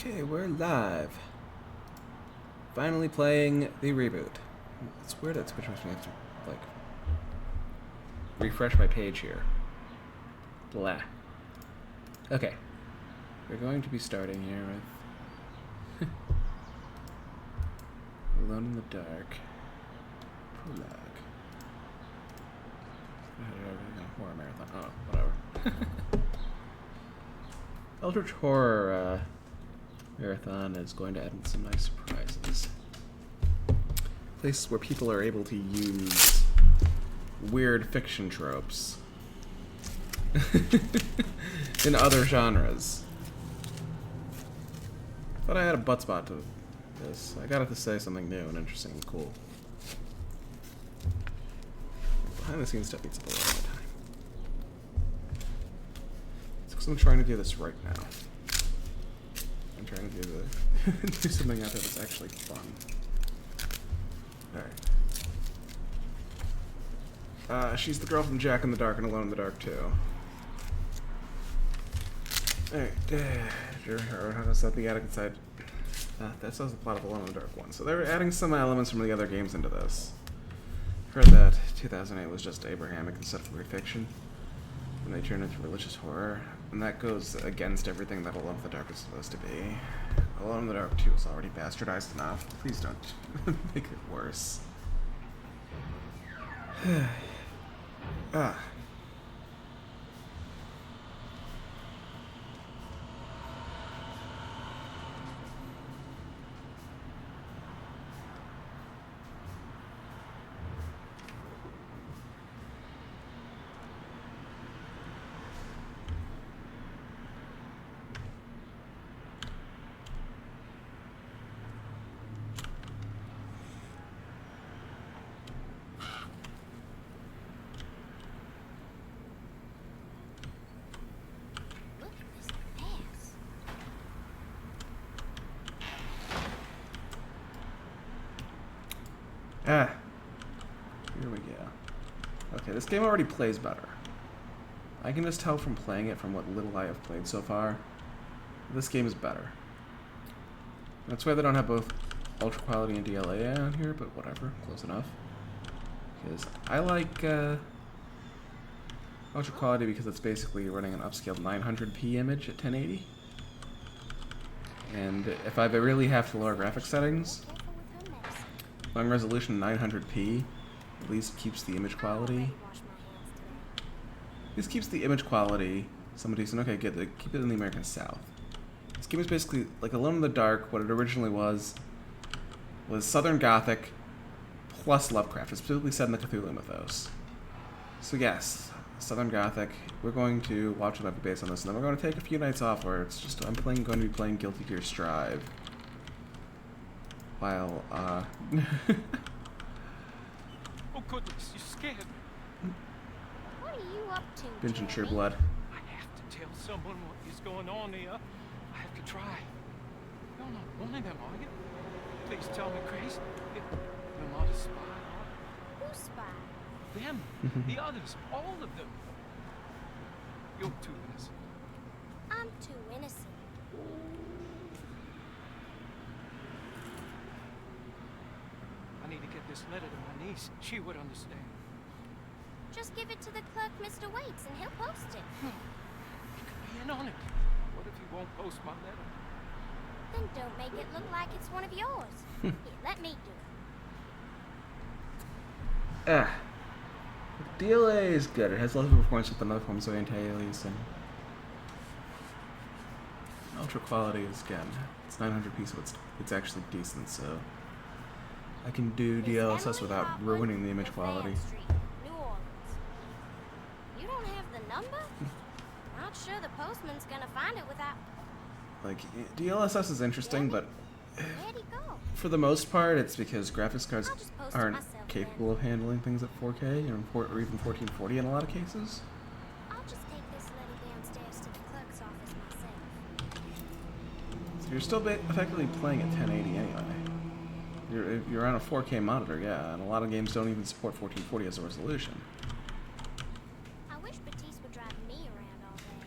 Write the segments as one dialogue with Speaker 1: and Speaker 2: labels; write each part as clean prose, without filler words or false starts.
Speaker 1: Okay, we're live. Finally playing the reboot. It's weird that Twitch makes me have to, like, refresh my page here. Blah. Okay. We're going to be starting here with Alone in the Dark. Prologue. Horror marathon. Oh, whatever. Eldritch Horror Marathon is going to add in some nice surprises. Places where people are able to use weird fiction tropes in other genres. But I had a butt spot to this. I got it to say something new and interesting and cool. Behind the scenes stuff eats up a lot of my time. It's because I'm trying to do this right now. I'm trying to do something out there that's actually fun. Alright. She's the girl from Jack in the Dark and Alone in the Dark too. Alright. How does that the attic inside? That says the plot of Alone in the Dark 1. So they're adding some elements from the other games into this. Heard that 2008 was just Abrahamic instead of weird fiction. And they turned it into religious horror. And that goes against everything that Alone in the Dark is supposed to be. Alone in the Dark 2 is already bastardized enough. Please don't make it worse. Ah. Here we go. Okay, this game already plays better. I can just tell from playing it from what little I have played so far. This game is better. That's why they don't have both Ultra Quality and DLA on here, but whatever, close enough. Because I like Ultra Quality because it's basically running an upscaled 900p image at 1080. And if I really have to lower graphics settings, long resolution 900p at least keeps the image quality. This keeps the image quality somewhat decent. Okay, good. Keep it in the American South. This game is basically like Alone in the Dark. What it originally was Southern Gothic plus Lovecraft. It's specifically set in the Cthulhu mythos. So yes, Southern Gothic. We're going to watch it up based on this, and then we're going to take a few nights off where it's just going to be playing Guilty Gear Strive. While,
Speaker 2: Oh goodness, you're scared.
Speaker 3: What are you up to,
Speaker 1: Binge and True
Speaker 3: Jeremy?
Speaker 1: Blood.
Speaker 2: I have to tell someone what is going on here. I have to try. You're not one of them, are you? Please tell me, Grace. You're not a spy.
Speaker 3: Who's spy?
Speaker 2: Them. The others. All of them. You're too innocent.
Speaker 3: I'm too innocent.
Speaker 2: I need to get this letter to my niece. She would understand.
Speaker 3: Just give it to the clerk, Mr. Waits, and he'll post it.
Speaker 2: You could be in on it. What if you won't post my letter?
Speaker 3: Then don't make it look like it's one of yours. Here, let me do it.
Speaker 1: DLA is good. It has less of a performance with another forms of anti-aliasing. Ultra Quality is, again, it's 900p, so it's actually decent, so I can do DLSS without ruining the image quality.
Speaker 3: Street, New Orleans. You don't have the number? Not sure the postman's gonna find it without...
Speaker 1: Like, DLSS is interesting, but
Speaker 3: Where'd he go?
Speaker 1: for the most part, it's because graphics cards
Speaker 3: I'll just post it
Speaker 1: aren't
Speaker 3: myself,
Speaker 1: capable of handling things at 4K or even 1440 in a lot of cases.
Speaker 3: I'll just take this letter downstairs to the clerk's office myself.
Speaker 1: So you're still effectively playing at 1080 anyway. You're on a 4K monitor, yeah, and a lot of games don't even support 1440 as a resolution.
Speaker 3: I wish Batiste would drive me around all day.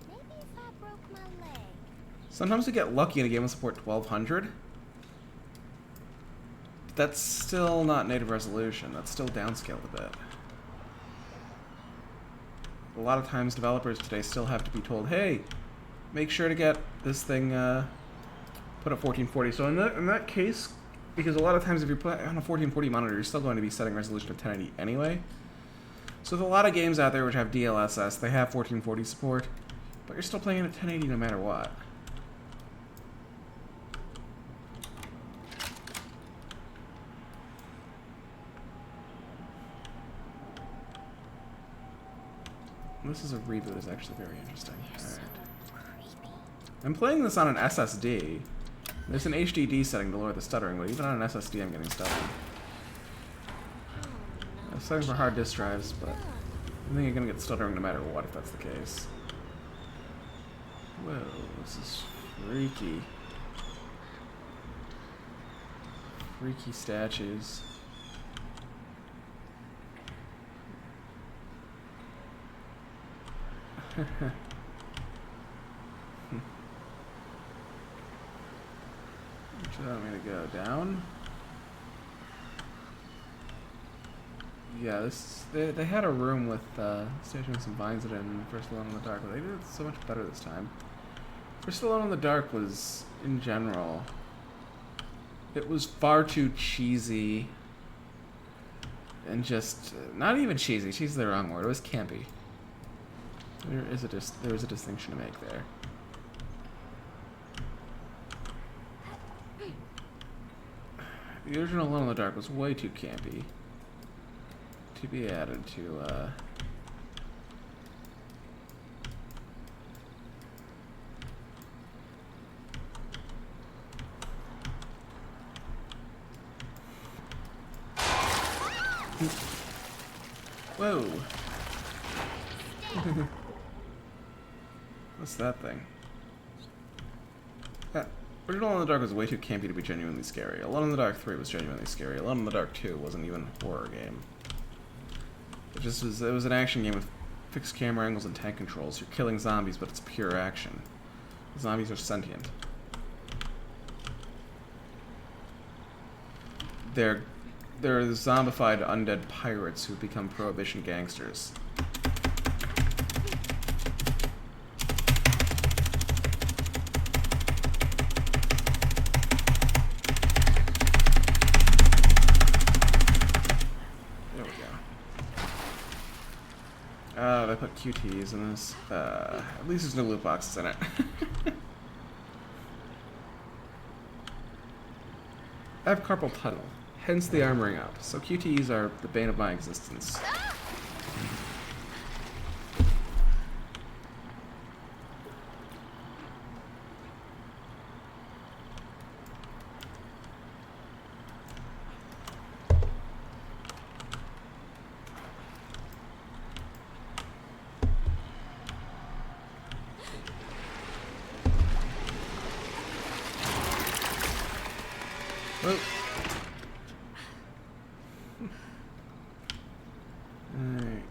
Speaker 3: Maybe if I broke my leg.
Speaker 1: Sometimes we get lucky in a game with support 1200. But that's still not native resolution. That's still downscaled a bit. A lot of times developers today still have to be told, hey, make sure to get this thing put at 1440. So in that case, because a lot of times if you put on a 1440 monitor, you're still going to be setting resolution to 1080 anyway. So there's a lot of games out there which have DLSS, they have 1440 support, but you're still playing it at 1080 no matter what. This is a reboot is actually very interesting. Alright. I'm playing this on an SSD. There's an HDD setting to lower the stuttering, but even on an SSD I'm getting stuttering. I'm setting for hard disk drives, but I think you're gonna get stuttering no matter what if that's the case. Whoa, this is freaky. Freaky statues. Which I'm gonna go down. Yeah, this they had a room with stationing some vines in it in First Alone in the Dark, but they did it so much better this time. First Alone in the Dark was, in general, it was far too cheesy and just not even cheesy. Cheesy is the wrong word. It was campy. There is a distinction to make there. The original Alone in the Dark was way too campy to be added to Whoa. What's that thing? Original Alone in the Dark was way too campy to be genuinely scary. Alone in the Dark 3 was genuinely scary. Alone in the Dark 2 wasn't even a horror game. It was an action game with fixed camera angles and tank controls. You're killing zombies, but it's pure action. The zombies are sentient. They're zombified undead pirates who become Prohibition gangsters. I put QTs in this. At least there's no loot boxes in it. I have carpal tunnel, hence the armoring up. So QTs are the bane of my existence. Oh. Alright.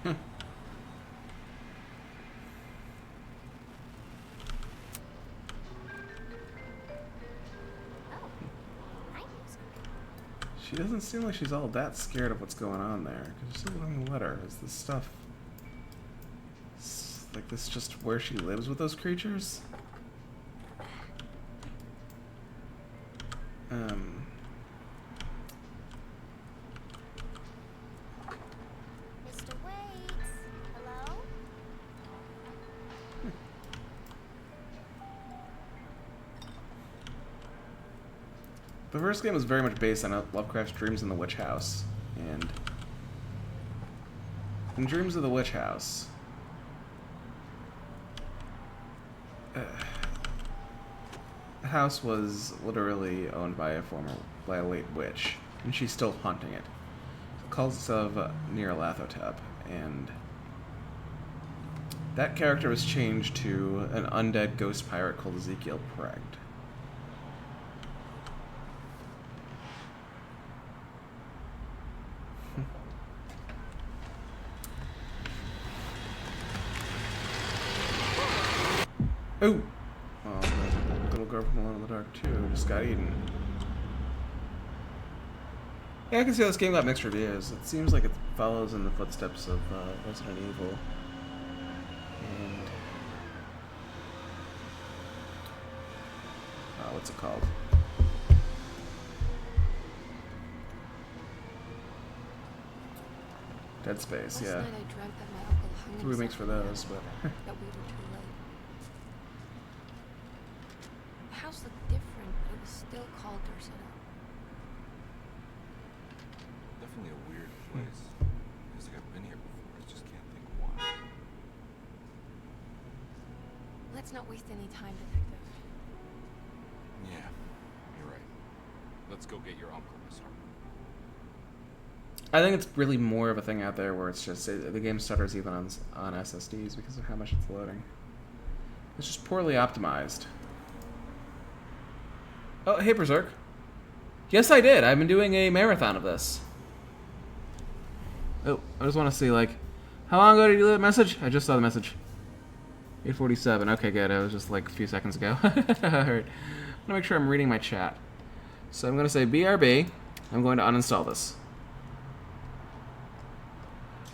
Speaker 1: Huh. She doesn't seem like she's all that scared of what's going on there. Because she's still in the letter. Is this stuff... like this just where she lives with those creatures?
Speaker 3: Mr. Waits, hello?
Speaker 1: The first game was very much based on Lovecraft's Dreams in the Witch House, and in Dreams of the Witch House, the house was literally owned by a late witch, and she's still haunting it. It calls itself Nyarlathotep, and that character was changed to an undead ghost pirate called Ezekiel Pregt. Oh! Oh, the little girl from Alone in the Dark 2 just got eaten. Yeah, I can see how this game got mixed reviews. It seems like it follows in the footsteps of Resident Evil. And... what's it called? Dead Space, yeah.
Speaker 4: Last night I dreamt that my uncle hung
Speaker 1: Three remakes for
Speaker 4: himself
Speaker 1: those, but...
Speaker 4: that we were too late. The house looked different, but it was still called Ursula.
Speaker 5: Definitely a weird place. Feels like I've been here before. I just can't think why.
Speaker 4: Let's not waste any time, Detective.
Speaker 5: Yeah, you're right. Let's go get your uncle, Miss Harper.
Speaker 1: I think it's really more of a thing out there where it's just the game stutters even on SSDs because of how much it's loading. It's just poorly optimized. Oh, hey Berserk. Yes, I did. I've been doing a marathon of this. Oh, I just want to see, like, how long ago did you leave that message? I just saw the message. 8:47. Okay, good. It was just like a few seconds ago. Alright. I'm going to make sure I'm reading my chat. So I'm going to say BRB. I'm going to uninstall this.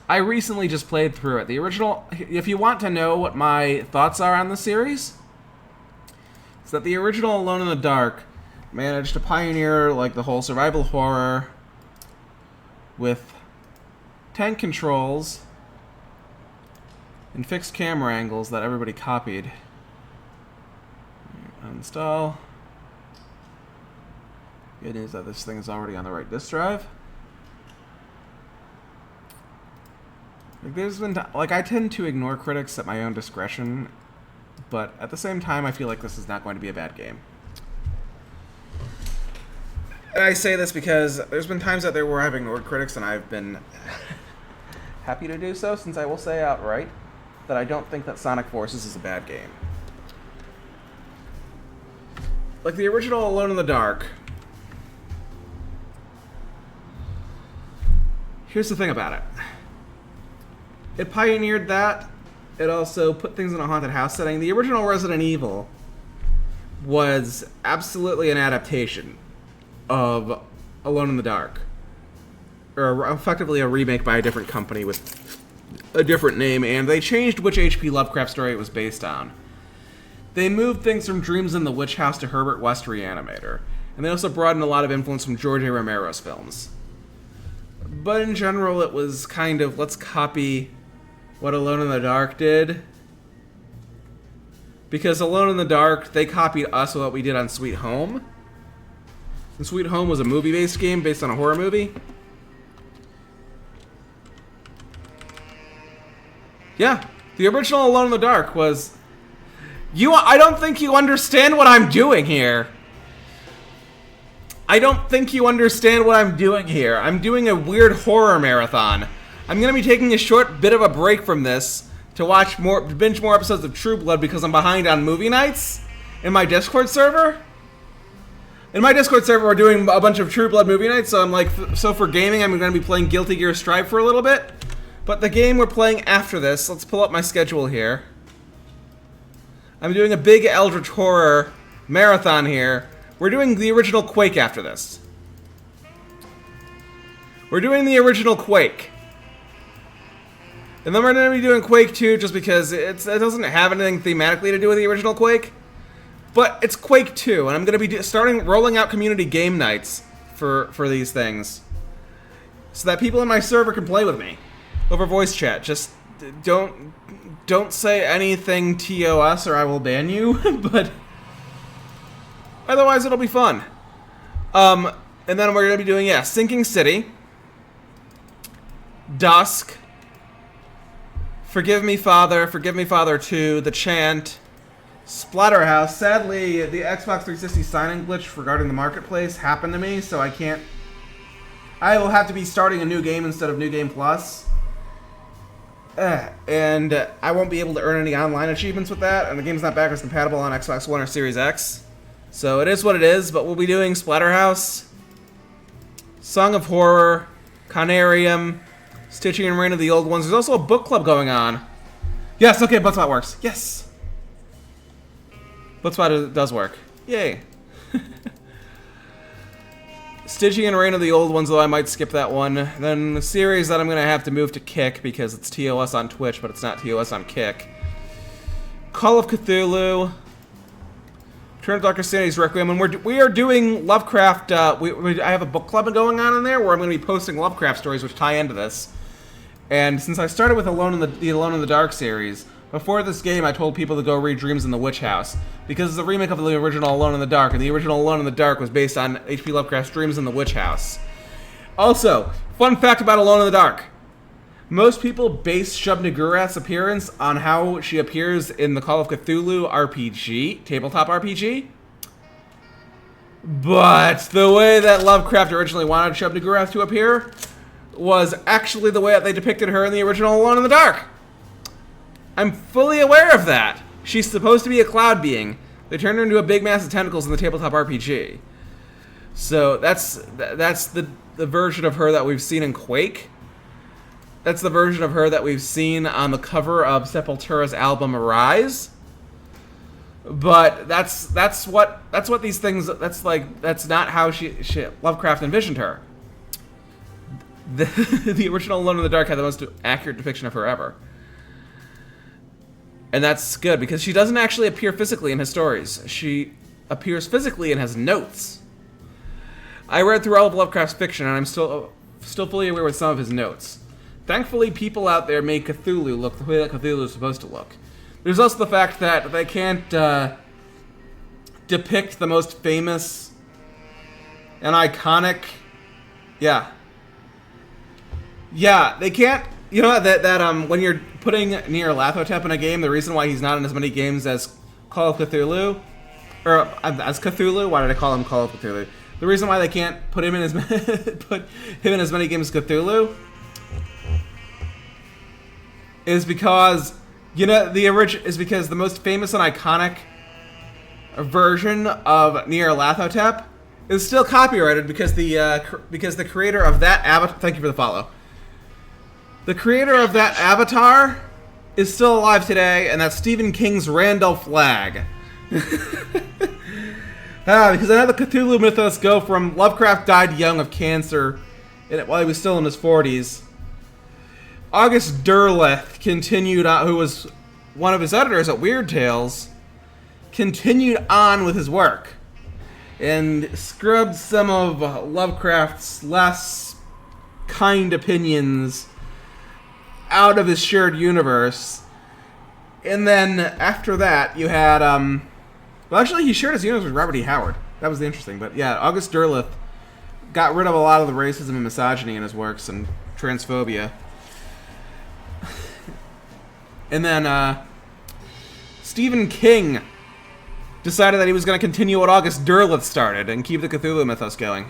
Speaker 1: I recently just played through it. The original, if you want to know what my thoughts are on the series, it's that the original Alone in the Dark managed to pioneer like the whole survival horror with tank controls and fixed camera angles that everybody copied. Uninstall. Good news that this thing is already on the right disk drive. Like, there's been like, I tend to ignore critics at my own discretion, but at the same time, I feel like this is not going to be a bad game. And I say this because there's been times out there where I've ignored critics, and I've been happy to do so, since I will say outright that I don't think that Sonic Forces is a bad game. Like, the original Alone in the Dark, here's the thing about it. It pioneered that. It also put things in a haunted house setting. The original Resident Evil was absolutely an adaptation of Alone in the Dark. Or effectively a remake by a different company with a different name, and they changed which H.P. Lovecraft story it was based on. They moved things from Dreams in the Witch House to Herbert West Reanimator. And they also brought in a lot of influence from George A. Romero's films. But in general, it was kind of, let's copy what Alone in the Dark did. Because Alone in the Dark, they copied us with what we did on Sweet Home. And Sweet Home was a movie-based game based on a horror movie. Yeah, the original Alone in the Dark was... I don't think you understand what I'm doing here. I don't think you understand what I'm doing here. I'm doing a weird horror marathon. I'm going to be taking a short bit of a break from this to binge more episodes of True Blood because I'm behind on movie nights in my Discord server. In my Discord server, we're doing a bunch of True Blood movie nights, so I'm like, so for gaming, I'm going to be playing Guilty Gear Strive for a little bit. But the game we're playing after this, let's pull up my schedule here. I'm doing a big Eldritch Horror marathon here. We're doing the original Quake after this. We're doing the original Quake. And then we're going to be doing Quake 2 just because it doesn't have anything thematically to do with the original Quake. But it's Quake 2, and I'm going to be rolling out community game nights for these things. So that people in my server can play with me over voice chat. Just don't say anything TOS or I will ban you, but otherwise it'll be fun. And then we're going to be doing, Sinking City, Dusk, Forgive Me Father 2, The Chant, Splatterhouse. Sadly, the Xbox 360 sign-in glitch regarding the marketplace happened to me, so I will have to be starting a new game instead of New Game Plus. And I won't be able to earn any online achievements with that, and the game's not backwards compatible on Xbox One or Series X. So it is what it is, but we'll be doing Splatterhouse, Song of Horror, Conarium, Stitching and Reign of the Old Ones. There's also a book club going on. Yes, okay, Bloodspot works. Yes! Bloodspot does work. Yay. Stygian and Reign of the Old Ones, though I might skip that one. Then the series that I'm going to have to move to Kick because it's TOS on Twitch, but it's not TOS on Kick. Call of Cthulhu. Return of Dr. Sanity's Requiem, and we are doing Lovecraft. I have a book club going on in there where I'm going to be posting Lovecraft stories which tie into this. And since I started with the Alone in the Dark series, before this game I told people to go read Dreams in the Witch House because it's a remake of the original Alone in the Dark, and the original Alone in the Dark was based on H.P. Lovecraft's Dreams in the Witch House. Also, fun fact about Alone in the Dark. Most people base Shub-Niggurath's appearance on how she appears in the Call of Cthulhu RPG, tabletop RPG. But the way that Lovecraft originally wanted Shub-Niggurath to appear was actually the way that they depicted her in the original Alone in the Dark. I'm fully aware of that. She's supposed to be a cloud being. They turned her into a big mass of tentacles in the tabletop RPG. So that's the version of her that we've seen in Quake. That's the version of her that we've seen on the cover of Sepultura's album Arise. But that's what these things. That's not how she Lovecraft envisioned her. The original Alone in the Dark had the most accurate depiction of her ever. And that's good, because she doesn't actually appear physically in his stories. She appears physically and has notes. I read through all of Lovecraft's fiction, and I'm still fully aware with some of his notes. Thankfully, people out there make Cthulhu look the way that Cthulhu is supposed to look. There's also the fact that they can't depict the most famous and iconic... Yeah, they can't... You know that when you're putting Nyarlathotep in a game, the reason why he's not in as many games as Call of Cthulhu, or as Cthulhu, why did I call him Call of Cthulhu? The reason why they can't put him in as many games as Cthulhu is because because the most famous and iconic version of Nyarlathotep is still copyrighted because the creator of that avatar. Thank you for the follow. The creator of that avatar is still alive today, and that's Stephen King's Randall Flagg. Because I know the Cthulhu mythos go from Lovecraft died young of cancer while he was still in his 40s. August Derleth continued on, who was one of his editors at Weird Tales, continued on with his work and scrubbed some of Lovecraft's less kind opinions out of his shared universe. And then after that you had well, actually he shared his universe with Robert E. Howard. That was interesting. But yeah, August Derleth got rid of a lot of the racism and misogyny in his works and transphobia. And then Stephen King decided that he was going to continue what August Derleth started and keep the Cthulhu mythos going.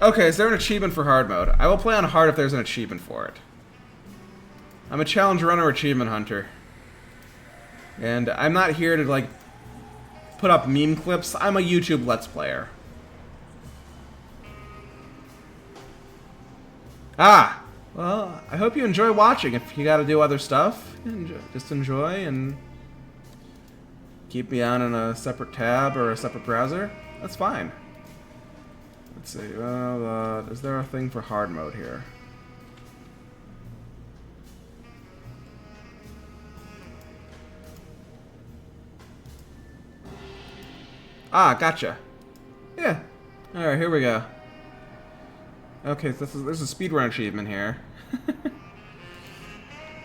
Speaker 1: Okay, is there an achievement for hard mode? I will play on hard if there's an achievement for it. I'm a challenge runner achievement hunter. And I'm not here to, like, put up meme clips. I'm a YouTube Let's Player. Ah! Well, I hope you enjoy watching. If you gotta do other stuff, just enjoy and keep me on in a separate tab or a separate browser. That's fine. Let's see. Is there a thing for hard mode here? Ah, gotcha. Yeah. Alright, here we go. Okay, so there's a speedrun achievement here.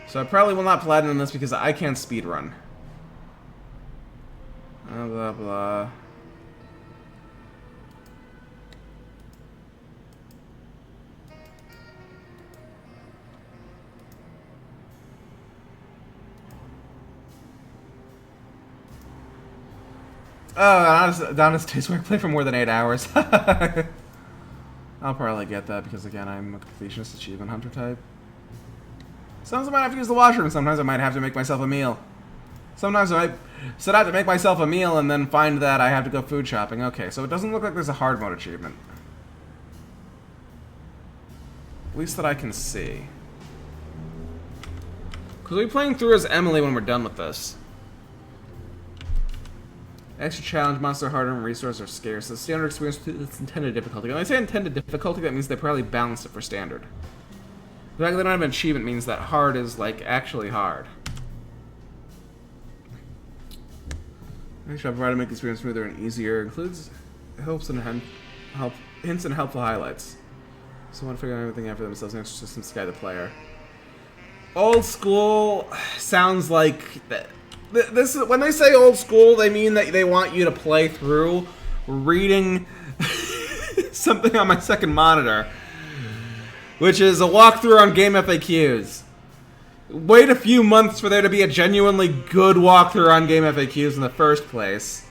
Speaker 1: So I probably will not platinum this because I can't speedrun. Blah, blah, blah. Oh, Adonis Days Work play for more than 8 hours. I'll probably get that because, again, I'm a completionist achievement hunter type. Sometimes I might have to use the washroom. Sometimes I might have to make myself a meal. Sometimes I might set out to make myself a meal and then find that I have to go food shopping. Okay, so it doesn't look like there's a hard mode achievement. At least that I can see. Because we'll be playing through as Emily when we're done with this. Extra challenge, monster harder, and resources are scarce. The standard experience with its intended difficulty. When I say intended difficulty, that means they probably balanced it for standard. The fact that they don't have an achievement means that hard is, like, actually hard. I shall provide to make the experience smoother and easier. Includes hints and helpful highlights. So want to figure out everything out for themselves. Next systems to guide the player. Old school sounds like that. This is when they say old school, they mean that they want you to play through reading something on my second monitor, which is a walkthrough on Game FAQs. Wait a few months for there to be a genuinely good walkthrough on Game FAQs in the first place,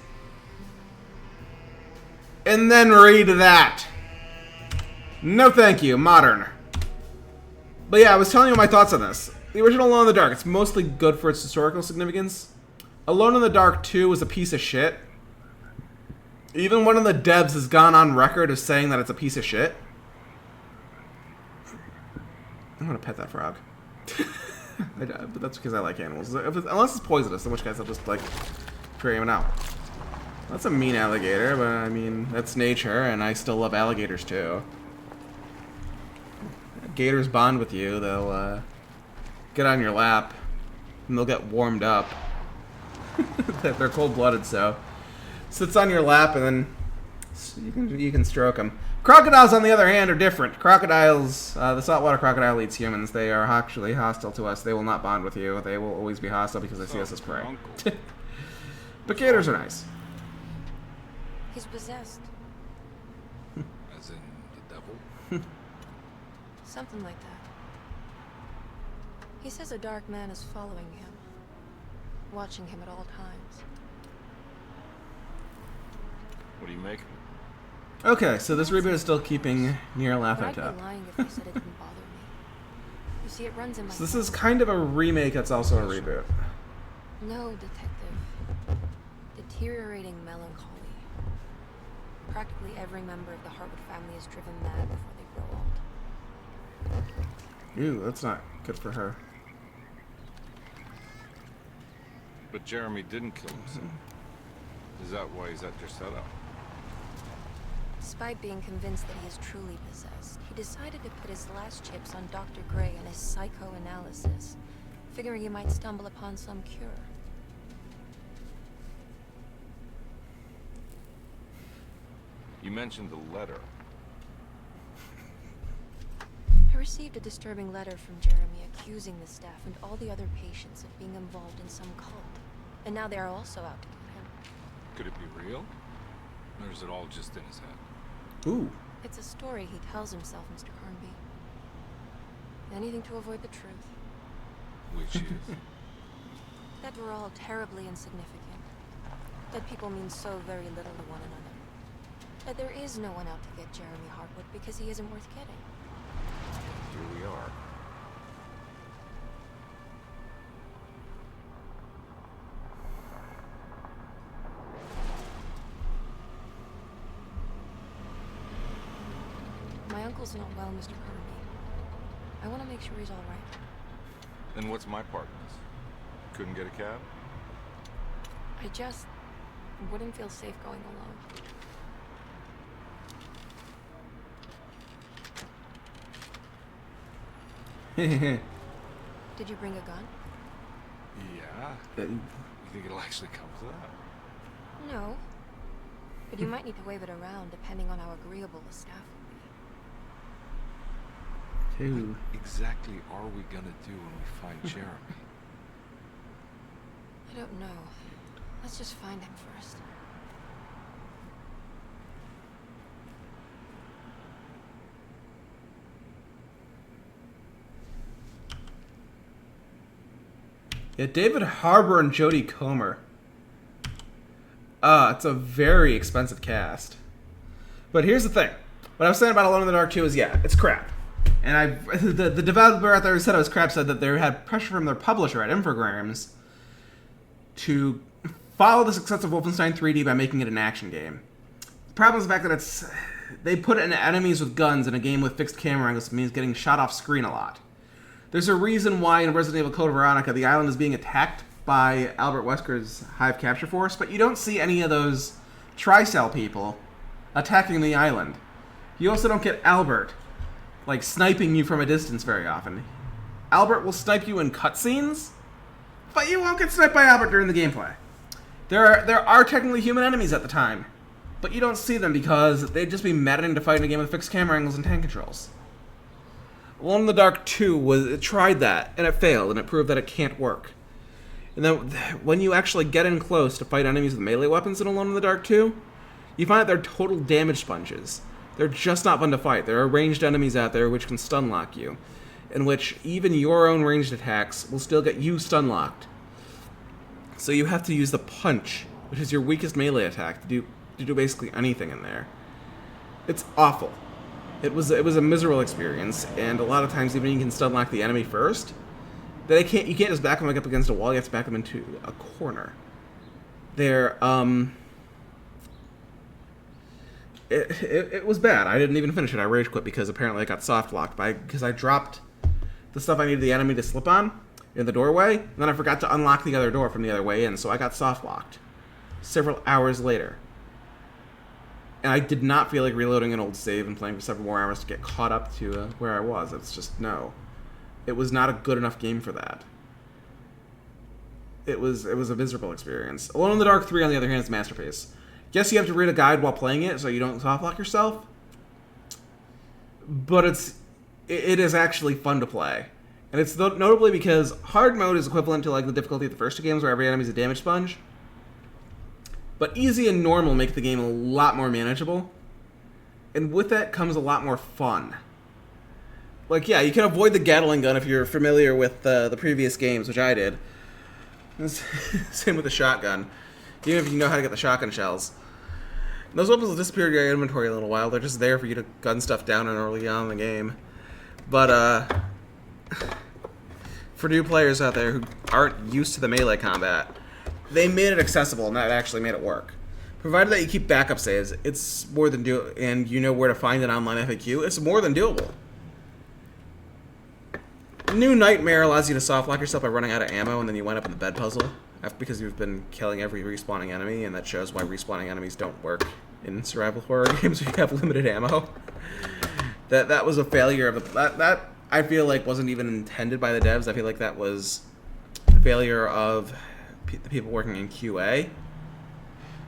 Speaker 1: and then read that. No thank you, modern. But yeah, I was telling you my thoughts on this. The original Alone in the Dark, it's mostly good for its historical significance. Alone in the Dark 2 was a piece of shit. Even one of the devs has gone on record as saying that it's a piece of shit. I'm gonna pet that frog. But that's because I like animals. Unless it's poisonous, in which case I'll just, like, dream it out. That's a mean alligator, but I mean, that's nature, and I still love alligators too. Gators bond with you, they'll get on your lap, and they'll get warmed up. They're cold-blooded, so sits on your lap, and then you can stroke them. Crocodiles, on the other hand, are different. Crocodiles, the saltwater crocodile eats humans. They are actually hostile to us. They will not bond with you. They will always be hostile because they see us as prey. But gators are nice.
Speaker 4: He's possessed.
Speaker 5: As in the devil?
Speaker 4: Something like that. He says a dark man is following him, watching him at all times.
Speaker 5: What do you make of it?
Speaker 1: Okay, so this reboot is still keeping Nier laughing
Speaker 4: But I'd
Speaker 1: top.
Speaker 4: be lying if I said it didn't bother me. You see, it runs in my
Speaker 1: So this is kind of a remake that's also a reboot.
Speaker 4: No, detective. Deteriorating melancholy. Practically every member of the Hartwood family is driven mad before they grow old.
Speaker 1: Ooh, that's not good for her.
Speaker 5: But Jeremy didn't kill himself. Is that why he's at your setup?
Speaker 4: Despite being convinced that he is truly possessed, he decided to put his last chips on Dr. Gray and his psychoanalysis, figuring he might stumble upon some cure.
Speaker 5: You mentioned the letter.
Speaker 4: I received a disturbing letter from Jeremy accusing the staff and all the other patients of being involved in some cult. And now they are also out to get him.
Speaker 5: Could it be real? Or is it all just in his head?
Speaker 1: Ooh.
Speaker 4: It's a story he tells himself, Mr. Carnby. Anything to avoid the truth.
Speaker 5: Which is?
Speaker 4: That we're all terribly insignificant. That people mean so very little to one another. That there is no one out to get Jeremy Hartwood because he isn't worth getting.
Speaker 5: Here we are.
Speaker 4: My uncle's not well, Mr. Carnby. I want to make sure he's all right.
Speaker 5: Then what's my part in this? Couldn't get a cab?
Speaker 4: I just wouldn't feel safe going alone. Did you bring a gun?
Speaker 5: Yeah. You think it'll actually come to that?
Speaker 4: No. But you might need to wave it around depending on how agreeable the staff will be.
Speaker 1: Ooh.
Speaker 5: What exactly are we gonna do when we find Jeremy?
Speaker 4: I don't know. Let's just find him first.
Speaker 1: Yeah, David Harbour and Jodie Comer. It's a very expensive cast. But here's the thing. What I was saying about Alone in the Dark 2 is, yeah, it's crap. And the developer out there who said it was crap said that they had pressure from their publisher at Infogrames to follow the success of Wolfenstein 3D by making it an action game. The problem is the fact that they put in enemies with guns in a game with fixed camera angles means getting shot off screen a lot. There's a reason why in Resident Evil Code Veronica the island is being attacked by Albert Wesker's Hive Capture Force, but you don't see any of those Tricell people attacking the island. You also don't get Albert, like, sniping you from a distance very often. Albert will snipe you in cutscenes, but you won't get sniped by Albert during the gameplay. There are technically human enemies at the time, but you don't see them because they'd just be maddening to fight in a game with fixed camera angles and tank controls. Alone in the Dark 2 it tried that, and it failed, and it proved that it can't work. And then when you actually get in close to fight enemies with melee weapons in Alone in the Dark 2, you find that they're total damage sponges. They're just not fun to fight. There are ranged enemies out there which can stun lock you, in which even your own ranged attacks will still get you stun locked. So you have to use the punch, which is your weakest melee attack, to do basically anything in there. It's awful. It was a miserable experience, and a lot of times even you can stun lock the enemy first, you can't just back them up against a wall. You have to back them into a corner. It was bad. I didn't even finish it. I rage quit because apparently I got soft locked because I dropped the stuff I needed the enemy to slip on in the doorway, and then I forgot to unlock the other door from the other way in, so I got soft locked several hours later. And I did not feel like reloading an old save and playing for several more hours to get caught up to where I was. It's just, no. It was not a good enough game for that. It was a miserable experience. Alone in the Dark 3, on the other hand, is a masterpiece. Yes, you have to read a guide while playing it so you don't softlock yourself, but it is actually fun to play. And it's notably because hard mode is equivalent to like the difficulty of the first two games where every enemy is a damage sponge. But easy and normal make the game a lot more manageable. And with that comes a lot more fun. Like, yeah, you can avoid the Gatling gun if you're familiar with the previous games, which I did. Same with the shotgun. Even if you know how to get the shotgun shells. Those weapons will disappear in your inventory a little while. They're just there for you to gun stuff down and early on in the game. But, for new players out there who aren't used to the melee combat, they made it accessible, and that actually made it work. Provided that you keep backup saves, it's more than doable, and you know where to find an online FAQ, it's more than doable. New Nightmare allows you to softlock yourself by running out of ammo, and then you wind up in the bed puzzle, because you've been killing every respawning enemy, and that shows why respawning enemies don't work in survival horror games where you have limited ammo. That was a failure of that I feel like wasn't even intended by the devs. I feel like that was a failure of the people working in QA.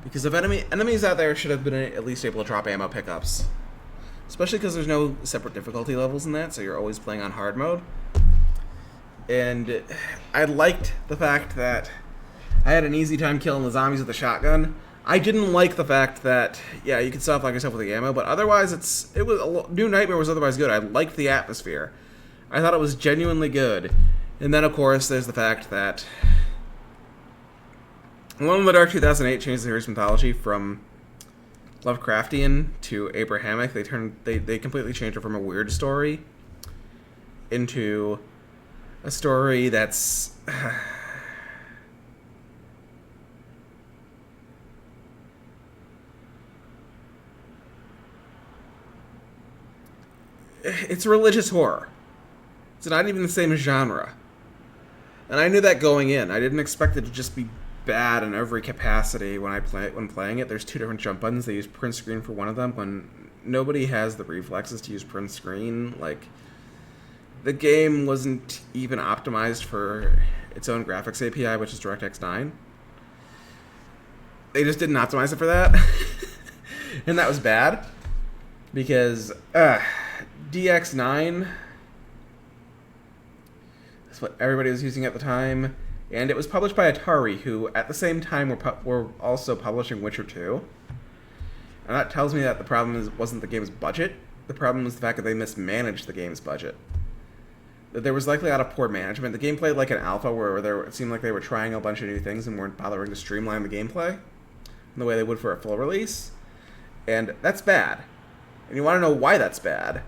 Speaker 1: Because if enemies out there should have been at least able to drop ammo pickups. Especially because there's no separate difficulty levels in that, so you're always playing on hard mode. And I liked the fact that I had an easy time killing the zombies with the shotgun. I didn't like the fact that, yeah, you could softlock yourself with the ammo, but otherwise New Nightmare was otherwise good. I liked the atmosphere. I thought it was genuinely good. And then, of course, there's the fact that Alone in the Dark 2008 changed the series mythology from Lovecraftian to Abrahamic. They completely changed it from a weird story into a story that's it's religious horror. It's not even the same genre. And I knew that going in. I didn't expect it to just be bad in every capacity when playing it. There's two different jump buttons. They use print screen for one of them. When nobody has the reflexes to use print screen, like, the game wasn't even optimized for its own graphics API, which is DirectX 9. They just didn't optimize it for that. And that was bad. Because DX9 is what everybody was using at the time. And it was published by Atari, who at the same time were also publishing Witcher 2. And that tells me that the problem wasn't the game's budget. The problem was the fact that they mismanaged the game's budget. That there was likely a lot of poor management. The game played like an alpha where it seemed like they were trying a bunch of new things and weren't bothering to streamline the gameplay in the way they would for a full release. And that's bad. And you want to know why that's bad.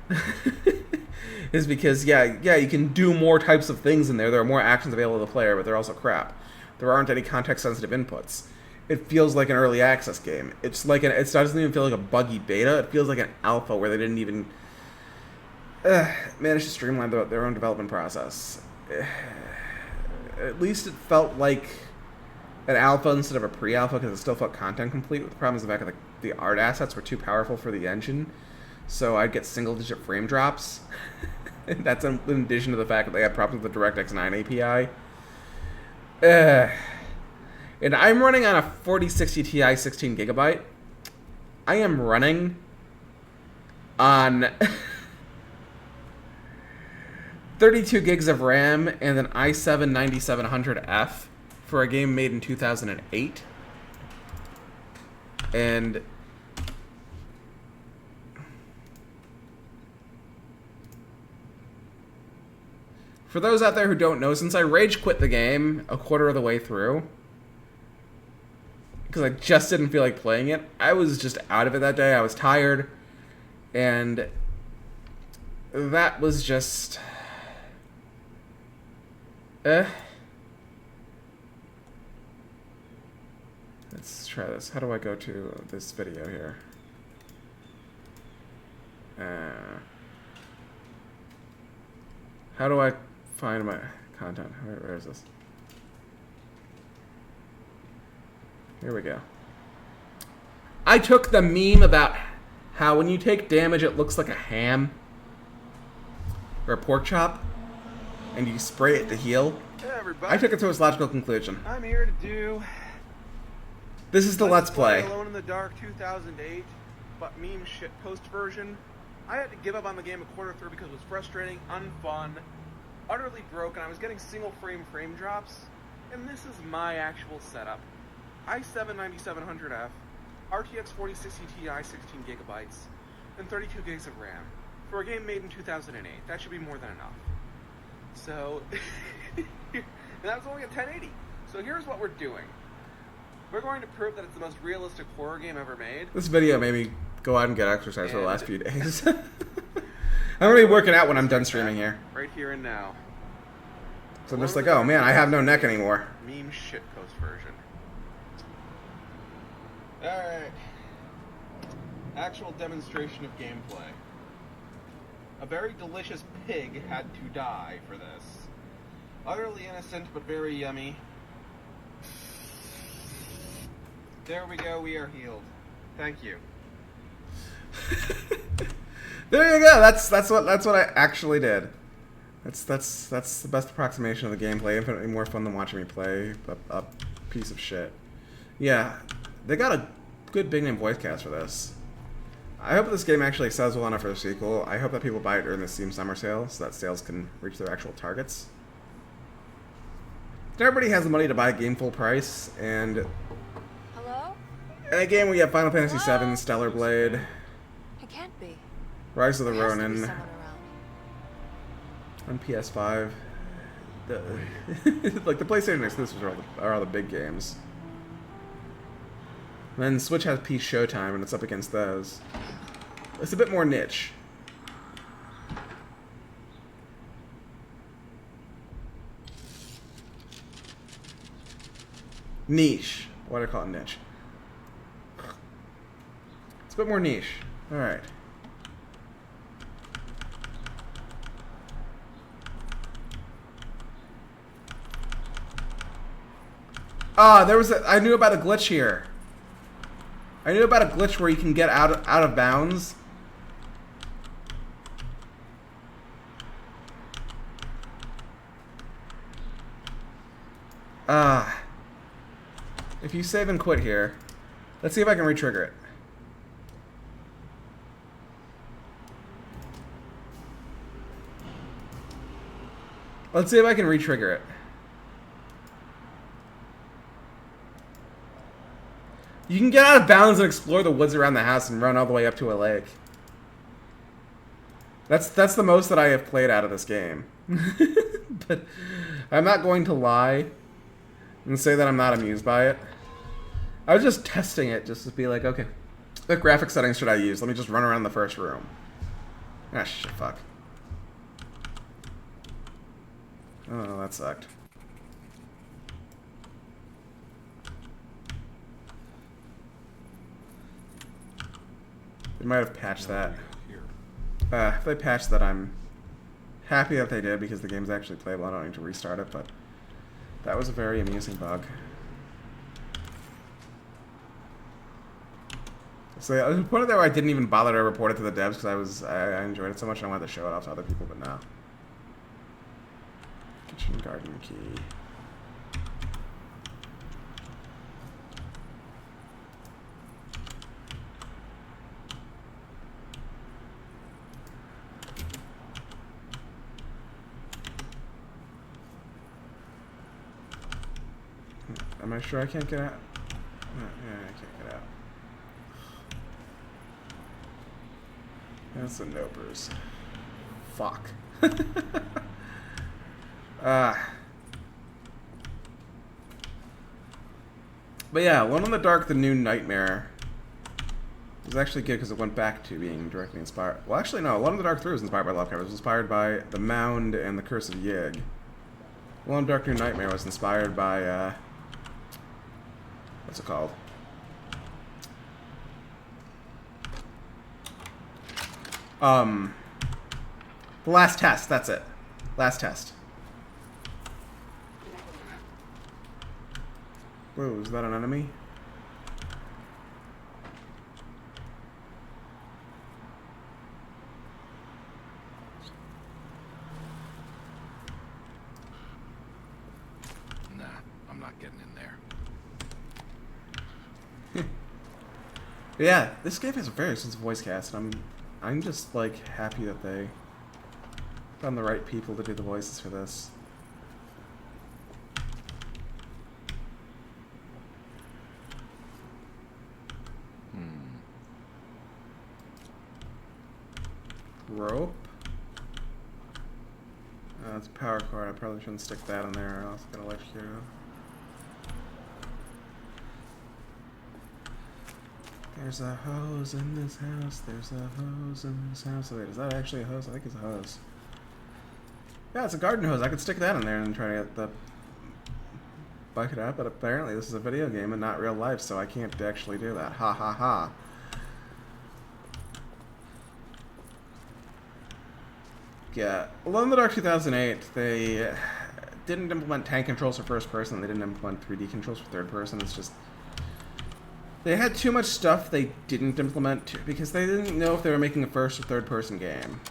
Speaker 1: Is because, yeah, you can do more types of things in there. There are more actions available to the player, but they're also crap. There aren't any context-sensitive inputs. It feels like an early access game. It doesn't even feel like a buggy beta. It feels like an alpha where they didn't even... managed to streamline their own development process. At least it felt like an alpha instead of a pre-alpha because it still felt content complete. With the problem is the fact that the art assets were too powerful for the engine, so I'd get single-digit frame drops. That's in addition to the fact that they had problems with the DirectX 9 API. And I'm running on a 4060 Ti 16 gigabyte. I am running on 32 gigs of RAM and an i7 9700F for a game made in 2008. And for those out there who don't know, since I rage quit the game a quarter of the way through, because I just didn't feel like playing it, I was just out of it that day. I was tired, and that was just... Let's try this. How do I go to this video here? How do I find my content? Where is this? Here we go. I took the meme about how when you take damage it looks like a ham or a pork chop and you spray it to heal.
Speaker 6: Hey everybody.
Speaker 1: I took it to its logical conclusion.
Speaker 6: I'm here to do
Speaker 1: This is the Let's Play.
Speaker 6: Alone in the Dark 2008, but meme shit post version. I had to give up on the game a quarter through because it was frustrating, unfun, utterly broken. I was getting single frame drops, and this is my actual setup. i7 9700F, RTX 4060 Ti 16 gigabytes, and 32 gigs of RAM. For a game made in 2008, that should be more than enough. So, and that was only a 1080. So here's what we're doing. We're going to prove that it's the most realistic horror game ever made.
Speaker 1: This video made me go out and get exercise for the last few days. I'm going to be working out when I'm done streaming here.
Speaker 6: Right here and now.
Speaker 1: So I'm just like, oh man, I have no neck anymore.
Speaker 6: Meme shitpost version. Alright. Actual demonstration of gameplay. A very delicious pig had to die for this. Utterly innocent, but very yummy. There we go, we are healed. Thank you.
Speaker 1: There you go. That's what I actually did. That's the best approximation of the gameplay. Infinitely more fun than watching me play a piece of shit. Yeah, they got a good big name voice cast for this. I hope this game actually sells well enough for the sequel. I hope that people buy it during the Steam Summer Sale so that sales can reach their actual targets. Everybody has the money to buy a game full price, and
Speaker 4: Hello?
Speaker 1: in a game where you have Final Fantasy VII, Stellar Blade,
Speaker 4: It can't be.
Speaker 1: Rise of the
Speaker 4: There has to be
Speaker 1: Ronin
Speaker 4: someone around.
Speaker 1: on PS5. Like the PlayStation exclusives are all the big games. And then Switch has Peace Showtime, and it's up against those. It's a bit more niche. Niche. Why do I call it niche? It's a bit more niche. Alright. I knew about a glitch here. I knew about a glitch where you can get out of bounds. If you save and quit here, let's see if I can re-trigger it. Let's see if I can re-trigger it. You can get out of bounds and explore the woods around the house and run all the way up to a lake. That's the most that I have played out of this game. But I'm not going to lie and say that I'm not amused by it. I was just testing it just to be like, okay, what graphic settings should I use? Let me just run around the first room. Ah, shit, fuck. Oh, that sucked. They might have patched that.
Speaker 5: Here.
Speaker 1: If they patched that, I'm happy that they did because the game's actually playable. I don't need to restart it, but that was a very amusing bug. So yeah, I was point there where I didn't even bother to report it to the devs because I enjoyed it so much and I wanted to show it off to other people, but no. Kitchen garden key. Am I sure I can't get out? No, yeah, I can't get out. That's the nopers. Fuck. But yeah, Alone in the Dark, the new Nightmare was actually good because it went back to being directly inspired. Well, actually, no. Alone in the Dark 3 was inspired by Lovecraft. It was inspired by The Mound and The Curse of Yig. Alone in the Dark, New Nightmare was inspired by, what's it called? The Last Test, that's it. Last Test. Whoa, is that an enemy?
Speaker 5: Nah, I'm not getting in there.
Speaker 1: Yeah, this game has a very extensive voice cast, and I'm just like happy that they found the right people to do the voices for this. Rope. That's a power cord. I probably shouldn't stick that in there, or else it's gonna electrocute it. There's a hose in this house. There's a hose in this house. Wait, is that actually a hose? I think it's a hose. Yeah, it's a garden hose. I could stick that in there and try to get the bucket out, but apparently this is a video game and not real life, so I can't actually do that. Ha ha ha. Yeah, Alone in the Dark 2008, they didn't implement tank controls for first person, they didn't implement 3D controls for third person. It's just they had too much stuff they didn't implement because they didn't know if they were making a first or third person game.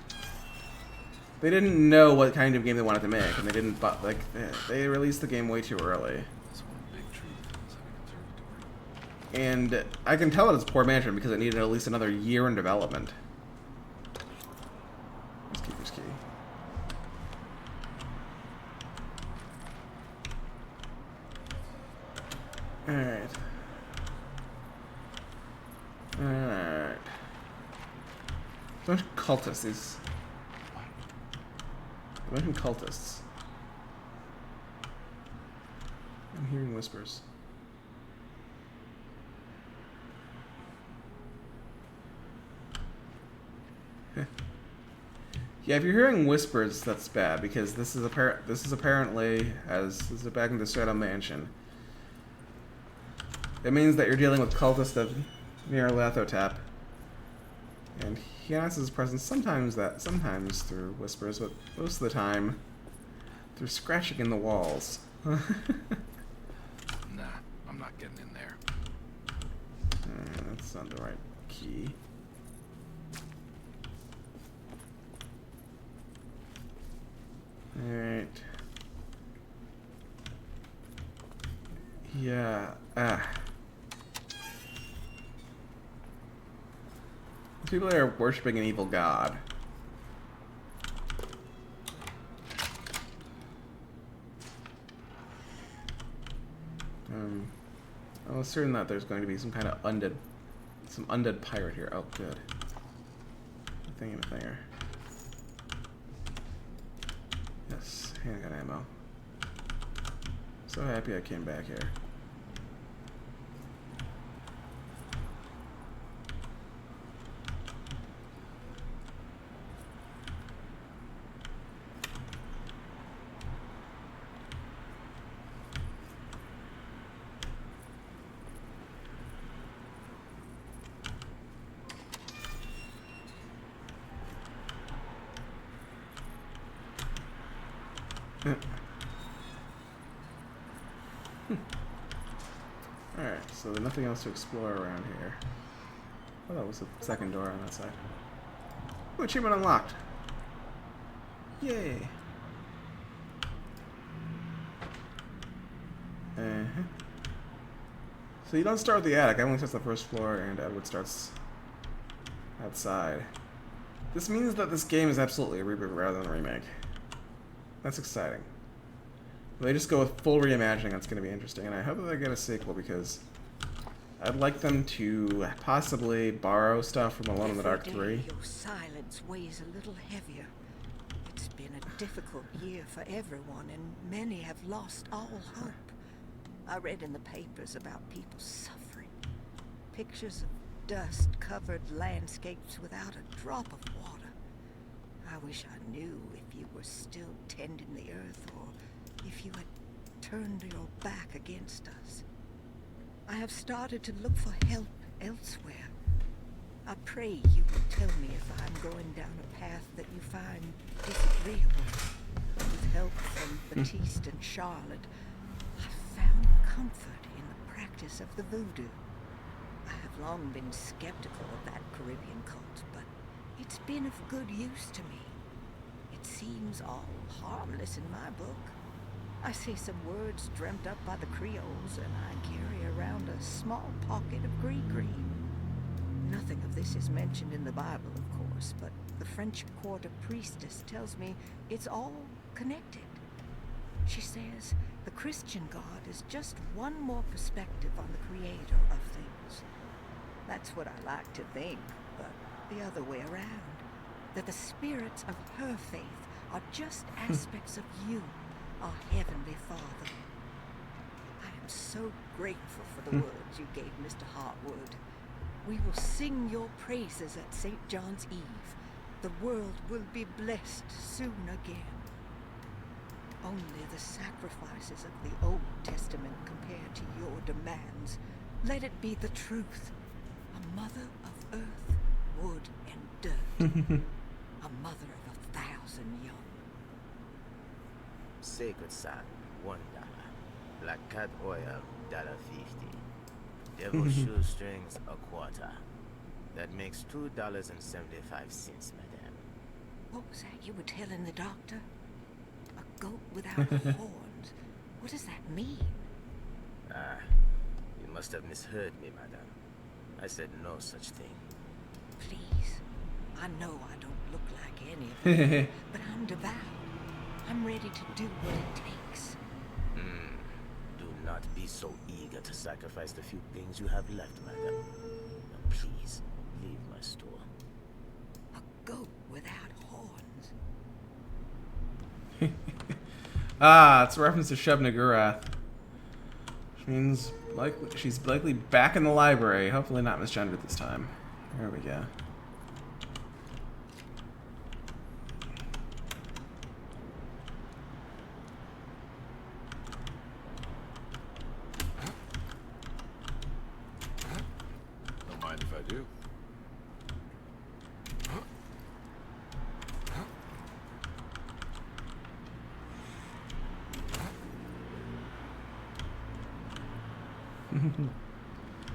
Speaker 1: They didn't know what kind of game they wanted to make, and they didn't, but like they released the game way too early.
Speaker 5: That's one big truth inside an observatory.
Speaker 1: And I can tell it it's poor management because it needed at least another year in development. Keeper's key. Alright. Alright. Bunch of cultists, these. A bunch of cultists. I'm hearing whispers. Yeah, if you're hearing whispers, that's bad because this is apparently back in the Shadow Mansion. It means that you're dealing with cultists of Nyarlathotep, and he announces his presence sometimes through whispers, but most of the time through scratching in the walls.
Speaker 5: Nah, I'm not getting in there.
Speaker 1: That's not the right key. Alright. Yeah. People are worshipping an evil god. I'm certain that there's going to be some kind of undead pirate here. Oh, good. A thinger. Yes, handgun ammo. So happy I came back here. Alright, so there's nothing else to explore around here. Oh, that was the second door on that side. Ooh, achievement unlocked. Yay. Uh-huh. So you don't start with the attic. Emily starts on the first floor, and Edward starts outside. This means that this game is absolutely a reboot rather than a remake. That's exciting. If they just go with full reimagining, that's going to be interesting, and I hope that they get a sequel because I'd like them to possibly borrow stuff from Alone in the Dark 3.
Speaker 7: Your silence weighs a little heavier. It's been a difficult year for everyone, and many have lost all hope. I read in the papers about people suffering. Pictures of dust-covered landscapes without a drop of water. I wish I knew if you were still tending the earth or if you had turned your back against us. I have started to look for help elsewhere. I pray you will tell me if I'm going down a path that you find disagreeable. With help from Baptiste and Charlotte, I found comfort in the practice of the voodoo. I have long been skeptical of that Caribbean cult, but it's been of good use to me. It seems all harmless in my book. I say some words dreamt up by the Creoles, and I carry around a small pocket of green. Nothing of this is mentioned in the Bible, of course, but the French quarter priestess tells me it's all connected. She says the Christian God is just one more perspective on the creator of things. That's what I like to think, but the other way around. That the spirits of her faith are just aspects of you, our Heavenly Father. I am so grateful for the words you gave Mr. Hartwood. We will sing your praises at St. John's Eve. The world will be blessed soon again. Only the sacrifices of the Old Testament compared to your demands. Let it be the truth. A mother of earth, wood, and dirt. A mother of 1,000 young.
Speaker 8: Sacred sand, $1. Black cat oil, $1.50. Devil shoestrings, $0.25. That makes $2.75, madame.
Speaker 7: What was that you were telling the doctor? A goat without horns. What does that mean?
Speaker 8: Ah, you must have misheard me, madame. I said no such thing.
Speaker 7: Please. I know I don't look like any of them, but I'm devout. I'm ready to do what it takes.
Speaker 8: Do not be so eager to sacrifice the few things you have left, madame. Now, please, leave my store.
Speaker 7: A goat without horns.
Speaker 1: It's a reference to Shub Nagurath. Which means she's likely back in the library. Hopefully not misgendered this time. There we go.
Speaker 5: Don't mind if I do.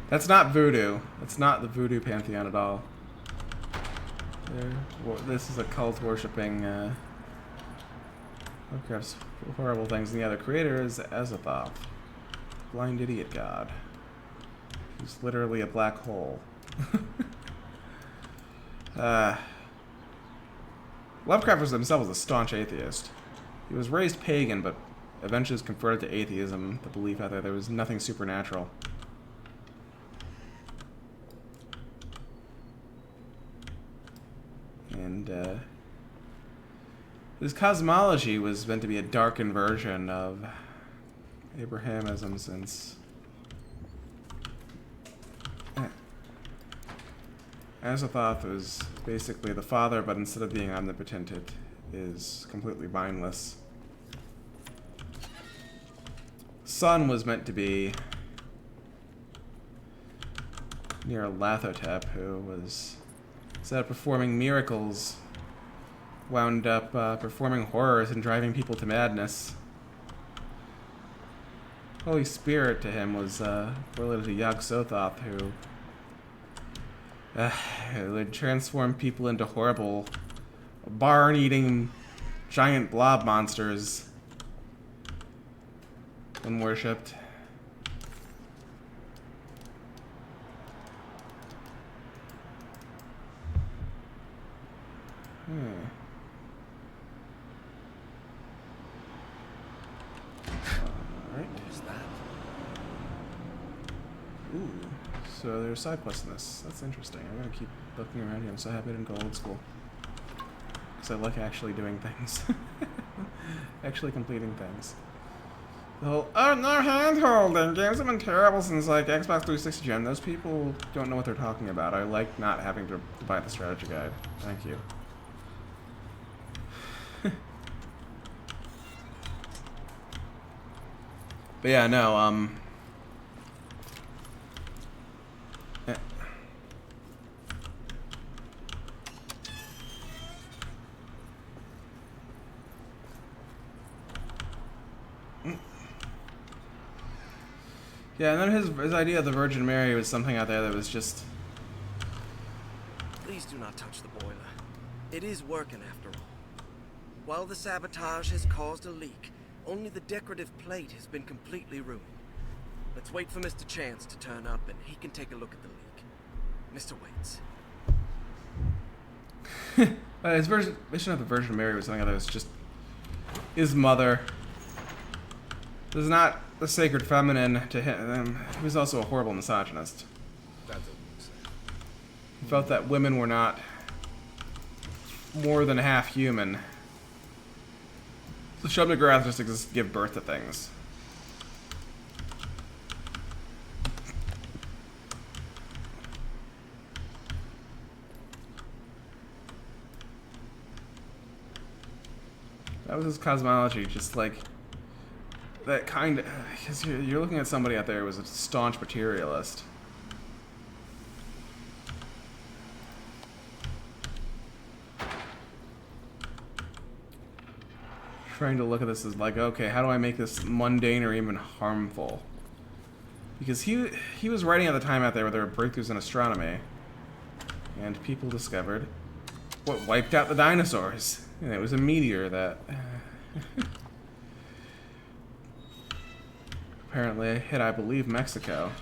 Speaker 1: That's not voodoo. That's not the voodoo pantheon at all. This is a cult worshipping Lovecraft's horrible things. And the other creator is Azathoth, blind idiot god. He's literally a black hole. Lovecraft was himself a staunch atheist. He was raised pagan, but eventually was converted to atheism, the belief that there was nothing supernatural. And his cosmology was meant to be a darkened version of Abrahamism, since Azathoth was basically the father, but instead of being omnipotent, it is completely mindless. Son was meant to be Nyarlathotep, who was, instead of performing miracles, wound up performing horrors and driving people to madness. Holy Spirit to him was related to Yog-Sothoth, who would transform people into horrible, barn-eating, giant blob monsters when worshipped. Alright.
Speaker 8: Who's that?
Speaker 1: Ooh. So there's side quests in this. That's interesting. I'm gonna keep looking around here. I'm so happy I didn't go old school. Because I like actually doing things. Actually completing things. The whole, oh, no hand-holding! Games have been terrible since, like, Xbox 360 Gen. Those people don't know what they're talking about. I like not having to buy the strategy guide. Thank you. But yeah, no, yeah, and then his idea of the Virgin Mary was something out there that was just...
Speaker 9: Please do not touch the boiler. It is working after all. While the sabotage has caused a leak, only the decorative plate has been completely ruined. Let's wait for Mr. Chance to turn up and he can take a look at the leak. Mr. Waits.
Speaker 1: his vision of the Virgin Mary was something that was just... his mother. It was not the sacred feminine to him. He was also a horrible misogynist.
Speaker 5: That's what you say.
Speaker 1: He felt that women were not more than half human. So Shub McGrath just exists to give birth to things. That was his cosmology, just like that kind of. Because you're looking at somebody out there who was a staunch materialist. Trying to look at this as like, okay, how do I make this mundane or even harmful? Because he was writing at the time out there where there were breakthroughs in astronomy, and people discovered what wiped out the dinosaurs. And it was a meteor that apparently hit, I believe, Mexico.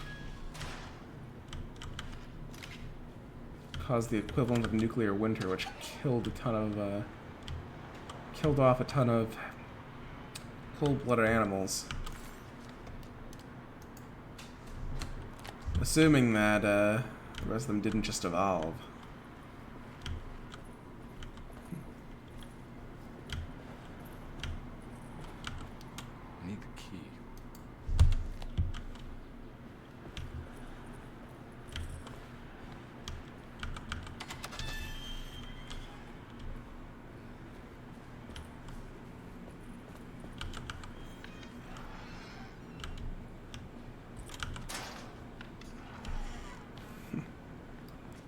Speaker 1: Caused the equivalent of nuclear winter, which killed off a ton of cold-blooded animals. Assuming that the rest of them didn't just evolve.
Speaker 5: I need the key.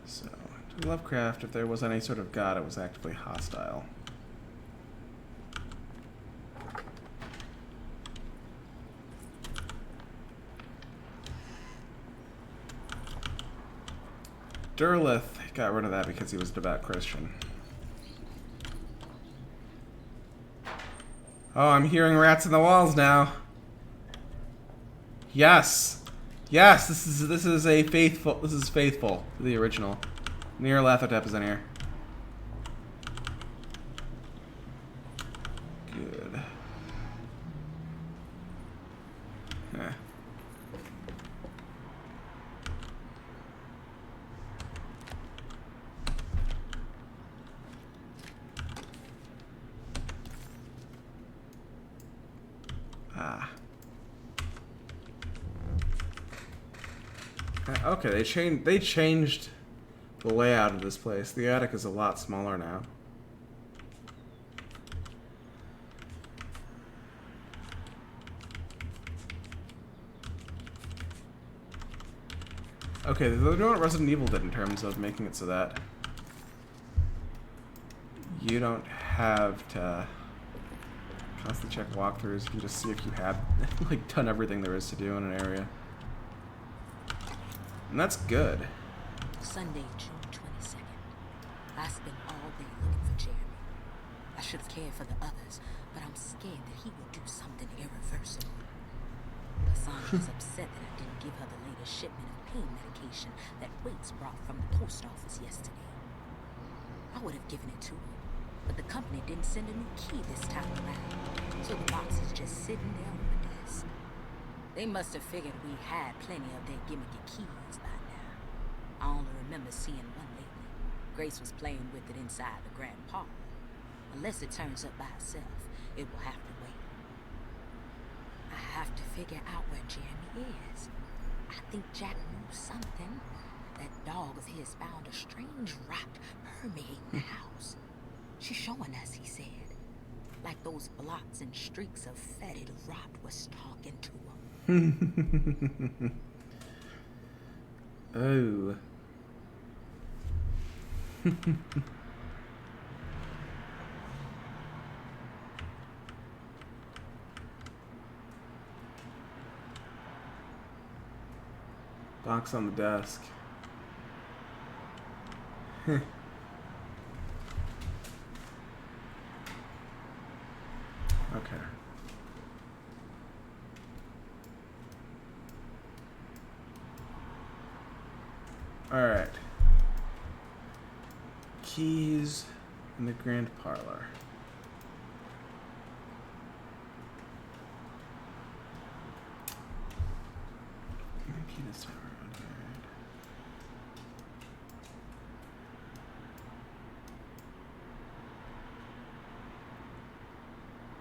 Speaker 1: So, to Lovecraft, if there was any sort of god, it was actively hostile. Derleth got rid of that because he was a devout Christian. Oh, I'm hearing rats in the walls now. Yes. Yes, this is faithful to the original. Nyarlathotep is in here. Good. Eh. Okay, they changed the layout of this place. The attic is a lot smaller now. Okay, they're doing what Resident Evil did in terms of making it so that you don't have to constantly check walkthroughs. You can just see if you have like done everything there is to do in an area. And that's good.
Speaker 10: Sunday, June 22nd. I spent all day looking for Jeremy. I should have cared for the others, but I'm scared that he will do something irreversible. Cassandra is upset that I didn't give her the latest shipment of pain medication that Waits brought from the post office yesterday. I would have given it to her, but the company didn't send a new key this time around, so the box is just sitting there on the desk. They must have figured we had plenty of their gimmicky keys by now. I only remember seeing one lately. Grace was playing with it inside the grand parlor. Unless it turns up by itself, it will have to wait. I have to figure out where Jeremy is. I think Jack knew something. That dog of his found a strange rot permeating the house. She's showing us, he said. Like those blots and streaks of fetid rot was talking to him.
Speaker 1: Oh. Box on the desk. Okay. All right. Keys in the grand parlor. Key this tower. Okay.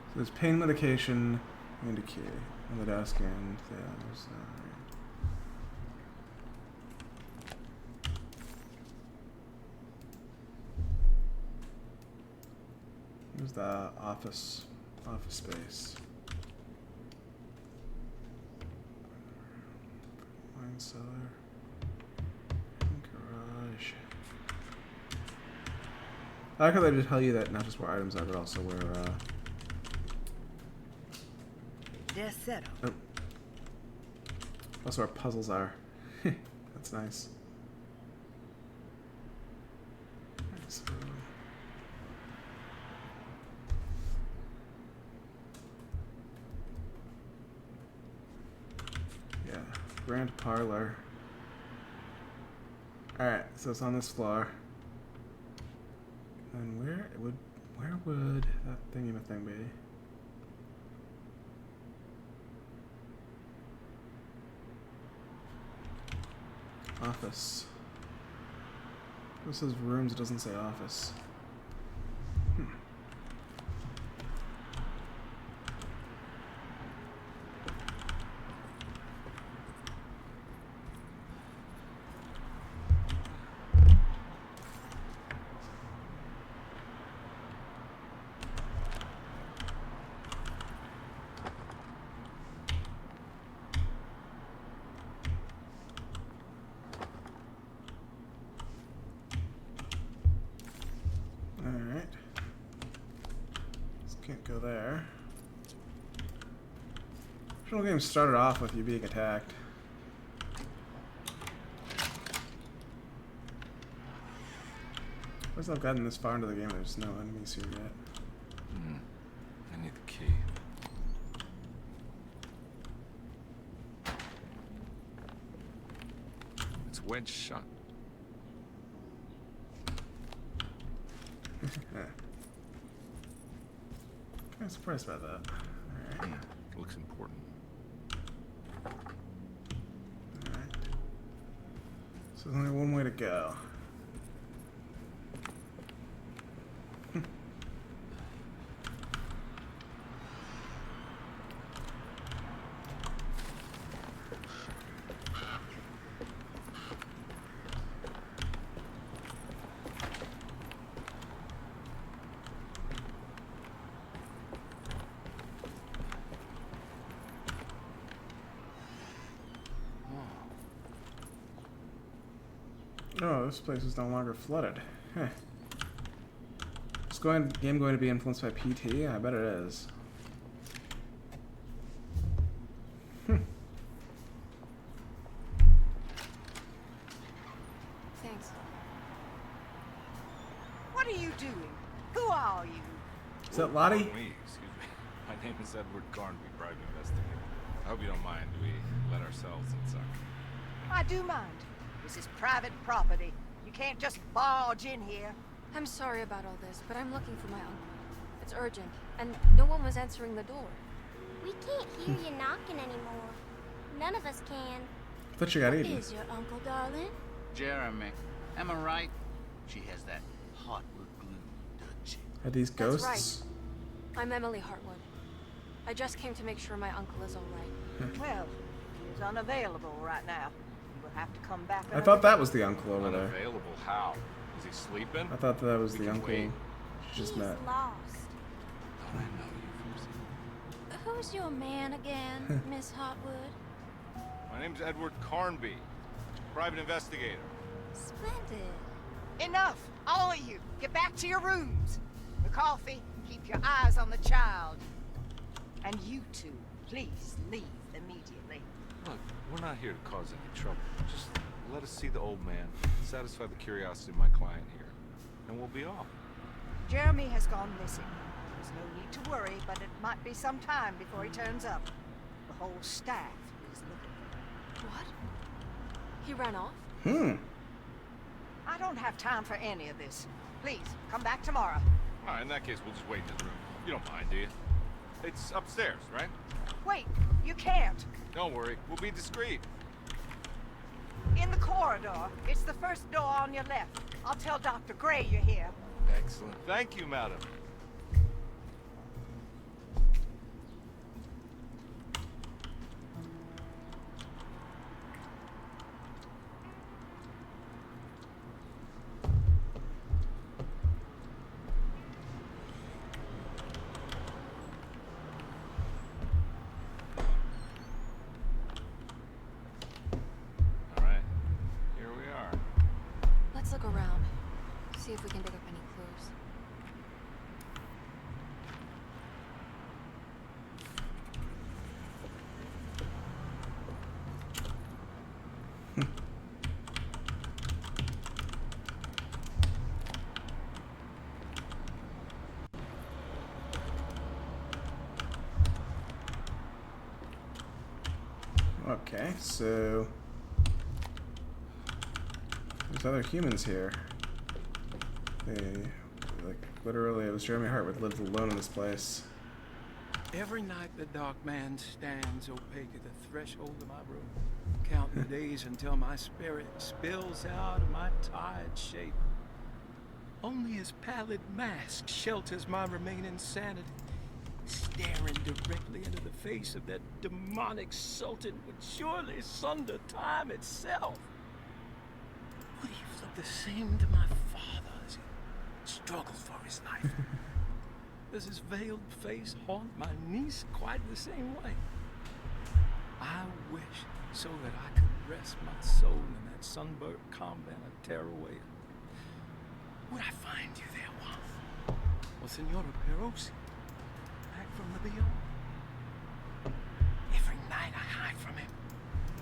Speaker 1: So there's pain medication and a key on the desk, and there's there's the office space. Wine cellar and garage. I like how they just tell you that not just where items are, but also where
Speaker 7: They're settled.
Speaker 1: oh, also where puzzles are. That's nice. So, yeah, grand parlor. All right, so it's on this floor. And where would that thing be? Office. It says rooms, it doesn't say office. Alright. Just can't go there. Original game started off with you being attacked. Once I've gotten this far into the game, there's no enemies here yet.
Speaker 5: I need the key. It's wedged shut.
Speaker 1: Kind of surprised by that. Alright.
Speaker 5: Looks important.
Speaker 1: Alright. So there's only one way to go. Oh, this place is no longer flooded. Heh. game going to be influenced by PT? I bet it is.
Speaker 4: Thanks.
Speaker 7: What are you doing? Who are you?
Speaker 1: Is that Lottie?
Speaker 5: Me, excuse me. My name is Edward Carnby, private investigator. I hope you don't mind. We let ourselves inside.
Speaker 7: I do mind. This is private property. You can't just barge in here.
Speaker 4: I'm sorry about all this, but I'm looking for my uncle. It's urgent, and no one was answering the door.
Speaker 3: We can't hear you knocking anymore. None of us can.
Speaker 1: I thought you got eaten.
Speaker 3: Is your uncle, darling?
Speaker 11: Jeremy. Am I right? She has that heartwood glue, doesn't she?
Speaker 1: Are these ghosts?
Speaker 4: That's right. I'm Emily Hartwood. I just came to make sure my uncle is all right.
Speaker 7: Well, he's unavailable right now. You will have to come back.
Speaker 1: I thought that was the uncle over there.
Speaker 5: Unavailable? How? Is he sleeping?
Speaker 1: I thought that was
Speaker 5: We
Speaker 1: the
Speaker 5: can
Speaker 1: uncle
Speaker 5: wait.
Speaker 1: you just
Speaker 3: He's
Speaker 1: met.
Speaker 3: lost.
Speaker 5: Don't I know you from somewhere?
Speaker 3: Who's your man again, Miss Hotwood?
Speaker 5: My name's Edward Carnby, private investigator.
Speaker 3: Splendid.
Speaker 7: Enough, all of you. Get back to your rooms. McCarthy, keep your eyes on the child. And you two, please leave immediately.
Speaker 5: Look, we're not here to cause any trouble. Just let us see the old man, satisfy the curiosity of my client here, and we'll be off.
Speaker 7: Jeremy has gone missing. There's no need to worry, but it might be some time before he turns up. The whole staff is looking for him.
Speaker 4: What? He ran off?
Speaker 7: I don't have time for any of this. Please, come back tomorrow.
Speaker 5: All right, in that case, we'll just wait in the room. You don't mind, do you? It's upstairs, right?
Speaker 7: Wait, you can't.
Speaker 5: Don't worry, we'll be discreet.
Speaker 7: In the corridor. It's the first door on your left. I'll tell Dr. Gray you're here.
Speaker 5: Excellent. Thank you, madam. All right, here we are.
Speaker 4: Let's look around. See if we can dig up any clues.
Speaker 1: Okay, so there's other humans here. Like, literally, it was Jeremy Hartwood lived alone in this place.
Speaker 2: Every night the dark man stands opaque at the threshold of my room, counting the days until my spirit spills out of my tired shape. Only his pallid mask shelters my remaining sanity. Staring directly into the face of that demonic sultan would surely sunder time itself. Would he look the same to my father as he struggles for his life? Does his veiled face haunt my niece quite the same way? I wish so that I could rest my soul in that sunburnt convent of Teruel. Would I find you there, Juan? Or Senora Perosi? Back from the beyond? Every night I hide from him,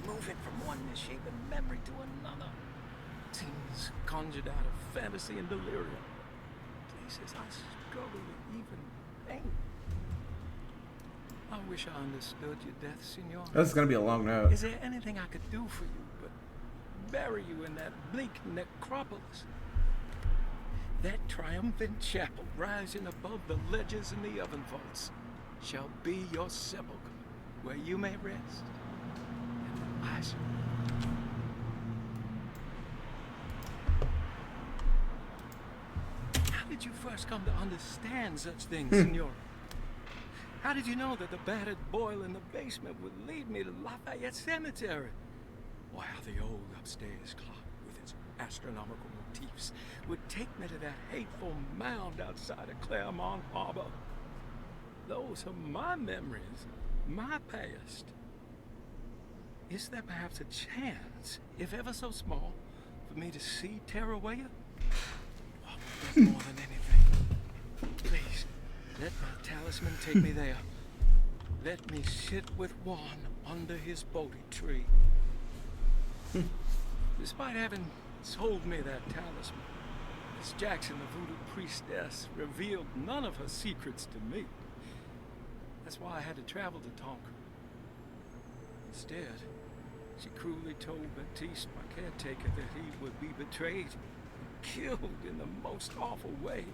Speaker 2: moving from one misshapen memory to another. Scenes conjured out of fantasy and delirium. Places I struggle with even pain. I wish I understood your death, Senor.
Speaker 1: This is gonna be a long note.
Speaker 2: Is there anything I could do for you but bury you in that bleak necropolis? That triumphant chapel rising above the ledges and the oven vaults shall be your sepulchre, where you may rest. And I shall. How did you first come to understand such things, Senora? How did you know that the battered boil in the basement would lead me to Lafayette Cemetery? Or how the old upstairs clock with its astronomical motifs would take me to that hateful mound outside of Claremont Harbor? Those are my memories, my past. Is there perhaps a chance, if ever so small, for me to see Teruel? Oh, more than anything, Let my talisman take me there. Let me sit with Juan under his Bodhi tree. Despite having sold me that talisman, Miss Jackson, the voodoo priestess, revealed none of her secrets to me. That's why I had to travel to Tonka. Instead, she cruelly told Baptiste, my caretaker, that he would be betrayed, killed in the most awful way.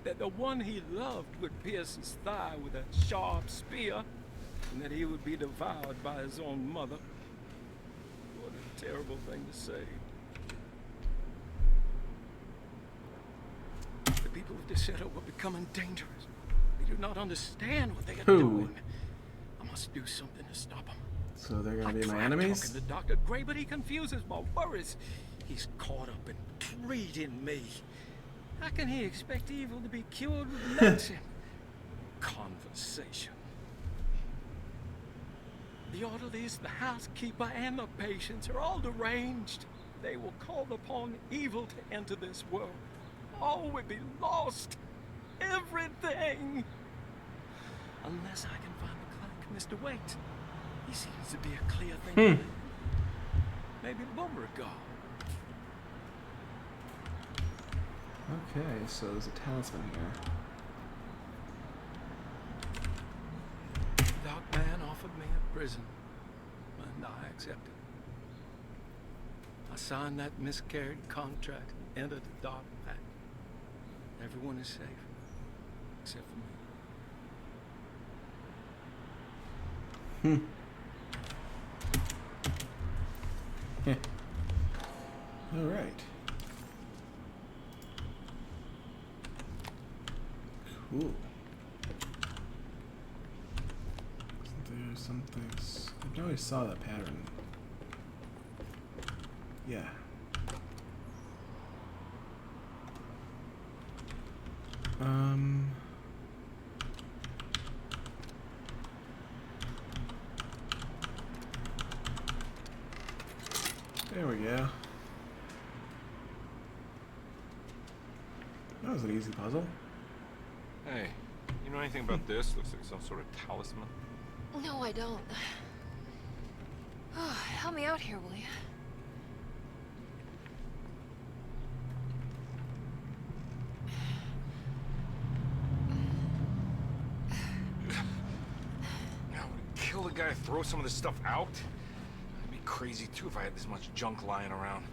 Speaker 2: That the one he loved would pierce his thigh with a sharp spear, and that he would be devoured by his own mother. What a terrible thing to say. The people of Desero were becoming dangerous. They do not understand what they are doing. I must do something to stop them.
Speaker 1: So they're gonna
Speaker 2: I
Speaker 1: be my
Speaker 2: tried
Speaker 1: enemies?
Speaker 2: talking to Dr. Gray, but he confuses my worries. He's caught up in treating me. How can he expect evil to be cured with medicine? Conversation. The orderlies, the housekeeper, and the patients are all deranged. They will call upon evil to enter this world. All will be lost. Everything. Unless I can find the clerk, Mr. Waite. He seems to be a clear thinker. Maybe Beauregard.
Speaker 1: Okay, so there's a talisman here.
Speaker 2: The dark man offered me a prison, and I accepted. I signed that miscarried contract and entered the dark pact. Everyone is safe, except for me.
Speaker 1: All right. Cool. Isn't there something? I know I saw that pattern. Yeah. There we go. That was an easy puzzle.
Speaker 5: Hey, you know anything about this? Looks like some sort of talisman.
Speaker 4: No, I don't. Oh, help me out here, will you?
Speaker 5: I would kill the guy, throw some of this stuff out. I'd be crazy too if I had this much junk lying around.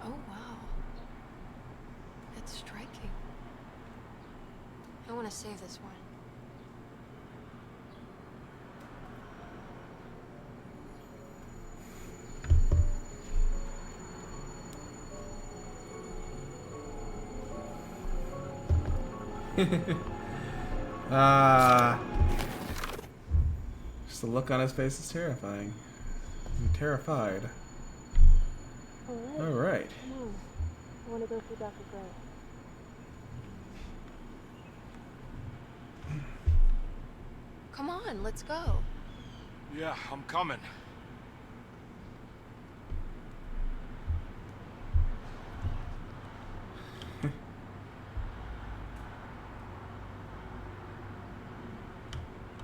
Speaker 4: Oh, wow. It's striking. I want to save this one.
Speaker 1: Just the look on his face is terrifying. I'm terrified. All right.
Speaker 4: Come on. I want to go see Dr. Gray. Come on, let's go.
Speaker 5: Yeah, I'm coming.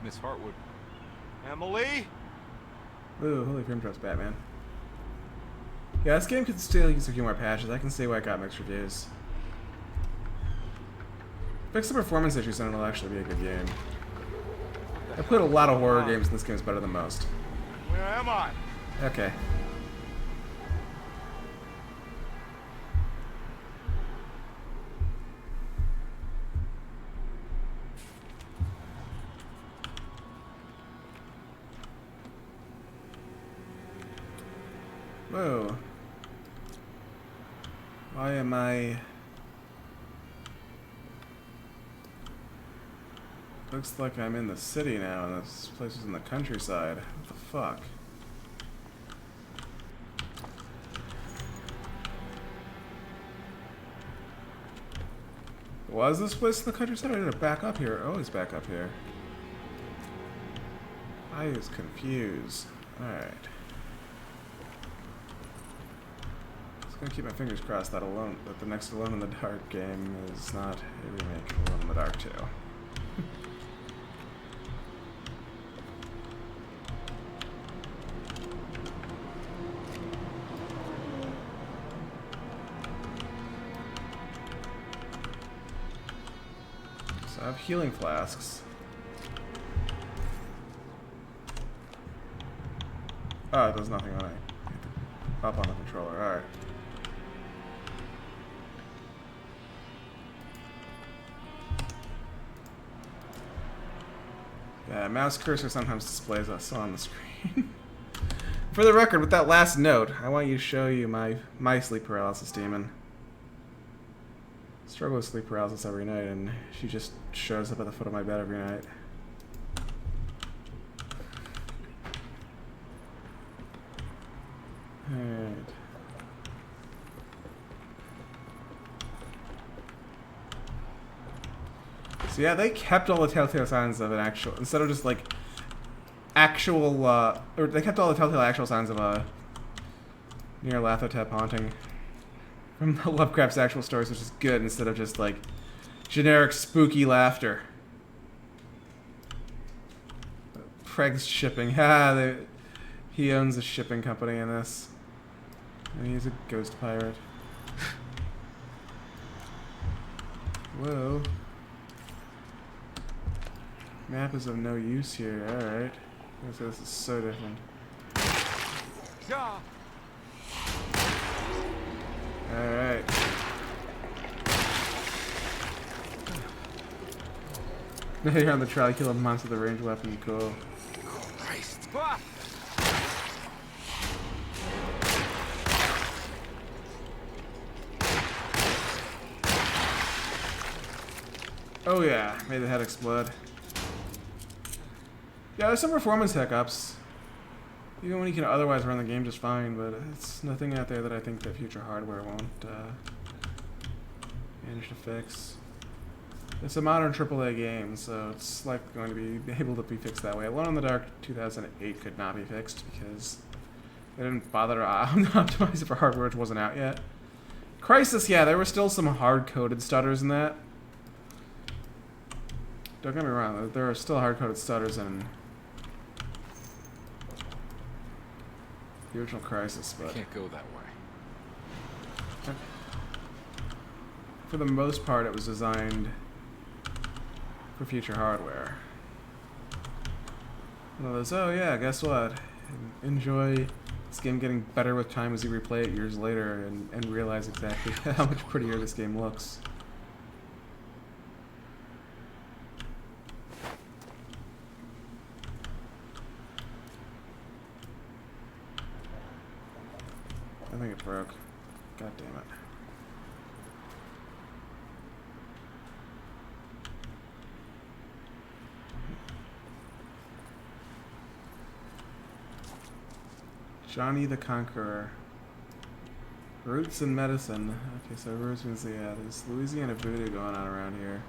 Speaker 5: Miss Hartwood. Emily?
Speaker 1: Ooh, holy frame drops Batman. Yeah, this game could still use a few more patches. I can see why it got mixed reviews. Fix the performance issues and it'll actually be a good game. I played a lot of horror games and this game's better than most.
Speaker 5: Where am I?
Speaker 1: Okay. Whoa. Why am I... Looks like I'm in the city now, and this place is in the countryside. What the fuck? Was this place in the countryside or did it back up here? Oh, it's back up here. I was confused. Alright. Just gonna keep my fingers crossed that the next Alone in the Dark game is not a remake of Alone in the Dark 2. So I have healing flasks. Oh, it does nothing when I pop on the controller. Alright. Yeah, mouse cursor sometimes displays us on the screen. For the record, with that last note, I want you to show you my sleep paralysis demon. Struggle with sleep paralysis every night, and she just shows up at the foot of my bed every night. Alright. So yeah, they kept all the telltale signs of an actual, instead of just like actual, or they kept all the telltale actual signs of a Nyarlathotep haunting from the Lovecraft's actual stories, which is good, instead of just like generic spooky laughter. Craig's shipping, he owns a shipping company in this. And he's a ghost pirate. Whoa. Map is of no use here, alright. This is so different. Alright. Now you're on the trial, kill a monster with a ranged weapon, cool.
Speaker 5: Christ.
Speaker 1: Oh yeah, made the head explode. Yeah, there's some performance hiccups. Even when you can otherwise run the game just fine, but it's nothing out there that I think that future hardware won't manage to fix. It's a modern AAA game, so it's like going to be able to be fixed that way. Alone in the Dark 2008 could not be fixed because they didn't bother to optimize it for hardware which wasn't out yet. Crysis, yeah, there were still some hard-coded stutters in that. Don't get me wrong, there are still hard-coded stutters in the original Crysis, but
Speaker 5: Can't go that way.
Speaker 1: for the most part it was designed for future hardware. One of those, oh yeah, guess what? Enjoy this game getting better with time as you replay it years later and realize exactly how much prettier this game looks. I think it broke. God damn it. Johnny the Conqueror. Roots and medicine. Okay, so roots means, yeah, there's Louisiana voodoo going on around here.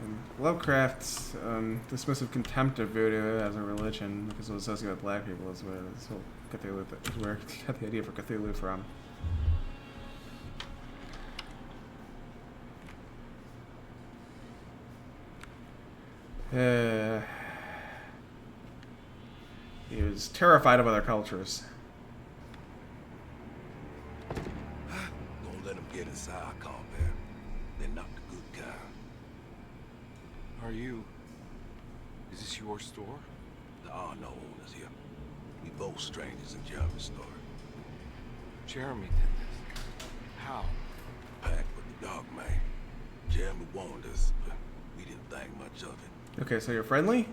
Speaker 1: And Lovecraft's dismissive contempt of voodoo as a religion because it was associated with black people is where this whole Cthulhu is where he got the idea for Cthulhu from. He was terrified of other cultures.
Speaker 12: Don't let them get inside, compare. They're not the good kind.
Speaker 5: Are you? Is this your store?
Speaker 12: There are no owners here. We both strangers in Jeremy's store.
Speaker 5: Jeremy did this. How?
Speaker 12: Packed with the dog man. Jeremy warned us, but we didn't think much of it.
Speaker 1: Okay, so you're friendly?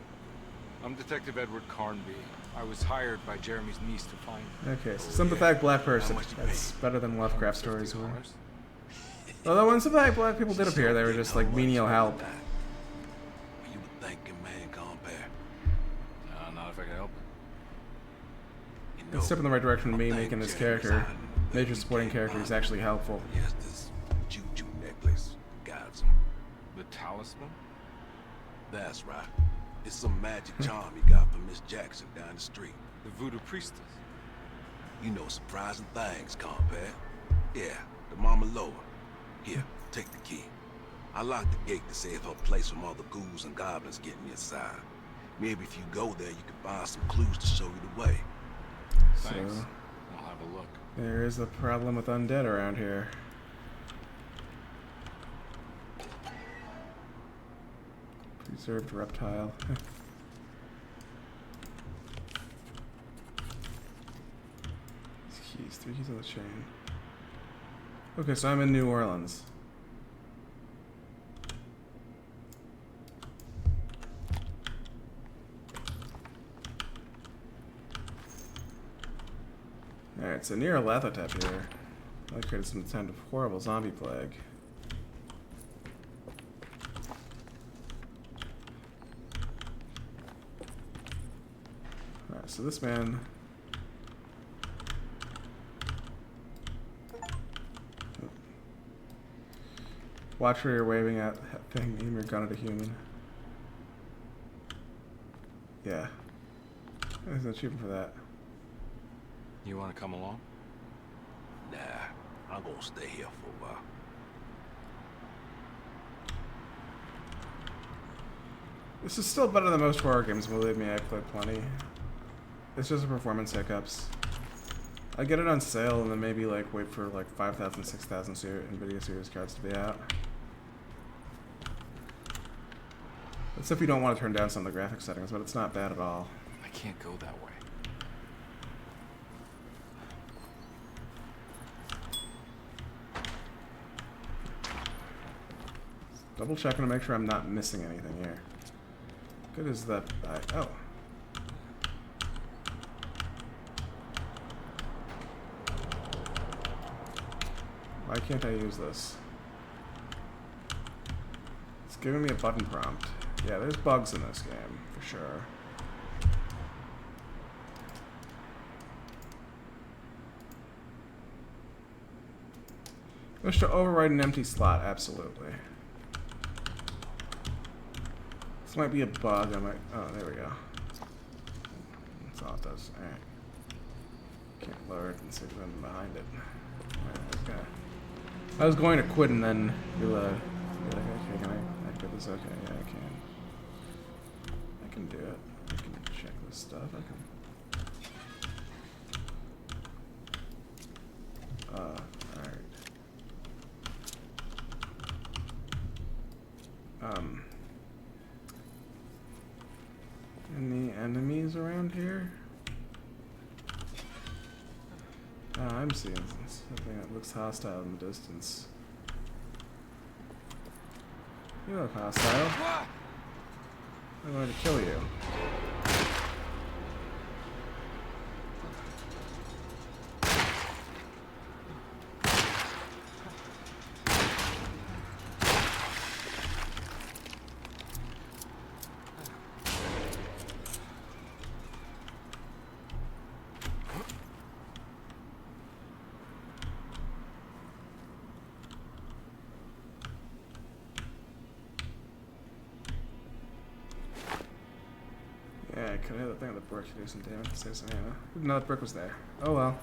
Speaker 5: I'm Detective Edward Carnby. I was hired by Jeremy's niece to find him.
Speaker 1: Okay, so sympathetic black person. That's better than Lovecraft stories were. Although when sympathetic black people did appear, they were just like menial help.
Speaker 12: You were thinking, man, compare.
Speaker 5: Not if I can help it.
Speaker 12: You go.
Speaker 1: a step in the right direction to me,
Speaker 12: I think
Speaker 1: making this
Speaker 12: Jeremy's
Speaker 1: character,
Speaker 12: hiding
Speaker 1: major supporting character, is actually helpful.
Speaker 12: Yes, this juju necklace guides him.
Speaker 5: The talisman?
Speaker 12: That's right. It's some magic charm he got from Miss Jackson down the street.
Speaker 5: The voodoo priestess.
Speaker 12: You know surprising things, compadre. Yeah, the Mama Loa. Here, take the key. I locked the gate to save her place from all the ghouls and goblins getting inside. Maybe if you go there, you can find some clues to show you the way.
Speaker 5: Thanks.
Speaker 1: So,
Speaker 5: I'll have a look.
Speaker 1: there is a problem with undead around here. Preserved reptile. Keys, 3 keys on the chain. Okay, so I'm in New Orleans. Alright, so near Lathotep here, I created some kind of horrible zombie plague. Alright, so this man... Watch where you're waving at that thing, aim your gun at a human. Yeah. There's an achievement for that.
Speaker 5: You want to come along?
Speaker 12: Nah, I'm gonna stay here for a while.
Speaker 1: This is still better than most horror games, believe me, I've played plenty. It's just a performance hiccups. I get it on sale and then maybe like wait for like 5,000, 6,000 NVIDIA series cards to be out. That's if you don't want to turn down some of the graphics settings, but it's not bad at all.
Speaker 5: I can't go that way.
Speaker 1: Double checking to make sure I'm not missing anything here. Good as that. Oh. Why can't I use this? It's giving me a button prompt. Yeah, there's bugs in this game, for sure. Wish to override an empty slot, absolutely. This might be a bug, I might... Oh, there we go. That's all it does. Alright. Can't lower it and see if I'm behind it. Alright, okay. I was going to quit and then realize... Be like, okay, can I get this? Okay, yeah, I can. I can do it. I can check this stuff. I can... alright. Any enemies around here? Oh, I'm seeing something that looks hostile in the distance. You look hostile. I'm going to kill you. Yeah, I could have hit the thing with the brick to do some damage to save some ammo. Didn't know the brick was there. Oh well.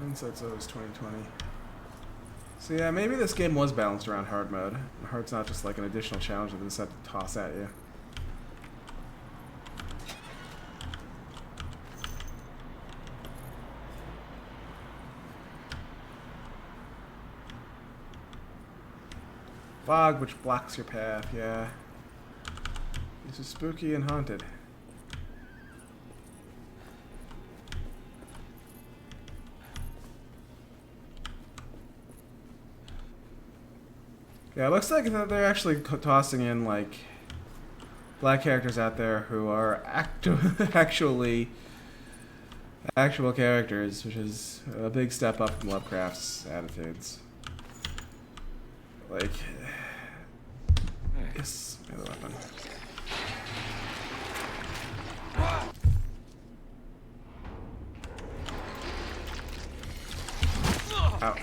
Speaker 1: Insight so it was 2020. So yeah, maybe this game was balanced around hard mode. Hard's not just like an additional challenge that they set to toss at you. Fog, which blocks your path, yeah. This is spooky and haunted. Yeah, it looks like they're actually tossing in, like, black characters out there who are actual characters, which is a big step up from Lovecraft's attitudes. Like, yes, another weapon. Ow.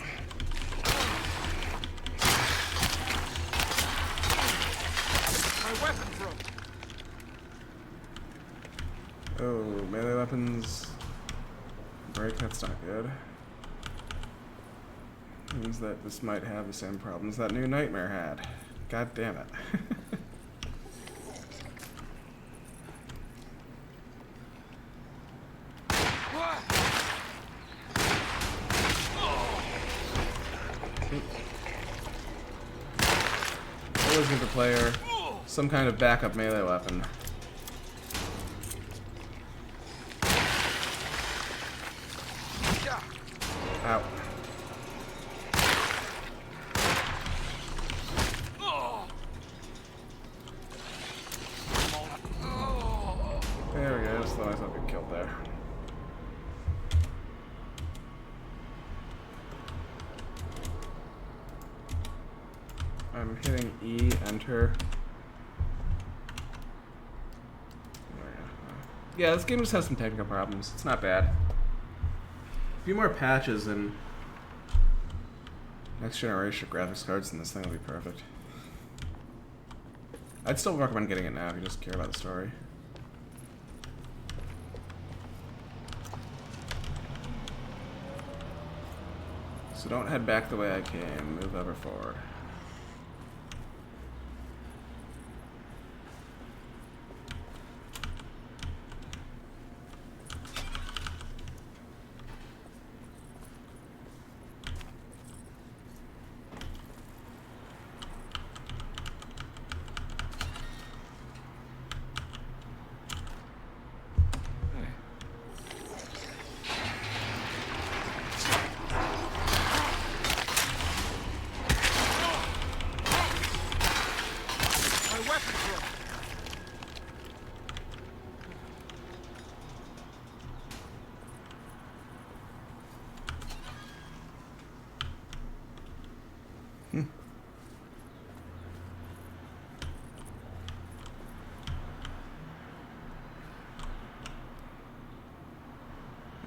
Speaker 2: My weapon broke.
Speaker 1: Oh, melee weapons. Break, that's not good. Means that this might have the same problems that New Nightmare had. God damn it. Always give the player some kind of backup melee weapon. Ow. There we go, just let myself get killed there. I'm hitting E, enter. Yeah, this game just has some technical problems. It's not bad. A few more patches and next generation graphics cards and this thing will be perfect. I'd still recommend getting it now if you just care about the story. So don't head back the way I came, move ever forward.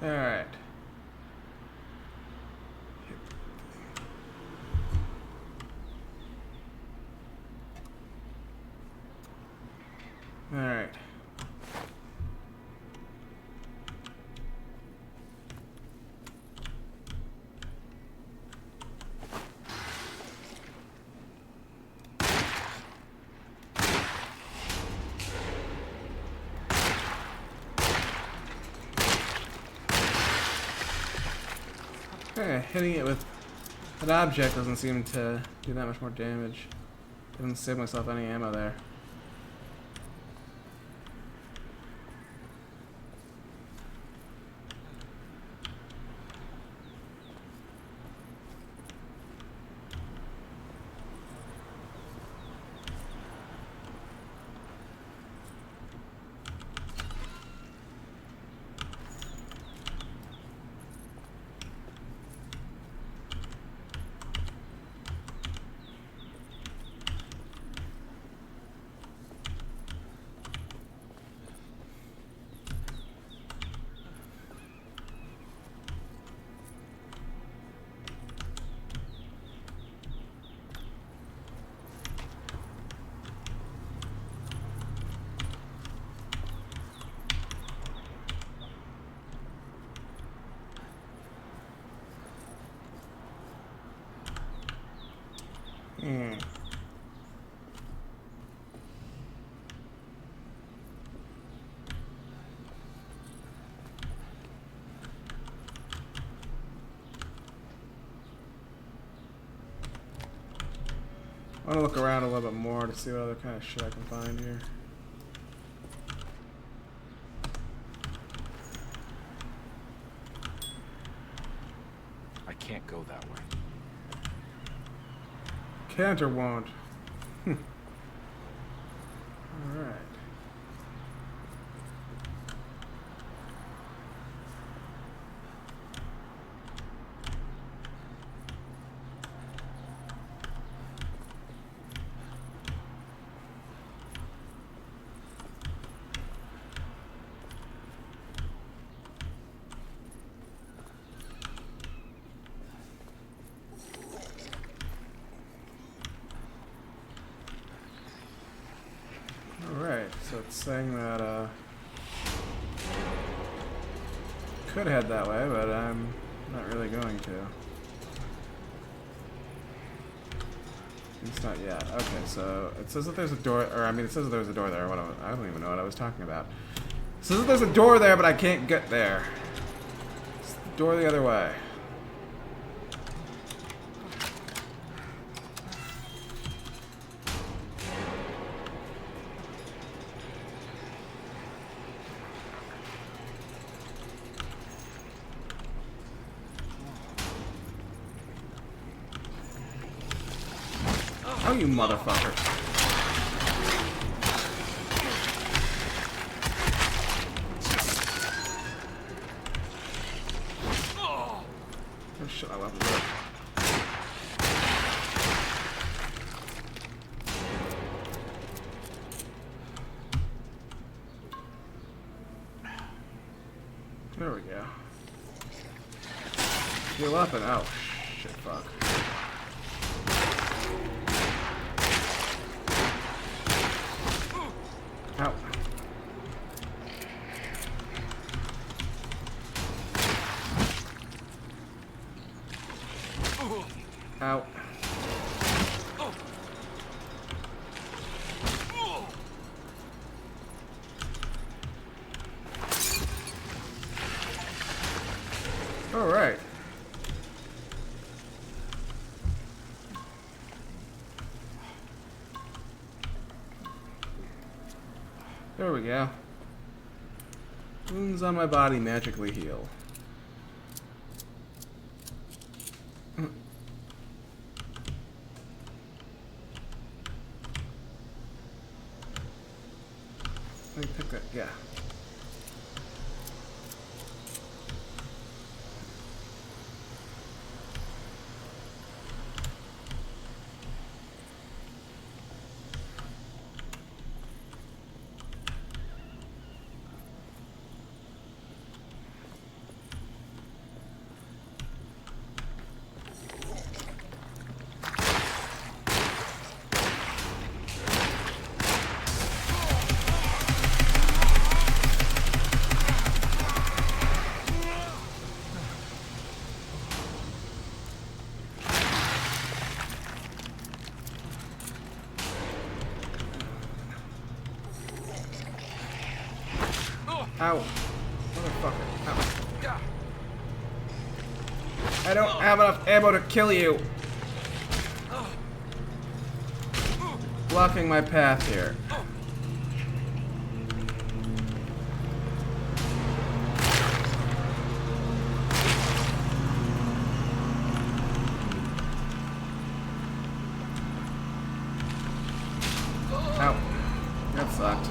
Speaker 1: Alright. Alright. Hitting it with an object doesn't seem to do that much more damage. Didn't save myself any ammo there. I want to look around a little bit more to see what other kind of shit I can find here.
Speaker 5: I can't go that way.
Speaker 1: Can't or won't? Alright. saying that could head that way, but I'm not really going to. It's not yet. Okay, so it says that there's a door, or I mean, it says that there's a door there. I don't even know what I was talking about. It says that there's a door there, but I can't get there. It's the door the other way. Oh, you motherfucker. Oh shit, I love it. There we go. Heal up and oh shit, fuck. Ow. Ow. All right. There we go. Wounds on my body magically heal. Let me pick that, yeah. Ow. Motherfucker. Ow. I don't have enough ammo to kill you. Blocking my path here. Ow. That sucked.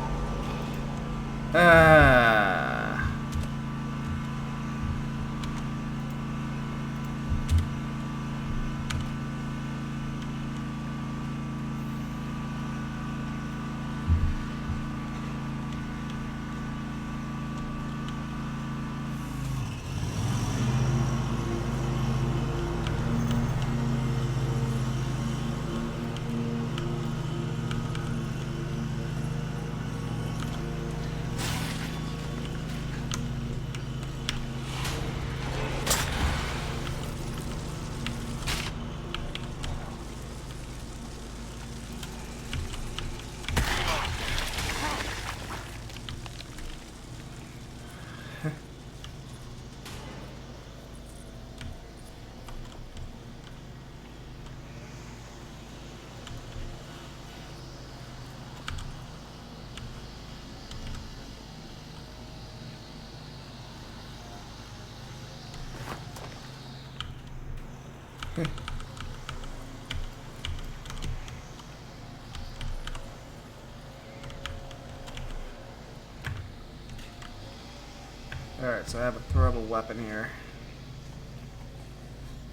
Speaker 1: Alright, so I have a throwable weapon here.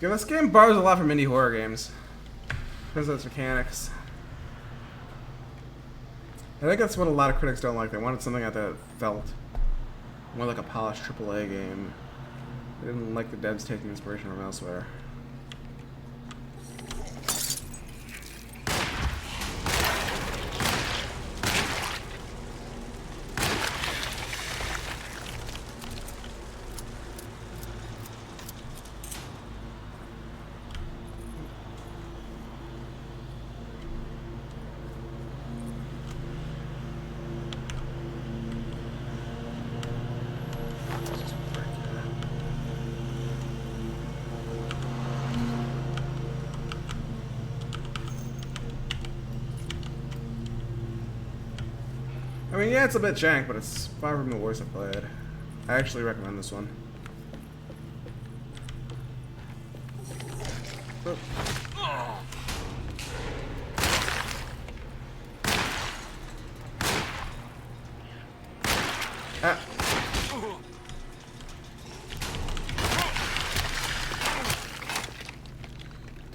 Speaker 1: Yeah, this game borrows a lot from indie horror games. Because of its mechanics. I think that's what a lot of critics don't like. They wanted something that felt more like a polished AAA game. They didn't like the devs taking inspiration from elsewhere. mean, yeah, it's a bit jank, but it's far from the worst I've played. I actually recommend this one. Oh. Ah.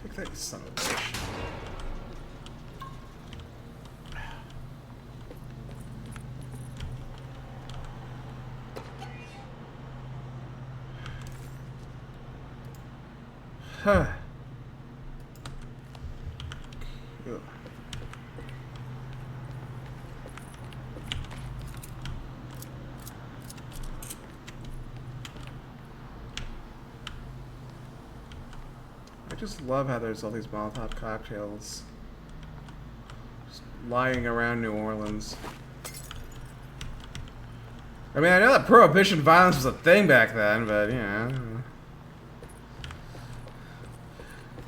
Speaker 1: Take that, son of a bitch. Huh. Ugh. I just love how there's all these Molotov cocktails just lying around New Orleans. I mean, I know that prohibition violence was a thing back then, but, you know.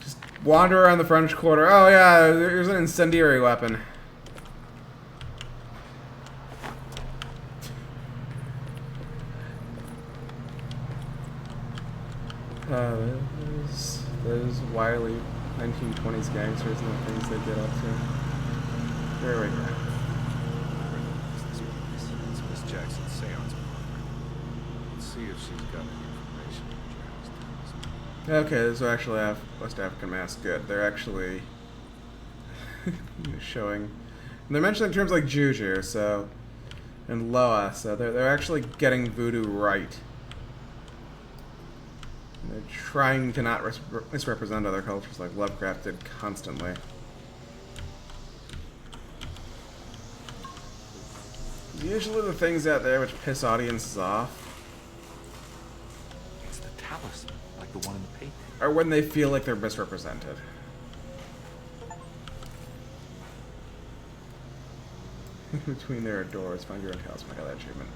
Speaker 1: Just wander around the French Quarter. Oh, yeah, there's an incendiary weapon. Those wily 1920s gangsters and the things they get up to. There we go.
Speaker 5: It's Miss Jackson's seance partner. Let's see if she's got any information on Travis.
Speaker 1: Okay, this is actually West African mask. Good. They're actually showing. They're mentioning terms like Juju, so and Loa, so they're actually getting voodoo right. They're trying to not misrepresent other cultures like Lovecraft did constantly. Usually the things out there which piss audiences off
Speaker 5: It's the talisman, like the one in the painting.
Speaker 1: are when they feel like they're misrepresented. Between their doors, find your own talisman. I got that achievement.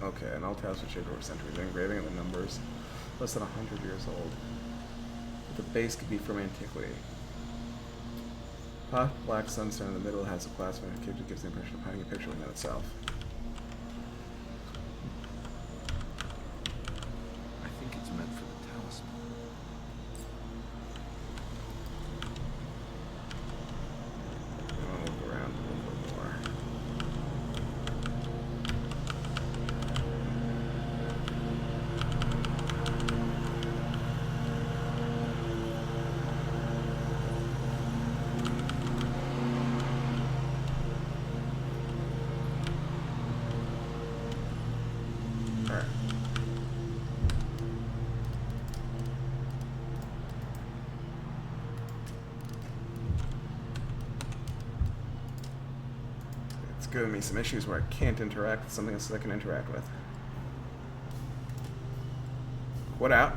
Speaker 1: Okay, and all talismans shaped over centuries, engraving of the numbers. Less than 100 years old. The base could be from antiquity. Hot black sunstone in the middle has a plasma cube that gives the impression of hiding a picture within itself.
Speaker 5: I think it's meant for the talisman.
Speaker 1: I'll look around a little bit more. Alright. It's giving me some issues where I can't interact with something else that I can interact with. What out?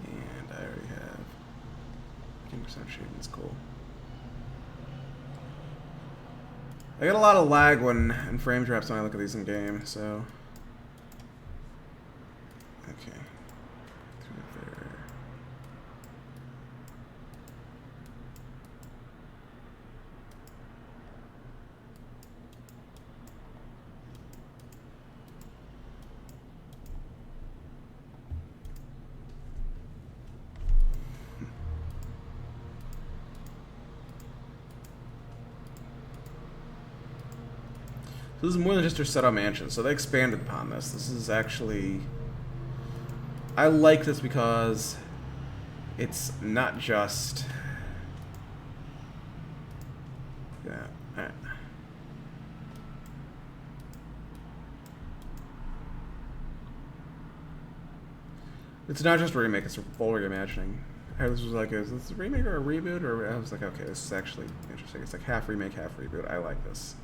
Speaker 1: And I already have 15% shading, it's cool. I get a lot of lag and frame drops when I look at these in game, so. Okay. Through there. So this is more than just Rossetto Mansion, so they expanded upon this. This is actually... I like this because it's not just... Yeah, alright. It's not just a remake, it's a full reimagining. I was like, is this a remake or a reboot? Or I was like, okay, this is actually interesting. It's like half remake, half reboot. I like this.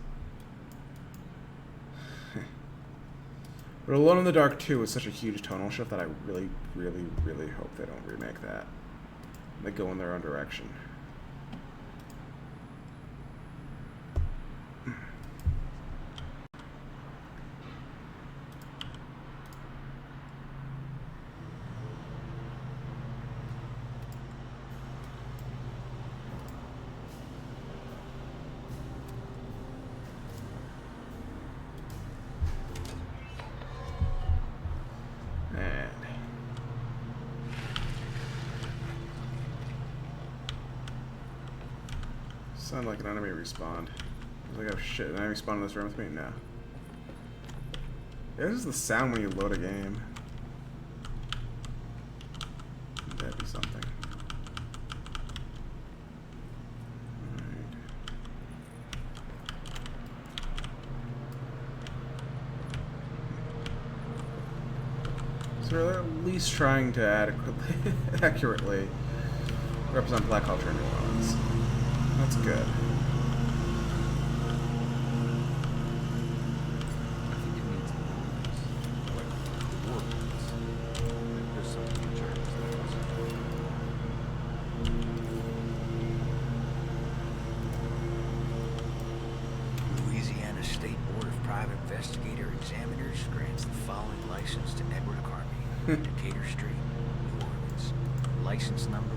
Speaker 1: But Alone in the Dark 2 was such a huge tonal shift that I really, really, really hope they don't remake that. They go in their own direction. Sound like an enemy respawned. I was like, oh shit, an enemy spawned in this room with me? No. Yeah, this is the sound when you load a game. That'd be something. Alright. So they're at least trying to adequately, accurately represent black culture in New Orleans. That's good.
Speaker 5: I think it needs like the war boots. There's something in Germans
Speaker 13: Louisiana State Board of Private Investigator Examiners grants the following license to Edward Carby, Decatur Street, New Orleans. License number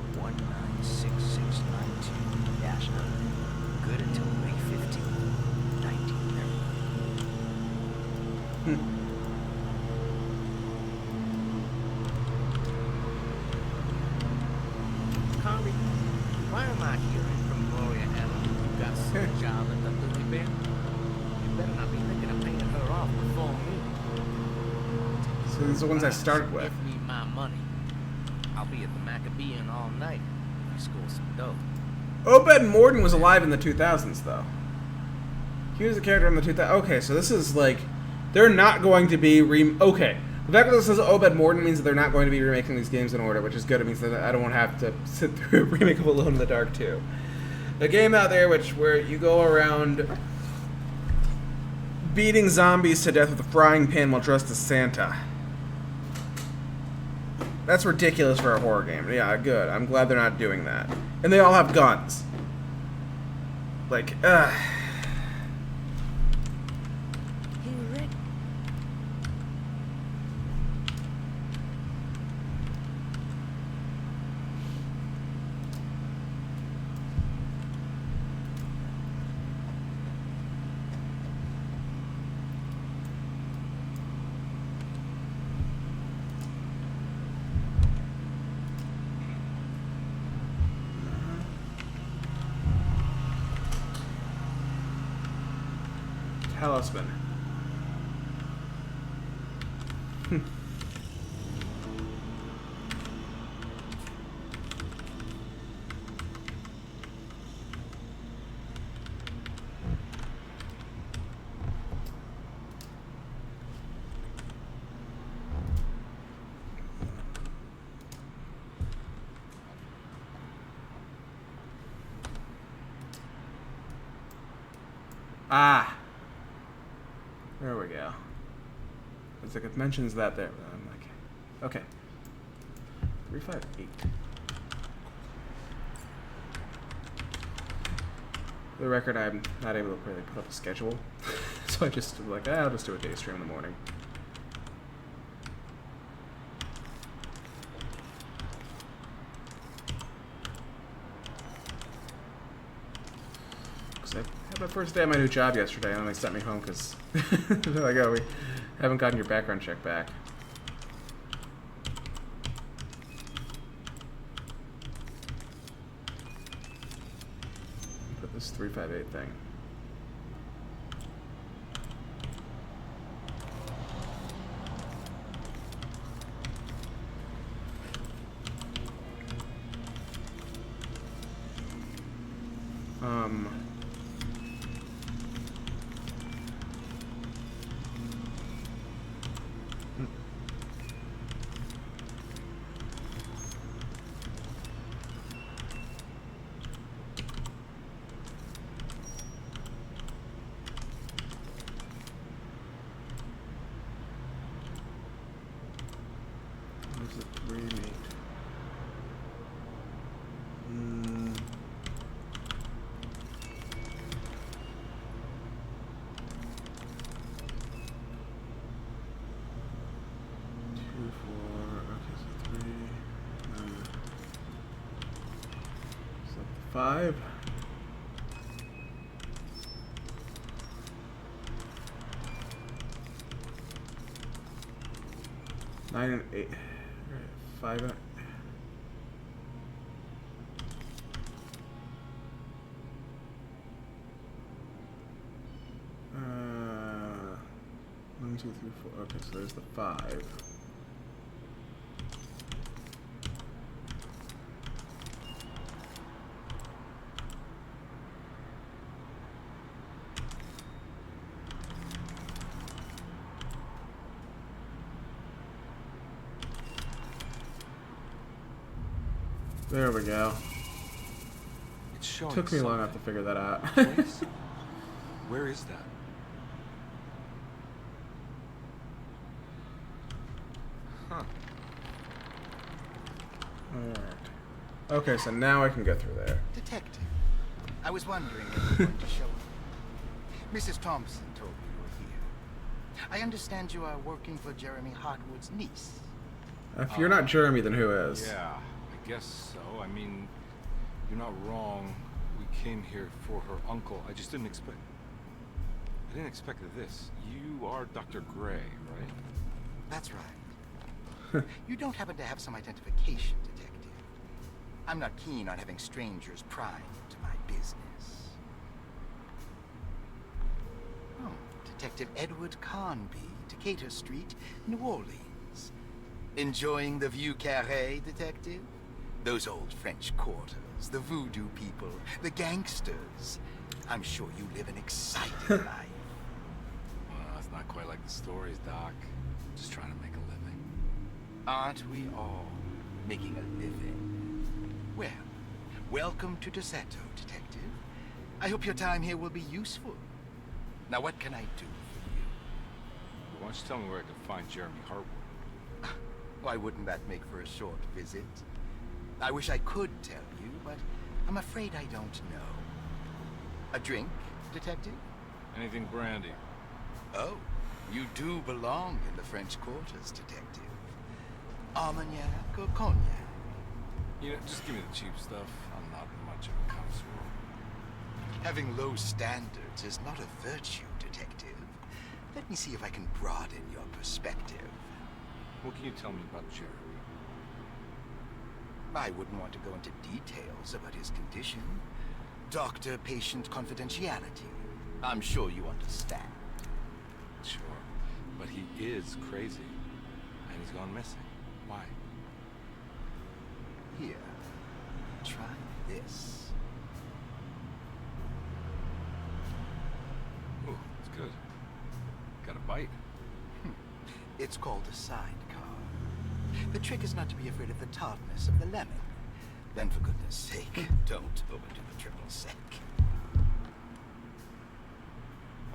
Speaker 13: 196692-9. Good until May 15, 1930.
Speaker 11: Carly, why am I hearing from Gloria Allen you got some job at the Louis Bear? You better not be thinking of paying her off before me.
Speaker 1: So these are the ones I started with.
Speaker 11: Give me my money. I'll be at the Maccabean all night if you score some dough.
Speaker 1: Obed Morden was alive in the 2000s, though. He was a character in the 2000s. Okay, so this is like... They're not going to be... Okay. The fact that this says Obed Morden means that they're not going to be remaking these games in order, which is good. It means that I don't want to have to sit through a remake of Alone in the Dark 2. A game out there where you go around beating zombies to death with a frying pan while dressed as Santa. That's ridiculous for a horror game. Yeah, good. I'm glad they're not doing that. And they all have guns. Like,
Speaker 7: Hey, Rick.
Speaker 1: Hellspin. Ah. There we go. It's like it mentions that there. I'm like, okay. 358. For the record, I'm not able to really put up a schedule, so I just like, I'll just do a day stream in the morning. I had my first day at my new job yesterday, and they sent me home because they're like, oh, we haven't gotten your background check back. Put this 358 thing. Five. Nine and eight. Right, 5 and 4. Okay, so there's the 5. There we go.
Speaker 5: It's showing
Speaker 1: Took me long enough to figure that out.
Speaker 5: Where is that? Huh.
Speaker 1: Alright. Okay, so now I can go through there.
Speaker 13: Detective, I was wondering if you were going to show up. Mrs. Thompson told me you were here. I understand you are working for Jeremy Hartwood's niece.
Speaker 1: If you're not Jeremy, then who is?
Speaker 5: Yeah, I guess so. I mean, you're not wrong. We came here for her uncle. I just didn't expect... I didn't expect this. You are Dr. Gray, right?
Speaker 13: That's right. You don't happen to have some identification, Detective. I'm not keen on having strangers prying into my business. Oh, Detective Edward Carnby, Decatur Street, New Orleans. Enjoying the Vieux Carré, Detective? Those old French quarters, the voodoo people, the gangsters. I'm sure you live an exciting life.
Speaker 5: Well, it's not quite like the stories, Doc. Just trying to make a living.
Speaker 13: Aren't we all making a living? Well, welcome to Deseto, Detective. I hope your time here will be useful. Now, what can I do for you?
Speaker 5: Why don't you tell me where I can find Jeremy Hartwood?
Speaker 13: Why wouldn't that make for a short visit? I wish I could tell you, but I'm afraid I don't know. A drink, Detective?
Speaker 5: Anything brandy?
Speaker 13: Oh, you do belong in the French quarters, Detective. Armagnac or cognac?
Speaker 5: You know, just give me the cheap stuff. I'm not much of a connoisseur.
Speaker 13: Having low standards is not a virtue, Detective. Let me see if I can broaden your perspective.
Speaker 5: What can you tell me about Jeremy?
Speaker 13: I wouldn't want to go into details about his condition. Doctor-patient confidentiality. I'm sure you understand.
Speaker 5: Sure, but he is crazy, and he's gone missing. Why?
Speaker 13: Here, try this.
Speaker 5: Ooh, it's good. Got a bite.
Speaker 13: It's called a sidecar. The trick is not to be afraid of the tartness of the lemon. Then, for goodness sake, don't overdo the triple sec.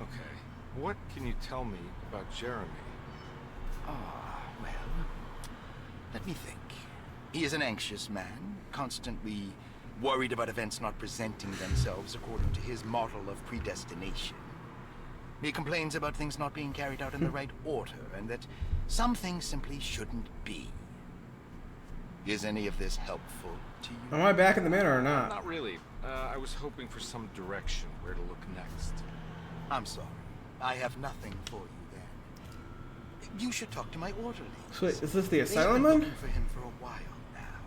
Speaker 5: Okay. What can you tell me about Jeremy?
Speaker 13: Well, let me think. He is an anxious man, constantly worried about events not presenting themselves according to his model of predestination. He complains about things not being carried out in the right order, and that some things simply shouldn't be. Is any of this helpful to you?
Speaker 1: Am I back in the manor or not?
Speaker 5: Not really. I was hoping for some direction where to look next.
Speaker 13: I'm sorry. I have nothing for you then. You should talk to my orderlies.
Speaker 1: So wait, is this the
Speaker 13: They've
Speaker 1: asylum
Speaker 13: been
Speaker 1: then?
Speaker 13: looking for him for a while now.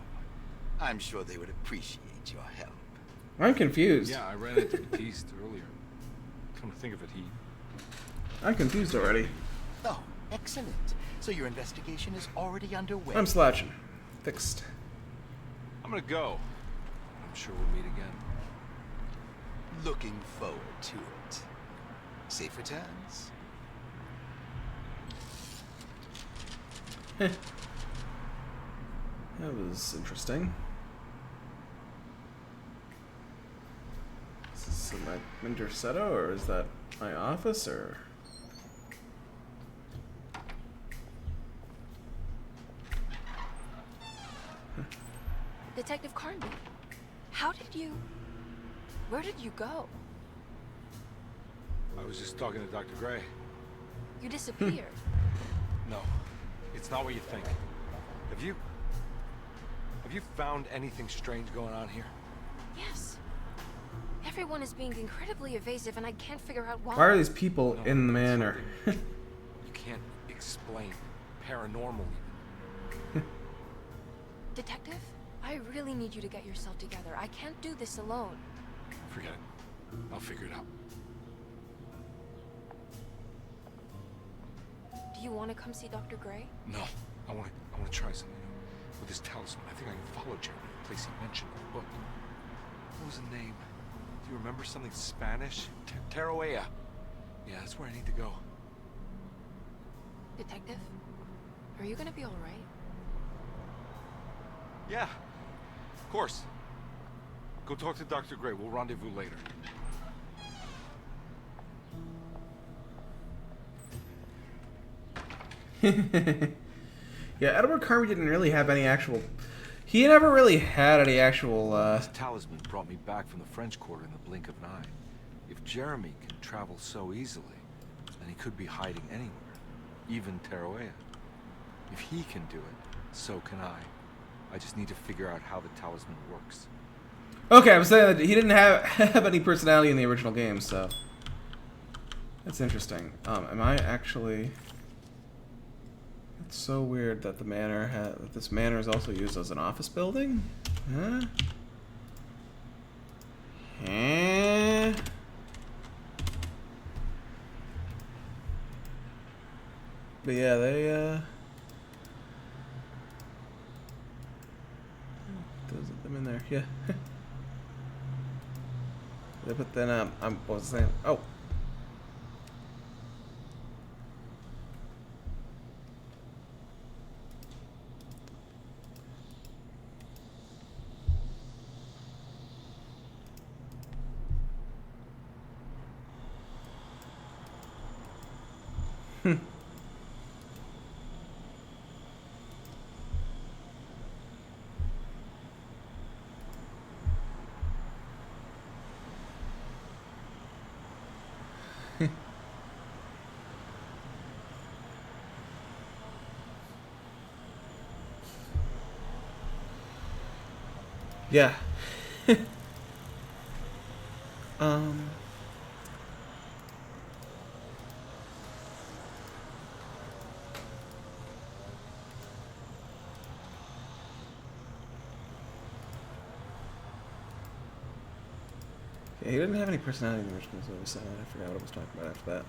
Speaker 13: I'm sure they would appreciate your help.
Speaker 1: I'm confused.
Speaker 5: Yeah, I ran into Batiste earlier. Come to think of it,
Speaker 1: I'm confused already.
Speaker 13: Oh, excellent. So your investigation is already underway.
Speaker 1: I'm slouching. Fixed.
Speaker 5: I'm gonna go. I'm sure we'll meet again.
Speaker 13: Looking forward to it. Safe returns.
Speaker 1: That was interesting. Is this my Intersetto, or is that my office, or?
Speaker 4: Detective Carnby, how did you... Where did you go?
Speaker 5: I was just talking to Dr. Gray.
Speaker 4: You disappeared.
Speaker 5: No, it's not what you think. Have you found anything strange going on here?
Speaker 4: Yes. Everyone is being incredibly evasive, and I can't figure out why.
Speaker 1: Why are these people in the manor?
Speaker 5: You can't explain paranormal even.
Speaker 4: Detective, I really need you to get yourself together. I can't do this alone.
Speaker 5: Forget it. I'll figure it out.
Speaker 4: Do you want to come see Dr. Gray?
Speaker 5: No, I want to try something new. With this talisman, I think I can follow Jeremy to the place he mentioned in the book. What was the name? Do you remember something Spanish? Taroea. Yeah, that's where I need to go.
Speaker 4: Detective, are you gonna be all right?
Speaker 5: Yeah, of course. Go talk to Dr. Gray. We'll rendezvous later.
Speaker 1: Yeah, Edward Carvey didn't really have any actual... He never really had any actual,
Speaker 5: This talisman brought me back from the French Quarter in the blink of an eye. If Jeremy can travel so easily, then he could be hiding anywhere. Even Taroea. If he can do it, so can I. I just need to figure out how the talisman works.
Speaker 1: Okay, I was saying that he didn't have any personality in the original game, so... That's interesting. Am I actually... It's so weird that the manor that this manor is also used as an office building? Huh? Huh? But yeah, they those of them in there, yeah. Yeah, but then what was I saying? Oh. Yeah. Yeah, he didn't have any personality in the original, so I forgot what I was talking about after that.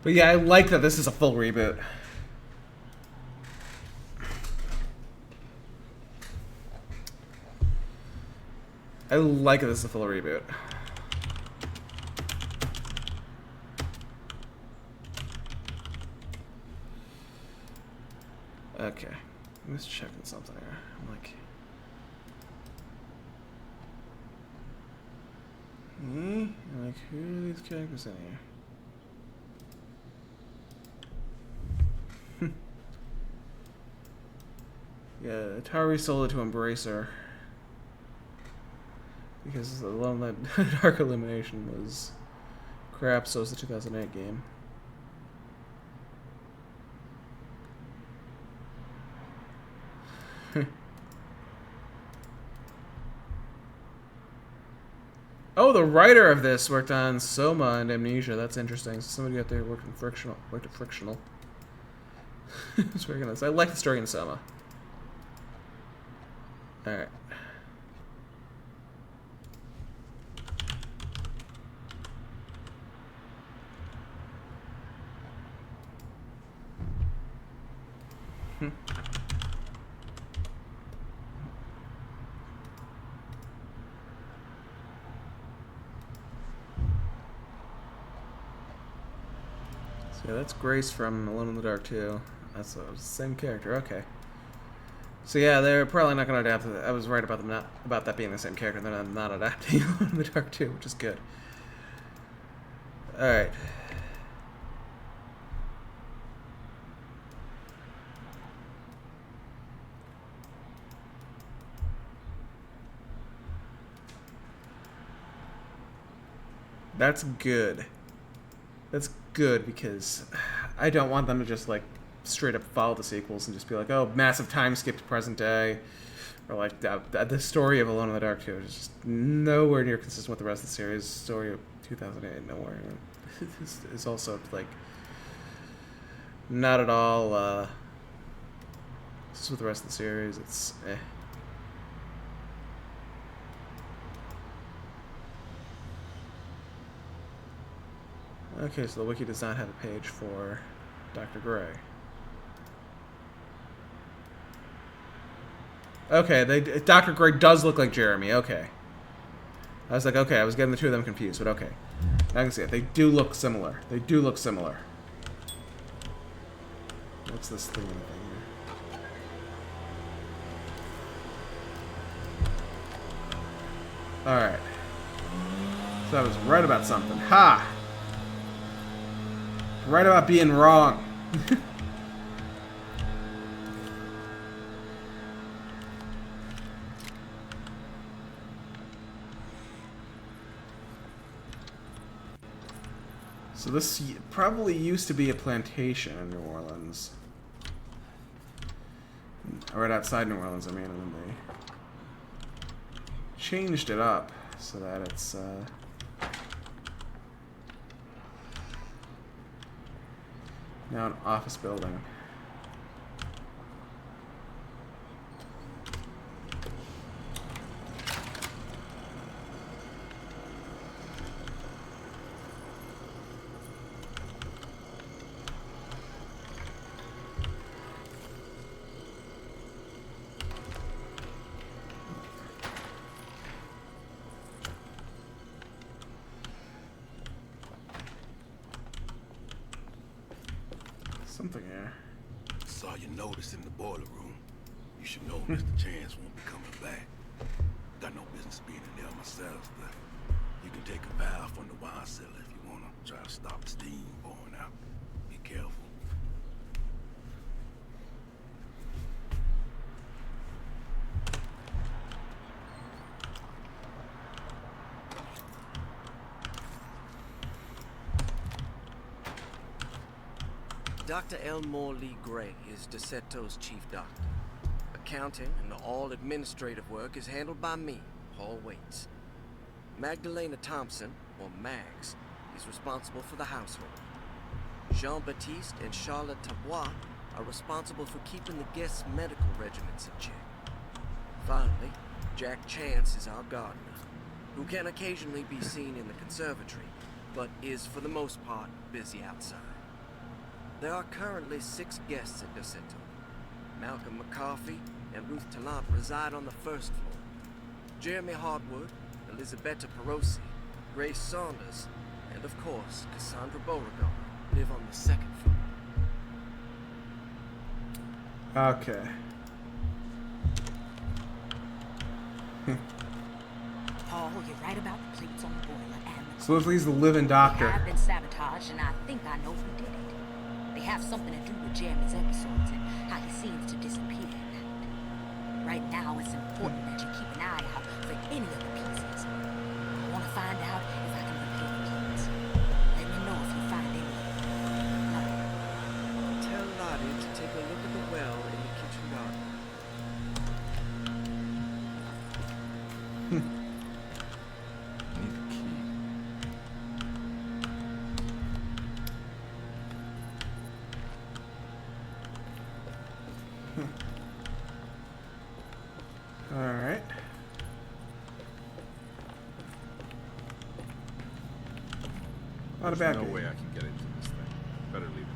Speaker 1: But yeah, I like that this is a full reboot. I like that this is a full reboot. Okay. I'm just checking something here. I'm like, who are these characters in here? Yeah, Atari sold it to Embracer. Because the Alone in the Dark Illumination was crap, so was the 2008 game. Oh, the writer of this worked on Soma and Amnesia. That's interesting. So somebody out there worked at Frictional. It's very nice. I like the story in Soma. Alright. So yeah, that's Grace from Alone in the Dark too. That's the same character. Okay. So yeah, they're probably not going to adapt it. I was right about them about that being the same character. They're not adapting Alone in the Dark too, which is good. All right. That's good. That's good because I don't want them to just like straight up follow the sequels and just be like, oh, massive time skip to present day, Or like the story of Alone in the Dark 2 is just nowhere near consistent with the rest of the series. Story of 2008, nowhere. It's also like not at all consistent with the rest of the series. It's eh. Okay, so the wiki does not have a page for Dr. Gray. Okay, Dr. Gray does look like Jeremy. Okay. I was like, okay, I was getting the two of them confused, but okay. I can see it. They do look similar. They do look similar. What's this thing here? Alright. So I was right about something. Ha! Right about being wrong. So this probably used to be a plantation in New Orleans. Right outside New Orleans, I mean, and then they changed it up so that it's now an office building. Something here.
Speaker 12: Saw your notice in the boiler room. You should know Mr. Chance won't be coming back. Got no business being in there myself, but you can take a valve from the wine cellar if you wanna try to stop the steam pouring out. Be careful.
Speaker 9: Dr. Elmore Lee Gray is DeSeto's chief doctor. Accounting and all administrative work is handled by me, Paul Waits. Magdalena Thompson, or Mags, is responsible for the household. Jean-Baptiste and Charlotte Tabois are responsible for keeping the guests' medical regimens in check. Finally, Jack Chance is our gardener, who can occasionally be seen in the conservatory, but is for the most part busy outside. There are currently 6 guests at DeSeto. Malcolm McCarthy and Ruth Tallant reside on the first floor. Jeremy Hardwood, Elisabetta Perosi, Grace Saunders, and of course, Cassandra Beauregard live on the second floor.
Speaker 1: Okay.
Speaker 10: Paul, you're right about the plates on the boiler and the...
Speaker 1: So he's the living doctor.
Speaker 10: They have been sabotaged, and I think I know who did it. They have something to do with Jeremy's episodes and how he seems to disappear at night. Right now, it's important that you keep an eye out for any of the pieces. I want to find out if I can repair the plates. Let me know if you find any.
Speaker 9: Tell Lottie to take a look at the well in the kitchen garden.
Speaker 1: Alright. Not a bad
Speaker 5: There's no
Speaker 1: game.
Speaker 5: way I can get into this thing. Better leave it.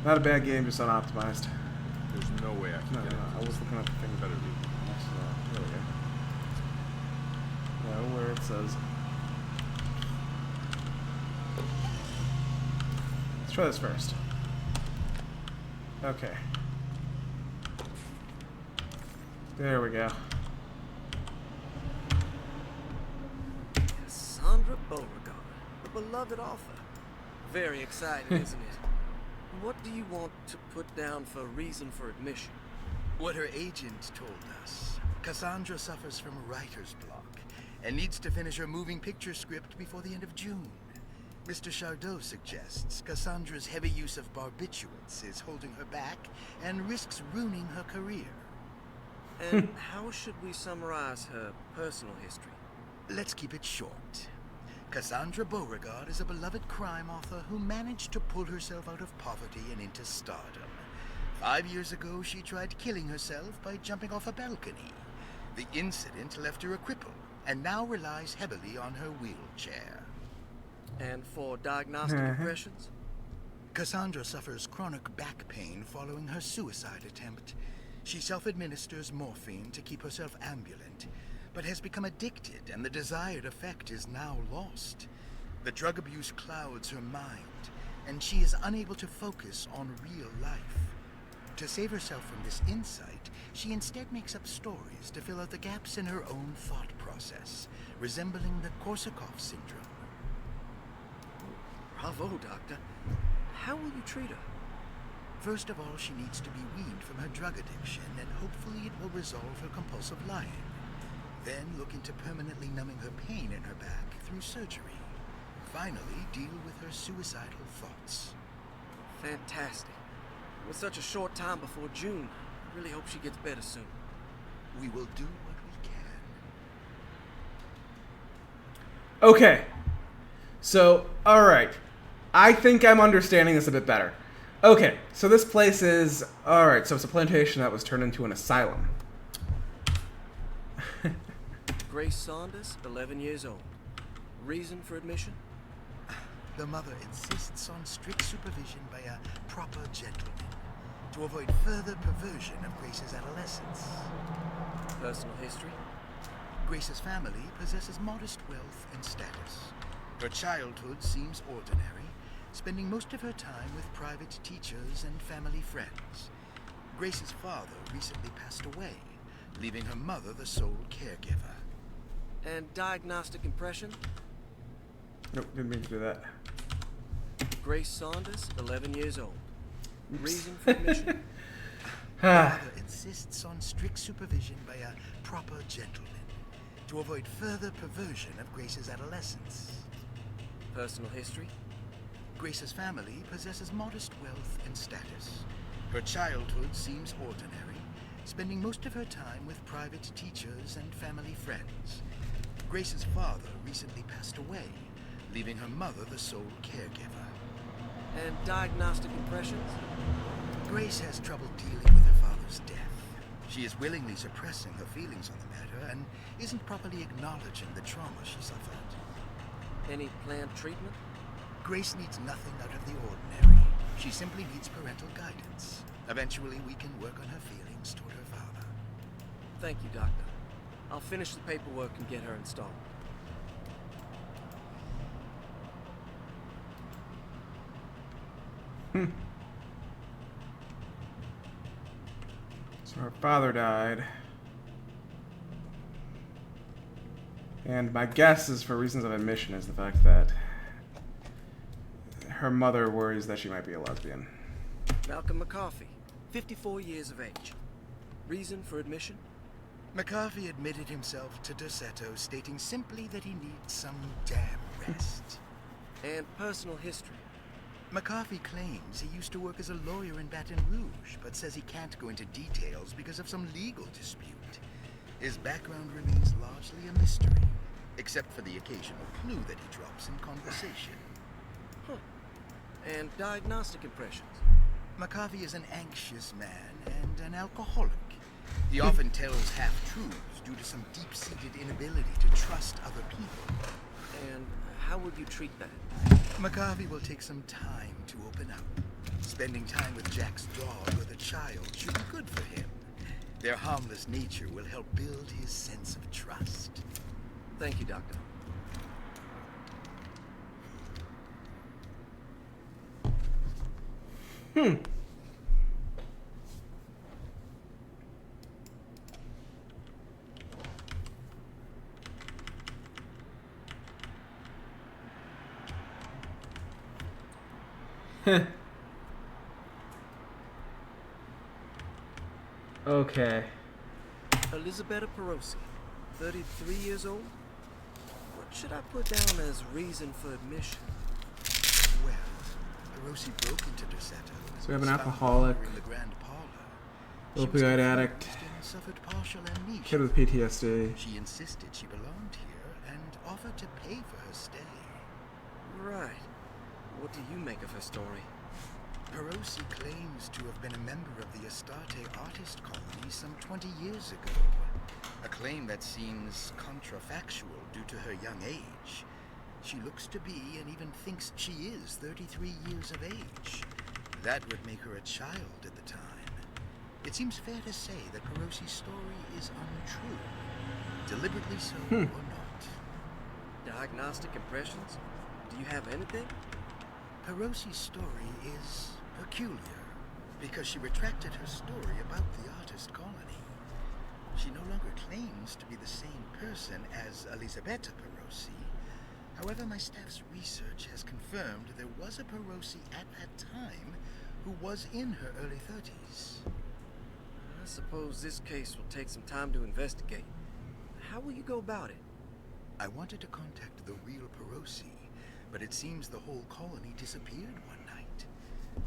Speaker 1: Not a bad game, just unoptimized.
Speaker 5: There's no way I can
Speaker 1: No,
Speaker 5: get
Speaker 1: no,
Speaker 5: into
Speaker 1: I
Speaker 5: this
Speaker 1: was
Speaker 5: thing.
Speaker 1: looking up the thing.
Speaker 5: Better leave it.
Speaker 1: There we go. No, where it says. Let's try this first. Okay. There we go.
Speaker 9: Cassandra Beauregard, the beloved author. Very exciting, isn't it? What do you want to put down for reason for admission?
Speaker 13: What her agent told us. Cassandra suffers from writer's block and needs to finish her moving picture script before the end of June. Mr. Chardot suggests Cassandra's heavy use of barbiturates is holding her back and risks ruining her career.
Speaker 9: And how should we summarize her personal history?
Speaker 13: Let's keep it short. Cassandra Beauregard is a beloved crime author who managed to pull herself out of poverty and into stardom. 5 years ago, she tried killing herself by jumping off a balcony. The incident left her a cripple, and now relies heavily on her wheelchair.
Speaker 9: And for diagnostic impressions?
Speaker 13: Cassandra suffers chronic back pain following her suicide attempt. She self-administers morphine to keep herself ambulant, but has become addicted, and the desired effect is now lost. The drug abuse clouds her mind, and she is unable to focus on real life. To save herself from this insight, she instead makes up stories to fill out the gaps in her own thought process, resembling the Korsakoff syndrome.
Speaker 9: Bravo, Doctor. How will you treat her?
Speaker 13: First of all, she needs to be weaned from her drug addiction, and hopefully it will resolve her compulsive lying. Then look into permanently numbing her pain in her back through surgery. Finally, deal with her suicidal thoughts.
Speaker 9: Fantastic. With such a short time before June, I really hope she gets better soon.
Speaker 13: We will do what we can.
Speaker 1: Okay. So, alright. I think I'm understanding this a bit better. Okay, so this place is... Alright, so it's a plantation that was turned into an asylum.
Speaker 9: Grace Saunders, 11 years old. Reason for admission?
Speaker 13: The mother insists on strict supervision by a proper gentleman to avoid further perversion of Grace's adolescence.
Speaker 9: Personal history?
Speaker 13: Grace's family possesses modest wealth and status. Her childhood seems ordinary, spending most of her time with private teachers and family friends. Grace's father recently passed away, leaving her mother the sole caregiver.
Speaker 9: And diagnostic impression?
Speaker 1: Nope, didn't mean to do that.
Speaker 9: Grace Saunders, 11 years old. Reason for admission?
Speaker 13: The mother insists on strict supervision by a proper gentleman to avoid further perversion of Grace's adolescence.
Speaker 9: Personal history?
Speaker 13: Grace's family possesses modest wealth and status. Her childhood seems ordinary, spending most of her time with private teachers and family friends. Grace's father recently passed away, leaving her mother the sole caregiver.
Speaker 9: And diagnostic impressions?
Speaker 13: Grace has trouble dealing with her father's death. She is willingly suppressing her feelings on the matter and isn't properly acknowledging the trauma she suffered.
Speaker 9: Any planned treatment?
Speaker 13: Grace needs nothing out of the ordinary. She simply needs parental guidance. Eventually, we can work on her feelings toward her father.
Speaker 9: Thank you, Doctor. I'll finish the paperwork and get her installed.
Speaker 1: So her father died. And my guess is for reasons of admission is the fact that her mother worries that she might be a lesbian.
Speaker 9: Malcolm McCarthy, 54 years of age. Reason for admission?
Speaker 13: McCarthy admitted himself to Derceto, stating simply that he needs some damn rest.
Speaker 9: And personal history?
Speaker 13: McCarthy claims he used to work as a lawyer in Baton Rouge, but says he can't go into details because of some legal dispute. His background remains largely a mystery, except for the occasional clue that he drops in conversation.
Speaker 9: Huh. And diagnostic impressions?
Speaker 13: McCarthy is an anxious man and an alcoholic. He often tells half-truths due to some deep-seated inability to trust other people.
Speaker 9: And how would you treat that?
Speaker 13: McCarthy will take some time to open up. Spending time with Jack's dog or the child should be good for him. Their harmless nature will help build his sense of trust.
Speaker 9: Thank you, Doctor.
Speaker 1: Okay.
Speaker 9: Elisabetta Perosi, 33 years old. What should I put down as reason for admission?
Speaker 13: Well, Perosi broke into Derceto.
Speaker 1: So we have an alcoholic.
Speaker 13: In the Grand Parlor.
Speaker 1: Opioid addict.
Speaker 13: Suffered partial amnesia.
Speaker 1: Kid with PTSD.
Speaker 13: She insisted she belonged here and offered to pay for her stay.
Speaker 9: Right. What do you make of her story?
Speaker 13: Perosi claims to have been a member of the Astarte artist colony some 20 years ago. A claim that seems contrafactual due to her young age. She looks to be, and even thinks she is, 33 years of age. That would make her a child at the time. It seems fair to say that Perosi's story is untrue. Deliberately so or not.
Speaker 9: Diagnostic impressions? Do you have anything?
Speaker 13: Perosi's story is peculiar, because she retracted her story about the artist colony. She no longer claims to be the same person as Elisabetta Perosi. However, my staff's research has confirmed there was a Perosi at that time who was in her early 30s.
Speaker 9: I suppose this case will take some time to investigate. How will you go about it?
Speaker 13: I wanted to contact the real Perosi, but it seems the whole colony disappeared one night.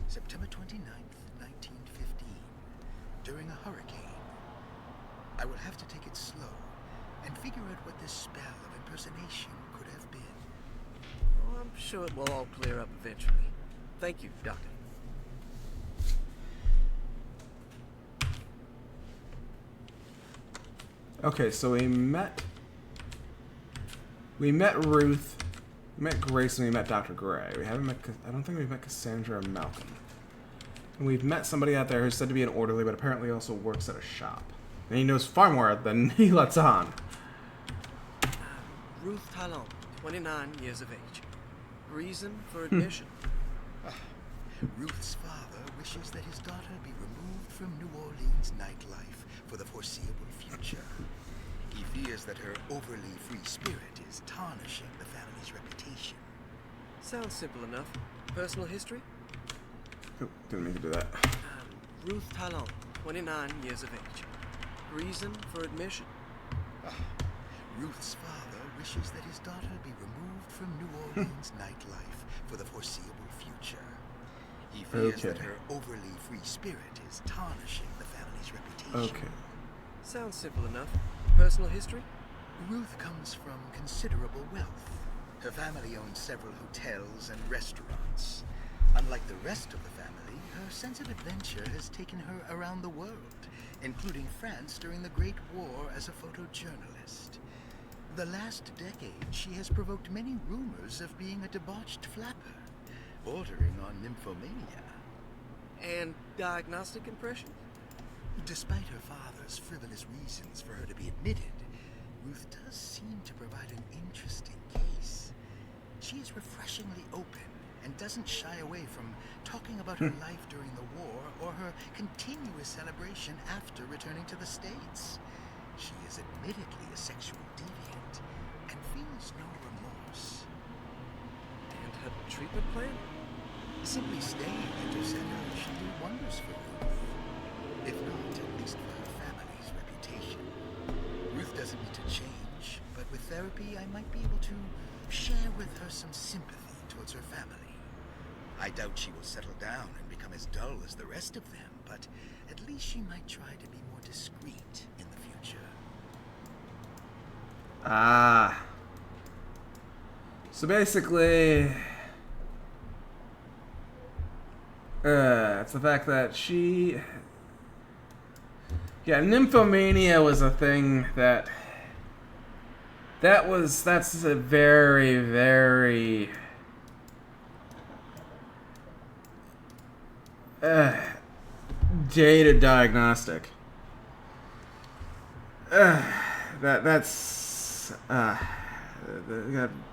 Speaker 13: September 29th, 1915, during a hurricane. I will have to take it slow and figure out what this spell of impersonation could have been.
Speaker 9: Oh, I'm sure it will all clear up eventually. Thank you, Doctor.
Speaker 1: Okay, so we met Ruth, we met Grace, and we met Dr. Gray. We haven't met, I don't think we've met Cassandra or Malcolm. And we've met somebody out there who's said to be an orderly, but apparently also works at a shop. And he knows far more than he lets on.
Speaker 9: Ruth Talon, 29 years of age. Reason for admission?
Speaker 13: Ruth's father wishes that his daughter be removed from New Orleans nightlife for the foreseeable future. He fears that her overly free spirit is tarnishing the family's reputation.
Speaker 9: Sounds simple enough. Personal history?
Speaker 1: Oh, didn't mean to do that.
Speaker 9: Ruth Talon, 29 years of age. Reason for admission?
Speaker 13: Ruth's father wishes that his daughter be removed from New Orleans nightlife for the foreseeable future. He fears that her overly free spirit is tarnishing the family's reputation.
Speaker 1: Okay.
Speaker 9: Sounds simple enough. Personal history?
Speaker 13: Ruth comes from considerable wealth. Her family owns several hotels and restaurants. Unlike the rest of the family, her sense of adventure has taken her around the world, including France during the Great War as a photojournalist. The last decade, she has provoked many rumors of being a debauched flapper, bordering on nymphomania.
Speaker 9: And diagnostic impression?
Speaker 13: Despite her father's frivolous reasons for her to be admitted, Ruth does seem to provide an interesting case. She is refreshingly open and doesn't shy away from talking about her life during the war or her continuous celebration after returning to the States. She is admittedly a sexual deviant and feels no remorse.
Speaker 9: And her treatment plan?
Speaker 13: Simply staying at her center should do wonders for Ruth. If not, at least for her family's reputation. Ruth doesn't need to change, but with therapy I might be able to share with her some sympathy towards her family. I doubt she will settle down and become as dull as the rest of them, but at least she might try to be more discreet in the future.
Speaker 1: Ah. So basically, it's the fact that she... Yeah, nymphomania was a thing that's a very, very... dated diagnostic. That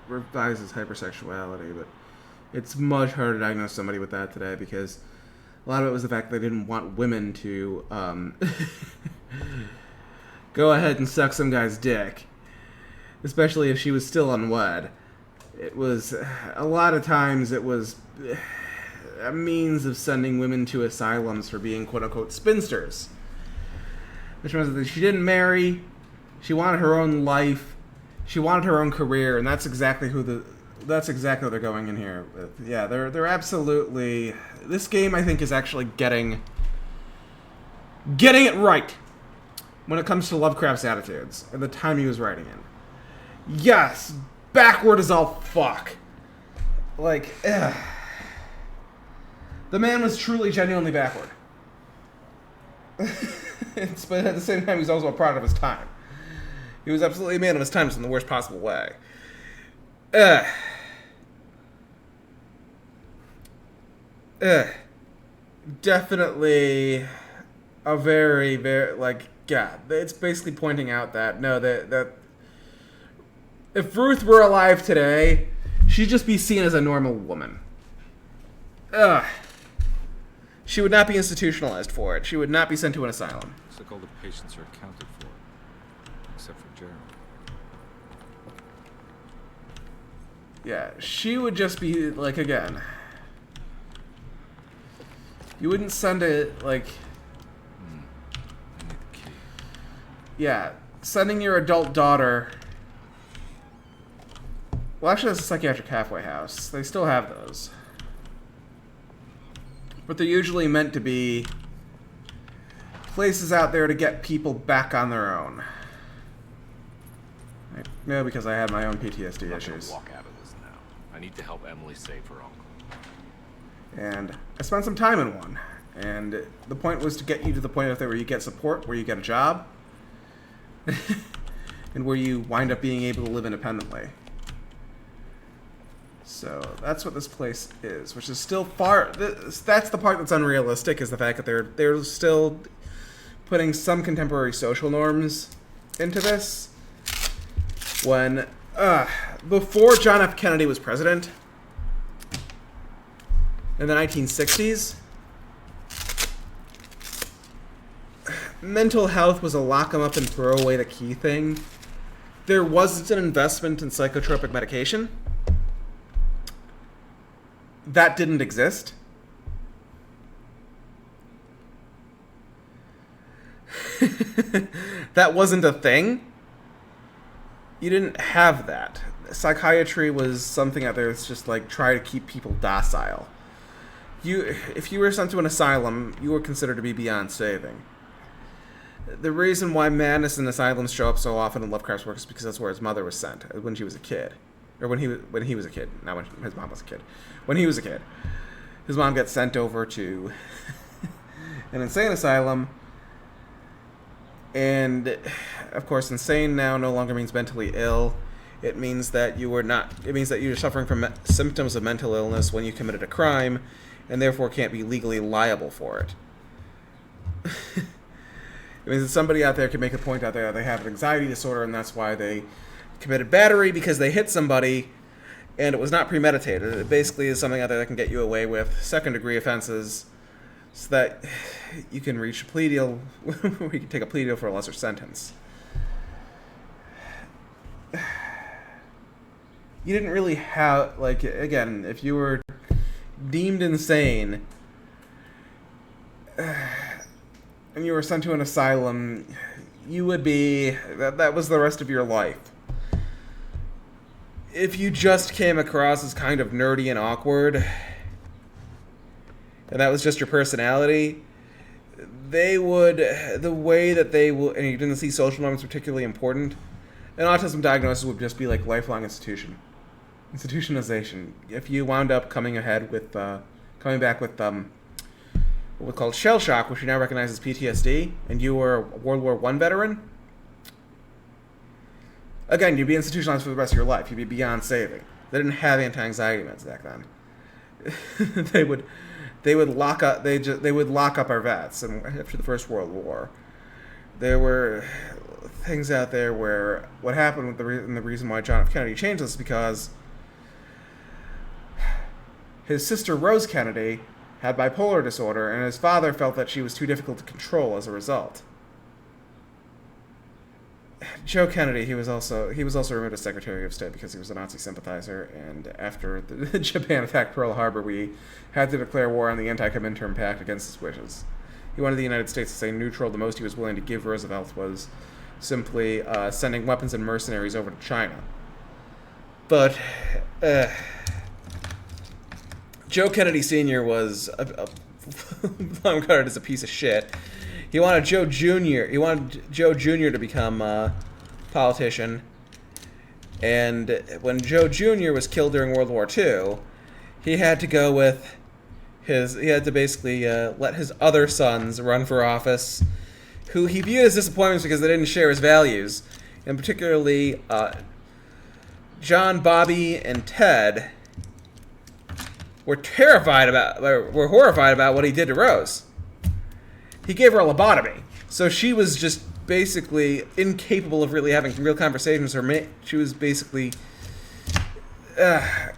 Speaker 1: revises hypersexuality, but it's much harder to diagnose somebody with that today because a lot of it was the fact they didn't want women to go ahead and suck some guy's dick, especially if she was still unwed. It was a lot of times it was a means of sending women to asylums for being quote-unquote spinsters. Which means that she didn't marry, she wanted her own life, she wanted her own career, and that's exactly what they're going in here with. Yeah, they're absolutely... This game, I think, is actually getting getting it right when it comes to Lovecraft's attitudes and the time he was writing in. Yes, backward as all fuck. Like, ugh. The man was truly, genuinely backward. But at the same time, he's also a product of his time. He was absolutely a man of his times in the worst possible way. Definitely a very, very, like, yeah, it's basically pointing out that, no, that if Ruth were alive today, she'd just be seen as a normal woman. She would not be institutionalized for it. She would not be sent to an asylum.
Speaker 5: Looks like all the patients are accounted for, except for Jeremy.
Speaker 1: Yeah, she would just be, like, again, you wouldn't send it, like,
Speaker 5: I need the key.
Speaker 1: yeah, sending your adult daughter, well, actually, that's a psychiatric halfway house. They still have those. But they're usually meant to be places out there to get people back on their own. No, because I had my own PTSD issues.
Speaker 5: Walk out of this now. I need to help Emily save her uncle.
Speaker 1: And I spent some time in one. And the point was to get you to the point out there where you get support, where you get a job, and where you wind up being able to live independently. So that's what this place is, which is still far. That's the part that's unrealistic, is the fact that they're still putting some contemporary social norms into this. When before John F. Kennedy was president in the 1960s, mental health was a lock 'em up and throw away the key thing. There wasn't an investment in psychotropic medication. That didn't exist. That wasn't a thing. You didn't have that. Psychiatry was something out there that's just like try to keep people docile. If you were sent to an asylum, you were considered to be beyond saving. The reason why madness in asylums show up so often in Lovecraft's work is because that's where his mother was sent when she was a kid. Or when he was a kid, not when his mom was a kid. When he was a kid, his mom got sent over to an insane asylum, and of course, insane now no longer means mentally ill. It means that you were not. It means that you're suffering from symptoms of mental illness when you committed a crime, and therefore can't be legally liable for it. It means that somebody out there can make a point out there that they have an anxiety disorder, and that's why they committed battery, because they hit somebody and it was not premeditated. It basically is something out there that can get you away with second-degree offenses so that you can reach a plea deal, or you can take a plea deal for a lesser sentence. You didn't really have, like, again, if you were deemed insane and you were sent to an asylum, you would be, that was the rest of your life. If you just came across as kind of nerdy and awkward, and that was just your personality, they would, the way that they will, and you didn't see social norms particularly important, an autism diagnosis would just be like lifelong institutionalization. If you wound up coming back with what we call shell shock, which we now recognize as PTSD, and you were a World War I veteran, again, you'd be institutionalized for the rest of your life. You'd be beyond saving. They didn't have anti-anxiety meds back then. They would lock up our vets. And after the First World War, there were things out there where what happened with the reason why John F. Kennedy changed this is because his sister Rose Kennedy had bipolar disorder, and his father felt that she was too difficult to control as a result. Joe Kennedy, he was also removed as Secretary of State because he was a Nazi sympathizer, and after the Japan attacked Pearl Harbor, we had to declare war on the Anti-Comintern Pact against his wishes. He wanted the United States to stay neutral. The most he was willing to give Roosevelt was simply sending weapons and mercenaries over to China. But Joe Kennedy Sr. was, I'm regarded as a piece of shit. He wanted Joe Jr. He wanted Joe Jr. to become a politician. And when Joe Jr. was killed during World War II, he had to go with he had to basically let his other sons run for office, who he viewed as disappointments because they didn't share his values. And particularly, John, Bobby, and Ted were horrified about what he did to Rose. He gave her a lobotomy. So she was just basically incapable of really having real conversations. She was basically had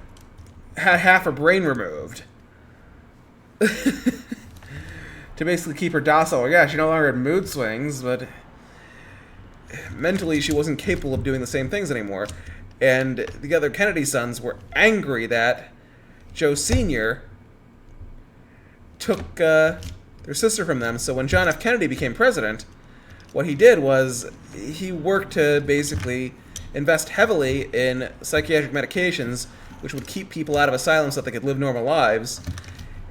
Speaker 1: half her brain removed to basically keep her docile. Yeah, she no longer had mood swings, but mentally she wasn't capable of doing the same things anymore. And the other Kennedy sons were angry that Joe Sr. took their sister from them. So when John F. Kennedy became president, what he did was he worked to basically invest heavily in psychiatric medications, which would keep people out of asylums so that they could live normal lives,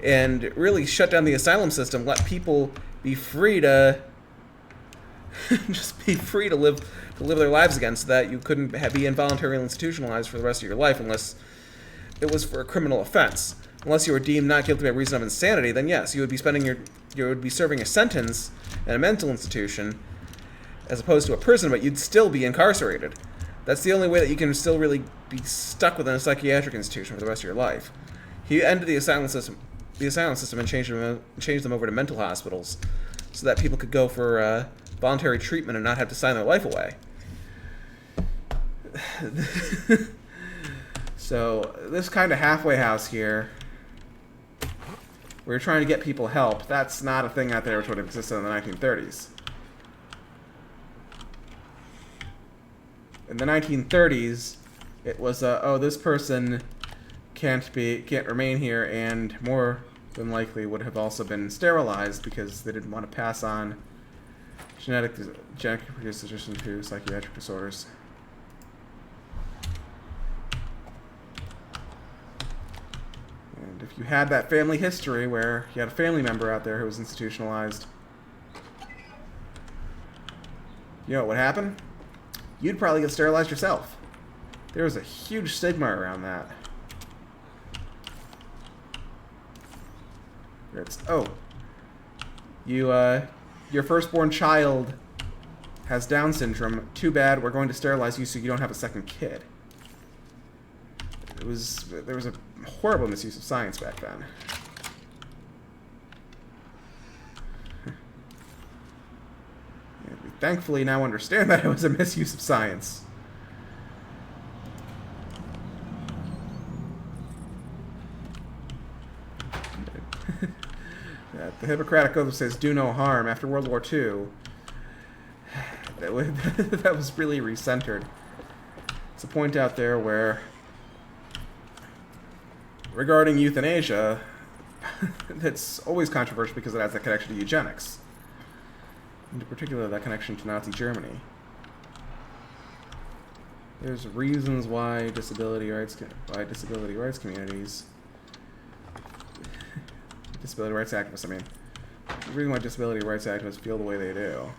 Speaker 1: and really shut down the asylum system, let people be free to just be free to live their lives again, so that you couldn't be involuntarily institutionalized for the rest of your life unless it was for a criminal offense. Unless you were deemed not guilty by reason of insanity, then yes, you would be serving a sentence in a mental institution as opposed to a prison, but you'd still be incarcerated. That's the only way that you can still really be stuck within a psychiatric institution for the rest of your life. He ended the asylum system and changed them over to mental hospitals so that people could go for voluntary treatment and not have to sign their life away. So this kind of halfway house here, where you're trying to get people help, that's not a thing out there which would have existed in the 1930s. In the 1930s, it was, this person can't remain here, and more than likely would have also been sterilized because they didn't want to pass on genetically produced addition to psychiatric disorders. And if you had that family history where you had a family member out there who was institutionalized, you know what would happen? You'd probably get sterilized yourself. There was a huge stigma around that. Your firstborn child has Down syndrome. Too bad, we're going to sterilize you so you don't have a second kid. There was a horrible misuse of science back then. We thankfully now understand that it was a misuse of science. The Hippocratic Oath says, "Do no harm." After World War II, that was really recentered. It's a point out there where, regarding euthanasia, that's always controversial because it has that connection to eugenics. In particular, that connection to Nazi Germany. There's reasons why disability rights communities, disability rights activists, the reason why disability rights activists feel the way they do.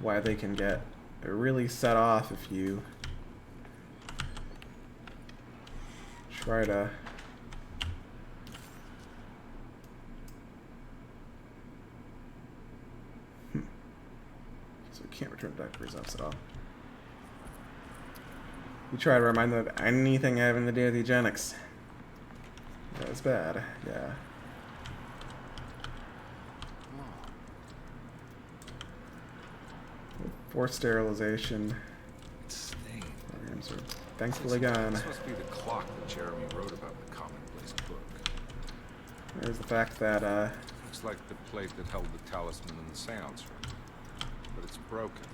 Speaker 1: Why they can get really set off if you try to So we can't return to Dr. Results at all. You try to remind them of anything having to do with eugenics. That's bad, yeah. Forced sterilization programs are thankfully gone.
Speaker 5: This must be the clock that Jeremy wrote about in the commonplace book.
Speaker 1: There's the fact that,
Speaker 5: Looks like the plate that held the talisman in the seance room. But it's broken.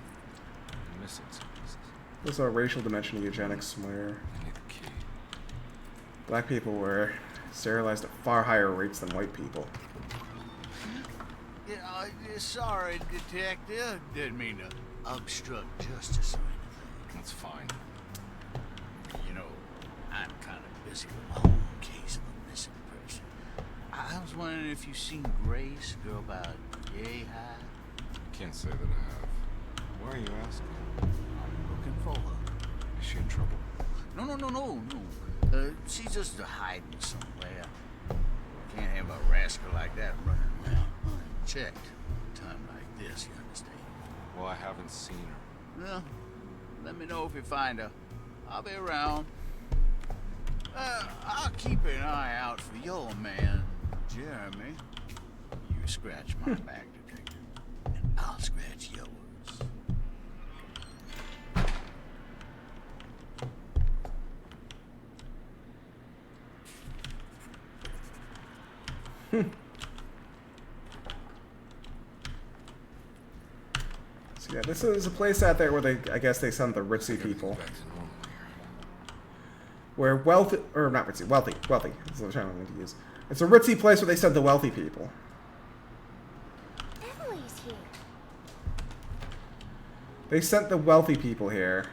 Speaker 5: And missing some pieces.
Speaker 1: There's a racial dimension to eugenics where
Speaker 5: I need the key.
Speaker 1: black people were sterilized at far higher rates than white people.
Speaker 14: Yeah, sorry, Detective. Didn't mean to obstruct justice or anything.
Speaker 5: That's fine.
Speaker 14: You know, I'm kind of busy with my own case of a missing person. I was wondering if you've seen Grace, girl about yay high.
Speaker 5: Can't say that I have. Why are you asking?
Speaker 14: I'm looking for her.
Speaker 5: Is she in trouble?
Speaker 14: No. She's just hiding somewhere. Can't have a rascal like that running around unchecked. A time like this, you understand?
Speaker 5: Well, I haven't seen her.
Speaker 14: Well, let me know if you find her. I'll be around. I'll keep an eye out for your man, Jeremy. You scratch my back, detective, and I'll scratch yours.
Speaker 1: So yeah, this is a place out there where I guess they send the ritzy people. Where wealthy, or not ritzy, wealthy is the term I'm going to use. It's a ritzy place where they send the wealthy people.
Speaker 3: Emily's here.
Speaker 1: They sent the wealthy people here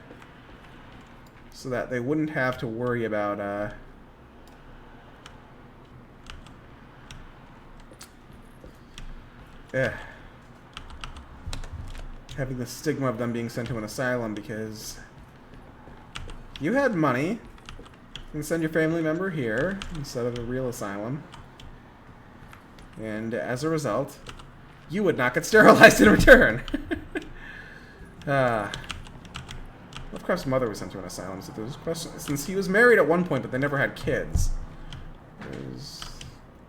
Speaker 1: so that they wouldn't have to worry about, having the stigma of them being sent to an asylum, because you had money. You can send your family member here instead of a real asylum. And as a result, you would not get sterilized in return. Lovecraft's mother was sent to an asylum, so there's a question. Since he was married at one point, but they never had kids, there's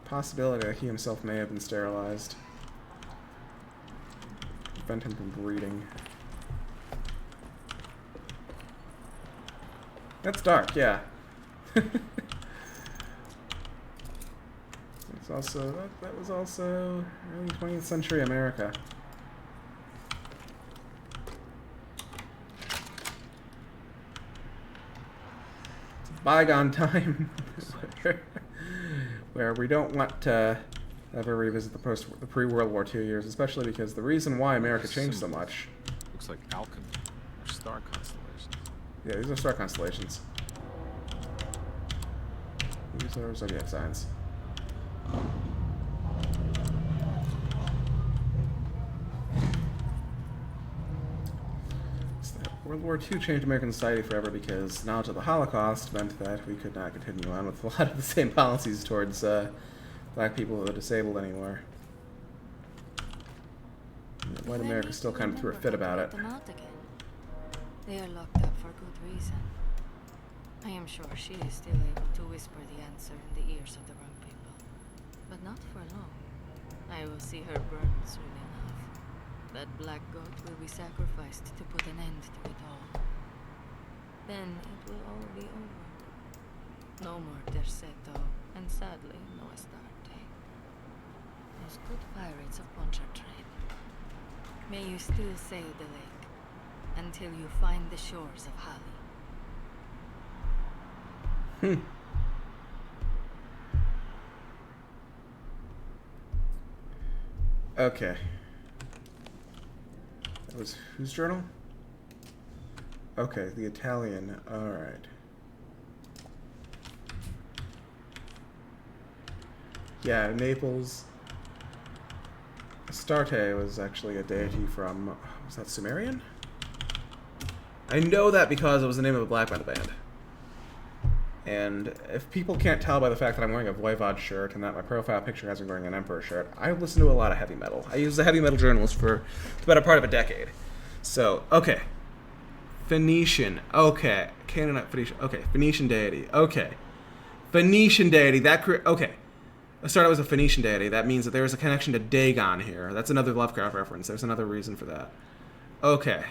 Speaker 1: a possibility that he himself may have been sterilized. Prevent him from breeding. That's dark, yeah. It's also that was also early 20th century America. It's a bygone time where we don't want to ever revisit the pre-World War II years, especially because the reason why America changed so much.
Speaker 5: Looks like alchemy or star constellations.
Speaker 1: Yeah, these are star constellations. These are zodiac signs. World War II changed American society forever because knowledge of the Holocaust meant that we could not continue on with a lot of the same policies towards black people who are disabled anymore. White America still kind of threw a fit about it.
Speaker 4: They are locked up for good reason. I am sure she is still able to whisper the answer in the ears of the wrong people. But not for long. I will see her burn soon enough. That black goat will be sacrificed to put an end to it all. Then it will all be over. No more Terceto, and sadly, no Astarte. Those good pirates of Pontchartrain. May you still sail the lake until you find the shores of Hali.
Speaker 1: Okay. That was whose journal? Okay, the Italian. Alright. Yeah, Naples. Astarte was actually a deity from... Was that Sumerian? I know that because it was the name of a black metal band. And if people can't tell by the fact that I'm wearing a Voivod shirt and that my profile picture has me wearing an Emperor shirt, I listen to a lot of heavy metal. I was a heavy metal journalist for the better part of a decade. So, okay. Phoenician. Okay. Canaanite Phoenician. Okay. Phoenician deity. Okay. Phoenician deity. Okay. Astarte was a Phoenician deity. That means that there is a connection to Dagon here. That's another Lovecraft reference. There's another reason for that. Okay.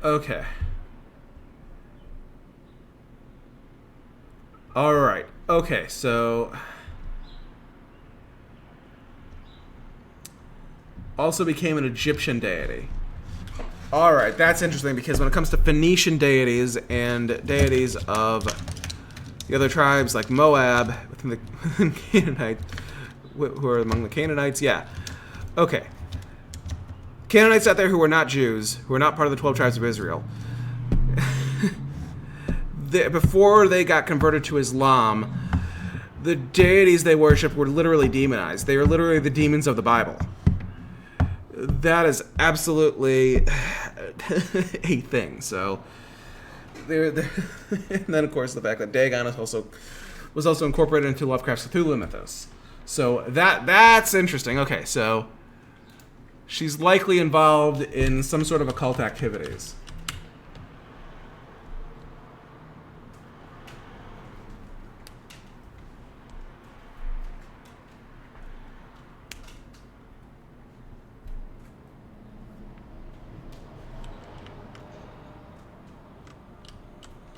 Speaker 1: Okay. Alright. Okay, so... Also became an Egyptian deity. Alright, that's interesting because when it comes to Phoenician deities and deities of the other tribes like Moab, within the Canaanites, who are among the Canaanites, yeah. Okay. Canaanites out there who are not Jews, who are not part of the 12 tribes of Israel. before they got converted to Islam, the deities they worship were literally demonized. They are literally the demons of the Bible. That is absolutely a thing. So, and then of course the fact that Dagon was also incorporated into Lovecraft's Cthulhu mythos. So that's interesting. Okay, so she's likely involved in some sort of occult activities.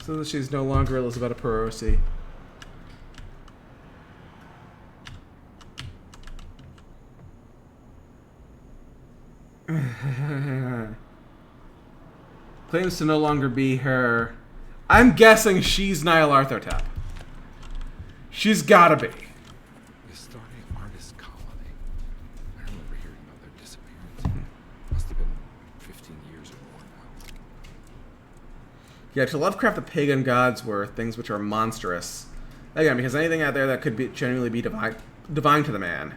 Speaker 1: So that she's no longer Elizabeth Perosi. Claims to no longer be her. I'm guessing she's Niall Arthurtap. She's gotta be.
Speaker 5: Starting Artist Colony. I remember hearing about their disappearance. Must have been 15 years or more now.
Speaker 1: Yeah, to Lovecraft, the pagan gods were things which are monstrous. Again, because anything out there that could be genuinely be divine to the man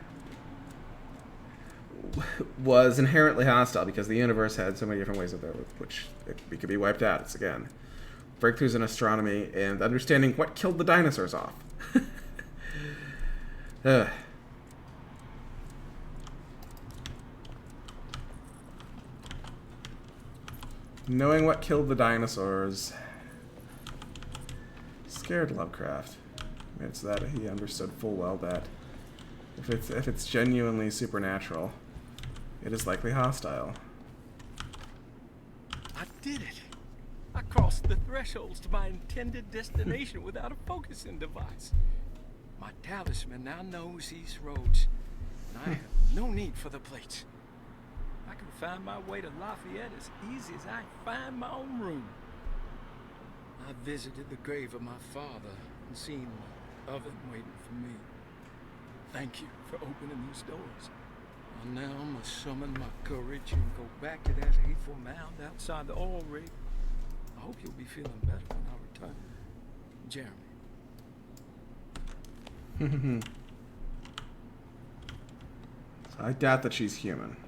Speaker 1: was inherently hostile, because the universe had so many different ways of which it could be wiped out. It's, again, breakthroughs in astronomy and understanding what killed the dinosaurs off. Knowing what killed the dinosaurs scared Lovecraft. It's that he understood full well that if it's genuinely supernatural, it is likely hostile.
Speaker 2: I did it. I crossed the thresholds to my intended destination without a focusing device. My talisman now knows these roads, and I have no need for the plates. I can find my way to Lafayette as easy as I find my own room. I visited the grave of my father and seen the oven waiting for me. Thank you for opening these doors. And now I must summon my courage and go back to that hateful mound outside the oil rig. I hope you'll be feeling better when I return. Jeremy.
Speaker 1: So I doubt that she's human.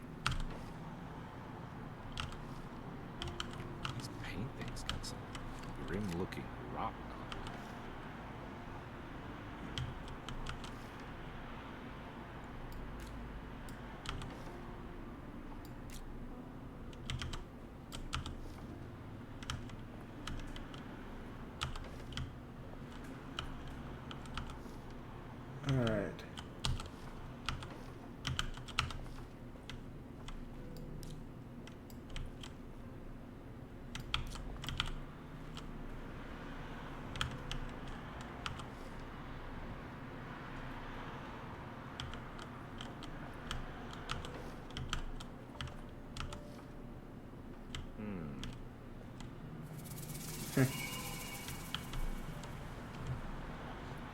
Speaker 5: These paintings got some grim-looking rock on them.
Speaker 1: Alright.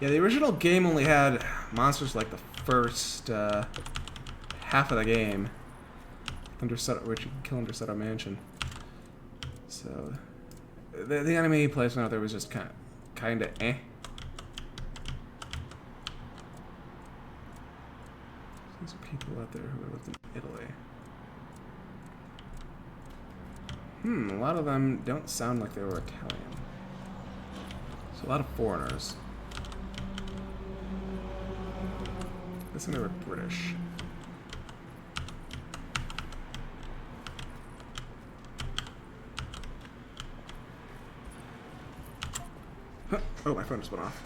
Speaker 1: Yeah, the original game only had monsters like the first half of the game, which you can kill under Seto Mansion. So the enemy placement out there was just kind of eh. These are people out there who lived in Italy. A lot of them don't sound like they were Italian. So a lot of foreigners. I think they were British. Huh. Oh, my phone just went off.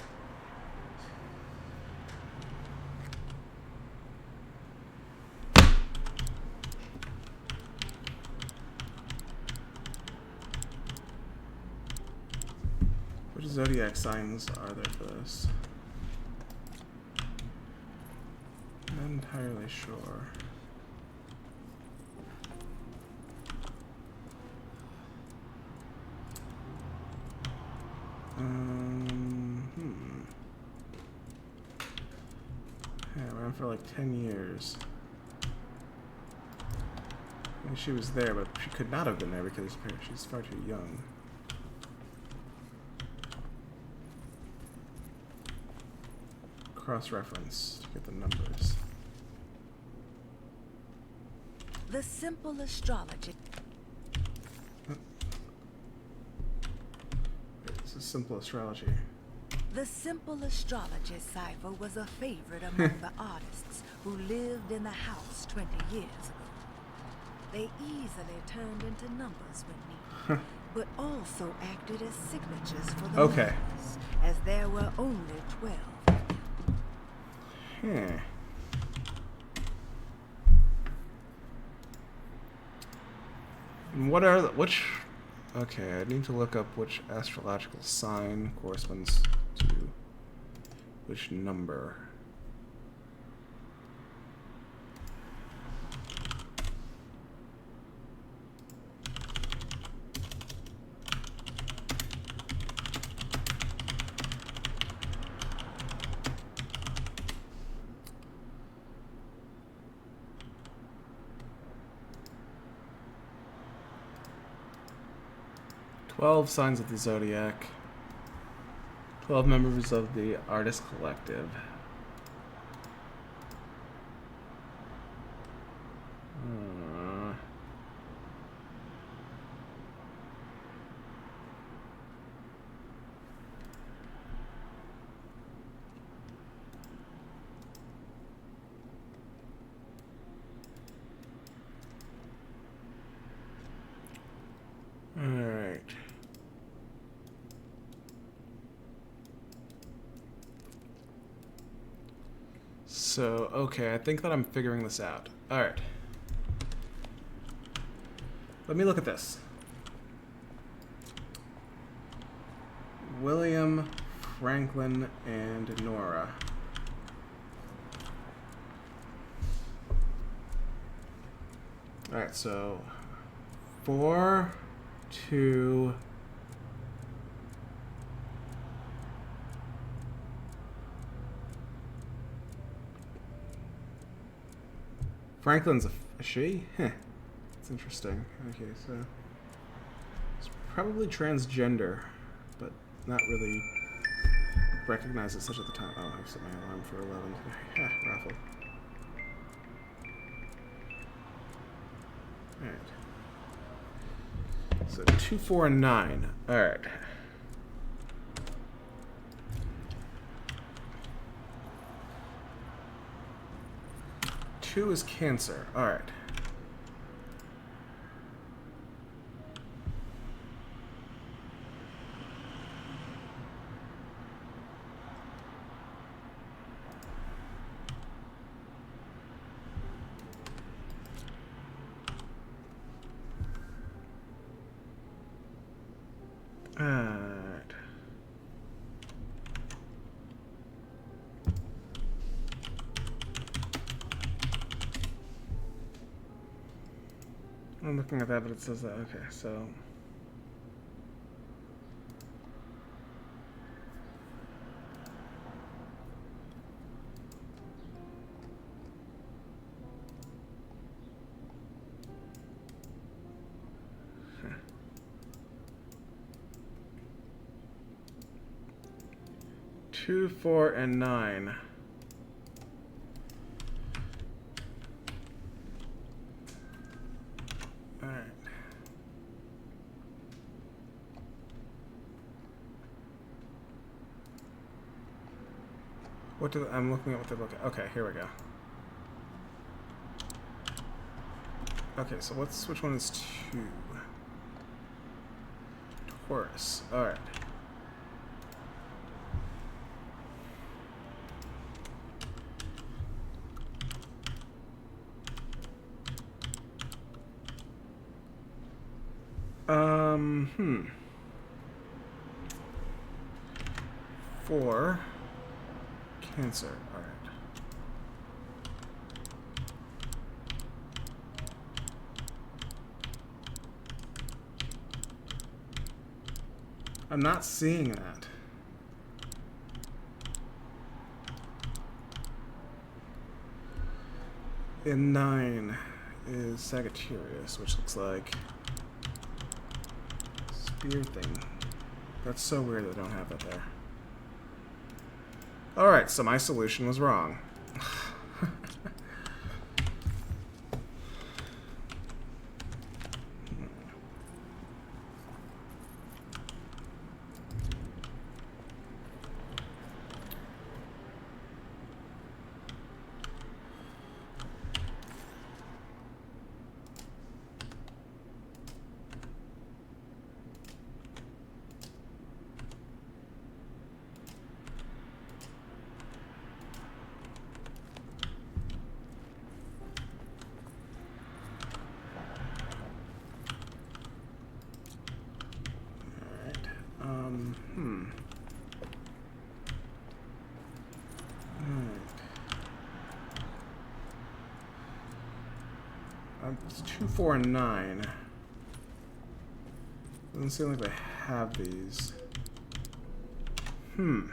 Speaker 1: Which zodiac signs are there for this? Not entirely sure. Yeah, around for like 10 years. I mean, she was there, but she could not have been there because she's far too young. cross-reference to get the numbers.
Speaker 15: The simple astrology.
Speaker 1: This is simple astrology.
Speaker 15: The simple astrology cipher was a favorite among the artists who lived in the house 20 years ago. They easily turned into numbers when needed, but also acted as signatures for the members, as there were only 12 of them.
Speaker 1: And what are which? Okay, I need to look up which astrological sign corresponds to which number. "12 signs of the zodiac. 12 members of the artist collective." Alright. So, okay, I think that I'm figuring this out. Alright. Let me look at this. William, Franklin, and Nora. Alright, so 4, 2, Franklin's a she? Heh. That's interesting. Okay, so it's probably transgender, but not really recognized as such at the time. Oh, I've set my alarm for 11. Yeah, raffle. Alright. So 2, 4, and 9. Alright. Two is Cancer. Alright. Alright. I'm looking at that, but it says that. Okay, so. Huh. 2, 4, and 9. What do I'm looking at what they look at. Okay, here we go. Okay, so which one is 2? Taurus. Alright. Hmm. 4. Cancer. All right. I'm not seeing that. And 9 is Sagittarius, which looks like spear thing. That's so weird they don't have that there. Alright, so my solution was wrong. It's 2, 4, and 9. Doesn't seem like they have these. Hmm.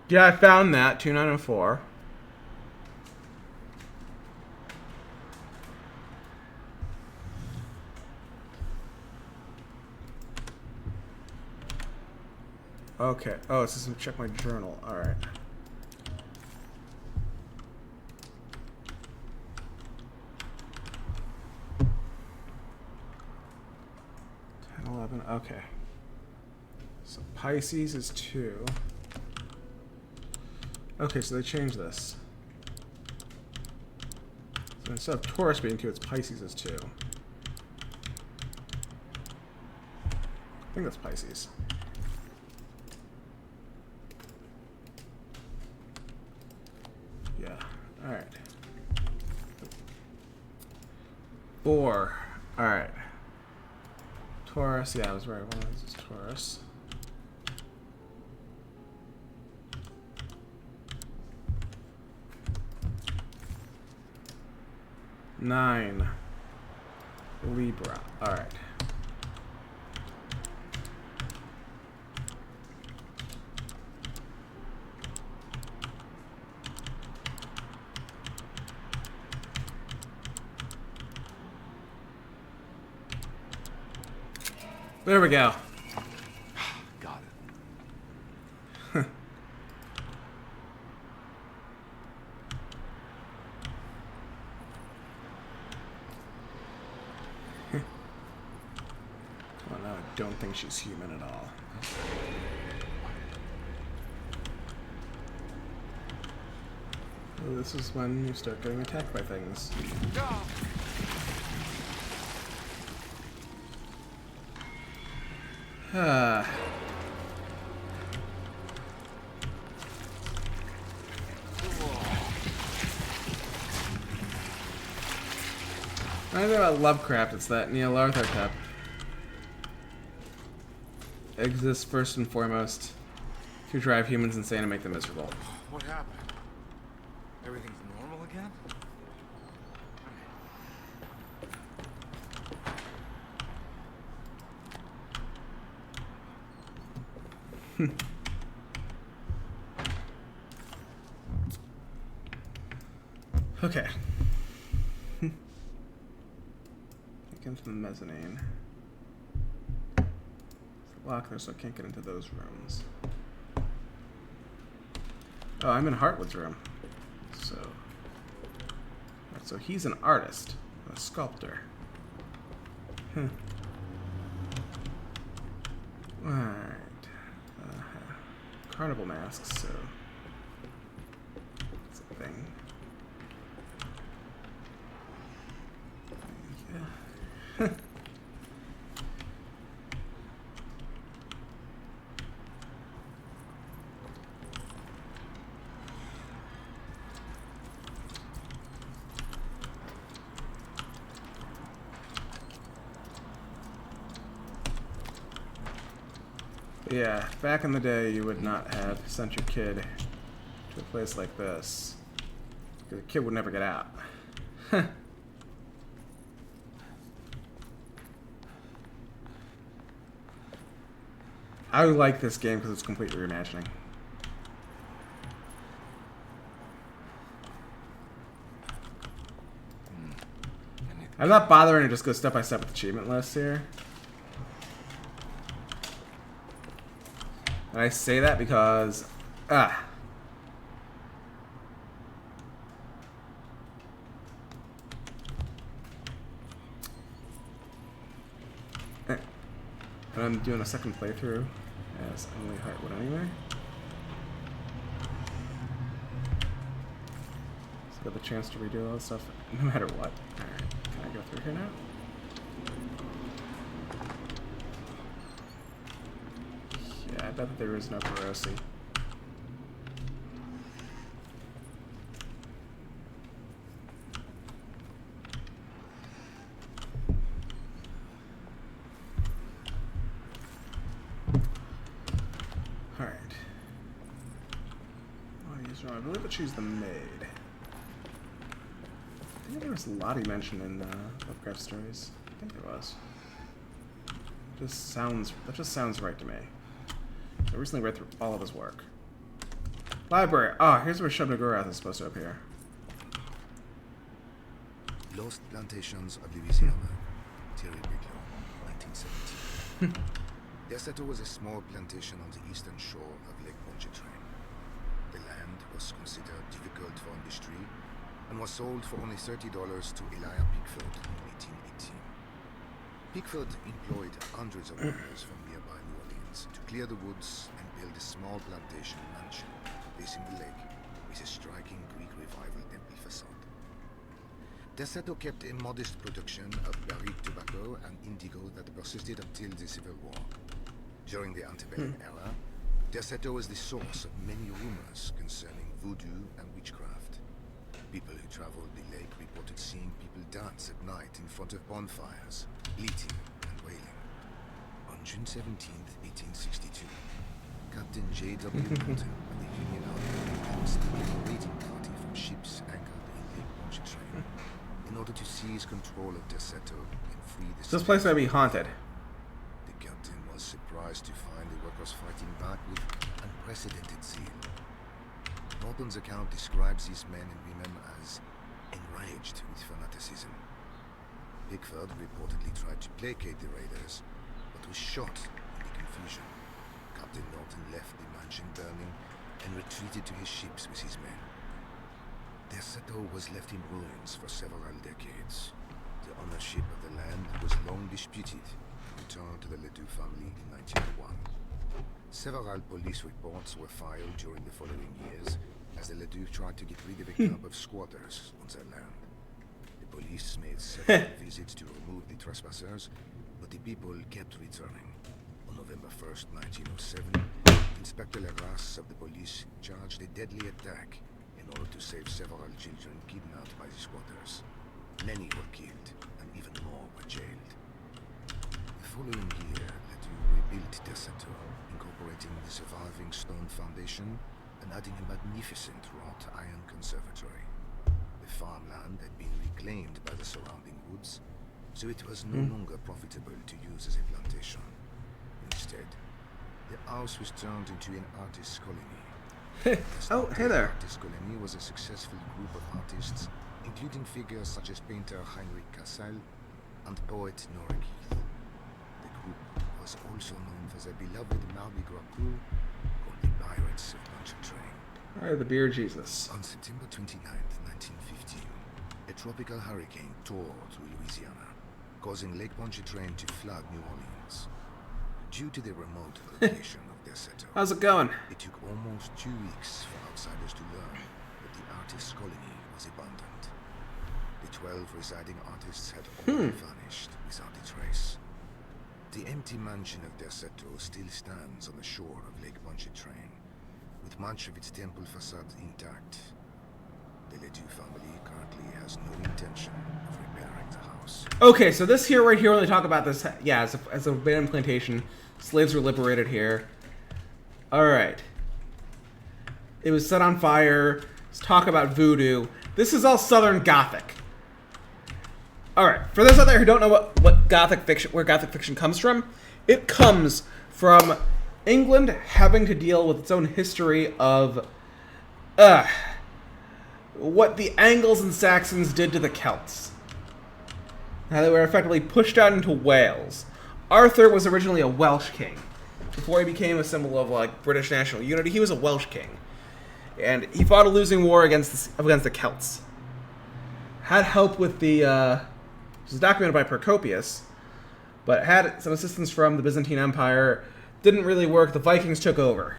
Speaker 1: Yeah, I found that. 2, 9, and 4. Okay. Oh, it says check my journal. Alright. Okay. So Pisces is 2. Okay, so they changed this. So instead of Taurus being 2, it's Pisces is 2. I think that's Pisces. Yeah. Alright. 4. Alright. Taurus, yeah, I was right. One of these is Taurus. Nine. Libra. Alright. There we go.
Speaker 5: Got
Speaker 1: it. Well, no, I don't think she's human at all. Well, this is when you start getting attacked by things. When I think about Lovecraft, it's that Nyarlathotep exists first and foremost to drive humans insane and make them miserable.
Speaker 5: What happened? Everything's normal again?
Speaker 1: Okay. Get into the mezzanine. There's a lock there, so I can't get into those rooms. Oh, I'm in Hartwood's room. So, right, so he's an artist, a sculptor. Alright. Carnival masks, so that's a thing. Yeah. Yeah, back in the day, you would not have sent your kid to a place like this. The kid would never get out. I like this game because it's completely reimagining. I'm not bothering to just go step by step with achievement lists here. And I say that because and I'm doing a second playthrough as Emily Hartwood anyway. So I got the chance to redo all this stuff no matter what. Alright, can I go through here now? Yeah, I bet that there is no Perosi. I believe that she's the maid. I think there was Lottie mentioned in Lovecraft Stories. I think there was. That just sounds right to me. I recently read through all of his work. Library. Ah, here's where Shub-Niggurath is supposed to appear.
Speaker 16: Lost Plantations of Louisiana. Terry Bigelow, 1917. Deseto was a small plantation on the eastern shore of Lake Pontchartrain. The land was considered difficult for industry and was sold for only $30 to Elijah Pickford in 1818. Pickford employed hundreds of workers from nearby New Orleans to clear the woods and build a small plantation mansion facing the lake with a striking Greek Revival temple facade. Deseto kept a modest production of barrique tobacco and indigo that persisted until the Civil War. During the antebellum era, Deseto was the source of many rumors concerning voodoo and witchcraft. People who traveled the lake reported seeing people dance at night in front of bonfires, bleating and wailing. On June 17th, 1862, Captain J.W. Morton of the Union Army announced a raiding party from ships anchored in Lake Pontchartrain in order to seize control of Deseto and free the
Speaker 1: This place might be haunted.
Speaker 16: The captain was surprised to find the workers fighting back with unprecedented zeal. Morton's account describes these men and women as enraged with fanaticism. Pickford reportedly tried to placate the raiders, but was shot in the confusion. Captain Norton left the mansion burning and retreated to his ships with his men. Deseto was left in ruins for several decades. The ownership of the land was long disputed and returned to the Ledoux family in 1901. Several police reports were filed during the following years as the Ledoux tried to get rid of a club of squatters on their land. The police made several visits to remove the trespassers, but the people kept returning. On November 1st, 1907, Inspector Legras of the police charged a deadly attack in order to save several children kidnapped by the squatters. Many were killed, and even more were jailed. The following year, Ledoux rebuilt Deseto, incorporating the surviving stone foundation and adding a magnificent wrought iron conservatory. The farmland had been reclaimed by the surrounding woods, so it was no longer profitable to use as a plantation. Instead, the house was turned into an artist's colony.
Speaker 1: Oh, hey there.
Speaker 16: The artist colony was a successful group of artists, including figures such as painter Heinrich Cassel and poet Nora Keith. The group was also known for their beloved Mardi Gras crew called the Pirates of Pontchartrain.
Speaker 1: Alright, the Beer Jesus.
Speaker 16: On September 29th, 1915, a tropical hurricane tore through Louisiana, causing Lake Pontchartrain to flood New Orleans. Due to the remote location of Deseto,
Speaker 1: how's it going?
Speaker 16: It took almost 2 weeks for outsiders to learn that the artist's colony was abandoned. The 12 residing artists had already vanished without a trace. The empty mansion of Deseto still stands on the shore of Lake Pontchartrain, with much of its temple facade intact. The Ledoux family currently has no intention of repairing the house.
Speaker 1: Okay, so this here, right here, when they talk about this, yeah, as a abandoned plantation, slaves were liberated here. Alright. It was set on fire. Let's talk about voodoo. This is all Southern Gothic. Alright, for those out there who don't know what Gothic fiction, where Gothic fiction comes from, it comes from England having to deal with its own history of what the Angles and Saxons did to the Celts. How they were effectively pushed out into Wales. Arthur was originally a Welsh king. Before he became a symbol of like British national unity, he was a Welsh king. And he fought a losing war against the Celts. Had help with the, which was documented by Procopius, but had some assistance from the Byzantine Empire. Didn't really work. The Vikings took over.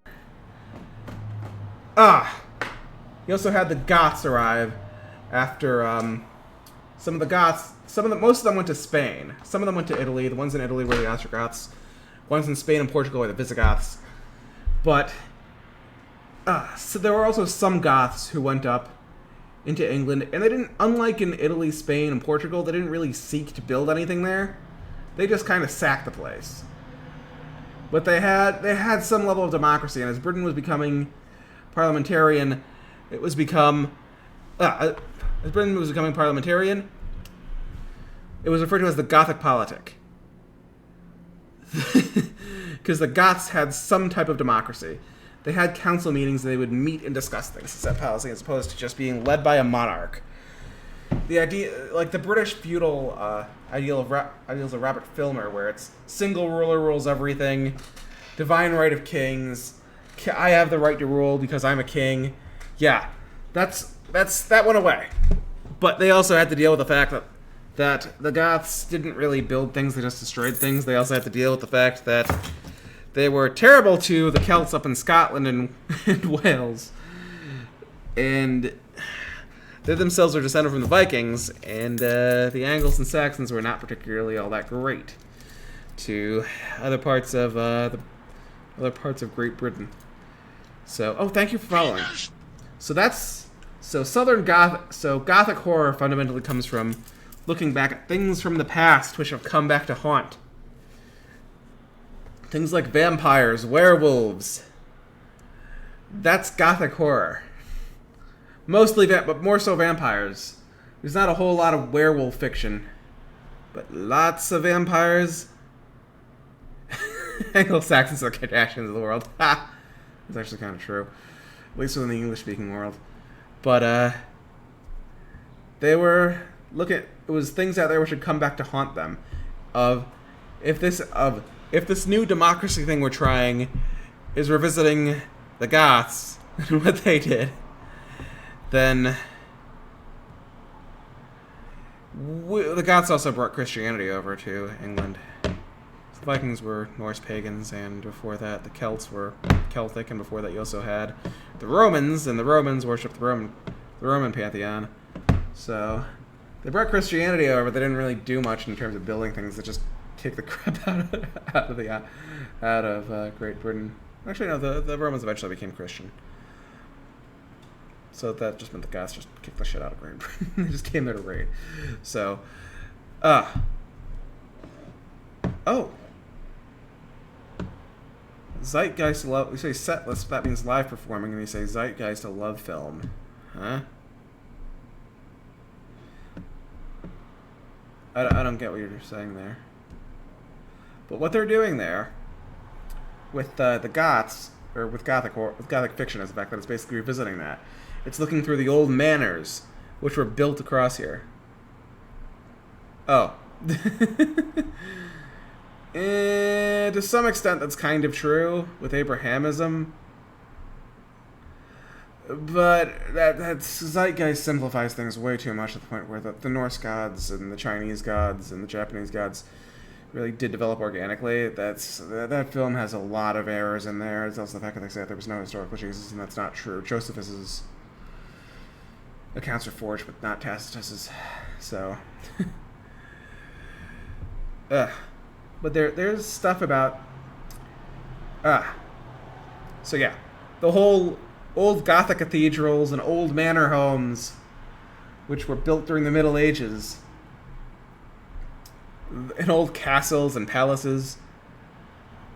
Speaker 1: He also had the Goths arrive after most of them went to Spain. Some of them went to Italy. The ones in Italy were the Ostrogoths. Ones in Spain and Portugal were the Visigoths. But so there were also some Goths who went up into England, and they didn't, unlike in Italy, Spain, and Portugal, they didn't really seek to build anything there. They just kind of sacked the place. But they had some level of democracy, and as Britain was becoming parliamentarian, as Britain was becoming parliamentarian, it was referred to as the Gothic politic. Because the Goths had some type of democracy. They had council meetings, and they would meet and discuss things, set policy, as opposed to just being led by a monarch. The idea, like the British feudal ideals of Robert Filmer, where it's single ruler rules everything, divine right of kings, I have the right to rule because I'm a king. Yeah, that went away. But they also had to deal with the fact that the Goths didn't really build things, they just destroyed things. They also had to deal with the fact that they were terrible to the Celts up in Scotland and Wales. And they themselves are descended from the Vikings, and the Angles and Saxons were not particularly all that great to other parts of Great Britain. So, thank you for following. So Gothic horror fundamentally comes from looking back at things from the past which have come back to haunt. Things like vampires, werewolves. That's Gothic horror. Mostly, but more so vampires. There's not a whole lot of werewolf fiction, but lots of vampires. Anglo-Saxons are the Kardashians of the world. Ha! It's actually kind of true, at least within the English-speaking world. But they were it was things out there which would come back to haunt them. If this new democracy thing we're trying is revisiting the Goths and what they did, then the Goths also brought Christianity over to England. The Vikings were Norse pagans, and before that the Celts were Celtic, and before that you also had the Romans, and the Romans worshipped the Roman pantheon. So they brought Christianity over, but they didn't really do much in terms of building things. They just kicked the crap out of Great Britain. Actually, no, the Romans eventually became Christian. So that just meant the Goths just kicked the shit out of Great Britain. They just came there to raid. So, Zeitgeist love. We say set list. That means live performing, and we say Zeitgeist to love film, huh? I don't get what you're saying there. But what they're doing there with the Goths, or with Gothic fiction, is the fact that it's basically revisiting that. It's looking through the old manors which were built across here. Oh. To some extent, that's kind of true with Abrahamism. But that Zeitgeist simplifies things way too much to the point where the Norse gods and the Chinese gods and the Japanese gods really did develop organically. That film has a lot of errors in there. It's also the fact that they say that there was no historical Jesus, and that's not true. Josephus's accounts are forged, but not Tacitus's. So, but there's stuff about so yeah, the whole old Gothic cathedrals and old manor homes, which were built during the Middle Ages, and old castles and palaces,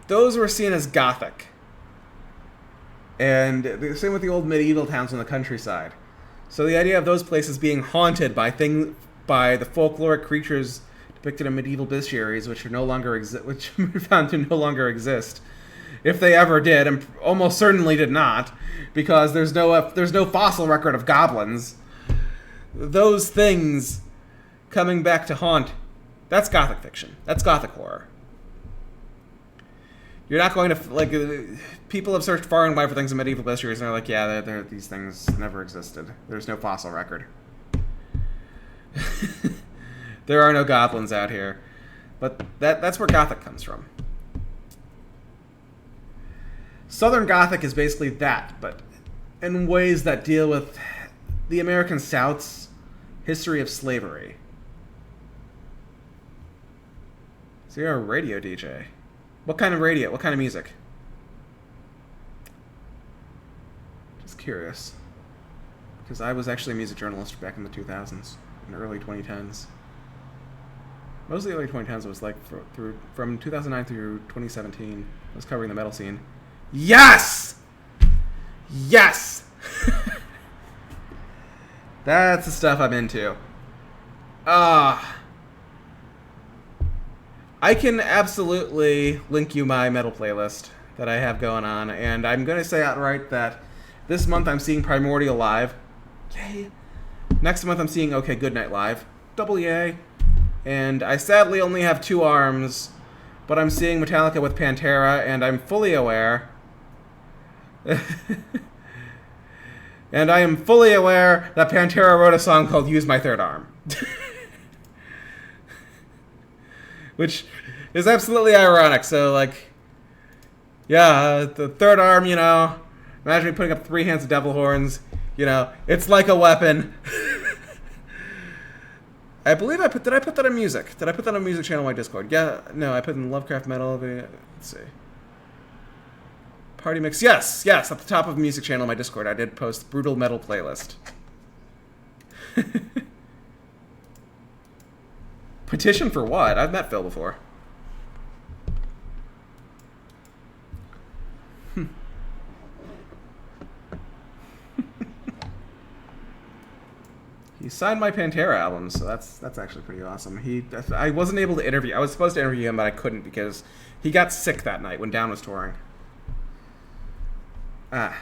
Speaker 1: those were seen as Gothic. And the same with the old medieval towns in the countryside. So the idea of those places being haunted by the folkloric creatures depicted in medieval bestiaries, which are found to no longer exist, if they ever did, and almost certainly did not, because there's no fossil record of goblins. Those things coming back to haunt, that's Gothic fiction. That's Gothic horror. You're not going to, like, people have searched far and wide for things in medieval histories, and they're like, yeah, these things never existed. There's no fossil record. There are no goblins out here. But that's where Gothic comes from. Southern Gothic is basically that, but in ways that deal with the American South's history of slavery. So you're a radio DJ. What kind of radio? What kind of music? Just curious. Because I was actually a music journalist back in the 2000s and early 2010s. Mostly early 2010s was like from 2009 through 2017. I was covering the metal scene. Yes! Yes! That's the stuff I'm into. I can absolutely link you my metal playlist that I have going on, and I'm going to say outright that this month I'm seeing Primordial live. Yay! Next month I'm seeing OK Goodnight live. Double yay! And I sadly only have 2 arms, but I'm seeing Metallica with Pantera, and I'm fully aware. And I am fully aware that Pantera wrote a song called Use My Third Arm. Which is absolutely ironic. So, like, yeah, the third arm, you know, imagine me putting up 3 hands of devil horns, you know, it's like a weapon. I believe did I put that in music? Did I put that on a music channel on my Discord? Yeah, no, I put in Lovecraft Metal. Let's see. Party Mix. Yes, at the top of the music channel on my Discord, I did post Brutal Metal playlist. Petition for what? I've met Phil before. He signed my Pantera album, so that's actually pretty awesome. I wasn't able to interview. I was supposed to interview him, but I couldn't because he got sick that night when Down was touring. But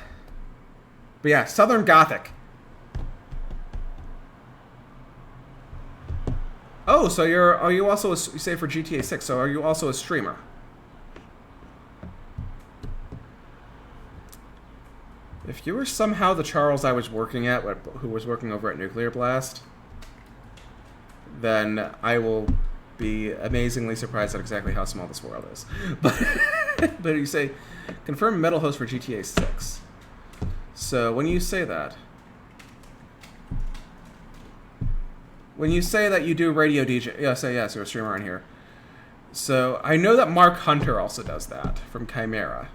Speaker 1: yeah, Southern Gothic. Oh, so are you also you say for GTA 6? So are you also a streamer? If you were somehow the Charles I was working at, who was working over at Nuclear Blast, then I will be amazingly surprised at exactly how small this world is. But you say, confirm metal host for GTA 6. So when you say that, you do radio DJ, yes, you're a streamer on here. So I know that Mark Hunter also does that from Chimera.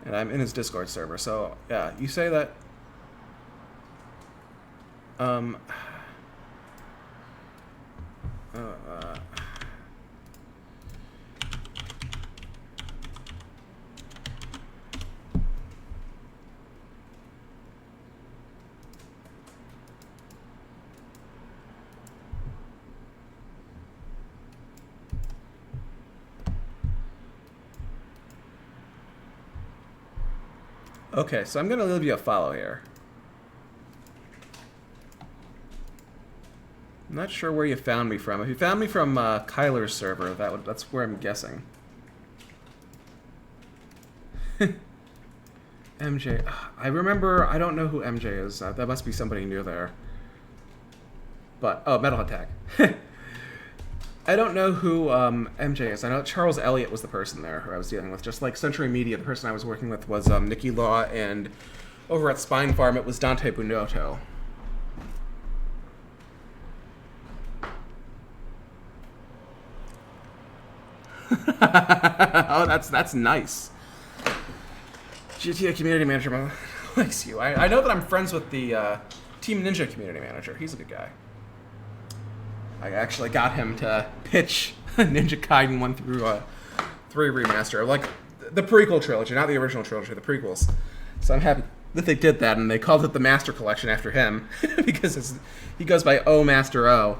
Speaker 1: And I'm in his Discord server, so yeah, you say that. Okay, so I'm going to leave you a follow here. I'm not sure where you found me from. If you found me from Kyler's server, that's where I'm guessing. MJ. I remember, I don't know who MJ is. That must be somebody new there. But, oh, Metalhead Tag. I don't know who MJ is. I know Charles Elliott was the person there who I was dealing with. Just like Century Media, the person I was working with was Nikki Law, and over at Spine Farm it was Dante Bunotto. Oh, that's nice. GTA community manager likes you. I know that I'm friends with the Team Ninja community manager. He's a good guy. I actually got him to pitch Ninja Gaiden 1 through 3 remaster, like the prequel trilogy, not the original trilogy, the prequels. So I'm happy that they did that, and they called it the Master Collection after him because he goes by O Master O.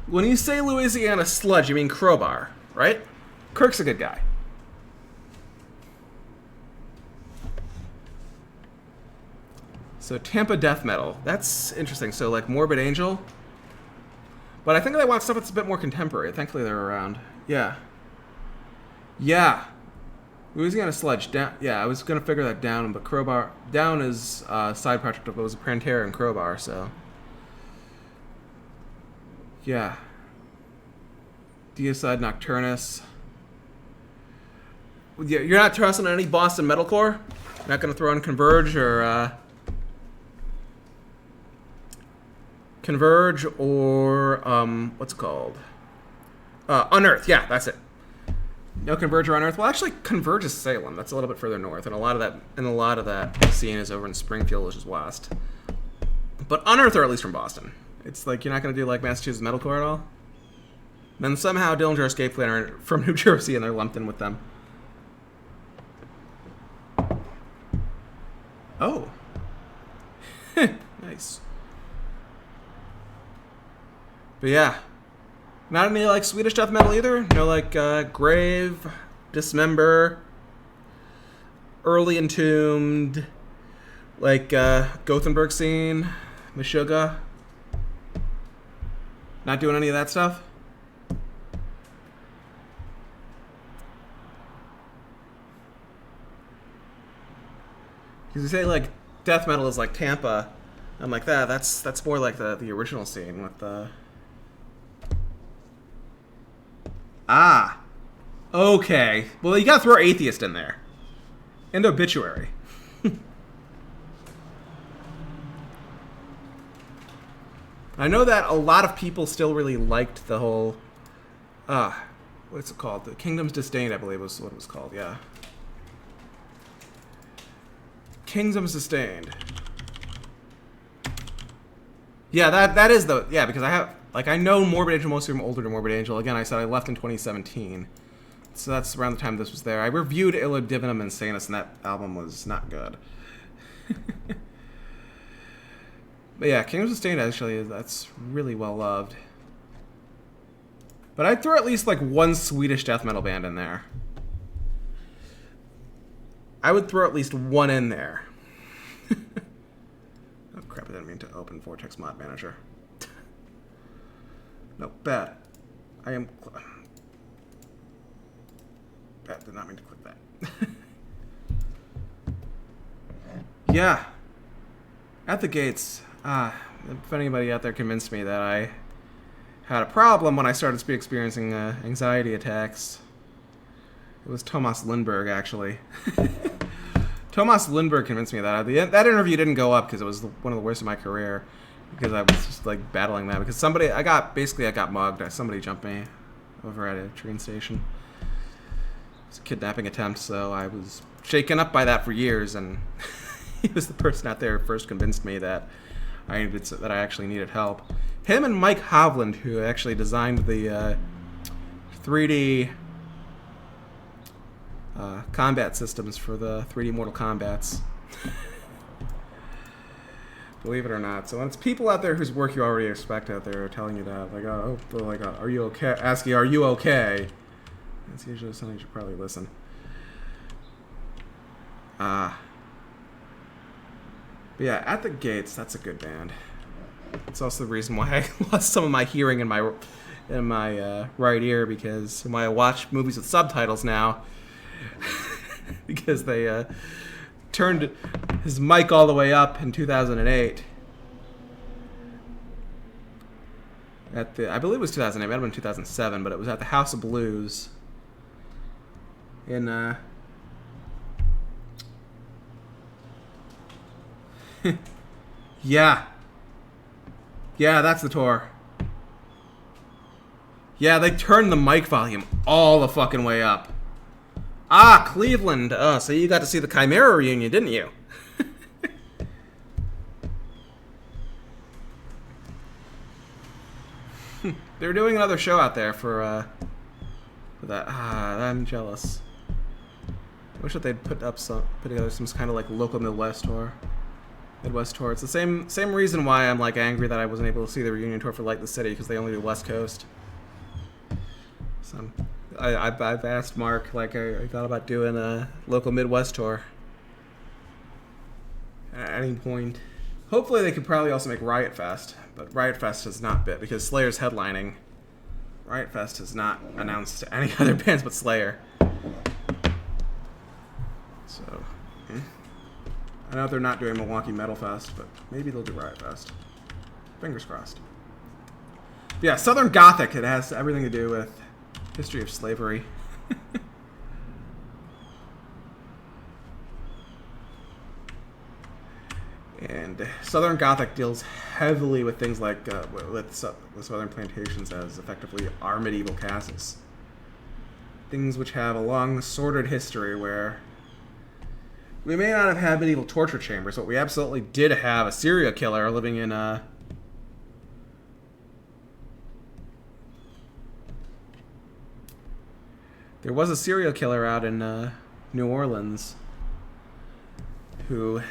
Speaker 1: When you say Louisiana sludge, you mean crowbar. right? Kirk's a good guy. So Tampa death metal. That's interesting. So like Morbid Angel. But I think they want stuff that's a bit more contemporary. Thankfully they're around. Yeah. Yeah. Louisiana Sludge. Down. Yeah, I was going to figure that down, but Crowbar. Down is side project of it was Pantera and Crowbar, so. Yeah. Deicide Nocturnus. You're not trusting any Boston metalcore? You're not going to throw in Converge or Converge or what's it called? Unearth. Yeah, that's it. No Converge or Unearth. Well, actually, Converge is Salem. That's a little bit further north, and a lot of that scene is over in Springfield, which is west. But Unearth are at least from Boston. It's like you're not going to do like Massachusetts metalcore at all. And then somehow Dillinger Escape Plan are from New Jersey, and they're lumped in with them. Oh. Nice. But yeah. Not any like Swedish death metal either. No like Grave, Dismember, Early Entombed, like Gothenburg scene, Meshuggah. Not doing any of that stuff. Because you say like death metal is like Tampa, I'm like that's more like the original scene with the. Ah, okay. Well, you gotta throw Atheist in there, and Obituary. I know that a lot of people still really liked the whole, what's it called? The Kingdom's Disdained, I believe was what it was called. Yeah. Kingdom's Disdained. Yeah, that is the because I know Morbid Angel mostly from older to Morbid Angel. Again, I said I left in 2017, so that's around the time this was there. I reviewed Illa Divinum Insanus, and that album was not good. But yeah, Kingdom's Disdained actually that's really well loved. But I'd throw at least like one Swedish death metal band in there. I would throw at least one in there. Oh crap, I didn't mean to open Vortex Mod Manager. No, bad. I am... Bad, did not mean to click that. Yeah. At the gates. If anybody out there convinced me that I had a problem when I started experiencing anxiety attacks, it was Thomas Lindberg, actually. Thomas Lindberg convinced me that. That interview didn't go up because it was one of the worst of my career. Because I was just like battling that. Because I got mugged. Somebody jumped me over at a train station. It was a kidnapping attempt, so I was shaken up by that for years. And he was the person out there who first convinced me that I actually needed help. Him and Mike Hovland, who actually designed the 3D combat systems for the 3D Mortal Kombats. Believe it or not. So when it's people out there whose work you already expect out there are telling you that, like, oh, like, are you okay? Asking, are you okay? That's usually something you should probably listen. But yeah, At the Gates, that's a good band. It's also the reason why I lost some of my hearing in my right ear, because when I watch movies with subtitles now, because they turned his mic all the way up in 2008. I believe it was 2008, it might have been 2007, but it was at the House of Blues in yeah, that's the tour. Yeah, they turned the mic volume all the fucking way up. Cleveland. So you got to see the Chimera reunion, didn't you? They're doing another show out there for that. I'm jealous. I wish that they'd put together some kind of like local Midwest tour. It's the same reason why I'm like angry that I wasn't able to see the reunion tour for Light the City, because they only do West Coast. So I've asked Mark, like, I thought about doing a local Midwest tour at any point. Hopefully they could probably also make Riot Fest, but Riot Fest has not been, because Slayer's headlining. Riot Fest has not announced any other bands but Slayer. So, I know they're not doing Milwaukee Metal Fest, but maybe they'll do Riot Fest. Fingers crossed. But yeah, Southern Gothic, it has everything to do with history of slavery. And Southern Gothic deals heavily with things like with Southern plantations as effectively our medieval castles. Things which have a long, sordid history where we may not have had medieval torture chambers, but we absolutely did have a serial killer living in there was a serial killer out in New Orleans who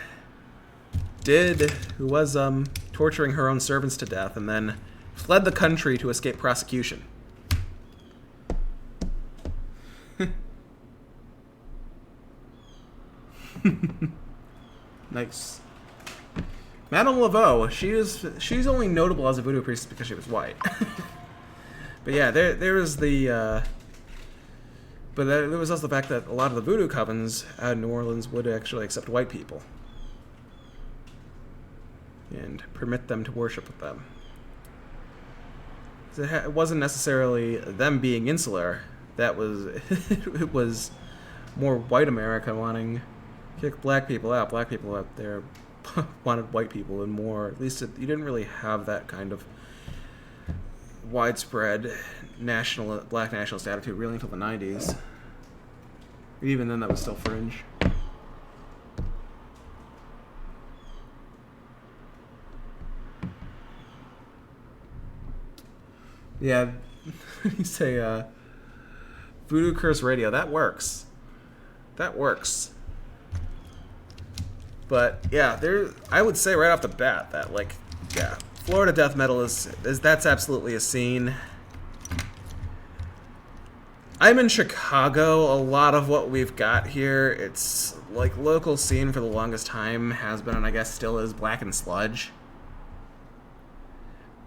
Speaker 1: was torturing her own servants to death and then fled the country to escape prosecution. Nice. Madame Laveau, she's only notable as a voodoo priestess because she was white. But yeah, there was the but there was also the fact that a lot of the voodoo covens out in New Orleans would actually accept white people and permit them to worship with them. It wasn't necessarily them being insular. That was it was more white America wanting to kick black people out. Black people out there wanted white people, and more. At least you didn't really have that kind of widespread black nationalist attitude really until the 90s. Even then, that was still fringe. Yeah, you say Voodoo Curse Radio. That works. That works. But yeah, I would say right off the bat that Florida death metal is that's absolutely a scene. I'm in Chicago. A lot of what we've got here, it's like local scene for the longest time has been, and I guess still is, Black and Sludge.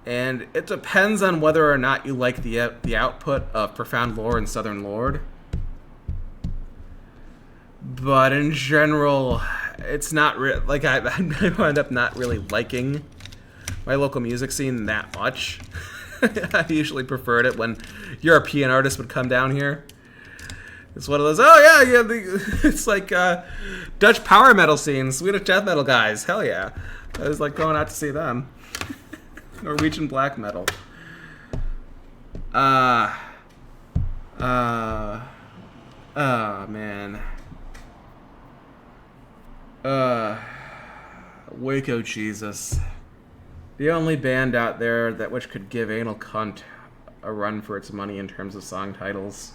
Speaker 1: And it depends on whether or not you like the output of Profound Lore and Southern Lord. But in general, it's not like I wound up not really liking my local music scene that much. I usually preferred it when European artists would come down here. It's one of those, it's like Dutch power metal scene, Swedish death metal guys, hell yeah. I was like going out to see them. Norwegian black metal. Man. Waco Jesus. The only band out there which could give Anal Cunt a run for its money in terms of song titles.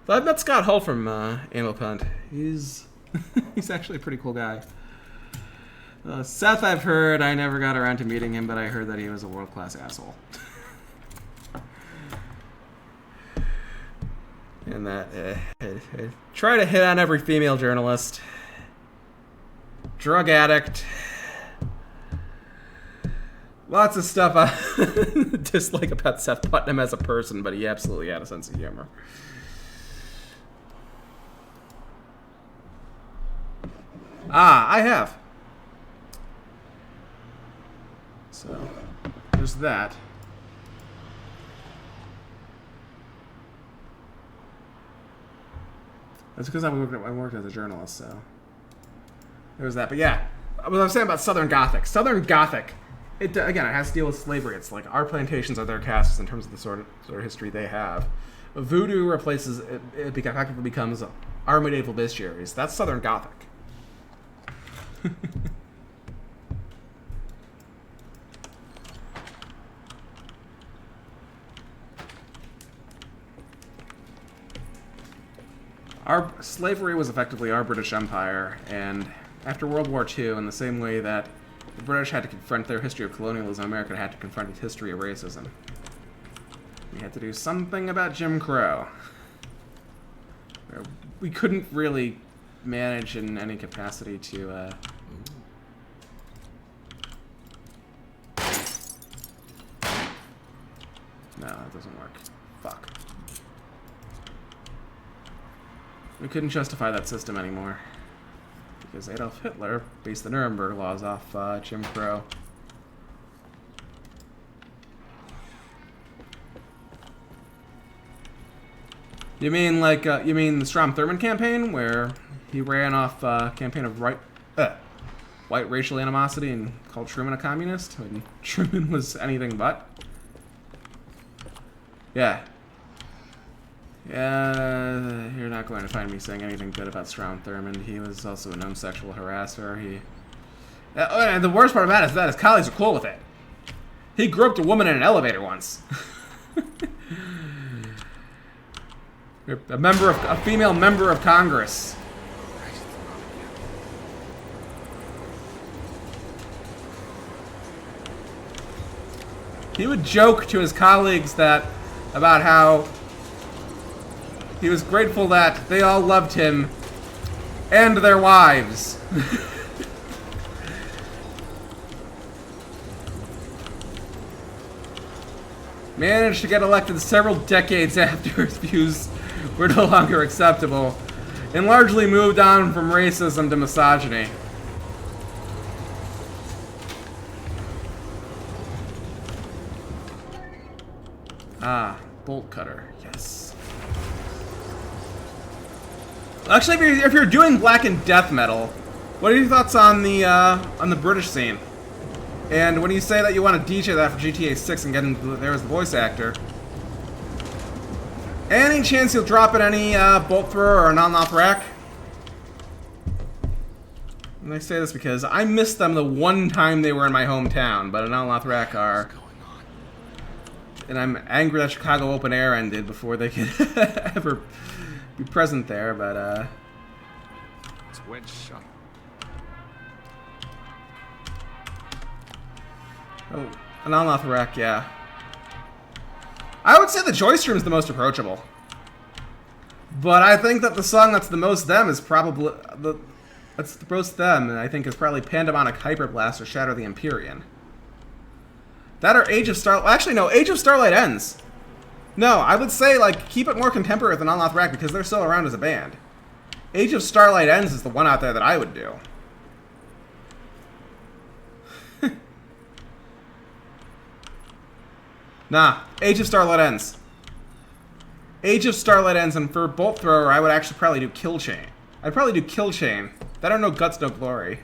Speaker 1: So I've met Scott Hull from Anal Cunt. He's actually a pretty cool guy. Seth, I've heard. I never got around to meeting him, but I heard that he was a world-class asshole. And that try to hit on every female journalist, drug addict, lots of stuff I dislike about Seth Putnam as a person, but he absolutely had a sense of humor. I have. So, there's that. That's because I worked as a journalist, so there's that. But yeah, what I was saying about Southern Gothic. Southern Gothic, it has to deal with slavery. It's like our plantations are their castes in terms of the sort of history they have. Voodoo replaces it. Effectively becomes our medieval bestiaries. That's Southern Gothic. Our slavery was effectively our British Empire, and after World War II, in the same way that the British had to confront their history of colonialism, America had to confront its history of racism. We had to do something about Jim Crow. We couldn't really manage in any capacity to, No, that doesn't work. Fuck. We couldn't justify that system anymore. Because Adolf Hitler based the Nuremberg laws off Jim Crow. You mean like you mean the Strom Thurmond campaign, where he ran off a campaign of white racial animosity and called Truman a communist when Truman was anything but? Yeah. Yeah, you're not going to find me saying anything good about Strom Thurmond. He was also a known sexual harasser. And the worst part about it is that his colleagues are cool with it. He groped a woman in an elevator once. A female member of Congress. He would joke to his colleagues about how he was grateful that they all loved him and their wives. Managed to get elected several decades after his views were no longer acceptable, and largely moved on from racism to misogyny. Ah, bolt cutter, yes. Actually, if you're doing blackened death metal, what are your thoughts on the British scene? And when you say that you want to DJ that for GTA 6 and get him there as the voice actor, any chance you'll drop in any bolt thrower or non-loth rack? And I say this because I missed them the one time they were in my hometown, but a non-loth rack are. And I'm angry that Chicago Open Air ended before they could ever be present there, but
Speaker 5: It's wedge shot.
Speaker 1: Oh, an non-loth rack, yeah. I would say the Joyce Room is the most approachable. But I think that the song that's the most them is probably that's the most them, and I think is probably Pandemonic Hyperblast or Shatter the Empyrean. That or Age of Starlight. Actually, no, Age of Starlight Ends. No, I would say like keep it more contemporary with the non-loth rack because they're still around as a band. Age of Starlight Ends is the one out there that I would do. Nah, Age of Starlight Ends. Age of Starlight Ends, and for Bolt Thrower, I would actually probably do Kill Chain. I'd probably do Kill Chain. That or No Guts, No Glory.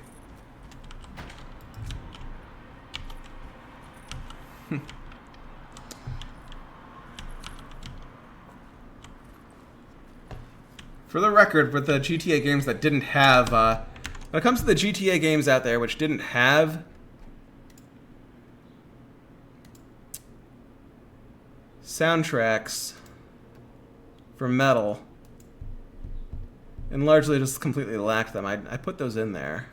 Speaker 1: For the record, with the GTA games that didn't have, when it comes to the GTA games out there which didn't have soundtracks for metal, and largely just completely lacked them, I put those in there.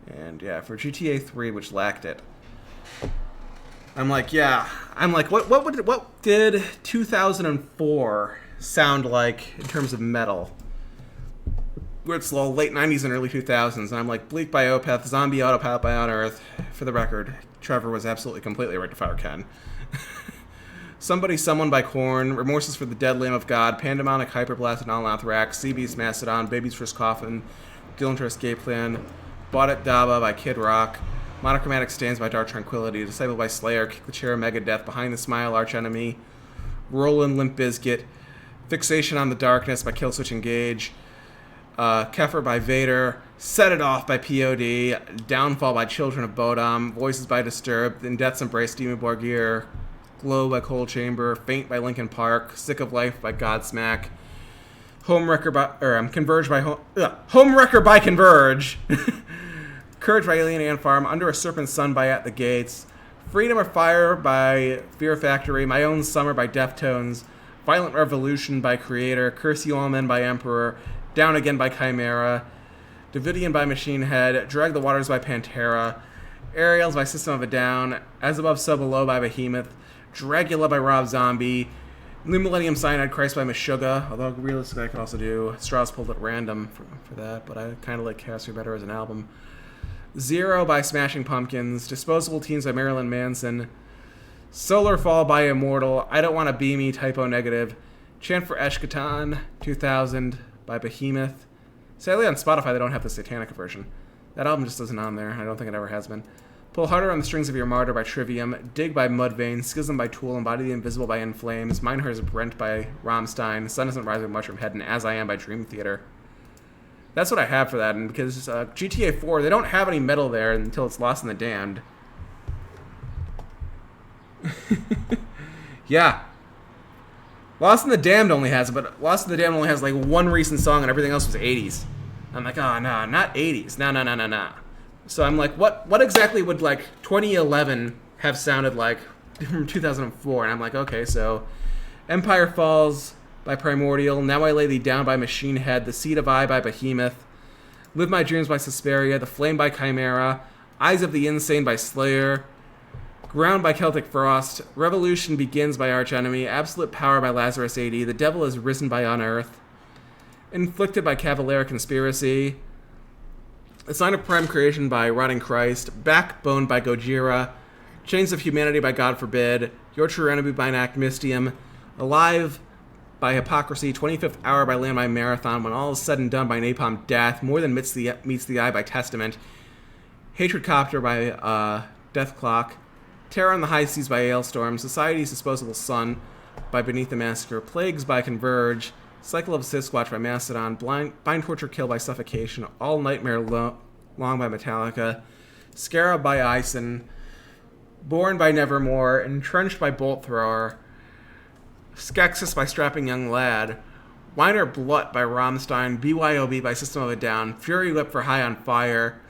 Speaker 1: And yeah, for GTA 3, which lacked it, I'm like, what did 2004 sound like in terms of metal? It's the late 90s and early 2000s, and I'm like, Bleak by Opeth, Zombie Autopilot by On Earth. For the record, Trevor was absolutely completely right to fire Ken. Somebody Someone by Korn, Remorses for the Dead Lamb of God, Pandemonic Hyperblast and Non-Loth Rack, CB's Mastodon, Baby's First Coffin, Dylan Escape Plan, Bought It Daba by Kid Rock, Monochromatic Stands by Dark Tranquility, Disciple by Slayer, Kick the Chair, Megadeth, Behind the Smile, Arch Enemy, Rollin' Limp Bizkit, Fixation on the Darkness by Killswitch Engage, Kefir by Vader, Set It Off by POD, Downfall by Children of Bodom, Voices by Disturbed, In Death's Embrace, Dimmu Borgir, Glow by Cold Chamber, Faint by Linkin Park, Sick of Life by Godsmack, Homewrecker by Converge, Courage by Alien Ant Farm, Under a Serpent's Sun by At the Gates, Freedom or Fire by Fear Factory, My Own Summer by Deftones, Violent Revolution by Creator, Curse You All Men by Emperor, Down Again by Chimera, Davidian by Machine Head, Drag the Waters by Pantera, Aerials by System of a Down, As Above So Below by Behemoth, Dracula by Rob Zombie, New Millennium Cyanide Christ by Meshuggah, although realistically I could also do Straws Pulled at Random for that, but I kind of like Chaos better as an album. Zero by Smashing Pumpkins, Disposable Teens by Marilyn Manson, Solar Fall by Immortal, I Don't Want to Be Me, Typo Negative, Chant for Eshkatan, 2000 by Behemoth. Sadly on Spotify they don't have the Satanic version. That album just isn't on there, I don't think it ever has been. Pull Harder on the Strings of Your Martyr by Trivium, Dig by Mudvayne, Schism by Tool, Embody the Invisible by In Flames, Meinherz Brent by Rammstein, Sun Doesn't Rise by Mushroom Head, and As I Am by Dream Theater. That's what I have for that, and because GTA 4, they don't have any metal there until it's Lost in the Damned. Yeah. Lost in the Damned only has it, but Lost in the Damned only has like one recent song and everything else was 80s. I'm like, oh, no, not 80s. No. So I'm like, what exactly would, like, 2011 have sounded like from 2004? And I'm like, okay, so Empire Falls by Primordial, Now I Lay Thee Down by Machine Head, The Seed of I by Behemoth, Live My Dreams by Suspiria, The Flame by Chimera, Eyes of the Insane by Slayer, Ground by Celtic Frost, Revolution Begins by Arch Enemy, Absolute Power by Lazarus AD, The Devil Is Risen by Unearth, Inflicted by Cavalier Conspiracy, The Sign of Prime Creation by Rotting Christ, Backbone by Gojira, Chains of Humanity by God Forbid, Your True Enemy by Nacmistium, Alive by Hypocrisy, 25th Hour by Landmine Marathon, When All Is Said and Done by Napalm Death, More Than Meets the Eye by Testament, Hatred Copter by Death Clock, Terror on the High Seas by Ailstorm, Society's Disposable Sun by Beneath the Massacre, Plagues by Converge, Cycle of Sisquatch by Mastodon, Bind Torture Kill by Suffocation, All Nightmare Long by Metallica, Scarab by Ison, Born by Nevermore, Entrenched by Bolt Thrower, Skeksis by Strapping Young Lad, Weiner Blut by Rammstein, BYOB by System of a Down, Fury Whip for High on Fire,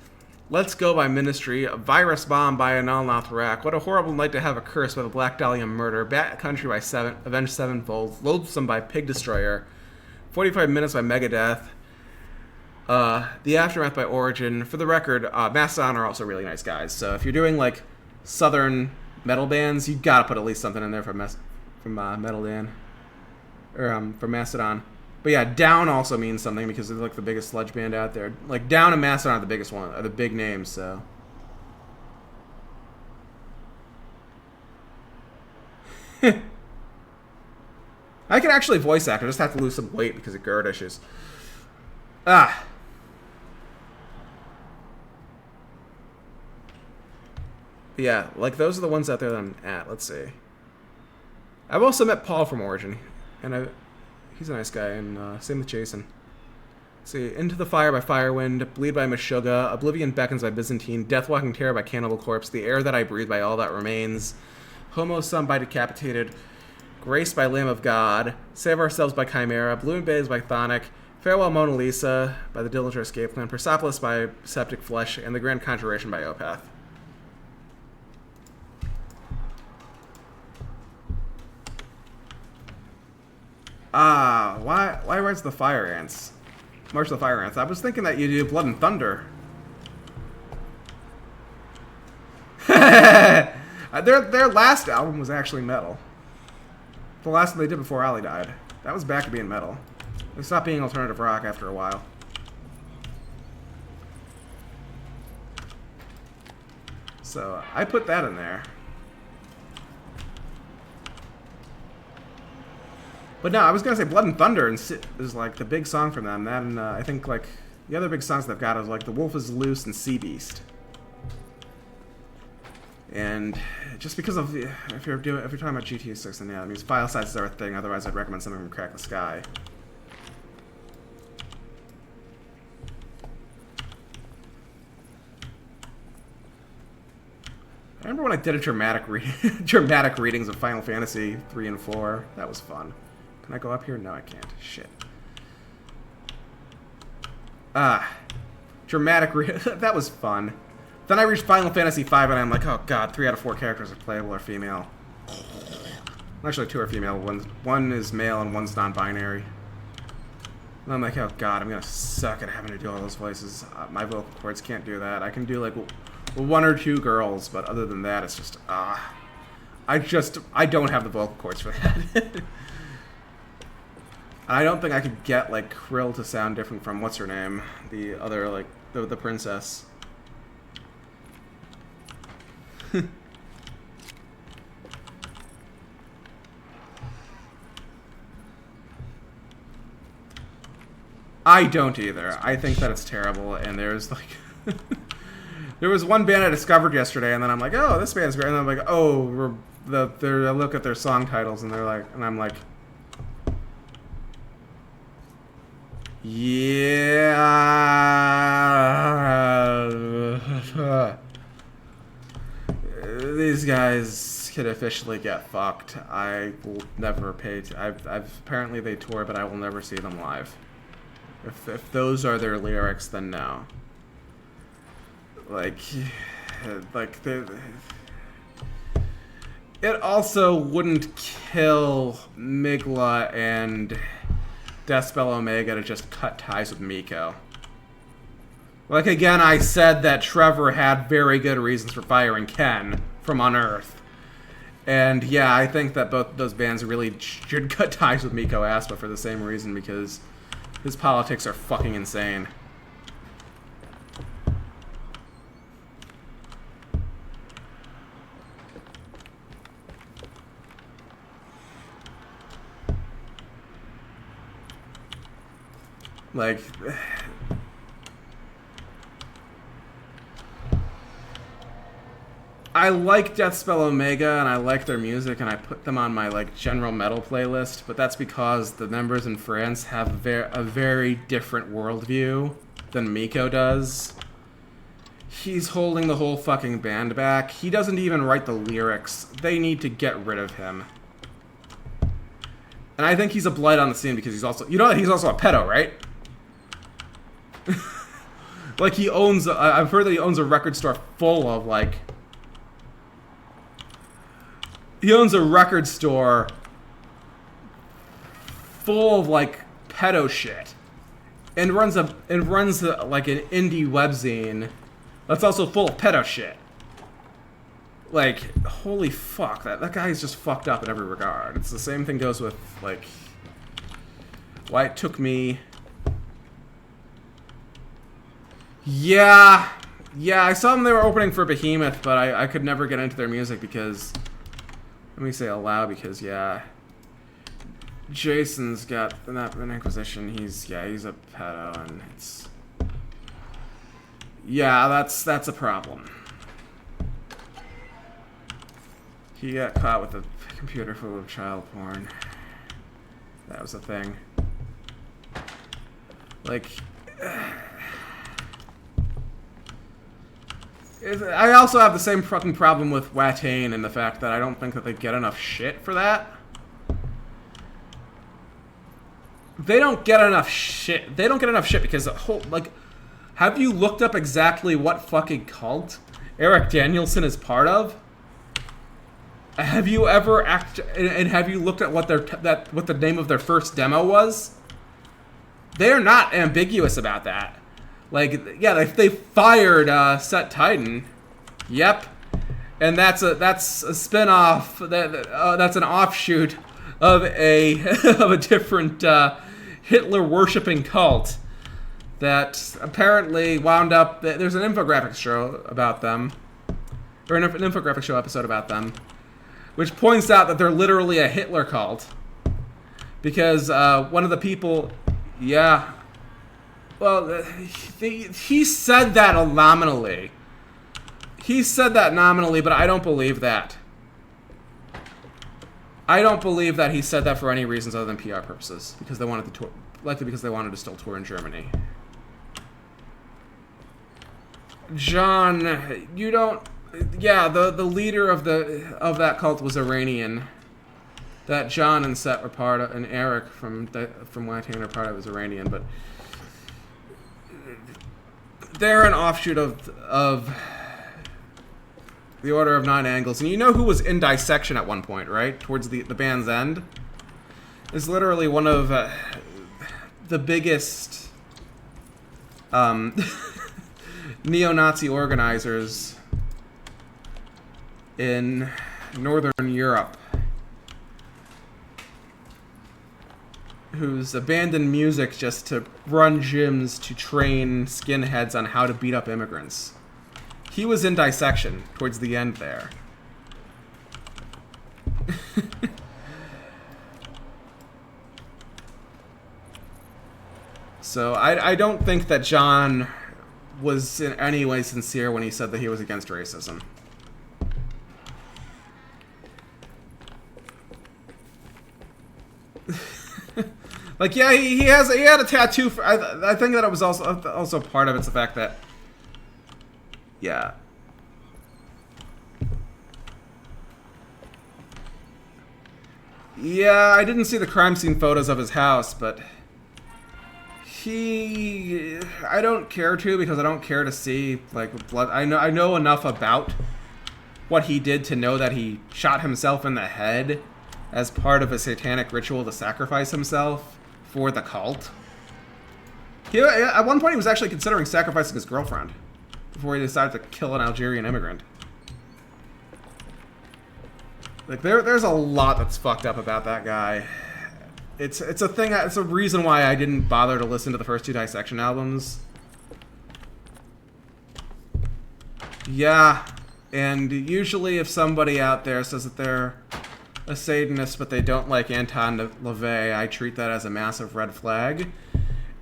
Speaker 1: Let's Go by Ministry, Virus Bomb by Anal Nathrak, What a Horrible Night to Have a Curse by the Black Dahlia Murder, Bat Country by Avenged Sevenfold, Loathsome by Pig Destroyer, 45 Minutes by Megadeth, The Aftermath by Origin. For the record, Mastodon are also really nice guys, so if you're doing like southern metal bands, you gotta put at least something in there from Metal Dan, or from Mastodon. But yeah, Down also means something because they're like the biggest sludge band out there. Like Down and Mastodon are the biggest one, are the big names. So I can actually voice act. I just have to lose some weight because of GERD issues. But yeah, like those are the ones out there that I'm at. Let's see. I've also met Paul from Origin, and he's a nice guy, and same with Jason. Let's see, Into the Fire by Firewind, Bleed by Meshuggah, Oblivion Beckons by Byzantine, Deathwalking Terror by Cannibal Corpse, The Air That I Breathe by All That Remains, Homo Sum by Decapitated, Grace by Lamb of God, Save Ourselves by Chimera, Blue and Bays by Thonic, Farewell Mona Lisa by The Dillinger Escape Plan, Persepolis by Septic Flesh, and The Grand Conjuration by Opeth. Why writes the Fire Ants? March of the Fire Ants. I was thinking that you do Blood and Thunder. Their last album was actually metal. The last one they did before Ali died. That was back to being metal. They stopped being alternative rock after a while. So I put that in there. But no, I was gonna say Blood and Thunder is like the big song from them. That and I think like the other big songs they've got is like The Wolf Is Loose and Sea Beast. And just because of if you're talking about GTA 6, then yeah, that means file sizes are a thing. Otherwise, I'd recommend something from Crack the Sky. I remember when I did a dramatic readings of Final Fantasy 3 and 4. That was fun. Can I go up here? No, I can't. Shit. That was fun. Then I reached Final Fantasy 5 and I'm like, oh god, 3 out of 4 characters are playable are female. Actually, 2 are female. One is male and one's non-binary. And I'm like, oh god, I'm gonna suck at having to do all those voices. My vocal cords can't do that. I can do like 1 or 2 girls, but other than that, it's just I don't have the vocal cords for that. I don't think I could get like Krill to sound different from what's her name, the other like the princess. I don't either. I think that it's terrible, and there's like there was one band I discovered yesterday, and then I'm like, oh, this band's great, and then I'm like, oh, I look at their song titles, and they're like, and I'm like, yeah, these guys could officially get fucked. I will never pay. I've apparently they tour, but I will never see them live. If those are their lyrics, then no. Like it also wouldn't kill Migla and Deathspell Omega to just cut ties with Miko. Like, again, I said that Trevor had very good reasons for firing Ken from Unearth. And yeah, I think that both those bands really should cut ties with Miko Aspa for the same reason, because his politics are fucking insane. Like, I like Deathspell Omega, and I like their music, and I put them on my like general metal playlist, but that's because the members in France have a very different worldview than Miko does. He's holding the whole fucking band back. He doesn't even write the lyrics. They need to get rid of him. And I think he's a blight on the scene because he's also, you know that he's also a pedo, right? Like, he owns, I've heard that he owns a record store full of, like, he owns a record store full of, like, pedo shit. And runs like, an indie webzine that's also full of pedo shit. Like, holy fuck, that guy's just fucked up in every regard. It's the same thing goes with, like, why it took me... Yeah, I saw them, they were opening for Behemoth, but I could never get into their music because... Let me say aloud because, yeah... Jason's got an Inquisition, he's a pedo, and it's... Yeah, that's a problem. He got caught with a computer full of child porn. That was a thing. Like... I also have the same fucking problem with Watain and the fact that I don't think that they get enough shit for that. They don't get enough shit. They don't get enough shit because the whole, like, have you looked up exactly what fucking cult Eric Danielson is part of? Have you ever and have you looked at what what the name of their first demo was? They're not ambiguous about that. Like, yeah, they fired Set Titan. Yep. And that's a spin-off, that's an offshoot of a different Hitler-worshipping cult that apparently wound up... There's an infographics show about them, or an infographic show episode about them, which points out that they're literally a Hitler cult. Because one of the people... Yeah... Well, he said that nominally. He said that nominally, but I don't believe that. I don't believe that he said that for any reasons other than PR purposes, because they wanted to tour, likely because they wanted to still tour in Germany. John, you don't. Yeah, the leader of that cult was Iranian. That John and Set were part of, and Eric from Watain are part of was Iranian, but. They're an offshoot of the Order of Nine Angles. And you know who was in Dissection at one point, right? Towards the band's end? Is literally one of the biggest neo-Nazi organizers in Northern Europe. who's abandoned music just to run gyms to train skinheads on how to beat up immigrants. He was in Dissection towards the end there. So I don't think that John was in any way sincere when he said that he was against racism. Like, yeah, he had a tattoo. I think that it was also part of it's the fact that, yeah. Yeah, I didn't see the crime scene photos of his house, but I don't care to, because I don't care to see like blood. I know enough about what he did to know that he shot himself in the head as part of a satanic ritual to sacrifice himself for the cult. At one point, he was actually considering sacrificing his girlfriend before he decided to kill an Algerian immigrant. Like, there's a lot that's fucked up about that guy. It's a thing. It's a reason why I didn't bother to listen to the first 2 Dissection albums. Yeah, and usually if somebody out there says that they're a Satanist, but they don't like Anton LaVey, I treat that as a massive red flag.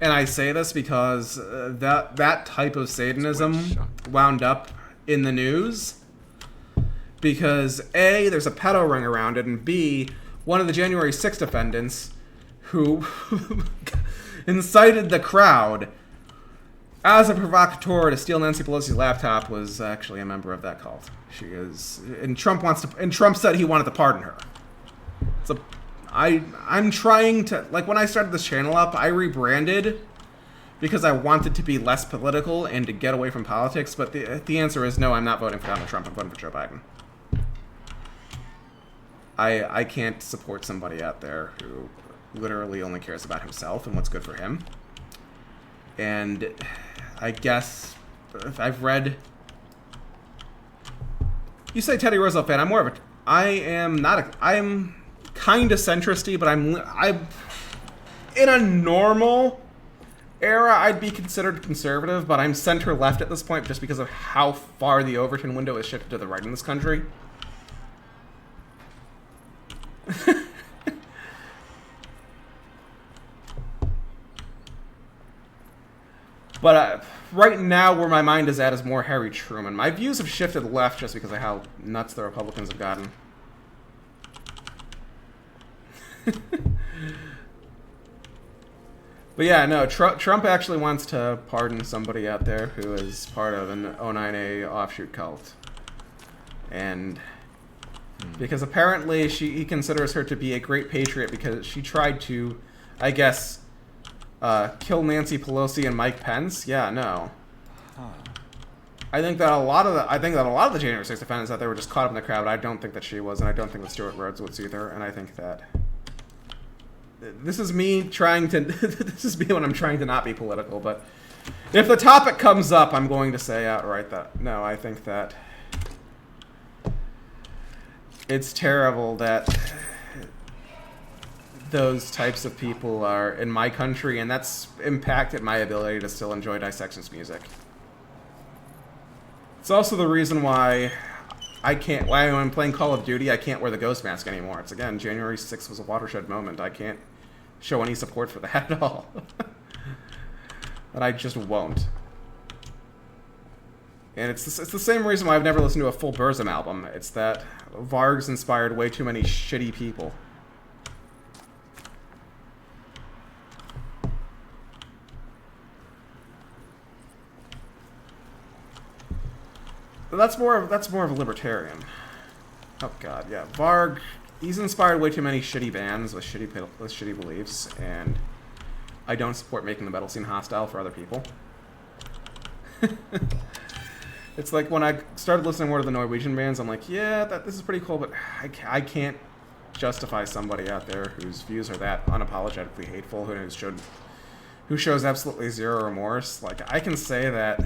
Speaker 1: And I say this because that type of Satanism wound up in the news because A, there's a pedo ring around it, and B, one of the January 6th defendants who incited the crowd as a provocateur to steal Nancy Pelosi's laptop was actually a member of that cult. She is, and Trump said he wanted to pardon her. So I'm trying to, like, when I started this channel up, I rebranded because I wanted to be less political and to get away from politics, but the answer is no, I'm not voting for Donald Trump, I'm voting for Joe Biden. I can't support somebody out there who literally only cares about himself and what's good for him. And I guess if I've read... You say Teddy Roosevelt fan, I'm more of a... I am kind of centristy, but I'm in a normal era, I'd be considered conservative, but I'm center-left at this point just because of how far the Overton window is shifted to the right in this country. But right now, where my mind is at is more Harry Truman. My views have shifted left just because of how nuts the Republicans have gotten. But yeah, no, Trump actually wants to pardon somebody out there who is part of an 09A offshoot cult. And because apparently he considers her to be a great patriot because she tried to, I guess, kill Nancy Pelosi and Mike Pence. Yeah, no. I think that a lot of the January 6th defendants out there were just caught up in the crowd. I don't think that she was, and I don't think that Stuart Rhodes was either. And I think that this is me trying to this is me when I'm trying to not be political. But if the topic comes up, I'm going to say outright that no, I think that it's terrible that those types of people are in my country, and that's impacted my ability to still enjoy Dissection's music. It's also the reason why why when I'm playing Call of Duty, I can't wear the ghost mask anymore. It's, again, January 6th was a watershed moment. I can't show any support for that at all. And I just won't. And it's the same reason why I've never listened to a full Burzum album. It's that Varg's inspired way too many shitty people. But that's more of a libertarian. Oh god, yeah. Varg, he's inspired way too many shitty bands with shitty beliefs, and I don't support making the metal scene hostile for other people. It's like when I started listening more to the Norwegian bands, I'm like, yeah, this is pretty cool, but I can't justify somebody out there whose views are that unapologetically hateful, who shows absolutely zero remorse. Like, I can say that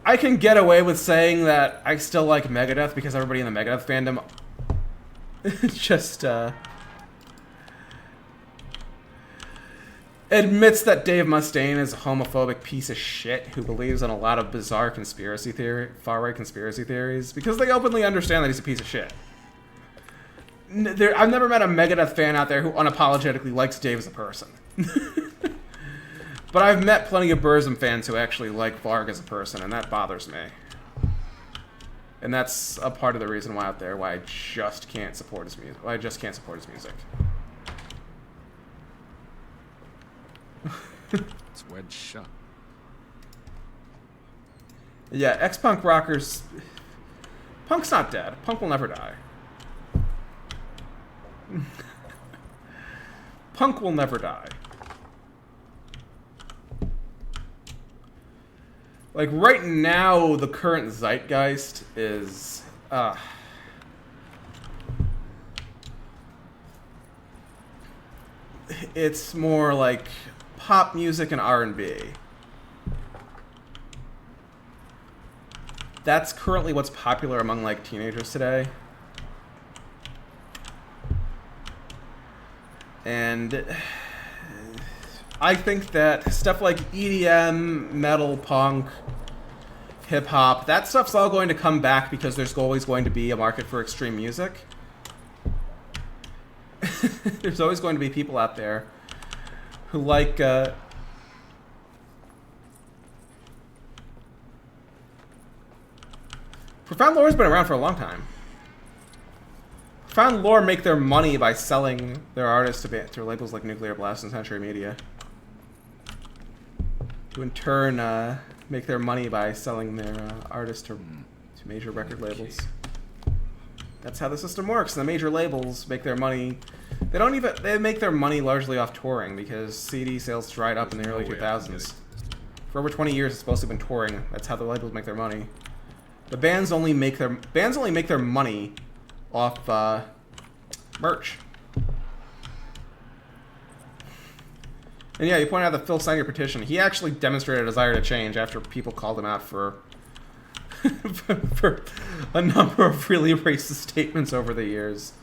Speaker 1: I can get away with saying that I still like Megadeth because everybody in the Megadeth fandom just admits that Dave Mustaine is a homophobic piece of shit who believes in a lot of bizarre far-right conspiracy theories, because they openly understand that he's a piece of shit. I've never met a Megadeth fan out there who unapologetically likes Dave as a person. But I've met plenty of Burzum fans who actually like Varg as a person, and that bothers me. And that's a part of the reason why I just can't support his music. I just can't support his music.
Speaker 5: It's wedged shut.
Speaker 1: Yeah, ex-punk rockers... Punk's not dead. Punk will never die. Punk will never die. Like, right now, the current zeitgeist is... it's more like pop music and R&B. That's currently what's popular among, like, teenagers today. And I think that stuff like EDM, metal, punk, hip-hop, that stuff's all going to come back because there's always going to be a market for extreme music. There's always going to be people out there who like... Profound Lore's been around for a long time. Profound Lore make their money by selling their artists to labels like Nuclear Blast and Century Media, who in turn make their money by selling their artists to major record labels. That's how the system works. The major labels make their money. They make their money largely off touring, because CD sales dried up in the early 2000s. For over 20 years, it's supposed to have been touring. That's how the labels make their money. The bands only make their money off merch. And yeah, you pointed out that Phil signed your petition. He actually demonstrated a desire to change after people called him out for for a number of really racist statements over the years.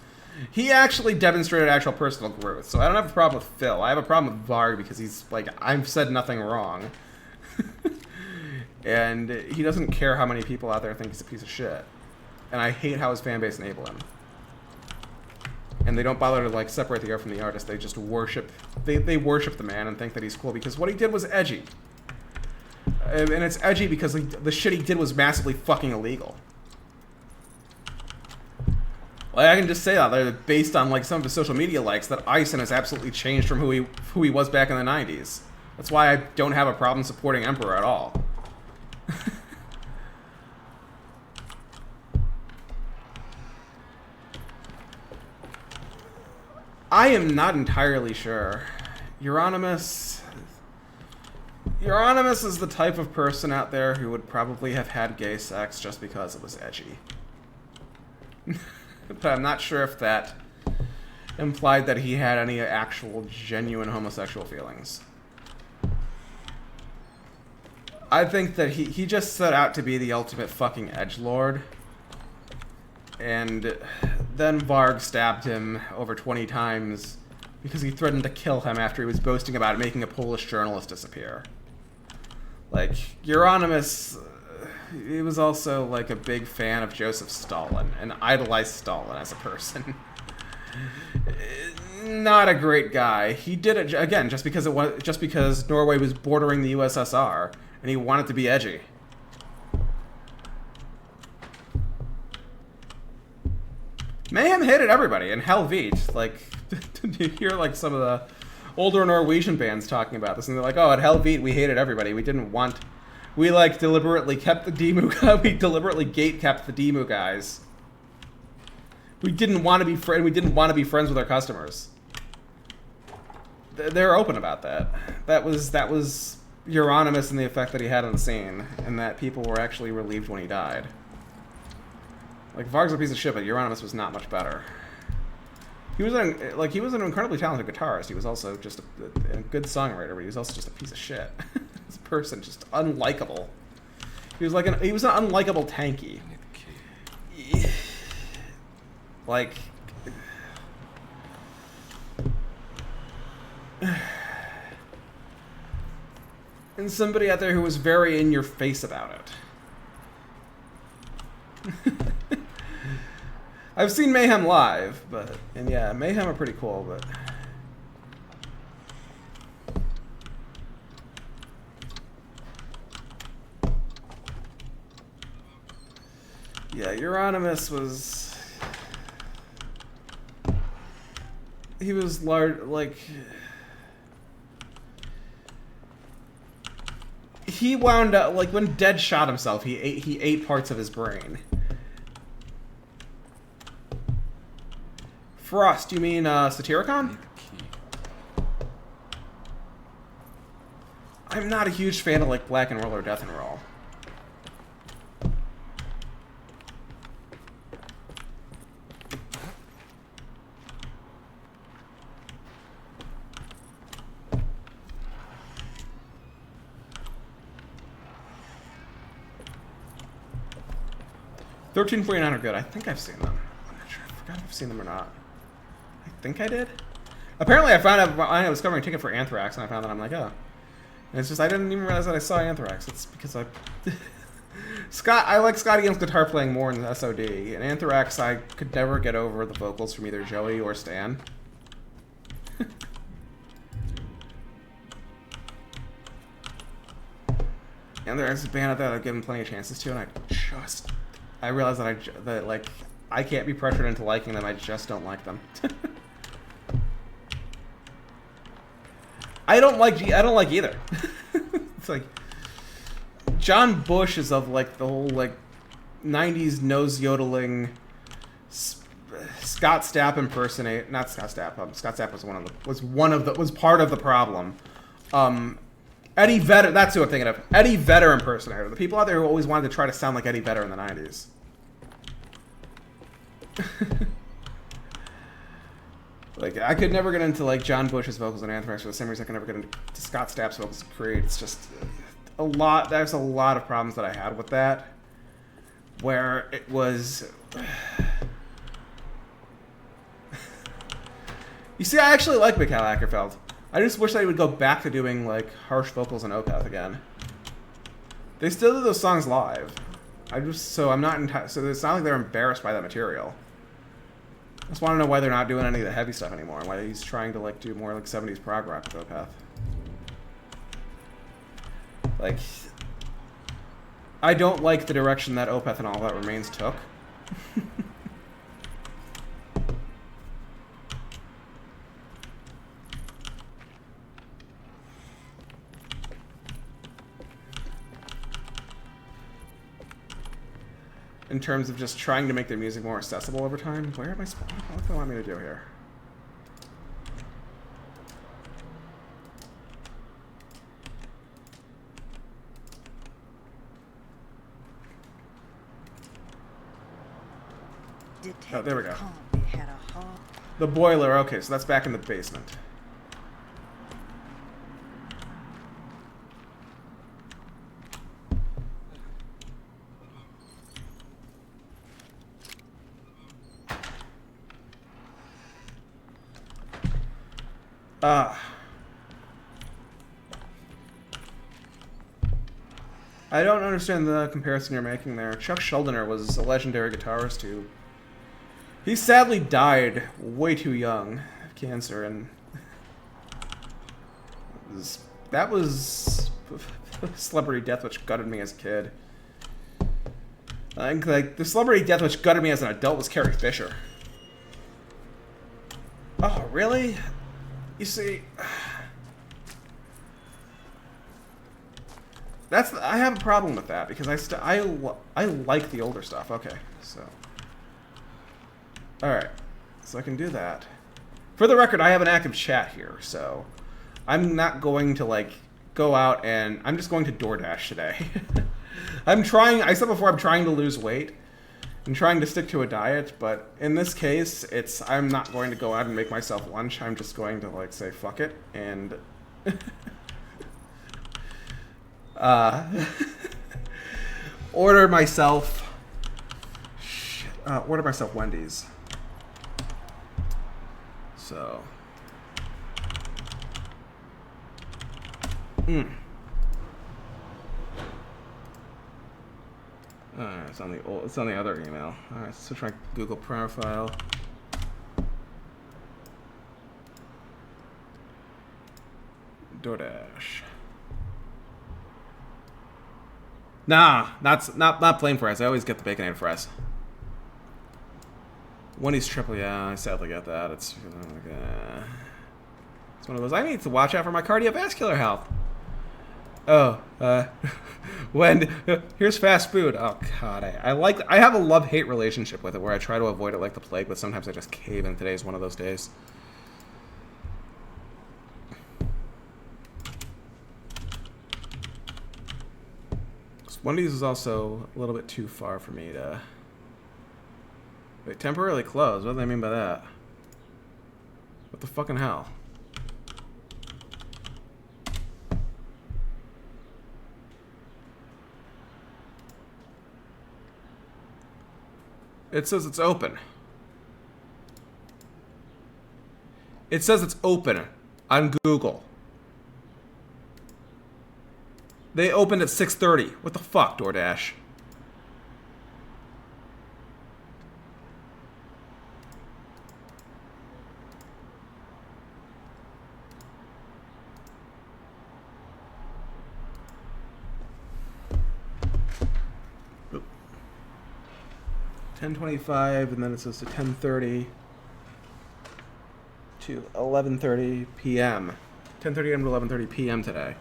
Speaker 1: He actually demonstrated actual personal growth. So I don't have a problem with Phil. I have a problem with Varg because he's like, I've said nothing wrong. And he doesn't care how many people out there think he's a piece of shit. And I hate how his fan base enable him. And they don't bother to like separate the art from the artist. They just worship. They worship the man and think that he's cool because what he did was edgy. And it's edgy because the shit he did was massively fucking illegal. Like, I can just say that based on like some of his social media likes that Eisen has absolutely changed from who he was back in the 90s. That's why I don't have a problem supporting Emperor at all. I am not entirely sure. Euronymous is the type of person out there who would probably have had gay sex just because it was edgy. But I'm not sure if that implied that he had any actual genuine homosexual feelings. I think that he just set out to be the ultimate fucking edgelord. And then Varg stabbed him over 20 times because he threatened to kill him after he was boasting about making a Polish journalist disappear. Like, Euronymous, he was also like a big fan of Joseph Stalin and idolized Stalin as a person. Not a great guy. He did it again just because Norway was bordering the USSR and he wanted to be edgy. Mayhem hated everybody, and Helvete, like, you hear like some of the older Norwegian bands talking about this, and they're like, oh, at Helvete we hated everybody. We like deliberately kept the Demu, we deliberately gate-kept the Demu guys. We didn't want to be friends with our customers. They're open about that. That was Euronymous and the effect that he had on the scene, and that people were actually relieved when he died. Like, Varg's a piece of shit, but Euronymous was not much better. He was an incredibly talented guitarist. He was also just a good songwriter, but he was also just a piece of shit. This person, just unlikable. He was an unlikable tanky. Like, And somebody out there who was very in your face about it. I've seen Mayhem live, and yeah, Mayhem are pretty cool, but yeah, Euronymous was, he was large, like, he wound up, like, when Dead shot himself, he ate parts of his brain. Frost, you mean Satyricon? I'm not a huge fan of like Black and Roll or Death and Roll. $13.49 are good. I think I've seen them. I'm not sure. I forgot if I've seen them or not. I think I did. Apparently, I found out I was covering a ticket for Anthrax, and I found that I'm like, oh. And it's just I didn't even realize that I saw Anthrax. It's because I I like Scotty Young's guitar playing more than SOD. And Anthrax, I could never get over the vocals from either Joey or Stan. Anthrax is a band that I've given plenty of chances to, and I realized that like I can't be pressured into liking them. I just don't like them. I don't like either. It's like John Bush is of like the whole like 90s nose yodeling Scott Stapp impersonate, not Scott Stapp. Scott Stapp was part of the problem. Eddie Vedder, that's who I'm thinking of. Eddie Vedder impersonator. The people out there who always wanted to try to sound like Eddie Vedder in the 90s. Like, I could never get into, like, John Bush's vocals in Anthrax for the same reason I can never get into Scott Stapp's vocals in Creed. It's just there's a lot of problems that I had with that. Where it was... You see, I actually like Mikhail Ackerfeld. I just wish that he would go back to doing, like, harsh vocals in Opeth again. They still do those songs live. So it's not like they're embarrassed by that material. I just want to know why they're not doing any of the heavy stuff anymore, and why he's trying to like do more like 70s prog rock with Opeth. Like, I don't like the direction that Opeth and All That Remains took. In terms of just trying to make their music more accessible over time. Where am I spawning? What do they want me to do here? Oh, there we go. The boiler, okay, so that's back in the basement. I don't understand the comparison you're making there. Chuck Schuldiner was a legendary guitarist who... He sadly died way too young of cancer, and... That was celebrity death which gutted me as a kid. I think, like, the celebrity death which gutted me as an adult was Carrie Fisher. Oh, really? You see... I have a problem with that because I like the older stuff. Okay, so all right, so I can do that. For the record, I have an active chat here, so I'm not going to like go out and I'm just going to DoorDash today. I said before, I'm trying to lose weight and trying to stick to a diet, but in this case, I'm not going to go out and make myself lunch. I'm just going to like say fuck it and. Order myself Wendy's. So. Alright, it's on the old, it's on the other email. Alright, so try Google profile. DoorDash. Nah, not plain fries. I always get the baconated fries. Wendy's triple, yeah, I sadly get that. It's one of those. I need to watch out for my cardiovascular health. Oh, when here's fast food. Oh God, I have a love-hate relationship with it, where I try to avoid it like the plague, but sometimes I just cave, and today's one of those days. Wendy's is also a little bit too far for me to... Wait, temporarily closed? What do they mean by that? What the fucking hell? It says it's open. It says it's open on Google. They opened at 6:30. What the fuck, DoorDash? Oop. 10:25, and then it says to 10:30 to 11:30 p.m. 10:30 a.m. to 11:30 p.m. today.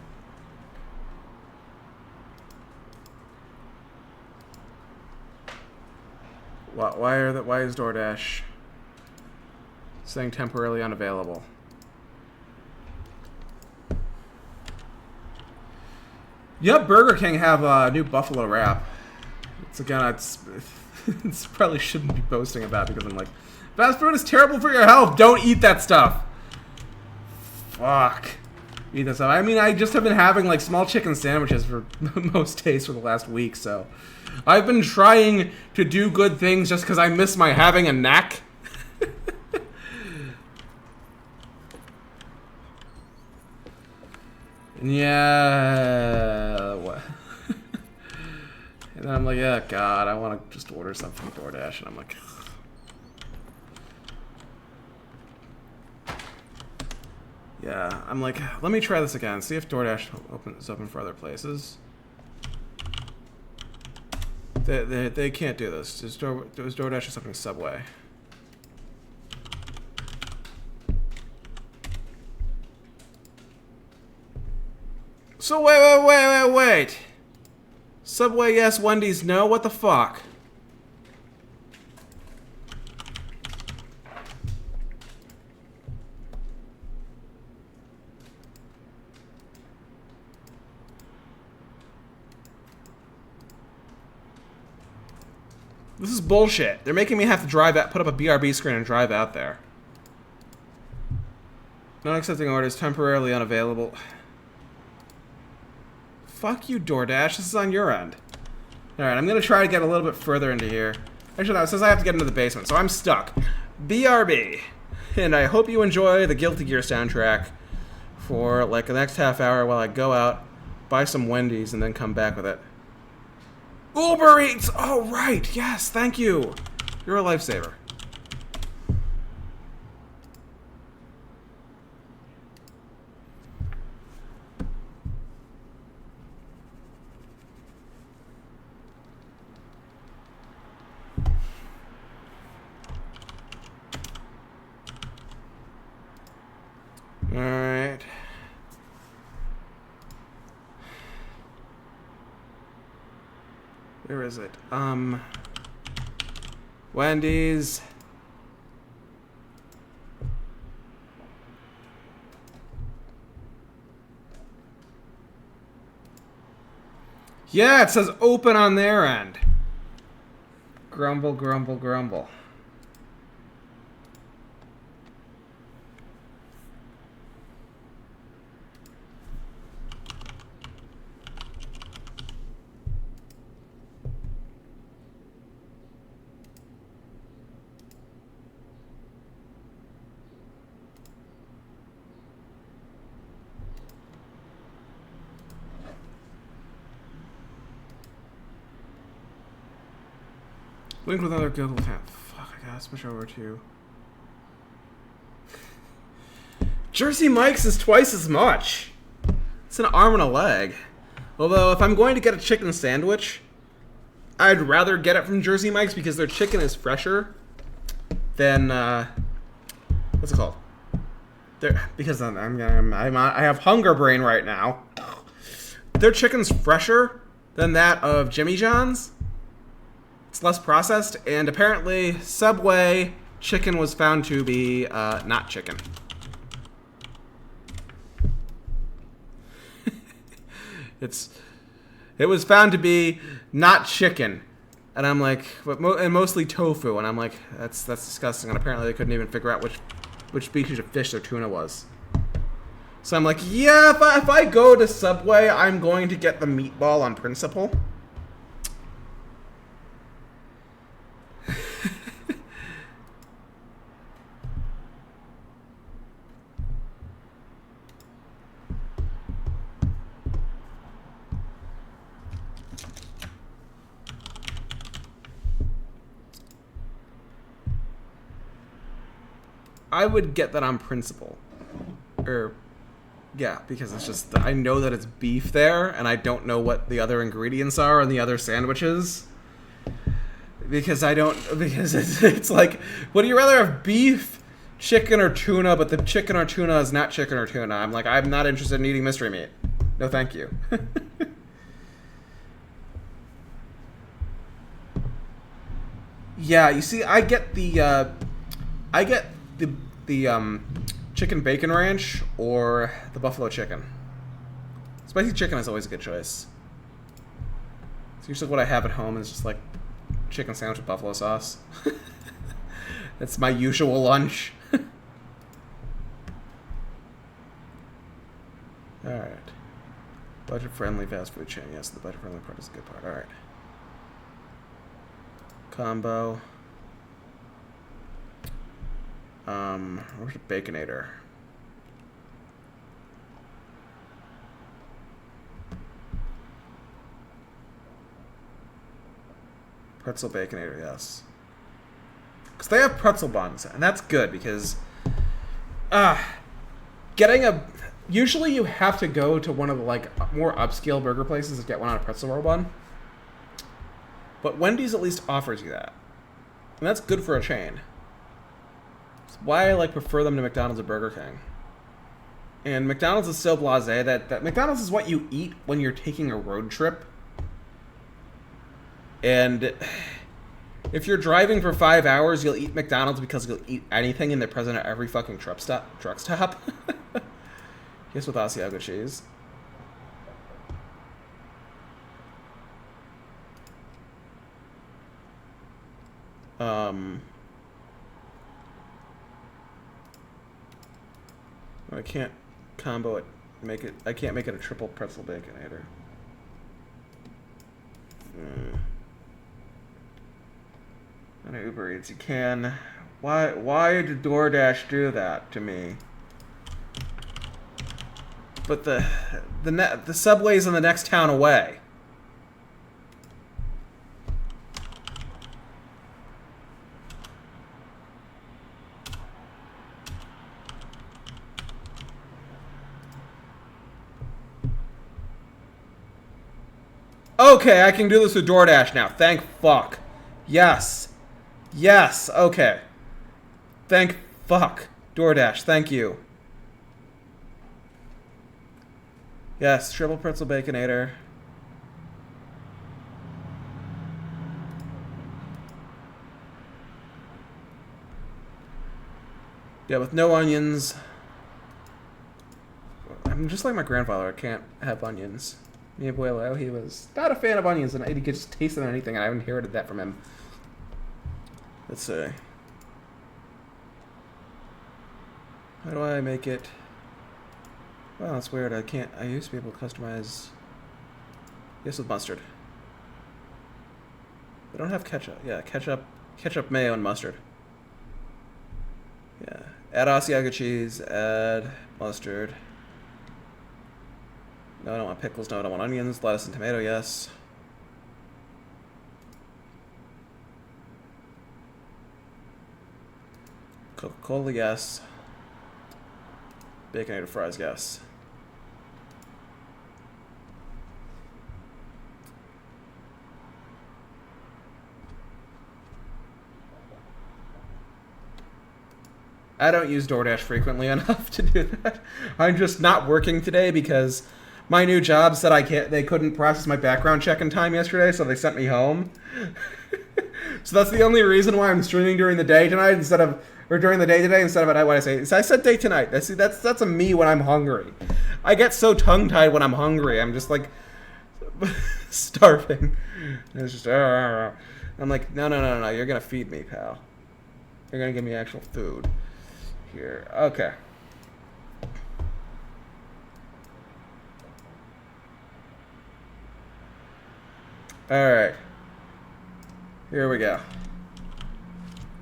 Speaker 1: Why is DoorDash saying temporarily unavailable? Yep, Burger King have a new buffalo wrap. It's probably shouldn't be boasting about, because I'm like, fast food is terrible for your health. Don't eat that stuff. Fuck. Eat that stuff. I mean, I just have been having like small chicken sandwiches for most days for the last week, so I've been trying to do good things just because I miss my having a knack. Yeah. What? And then I'm like, yeah, God, I want to just order something from DoorDash, and I'm like, yeah, I'm like, let me try this again. See if DoorDash is open for other places. They can't do this. Is DoorDash just opening Subway? So wait. Subway yes, Wendy's no. What the fuck? This is bullshit. They're making me have to drive out, put up a BRB screen and drive out there. Not accepting orders, temporarily unavailable. Fuck you, DoorDash. This is on your end. Alright, I'm gonna try to get a little bit further into here. Actually, no, it says I have to get into the basement, so I'm stuck. BRB. And I hope you enjoy the Guilty Gear soundtrack for like the next half hour while I go out, buy some Wendy's, and then come back with it. Uber Eats! Oh, right. Yes, thank you. You're a lifesaver. All right. Where is it? Wendy's. Yeah, it says open on their end. Grumble, grumble, grumble. Linked with other guild tab. Fuck, I gotta switch over to... Jersey Mike's is twice as much. It's an arm and a leg. Although, if I'm going to get a chicken sandwich, I'd rather get it from Jersey Mike's because their chicken is fresher than, what's it called? Because I have hunger brain right now. Their chicken's fresher than that of Jimmy John's. It's less processed, and apparently Subway chicken was found to be not chicken. It was found to be not chicken, and I'm like, and mostly tofu, and I'm like, that's disgusting. And apparently they couldn't even figure out which species of fish their tuna was. So I'm like, yeah, if I go to Subway, I'm going to get the meatball on principle. I would get that on principle. Yeah, because it's just, I know that it's beef there, and I don't know what the other ingredients are in the other sandwiches. Because it's like, would you rather have beef, chicken, or tuna, but the chicken or tuna is not chicken or tuna? I'm like, I'm not interested in eating mystery meat. No, thank you. Yeah, you see, I get the chicken bacon ranch or the buffalo chicken. Spicy chicken is always a good choice. It's usually what I have at home is just like chicken sandwich with buffalo sauce. That's my usual lunch. Alright. Budget-friendly fast food chain. Yes, the budget-friendly part is a good part. Alright. Combo. Where's the Baconator? Pretzel Baconator, yes. Because they have pretzel buns, and that's good because getting a... Usually you have to go to one of the like more upscale burger places to get one on a pretzel roll bun. But Wendy's at least offers you that. And that's good for a chain. That's why I prefer them to McDonald's or Burger King. And McDonald's is so blasé that McDonald's is what you eat when you're taking a road trip. And if you're driving for 5 hours, you'll eat McDonald's because you'll eat anything and they're present at every fucking truck stop. Yes, with Asiago cheese. I can't combo it. I can't make it a triple pretzel baconator. On Uber Eats, you can. Why did DoorDash do that to me? But the Subway's in the next town away. Okay, I can do this with DoorDash now. Thank fuck. Yes. Yes, okay. Thank fuck. DoorDash, thank you. Yes, triple pretzel baconator. Yeah, with no onions. I'm just like my grandfather. I can't have onions. Mi abuelo, he was not a fan of onions, and he could just taste it on anything, and I inherited that from him. Let's see. How do I make it? Well, that's weird. I used to be able to customize. Yes, with mustard. They don't have ketchup. Yeah, ketchup, mayo, and mustard. Yeah. Add Asiago cheese. Add mustard. No, I don't want pickles. No, I don't want onions. Lettuce and tomato, yes. Coca-Cola, yes. Baconated fries, yes. I don't use DoorDash frequently enough to do that. I'm just not working today because my new job said they couldn't process my background check in time yesterday, so they sent me home. So that's the only reason why I'm streaming during the day tonight during the day today instead of at night. What I say? So I said day tonight. That's a me when I'm hungry. I get so tongue-tied when I'm hungry. I'm just like starving. And it's just I'm like, no. You're gonna feed me, pal. You're gonna give me actual food. Here, okay. All right. Here we go.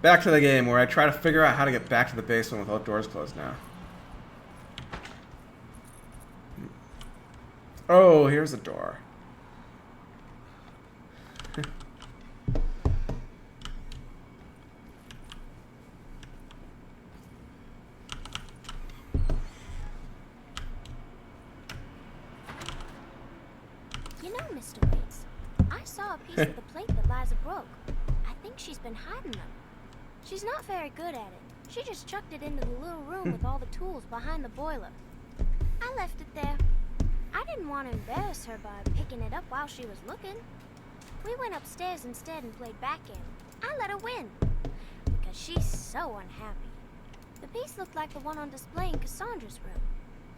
Speaker 1: Back to the game where I try to figure out how to get back to the basement without doors closed now. Oh, here's a door.
Speaker 3: You know, Mr. Waits, I saw a piece of the plate that Liza broke. I think she's been hiding them. She's not very good at it. She just chucked it into the little room with all the tools behind the boiler. I left it there. I didn't want to embarrass her by picking it up while she was looking. We went upstairs instead and played backgammon. I let her win, because she's so unhappy. The piece looked like the one on display in Cassandra's room.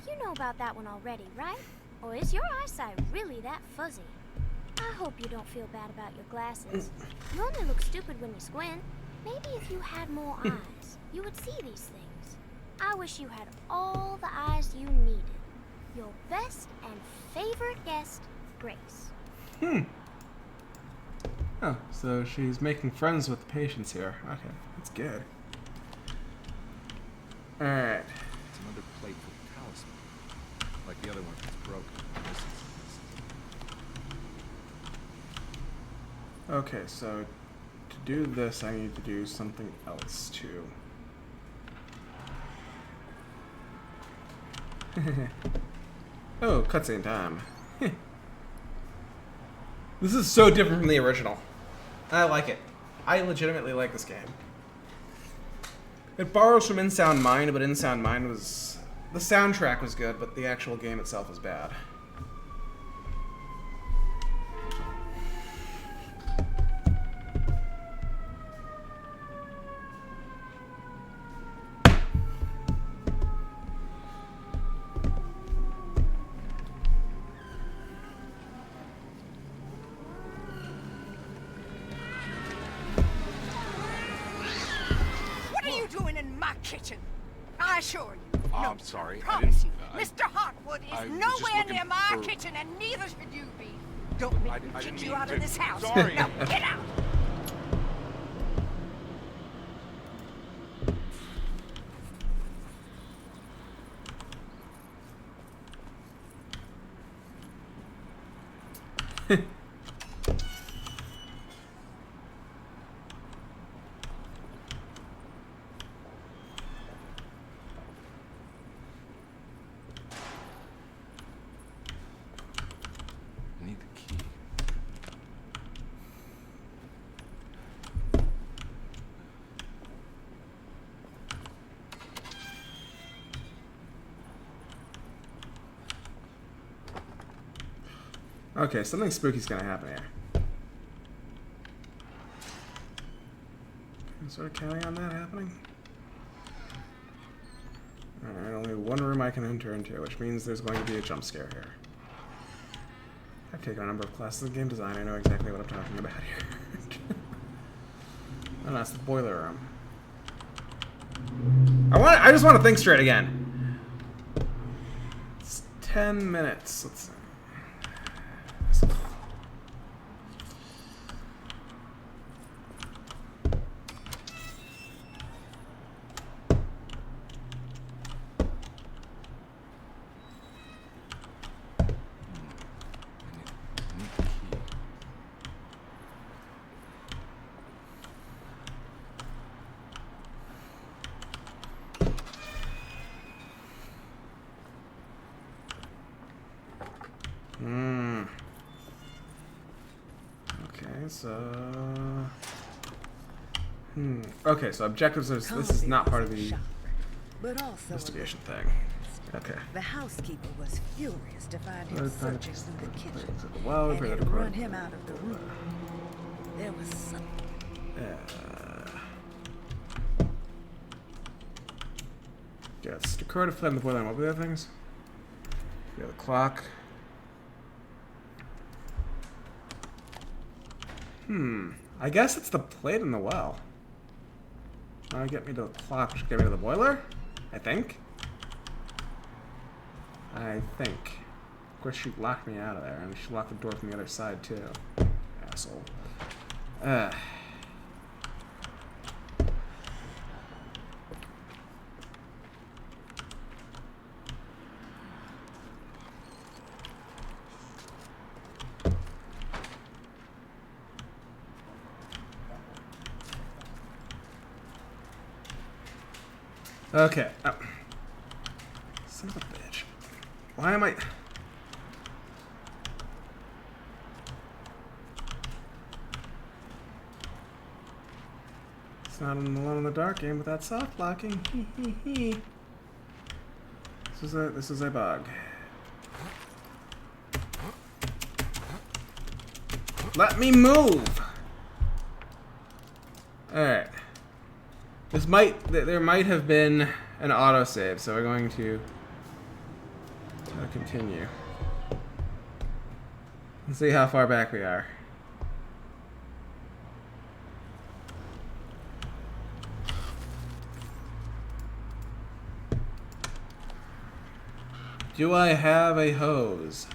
Speaker 3: You know about that one already, right? Or is your eyesight really that fuzzy? I hope you don't feel bad about your glasses. You only look stupid when you squint. Maybe if you had more eyes, you would see these things. I wish you had all the eyes you needed. Your best and favorite guest, Grace.
Speaker 1: Oh, so she's making friends with the patients here. Okay, that's good. Alright.
Speaker 5: It's another plate for the talisman. Like the other one that's broken.
Speaker 1: Okay, so to do this, I need to do something else too. Oh, cutscene time. This is so different from the original. I like it. I legitimately like this game. It borrows from In Sound Mind, but In Sound Mind was... The soundtrack was good, but the actual game itself was bad.
Speaker 7: Kitchen. I assure you.
Speaker 5: Oh,
Speaker 7: no,
Speaker 5: I'm sorry.
Speaker 7: I promise you.
Speaker 5: I
Speaker 7: Mr. Hotwood is
Speaker 5: I was just
Speaker 7: nowhere
Speaker 5: looking
Speaker 7: near my
Speaker 5: for-
Speaker 7: kitchen, and neither should you be. Don't make me
Speaker 5: I
Speaker 7: kick
Speaker 5: didn't
Speaker 7: you
Speaker 5: mean
Speaker 7: out
Speaker 5: to.
Speaker 7: of this house.
Speaker 5: Sorry.
Speaker 7: Now get out.
Speaker 5: I need the key.
Speaker 1: Okay, something spooky's gonna happen here. I'm sort of counting on that happening. Alright, only one room I can enter into, which means there's going to be a jump scare here. I've taken a number of classes in game design. I know exactly what I'm talking about here. Oh, that's the boiler room. I just want to think straight again. It's 10 minutes. Let's see. so... Okay, so objectives are... This is not part of the
Speaker 15: but also
Speaker 1: investigation thing. Okay.
Speaker 15: The housekeeper was furious to find him
Speaker 1: Let's find
Speaker 15: searching through the kitchen
Speaker 1: well,
Speaker 15: and
Speaker 1: bring
Speaker 15: had
Speaker 1: it
Speaker 15: run
Speaker 1: across.
Speaker 15: him out of the room. There was some...
Speaker 1: Yes, Dakota flame the boiler. What were the other things? Yeah, the clock. I guess it's the plate in the well. Now get me to the clock, which should get me to the boiler? I think. Of course, she locked me out of there, and she locked the door from the other side, too. Asshole. Okay. Oh. Son of a bitch. Why am I... It's not an Alone in the Dark game without soft locking. This is a bug. Let me move! Alright. There might have been an autosave, so we're going to continue. Let's see how far back we are. Do I have a hose?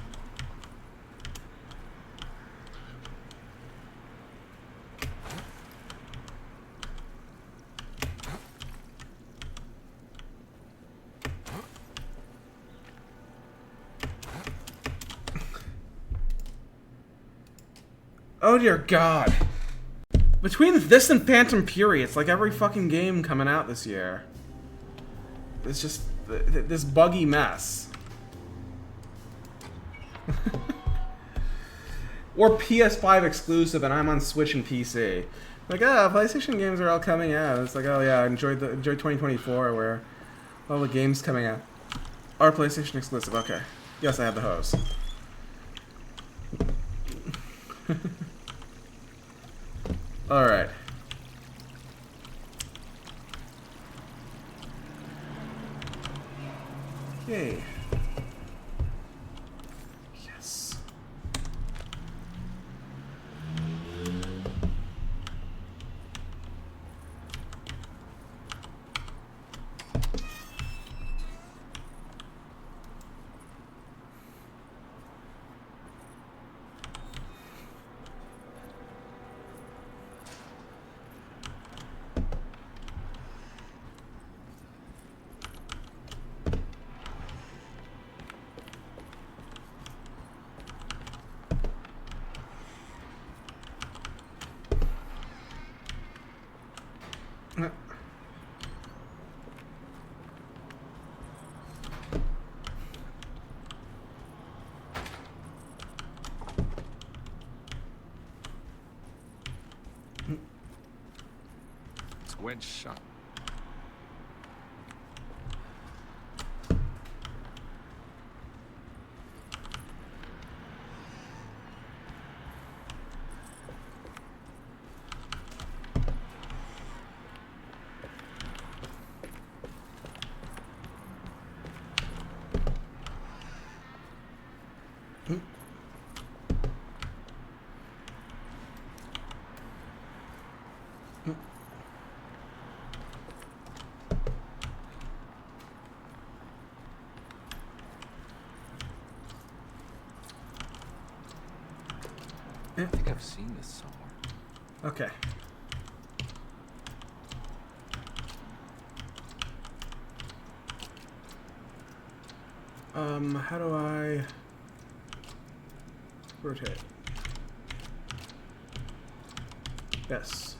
Speaker 1: Oh dear God. Between this and Phantom Fury, it's like every fucking game coming out this year. It's just this buggy mess. Or PS5 exclusive and I'm on Switch and PC. Like, PlayStation games are all coming out. It's like, oh yeah, enjoy 2024 where all the games coming out are PlayStation exclusive. Okay. Yes, I have the hose. Alright. Yay. Yes.
Speaker 5: It's Gwen's shot. I think I've seen this somewhere.
Speaker 1: Okay. How do I rotate? Yes.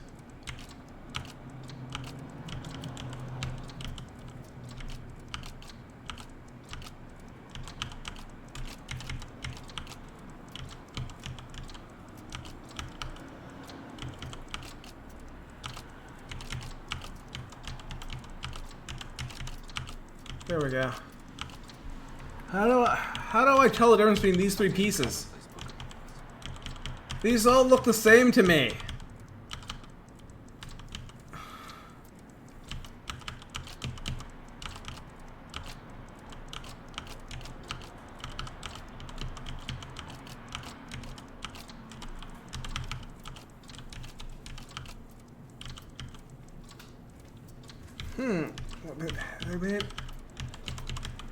Speaker 1: There we go. How do I tell the difference between these three pieces? These all look the same to me.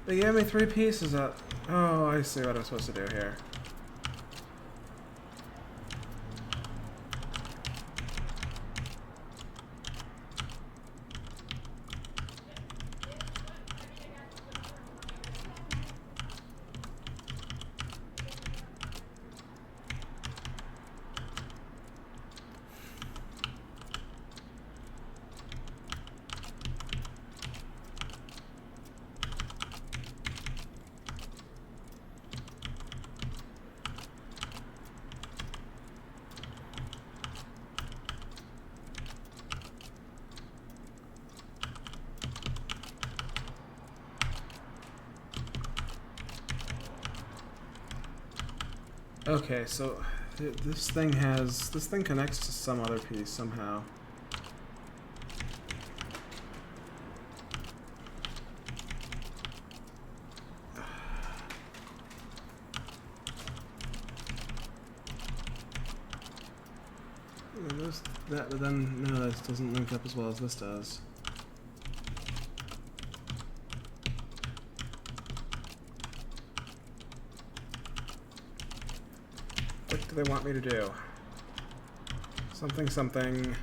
Speaker 1: They gave me 3 pieces up. Oh, I see what I'm supposed to do here. Okay, so this thing connects to some other piece somehow. But then no, this doesn't link up as well as this does. What do they want me to do? Something, something.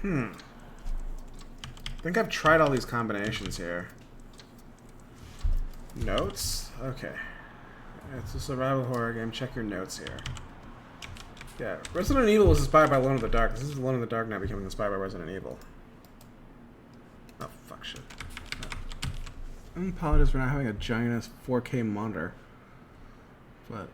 Speaker 1: I think I've tried all these combinations here. Notes? Okay. It's a survival horror game. Check your notes here. Yeah, Resident Evil was inspired by Alone in the Dark. This is Alone in the Dark now becoming inspired by Resident Evil. Oh, fuck shit. I apologize for not having a giant 4K monitor. But...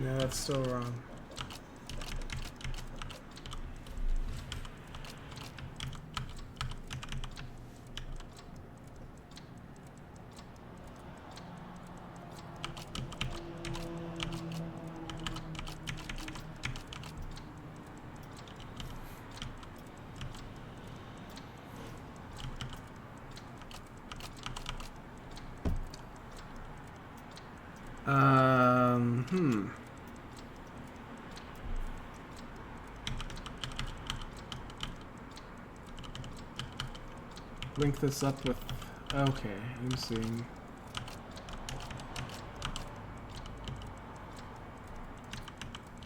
Speaker 1: no, that's still wrong. Link this up with... Okay, I'm seeing...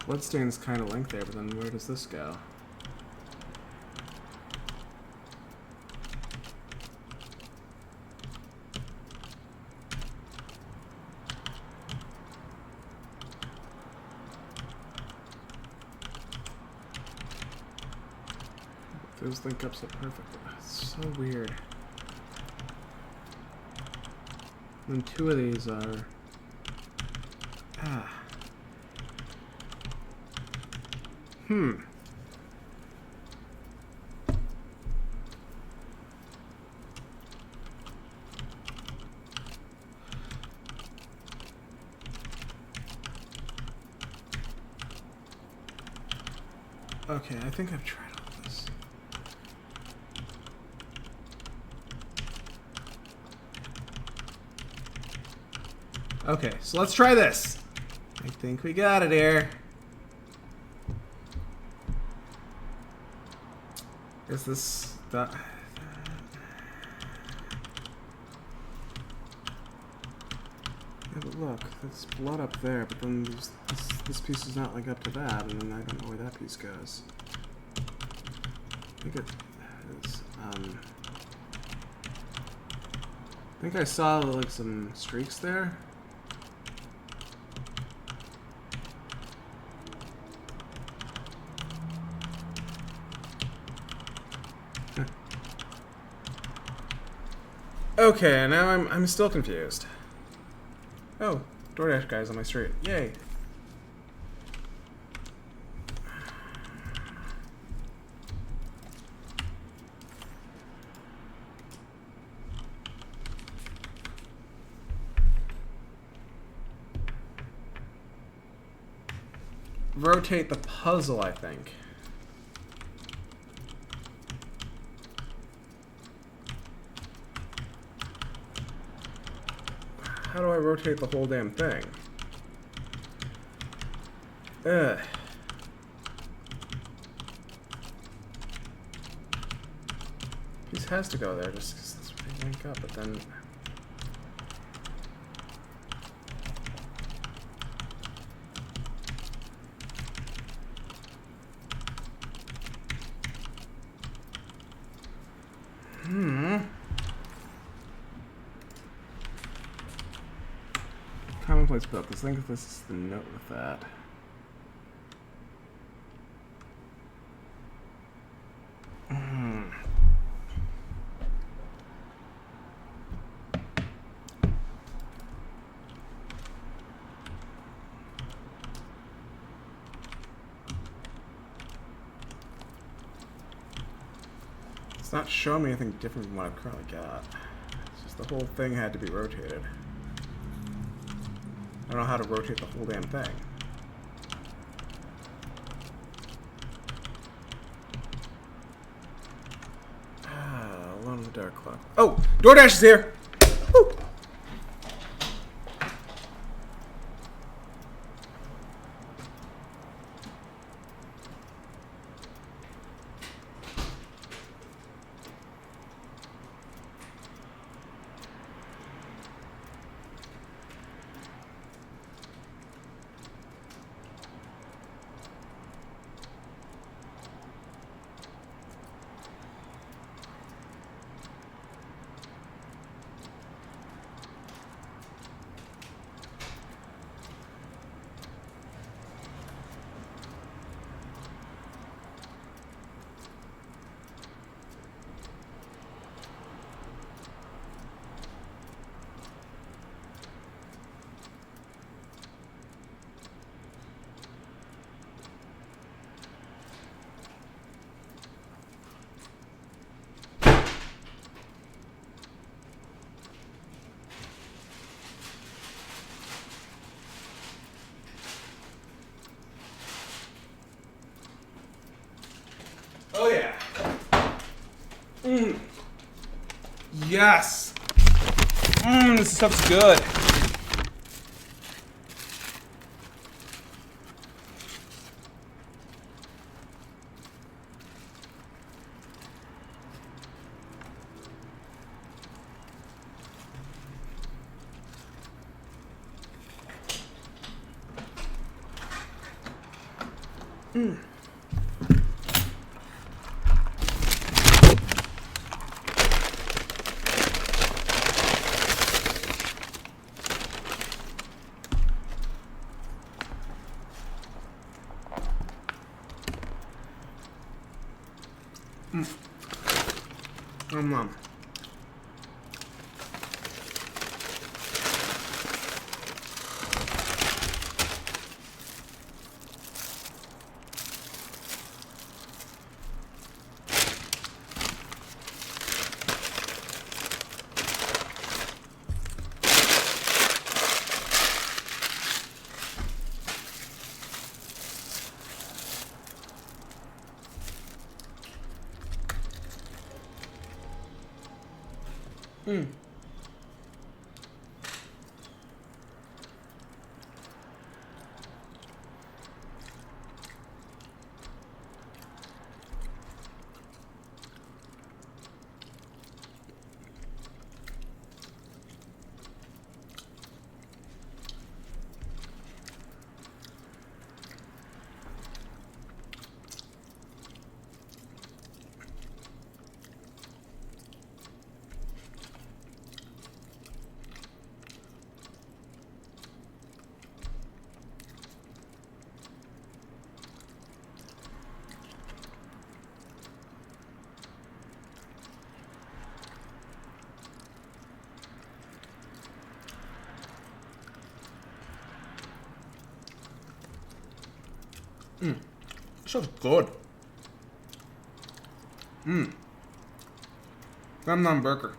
Speaker 1: Bloodstain's kind of linked there, but then where does this go? Those link ups are perfect. It's so weird. And 2 of these are... Okay, I think I've tried all this. Okay, so let's try this. I think we got it here. Is this that? Yeah, but look, there's blood up there, but then this piece is not like up to that, and then I don't know where that piece goes. I think it is, think I saw like some streaks there. Okay, now I'm still confused. Oh, DoorDash guys on my street. Yay. Rotate the puzzle, I think. How do I rotate the whole damn thing? Ugh. Piece has to go there just because that's where they link up, but then... Commonplace book. Let's think if this is the note with that. It's not showing me anything different from what I've currently got. It's just the whole thing had to be rotated. I don't know how to rotate the whole damn thing. Alone in the Dark Club. Oh! DoorDash is here! Woo! Oh yeah. Yes. This stuff's good. Mom. stuff's good. Mmm. Nom burger.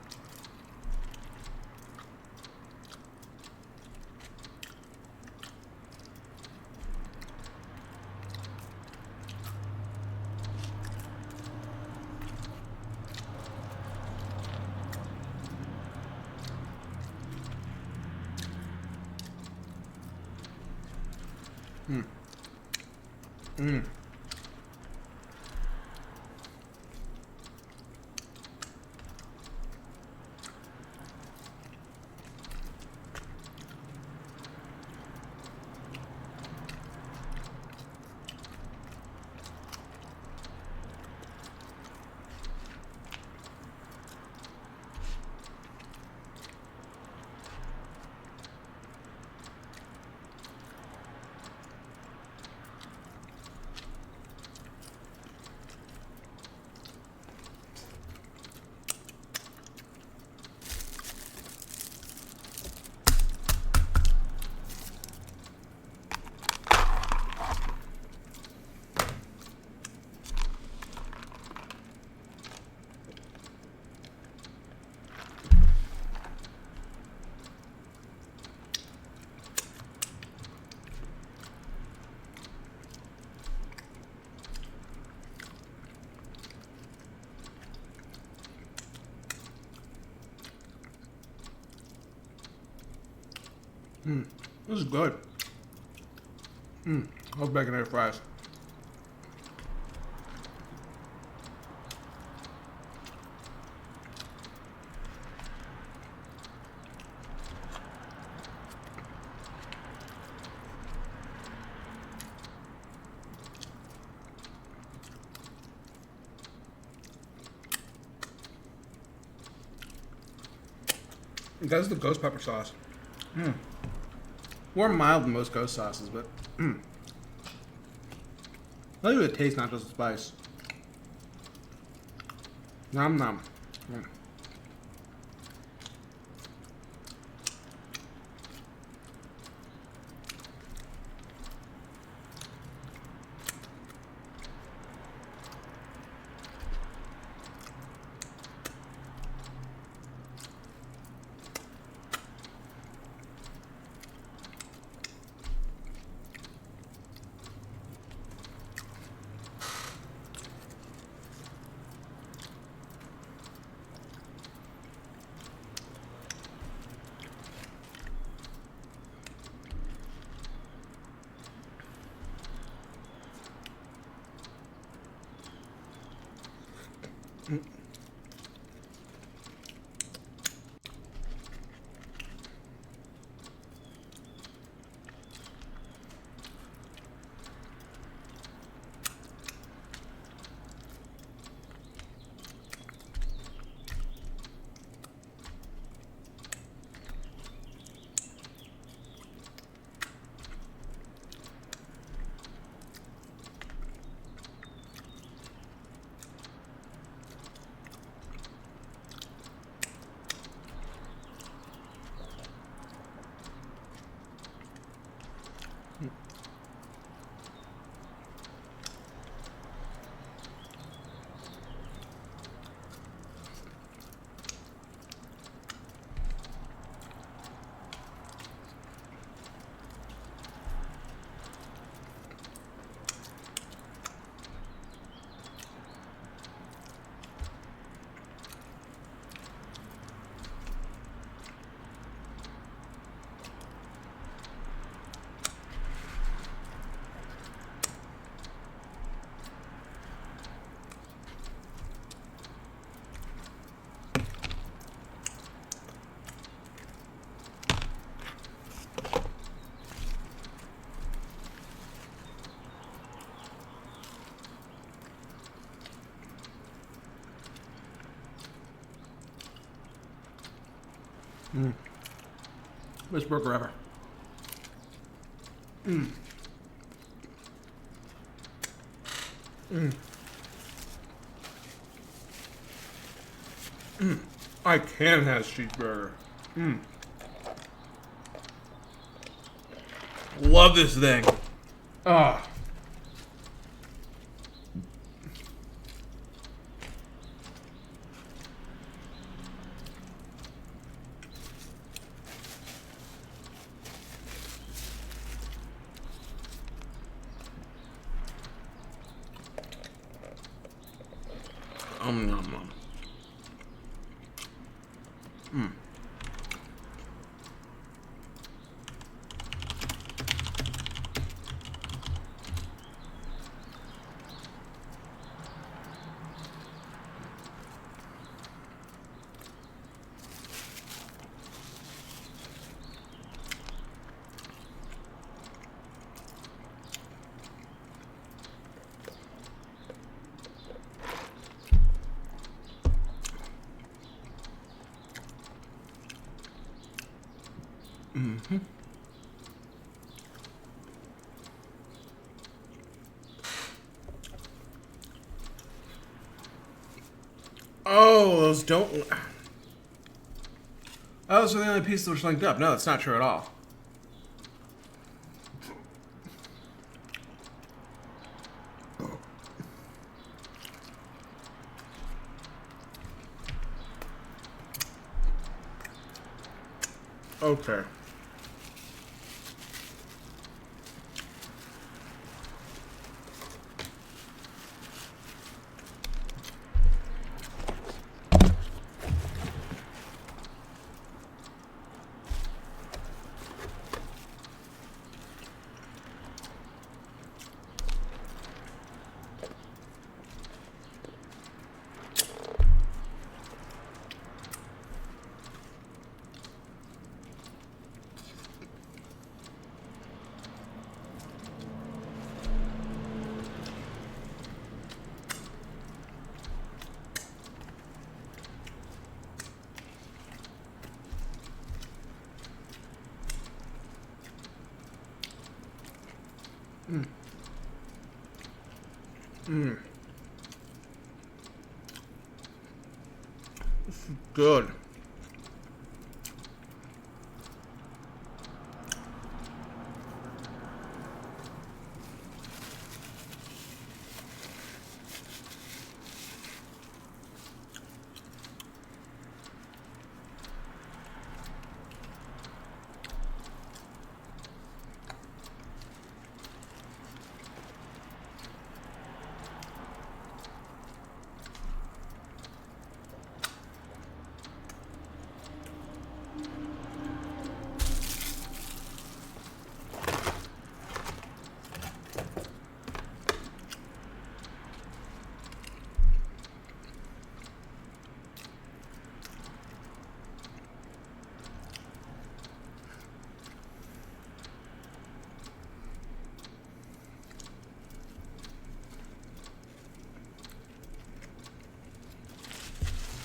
Speaker 1: Mmm. Mmm. Mmm. This is good. Mmm. I love bacon egg fries. That's the ghost pepper sauce. Mmm. More mild than most ghost sauces, but I like the taste, not just the spice. Nom nom. Mm. Mm. Best burger ever. Mm. Mm. Mm. I can have cheeseburger. Mm. Love this thing. Ah. Nom nom nom. Hmm. Mm-hmm. Oh, those don't... Oh, those are the only pieces which linked up. No, that's not true at all. Okay. Mm. Mm. This is good.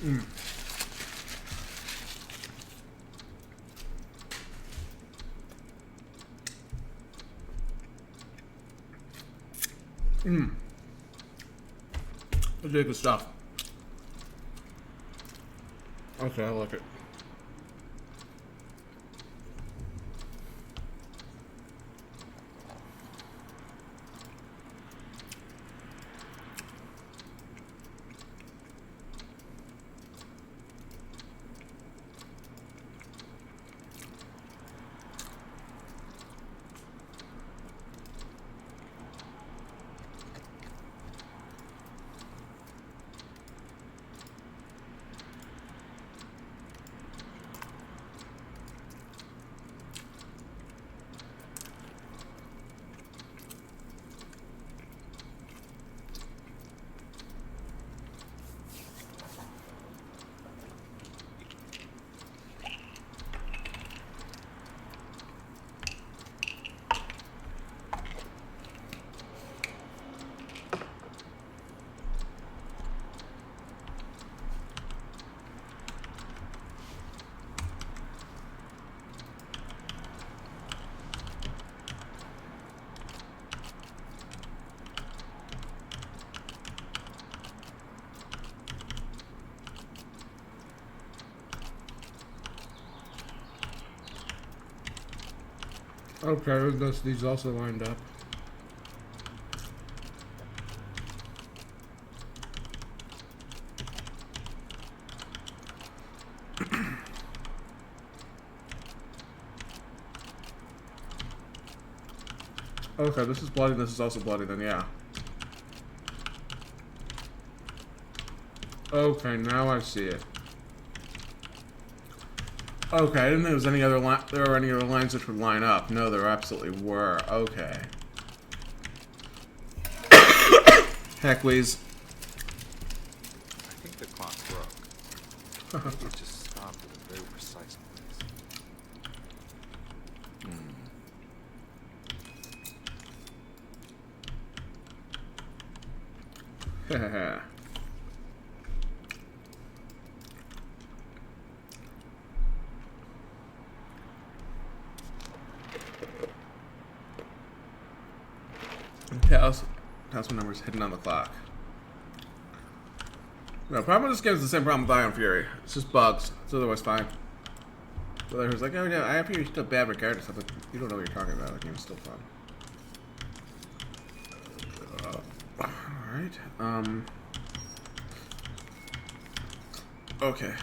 Speaker 1: Mm. Mm. That's really good stuff. Okay, I like it. Okay, these also lined up. Okay, this is bloody, this is also bloody then, yeah. Okay, now I see it. Okay, I didn't think there was any other there were any other lines which would line up. No, there absolutely were. Okay. Heck, Weez.
Speaker 5: I think the clock broke. Maybe it just stopped at a very precise place.
Speaker 1: Haha. House numbers hidden on the clock. No, problem with this game is the same problem with Ion Fury. It's just bugs. It's otherwise fine. The other was like, oh yeah, Ion Fury is still bad regardless. I'm like, you don't know what you're talking about. The game's still fun. Alright. Okay.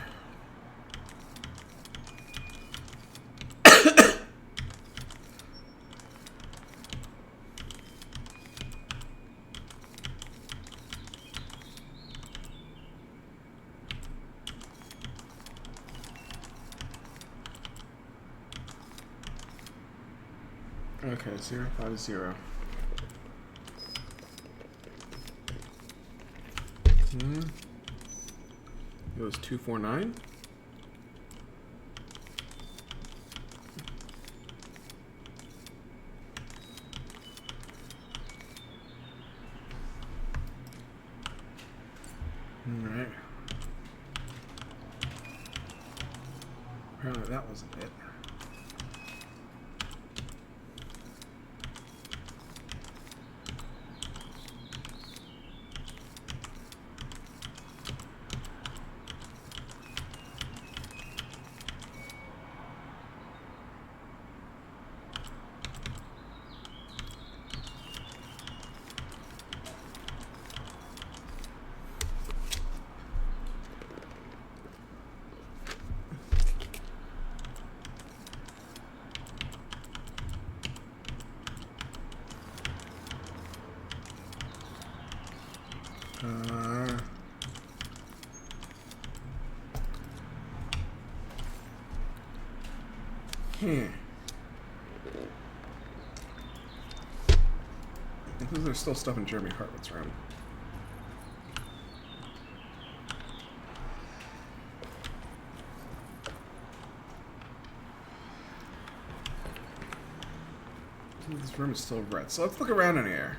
Speaker 1: Okay, 050. It was 249. All right. Apparently that wasn't it. There's still stuff in Jeremy Hartlett's room. This room is still red, so let's look around in here.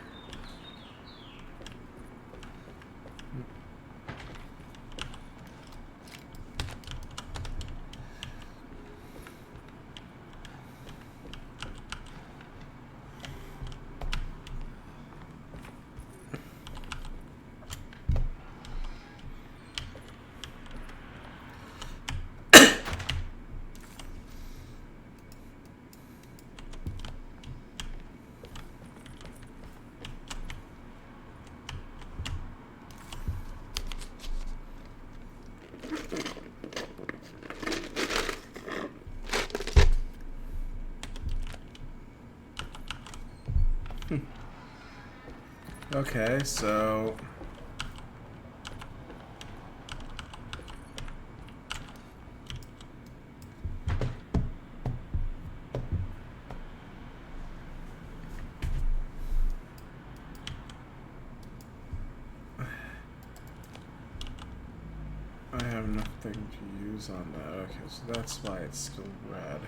Speaker 1: Okay, so I have nothing to use on that. Okay, so that's why it's still red.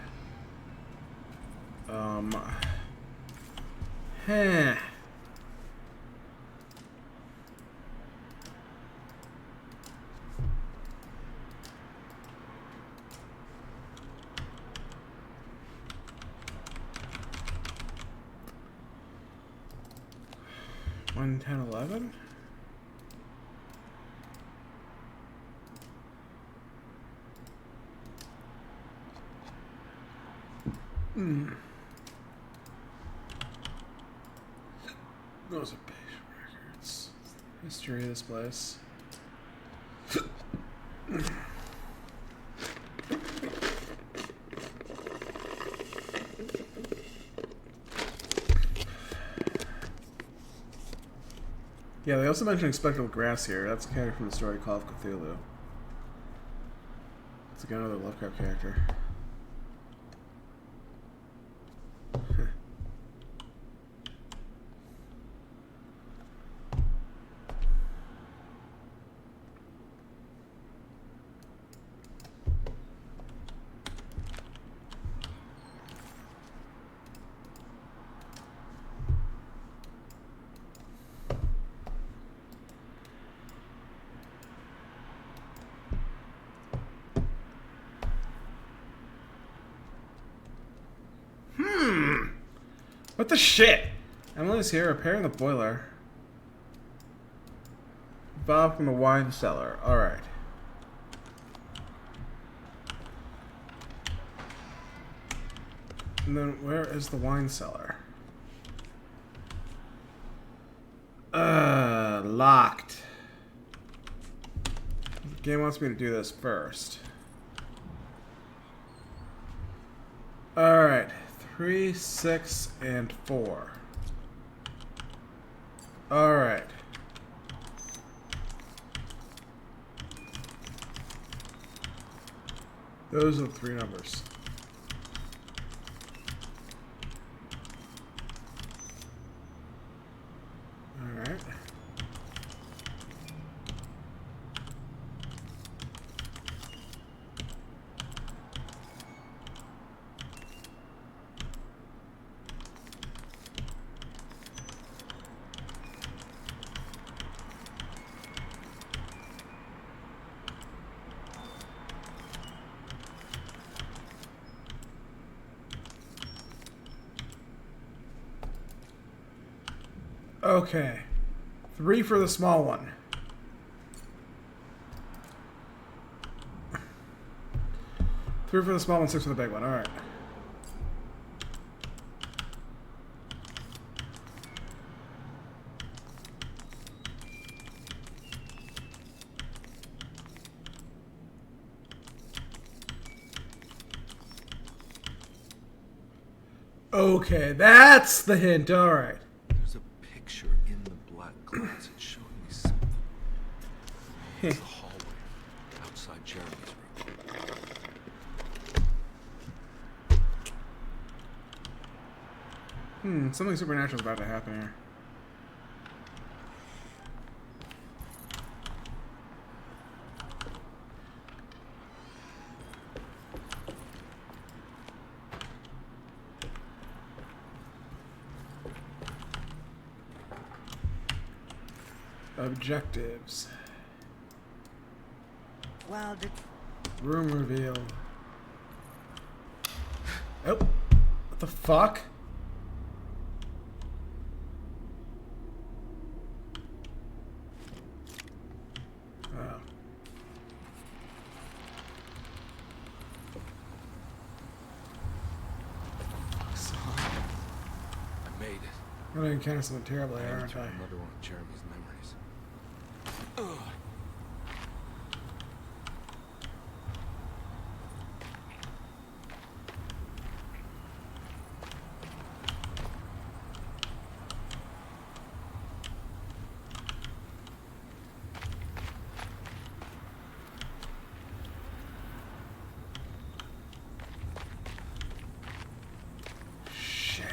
Speaker 1: Heh. One, 10, 11? Those are patient records. History of this place. Yeah, they also mentioned Spectral Grass here. That's a character from the story Call of Cthulhu. It's again another Lovecraft character. What the shit? Emily's here repairing the boiler. Bob from the wine cellar. Alright. And then where is the wine cellar? Locked. The game wants me to do this first. Alright. 3, 6, and 4. Alright. Those are the 3 numbers. Alright. Okay. 3 for the small one. Three for the small one, 6 for the big one. Alright. Okay, that's the hint. Alright.
Speaker 5: There's a picture in the black glass. It's showing me something. It's a hallway outside Jeremy's room.
Speaker 1: Something supernatural is about to happen here. Objectives.
Speaker 7: Well,
Speaker 1: Room revealed. Oh, what the fuck? Oh.
Speaker 5: I made it.
Speaker 1: I'm gonna encounter something terrible here, aren't I?
Speaker 5: Another one of Jeremy's memories. Ugh.
Speaker 1: Shit.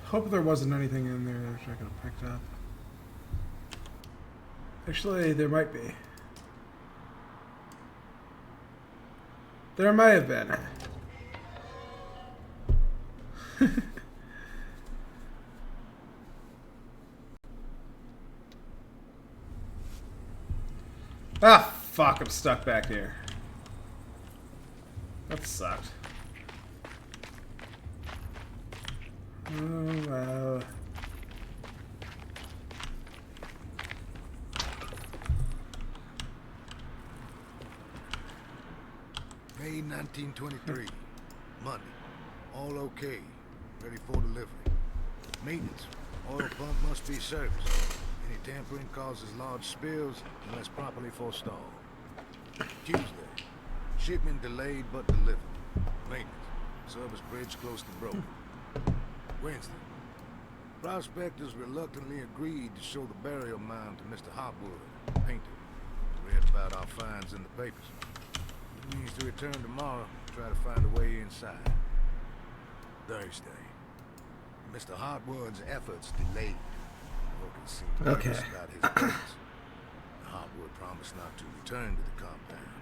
Speaker 1: Hope there wasn't anything in there that I could have picked up. Actually, there might be. There might have been. Ah, fuck, I'm stuck back here. That sucked. Oh, well.
Speaker 16: May 1923. Monday. All okay. Ready for delivery. Maintenance. Oil pump must be serviced. Any tampering causes large spills unless properly forestalled. Tuesday. Shipment delayed but delivered. Maintenance. Service bridge close to broken. Wednesday. Prospectors reluctantly agreed to show the burial mound to Mr. Hopwood, painter. Read about our finds in the papers. He means to return tomorrow, try to find a way inside. Thursday. Mr. Hopwood's efforts delayed. Morgan seemed nervous about his plans. Hopwood promised not to return to the compound.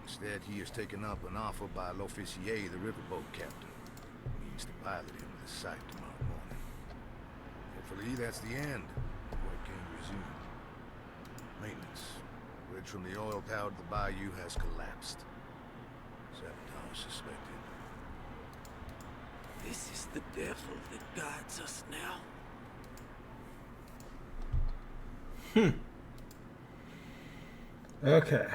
Speaker 16: Instead, he has taken up an offer by L'Officier, the riverboat captain. He means to pilot him to the site tomorrow morning. Hopefully, that's the end. Work can resume. Maintenance. Bridge from the oil tower to the bayou has collapsed. Sabotage suspected.
Speaker 11: This is the devil that guides us now.
Speaker 1: Okay.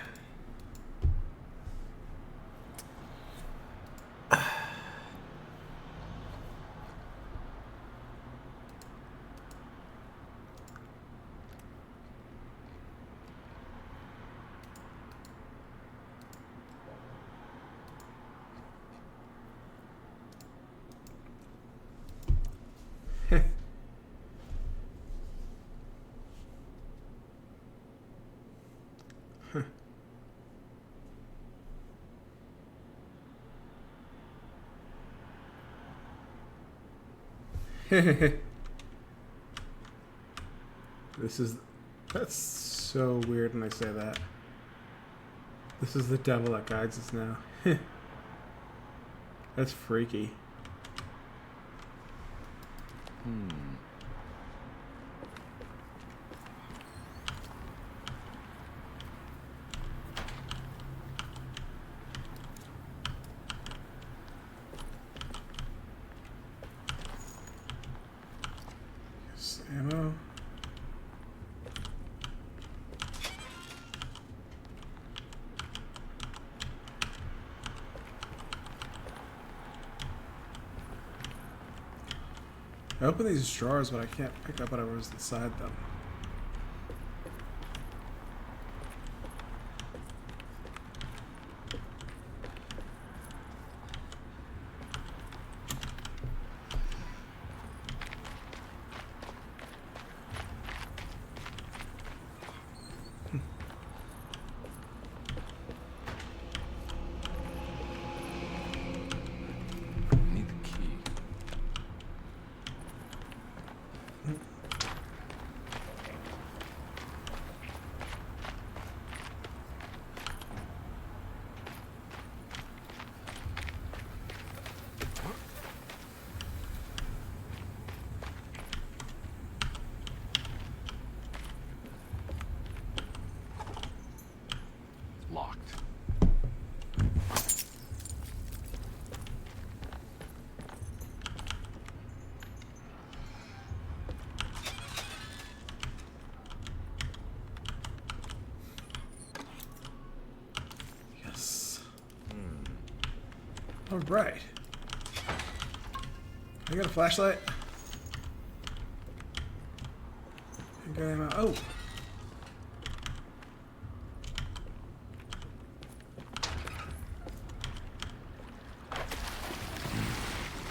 Speaker 1: That's so weird when I say that. This is the devil that guides us now. That's freaky. Ammo. I open these drawers, but I can't pick up whatever's inside them.
Speaker 5: Need the key. Locked.
Speaker 1: Yes. All right. I got a flashlight. I got ammo. Oh.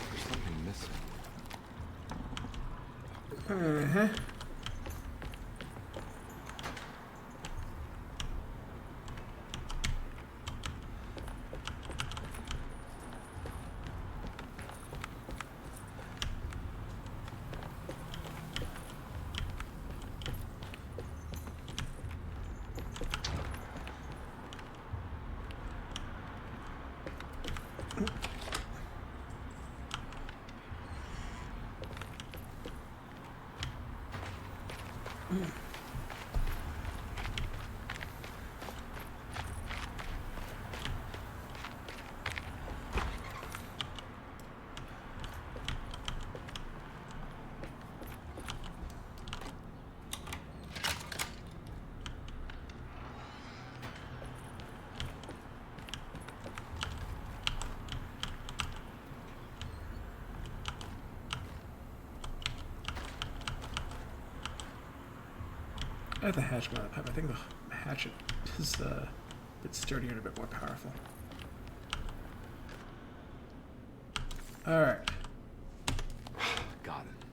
Speaker 5: There's something missing.
Speaker 1: Uh-huh. I have the hatchet by the pipe. I think the hatchet is a bit sturdier and a bit more powerful. Alright.
Speaker 5: Got it.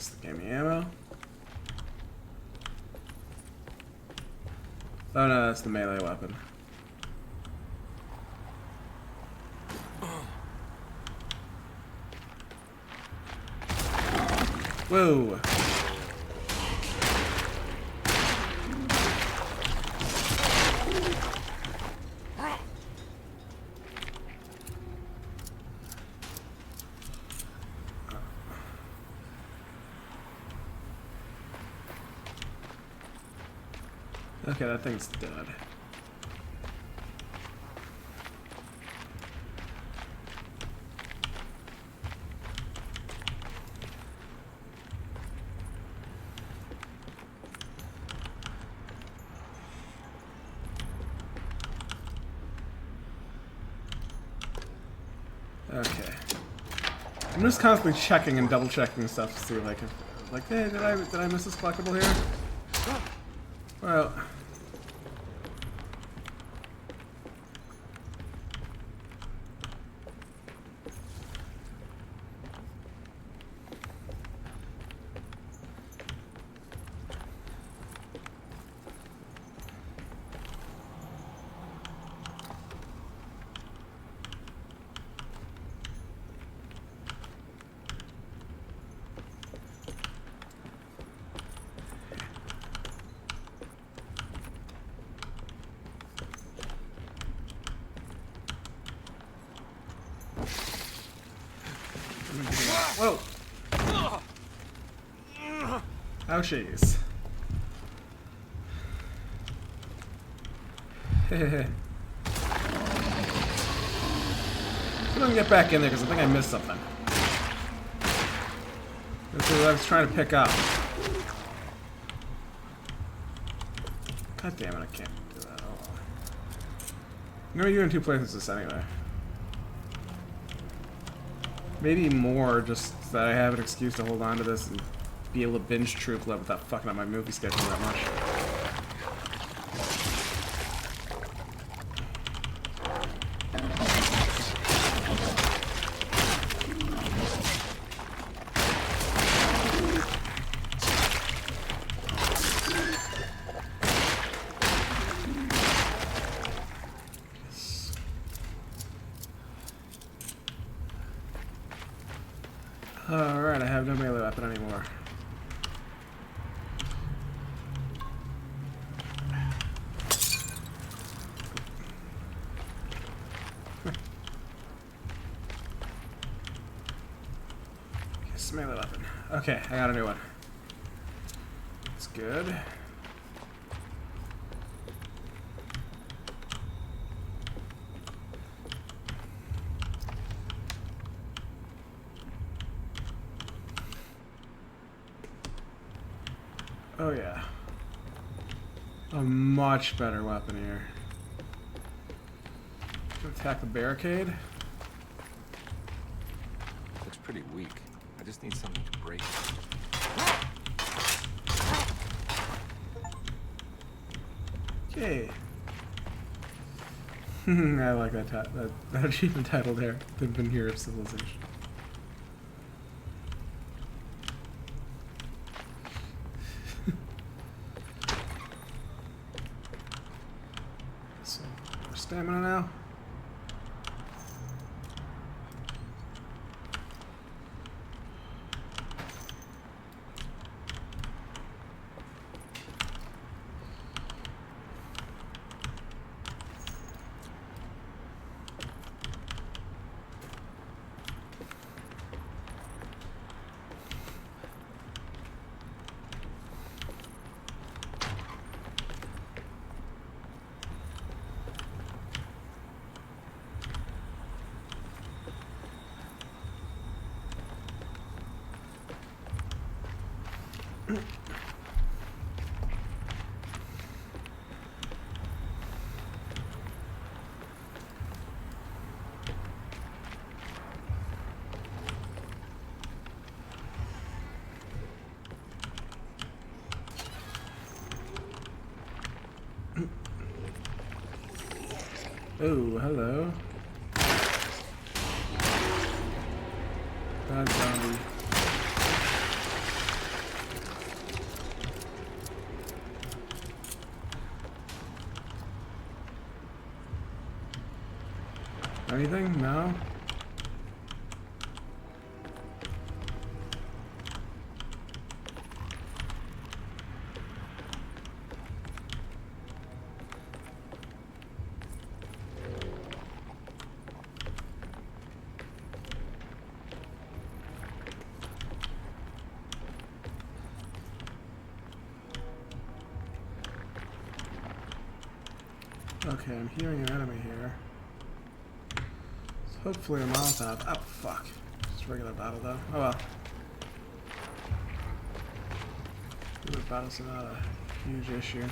Speaker 1: Nice. Give me ammo. Oh no, that's the melee weapon. Whoa! Okay, that thing's dead. Okay. I'm just constantly checking and double checking stuff to see like if, like, hey, did I miss this collectible here? Well, whoa! Ouchies. Hehehe. I'm gonna get back in there because I think I missed something. This is what I was trying to pick up. God damn it, I can't do that. Oh, well. I'm gonna be doing 2 places this anyway. Maybe more, just so that I have an excuse to hold on to this and be able to binge True Blood without fucking up my movie schedule that much. Alright, I have no melee weapon anymore. Yes, melee weapon. Okay, I got a new one. That's good. Oh yeah. A much better weapon here. Attack the barricade.
Speaker 5: Looks pretty weak. I just need something to break it.
Speaker 1: Okay. I like that achievement title there. The Veneer of Civilization. So, more stamina now. Oh, hello. Bad zombie. Anything? No? Okay, I'm hearing an enemy here. So hopefully a Molotov. Oh, fuck. Just regular battle, though. Oh well. Regular battle's not a huge issue.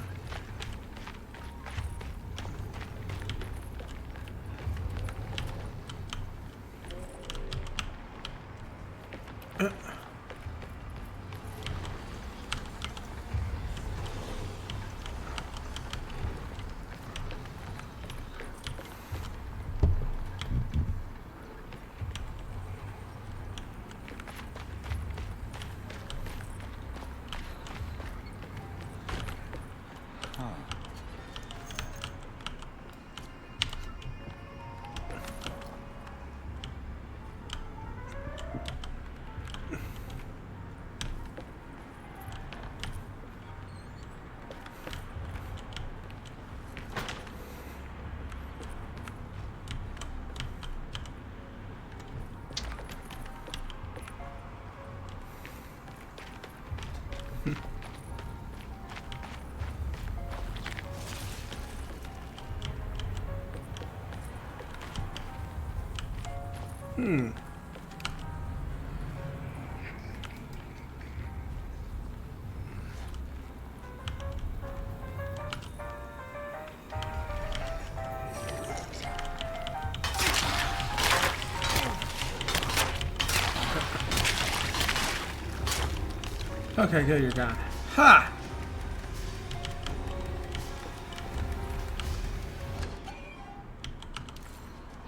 Speaker 1: Okay, good, you're gone. Ha!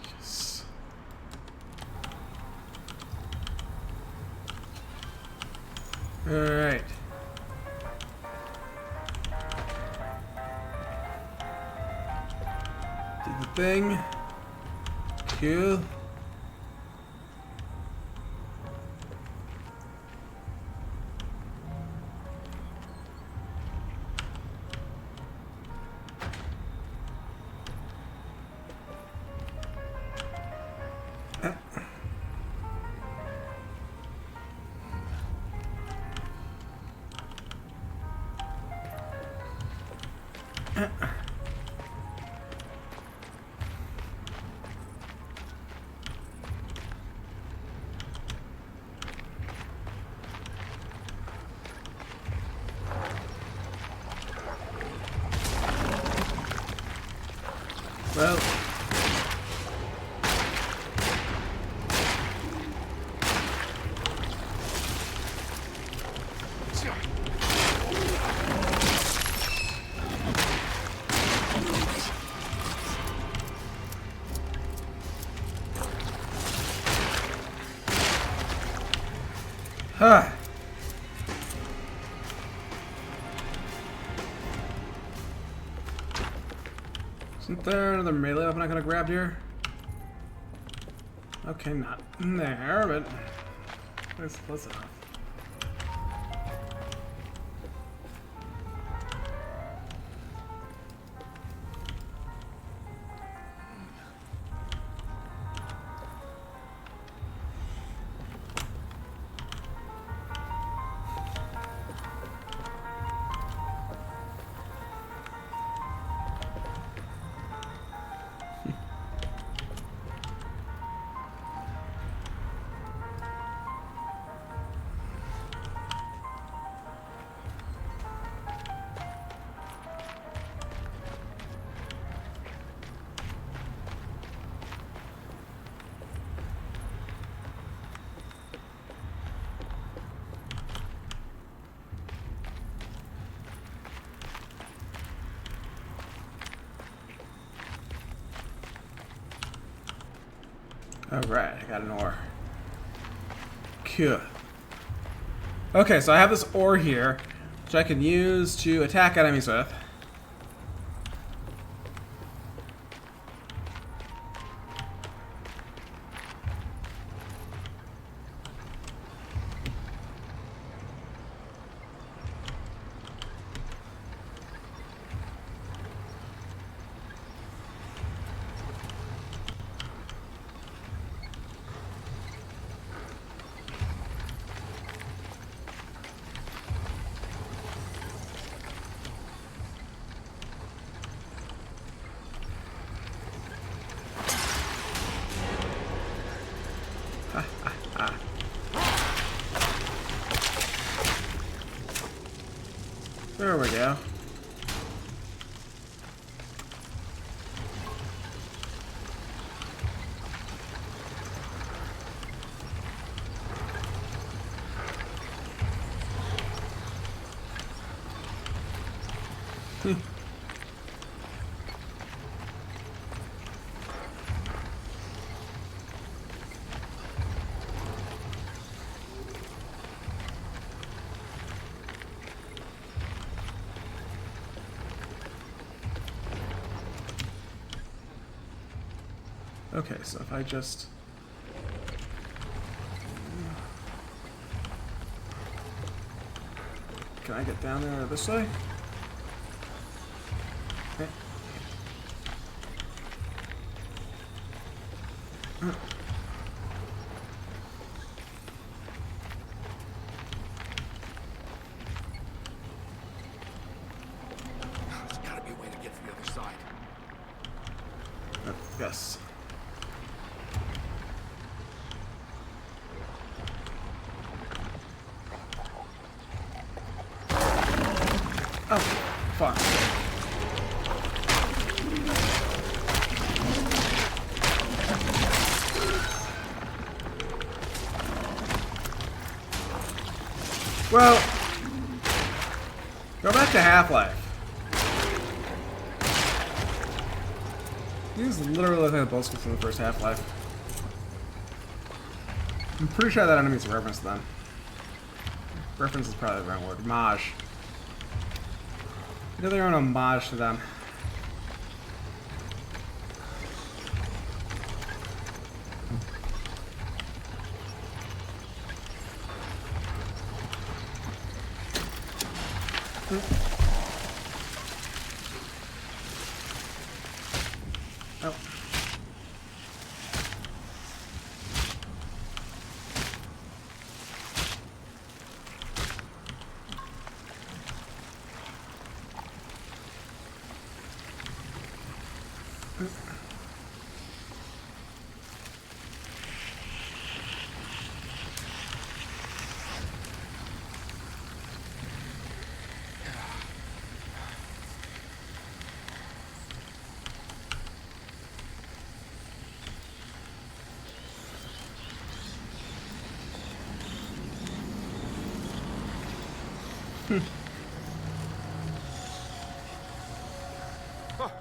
Speaker 1: Yes. Alright. Did the thing. Cool. Well. Huh. Isn't there another melee weapon I could have grabbed here? Okay, not in there, but that's close enough. Alright, I got an ore. Cool. Okay, so I have this ore here, which I can use to attack enemies with. There we go. Okay, so if I just... Can I get down there this way? Okay.
Speaker 12: There's gotta be a way to get to the other side.
Speaker 1: Yes. Oh, fuck. Well, go back to Half-Life. These literally look like the bullshit from the first Half-Life. I'm pretty sure that enemy's a reference to them. Reference is probably the wrong word. Homage. You know, they're an homage to them. Oh.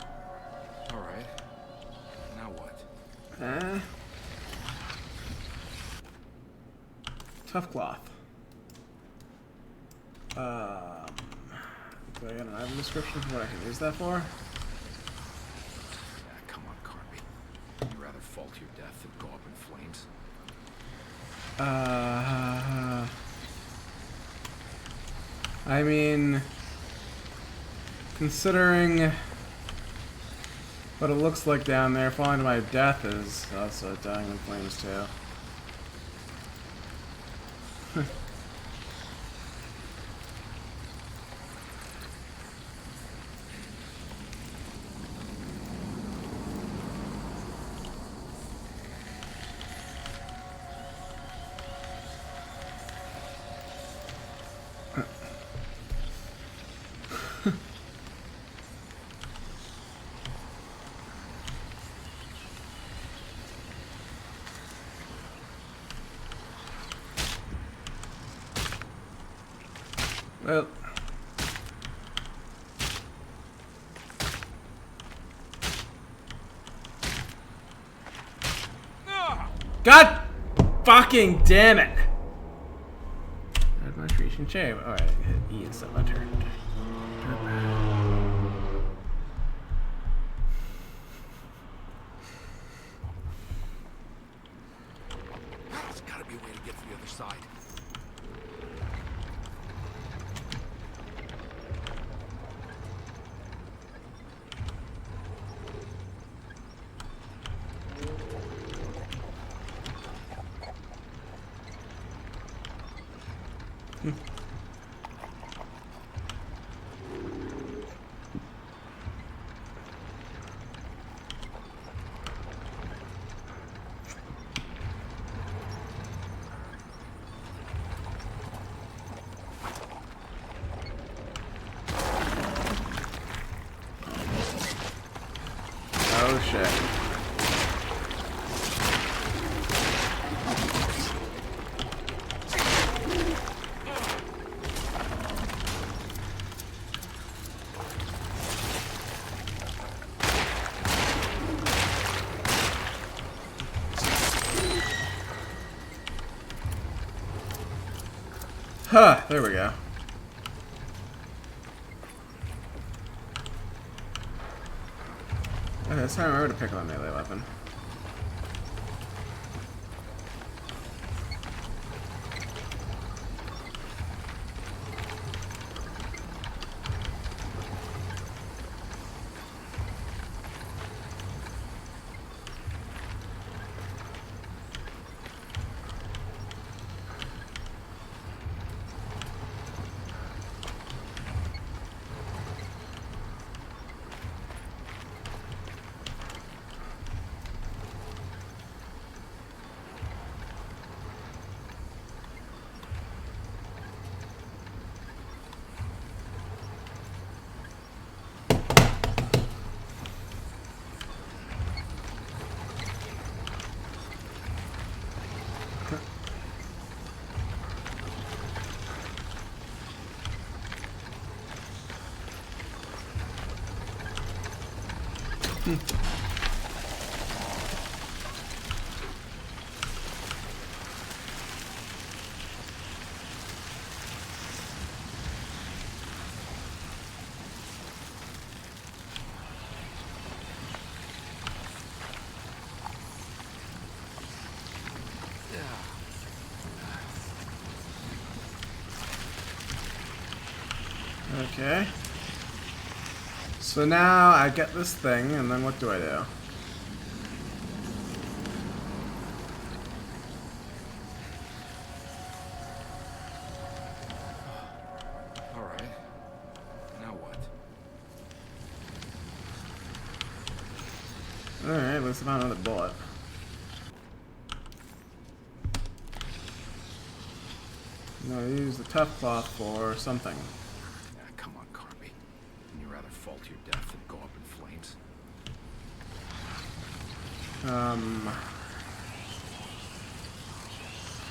Speaker 5: Alright. Now what?
Speaker 1: Tough cloth. Do I got an item description for what I can use that for?
Speaker 5: Yeah, come on, Carby. You'd rather fall to your death than go up in flames?
Speaker 1: I mean, considering what it looks like down there, falling to my death is also dying in flames too. Well, God fucking damn it! Administration shame. Alright, hit E instead of enter.
Speaker 12: There's gotta be a way to get to the other side.
Speaker 1: Huh, there we go. Okay, this time I remember to pick up a melee weapon. Okay. So now I get this thing, and then what do I do?
Speaker 5: Alright. Now what?
Speaker 1: Alright, at least I found another bullet. No, I use the tough cloth for something.
Speaker 5: Come on, Carby. Wouldn't you rather fall to your death than go up in flames?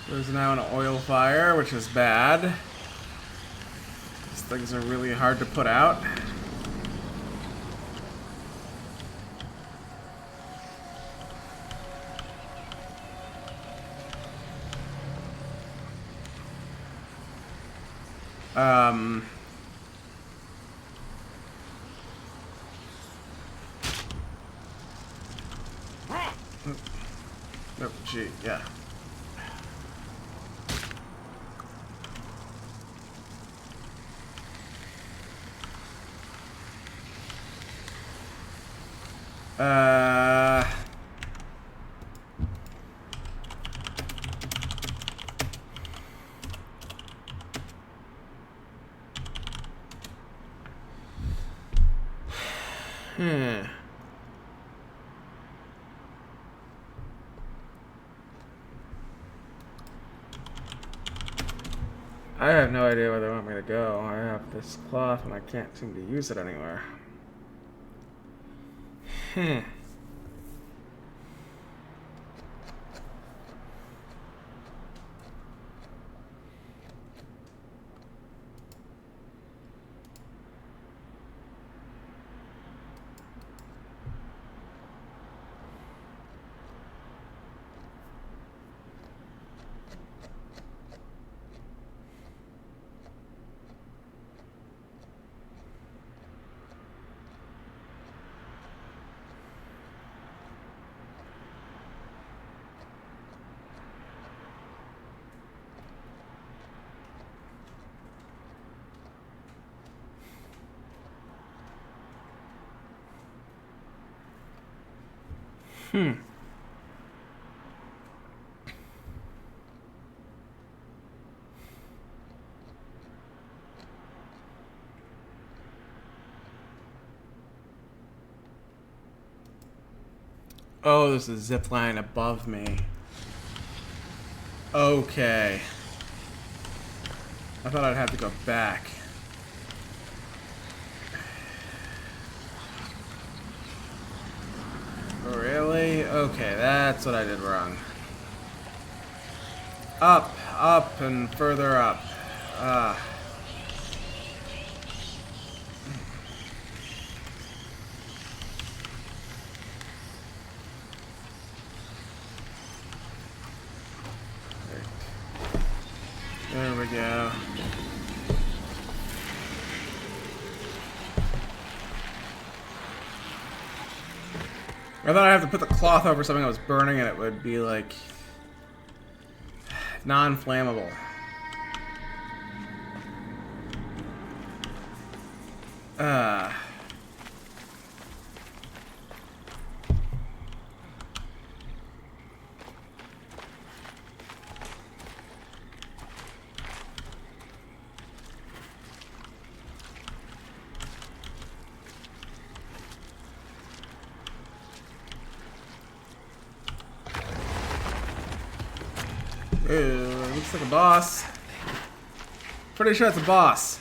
Speaker 1: There's now an oil fire, which is bad. These things are really hard to put out. Oh, gee, yeah. I have no idea where they want me to go. I have this cloth and I can't seem to use it anywhere. Oh, there's a zip line above me. Okay. I thought I'd have to go back. Really? Okay, that's what I did wrong. Up, up, and further up. There we go. I thought I'd have to put the cloth over something that was burning and it would be like non-flammable. Ooh, looks like a boss. Pretty sure it's a boss.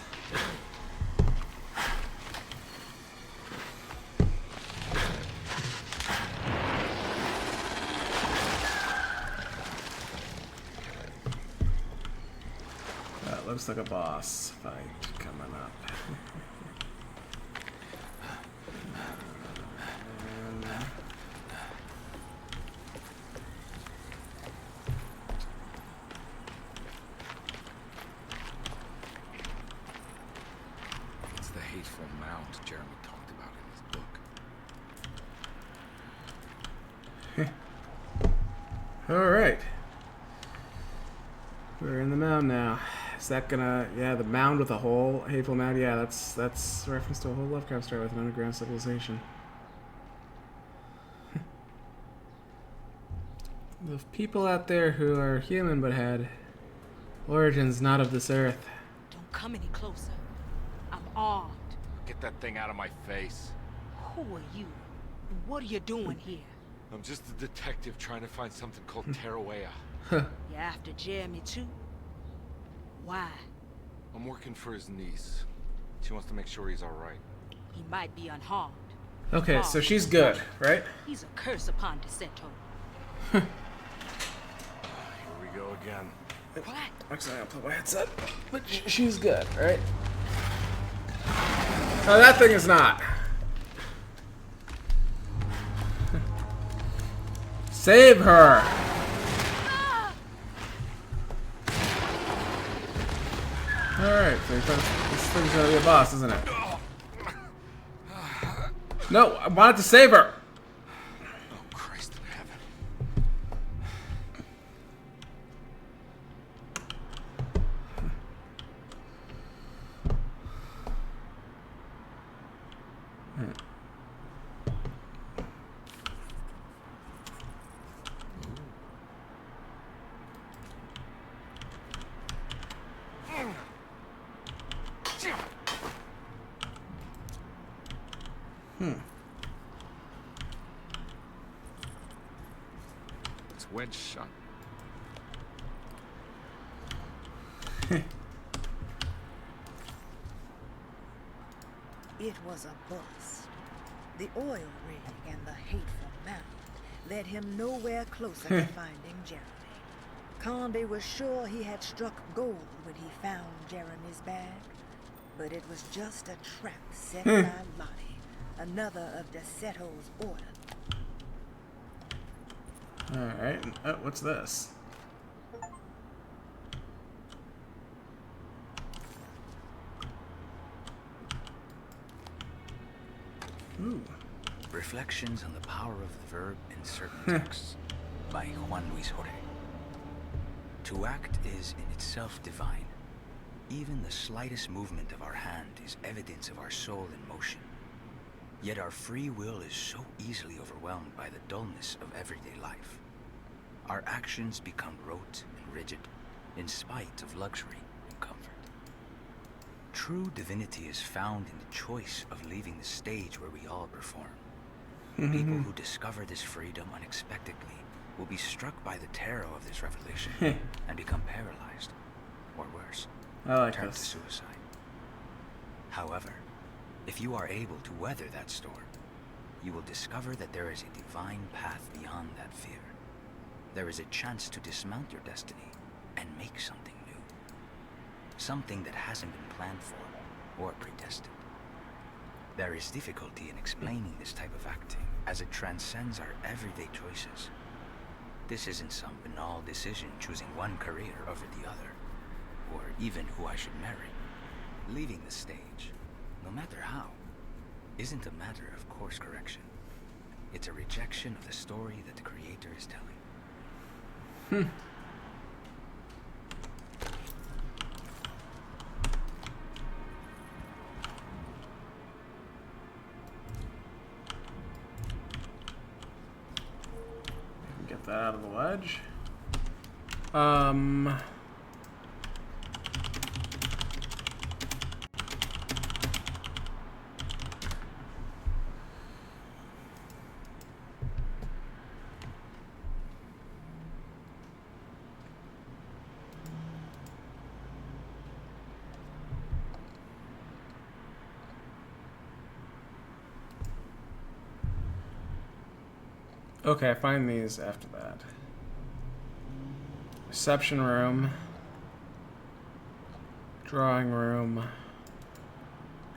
Speaker 1: That looks like a boss fight coming up.
Speaker 5: Jeremy talked about in his book.
Speaker 1: Alright. We're in the mound now. Is that gonna... Yeah, the mound with a hole. Hateful Mound. Yeah, that's a reference to a whole Lovecraft story with an underground civilization. The people out there who are human but had origins not of this earth.
Speaker 10: Don't come any closer. I'm armed.
Speaker 5: Get that thing out of my face.
Speaker 10: Who are you? What are you doing here?
Speaker 5: I'm just a detective trying to find something called Teruea.
Speaker 10: You're after Jeremy too? Why?
Speaker 5: I'm working for his niece. She wants to make sure he's alright.
Speaker 10: He might be unharmed.
Speaker 1: Okay, so she's good, right?
Speaker 10: He's a curse upon Deseto.
Speaker 5: Here we go again.
Speaker 10: What?
Speaker 1: Actually, I'll put my headset. But she's good, right? Oh, that thing is not. Save her! Alright, so this thing's gonna be a boss, isn't it? No, I wanted to save her!
Speaker 5: Oh, Christ in heaven. It's wedged shut.
Speaker 15: It was a bust. The oil rig and the hateful mound led him nowhere closer to finding Jeremy. Conde was sure he had struck gold when he found Jeremy's bag, but it was just a trap set by Lottie, another of Deseto's order.
Speaker 1: Alright, what's this? Ooh.
Speaker 17: Reflections on the Power of the Verb in Certain Texts by Juan Luis Jorge. To act is in itself divine. Even the slightest movement of our hand is evidence of our soul in motion. Yet our free will is so easily overwhelmed by the dullness of everyday life. Our actions become rote and rigid, in spite of luxury and comfort. True divinity is found in the choice of leaving the stage where we all perform. People who discover this freedom unexpectedly will be struck by the terror of this revelation and become paralyzed, or worse, turn to suicide. However, if you are able to weather that storm, you will discover that there is a divine path beyond that fear. There is a chance to dismount your destiny and make something new. Something that hasn't been planned for or predestined. There is difficulty in explaining this type of acting, as it transcends our everyday choices. This isn't some banal decision choosing one career over the other. or even who I should marry. Leaving the stage, no matter how, isn't a matter of course correction. It's a rejection of the story that the creator is telling.
Speaker 1: Get that out of the ledge. Okay, I find these after that. Reception room, drawing room,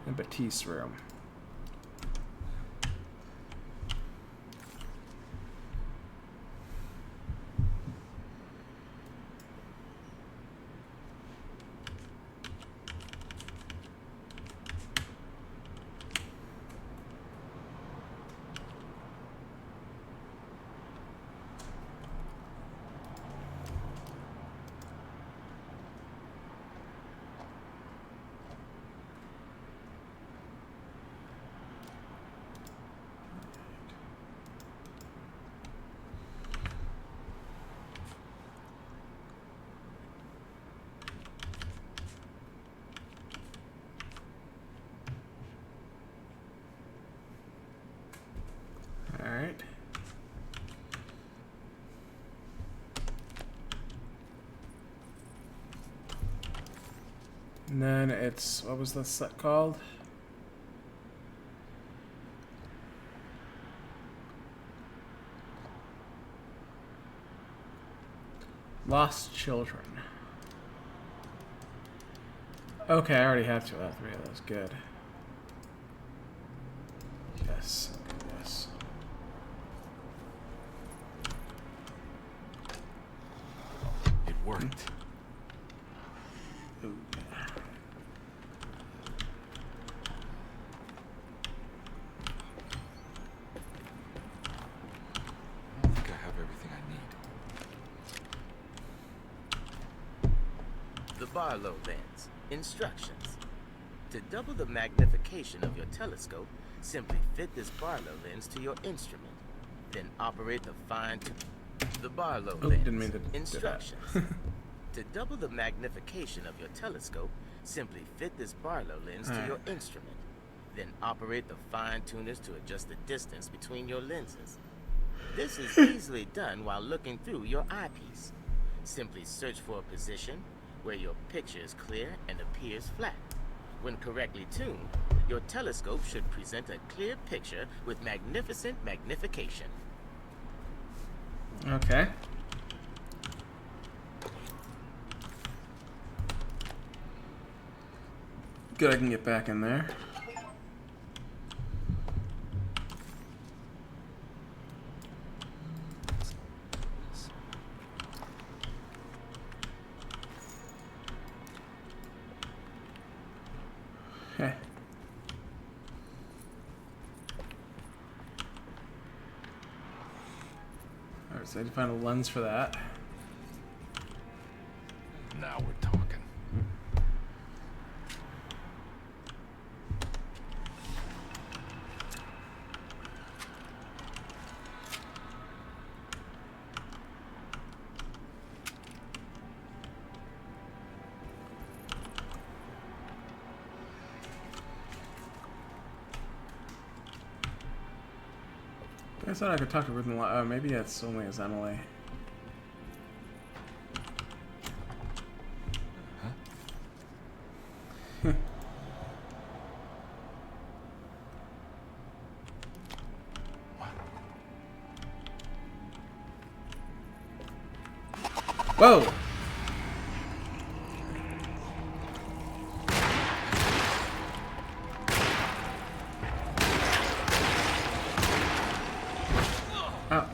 Speaker 1: and Batiste room. Alright. And then it's, what was the set called? Lost Children. Okay, I already have 2 out of 3 of those. Good. Yes. Okay, yes.
Speaker 5: It worked.
Speaker 1: Ooh, yeah.
Speaker 5: I think I have everything I need.
Speaker 8: The Barlow lens. Instructions. To double the magnification of your telescope, simply fit this Barlow lens to your instrument. Then operate the the Barlow lens.
Speaker 1: Didn't mean to do that.
Speaker 8: Instructions. To double the magnification of your telescope, simply fit this Barlow lens to your instrument. Then operate the fine-tuners to adjust the distance between your lenses. This is easily done while looking through your eyepiece. Simply search for a position where your picture is clear and appears flat. When correctly tuned, your telescope should present a clear picture with magnificent magnification.
Speaker 1: Okay. Good, I can get back in there. Okay. Alright, so I need to find a lens for that.
Speaker 5: Now we're talking.
Speaker 1: I thought I could talk to Ruben. Maybe it's only as Emily. Whoa! Oh.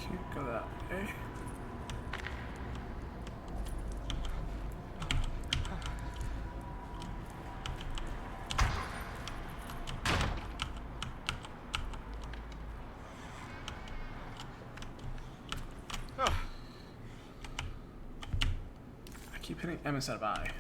Speaker 1: Can't go that way. I keep hitting M instead of I.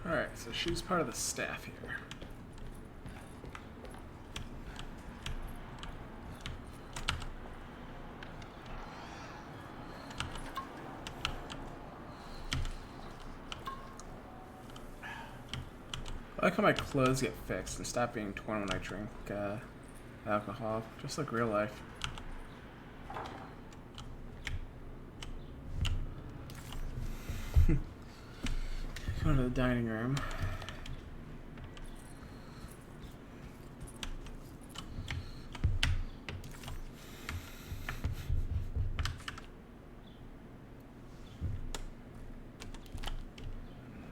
Speaker 1: Alright, so she's part of the staff here. I like how my clothes get fixed and stop being torn when I drink alcohol, just like real life. Go to the dining room.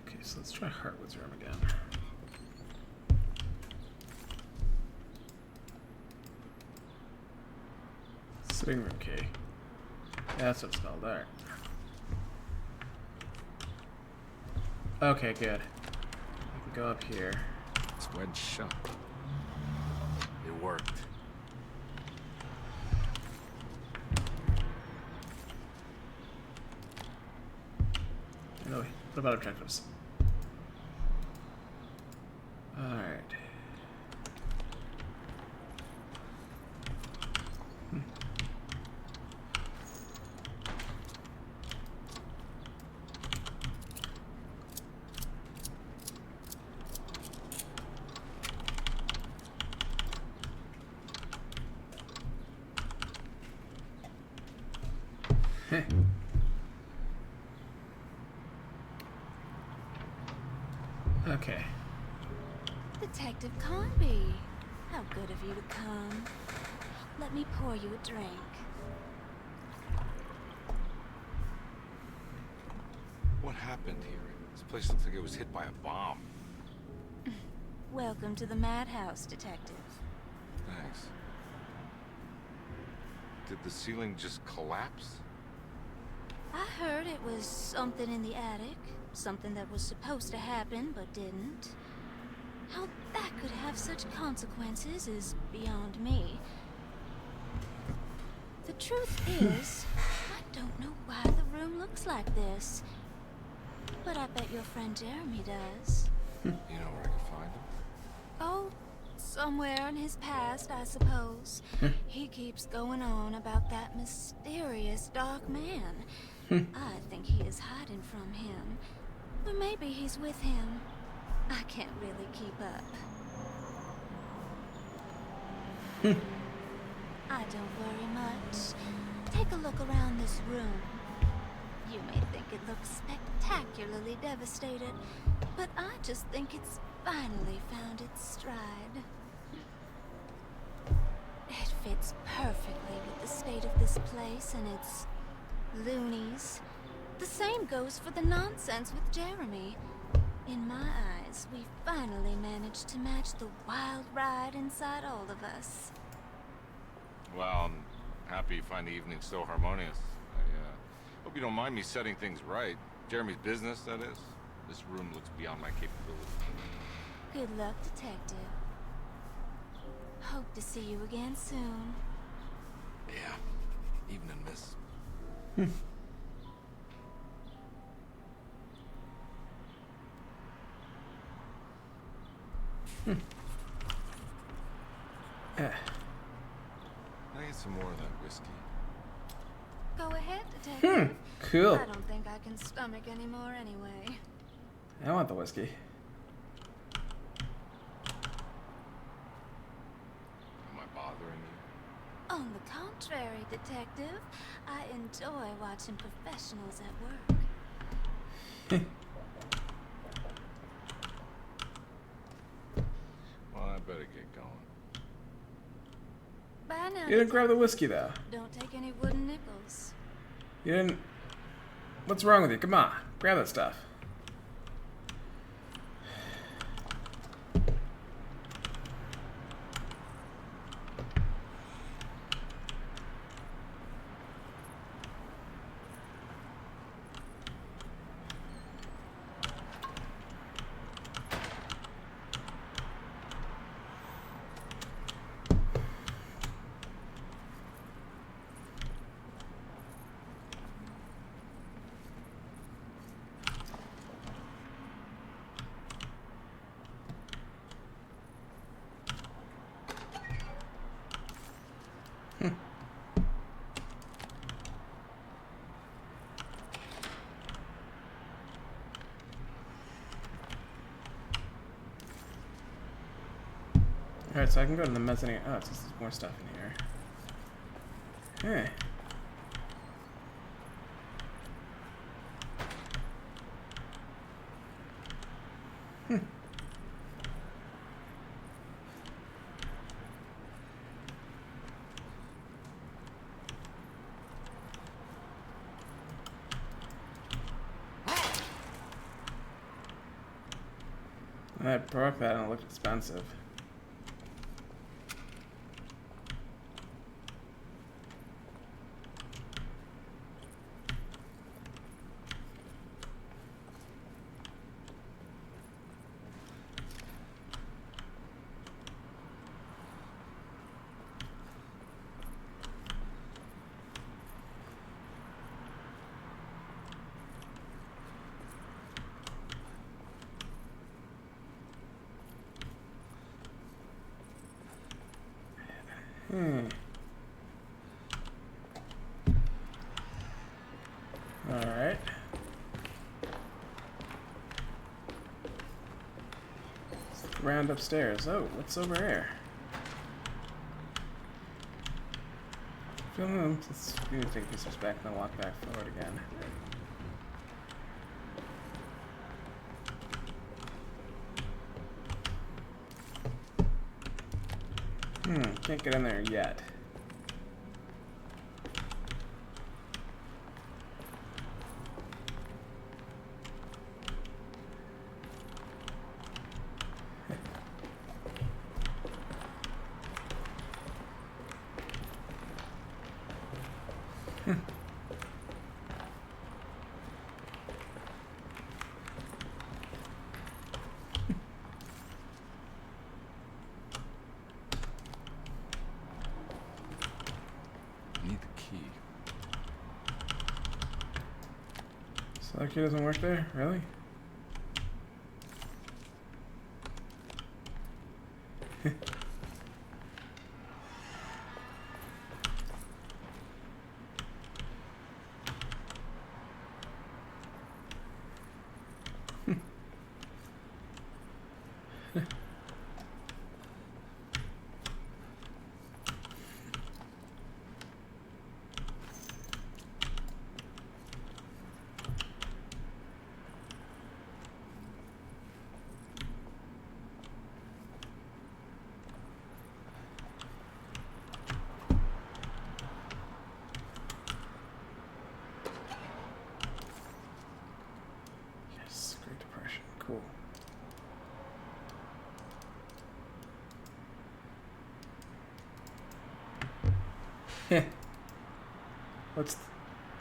Speaker 1: Okay, so let's try Hartwood's room again. Sitting room key. That's what it's called. Alright. Okay, good. I can go up here.
Speaker 5: It's wedged shut. It worked.
Speaker 1: Really? What about objectives? Alright. Okay.
Speaker 3: Detective Conby, how good of you to come. Let me pour you a drink.
Speaker 5: What happened here? This place looks like it was hit by a bomb.
Speaker 3: Welcome to the madhouse, Detective.
Speaker 5: Thanks. Did the ceiling just collapse?
Speaker 3: I heard it was something in the attic. Something that was supposed to happen, but didn't. How that could have such consequences is beyond me. The truth is, I don't know why the room looks like this. But I bet your friend Jeremy does.
Speaker 5: You know where I can find him?
Speaker 3: Oh, somewhere in his past, I suppose. He keeps going on about that mysterious dark man. I think he is hiding from him. Or maybe he's with him. I can't really keep up. I don't worry much. Take a look around this room. You may think it looks spectacularly devastated, but I just think it's finally found its stride. It fits perfectly with the state of this place and its loonies. The same goes for the nonsense with Jeremy. In my eyes, we finally managed to match the wild ride inside all of us.
Speaker 5: Well, I'm happy you find the evening so harmonious. I hope you don't mind me setting things right. Jeremy's business, that is. This room looks beyond my capability.
Speaker 3: Good luck, Detective. Hope to see you again soon.
Speaker 5: Yeah. Evening, miss. Can I get some more of that whiskey?
Speaker 3: Go ahead, Detective.
Speaker 1: Cool.
Speaker 3: I don't think I can stomach anymore anyway.
Speaker 1: I want the whiskey.
Speaker 5: Am I bothering you?
Speaker 3: On the contrary, Detective, I enjoy watching professionals at work.
Speaker 5: Well, I better get going.
Speaker 18: Bye now.
Speaker 1: You didn't grab the whiskey though.
Speaker 18: Don't take any wooden nickels.
Speaker 1: You didn't. What's wrong with you? Come on, grab that stuff. Alright, so I can go to the mezzanine. Oh, it's just more stuff in here. Hey. I broke that and it looked expensive. Alright. Round upstairs. Oh, what's over here? Let's take these back and then walk back forward again. Can't get in there yet.
Speaker 5: Need the key.
Speaker 1: So that key doesn't work there? Really? Yes, Great Depression. Cool.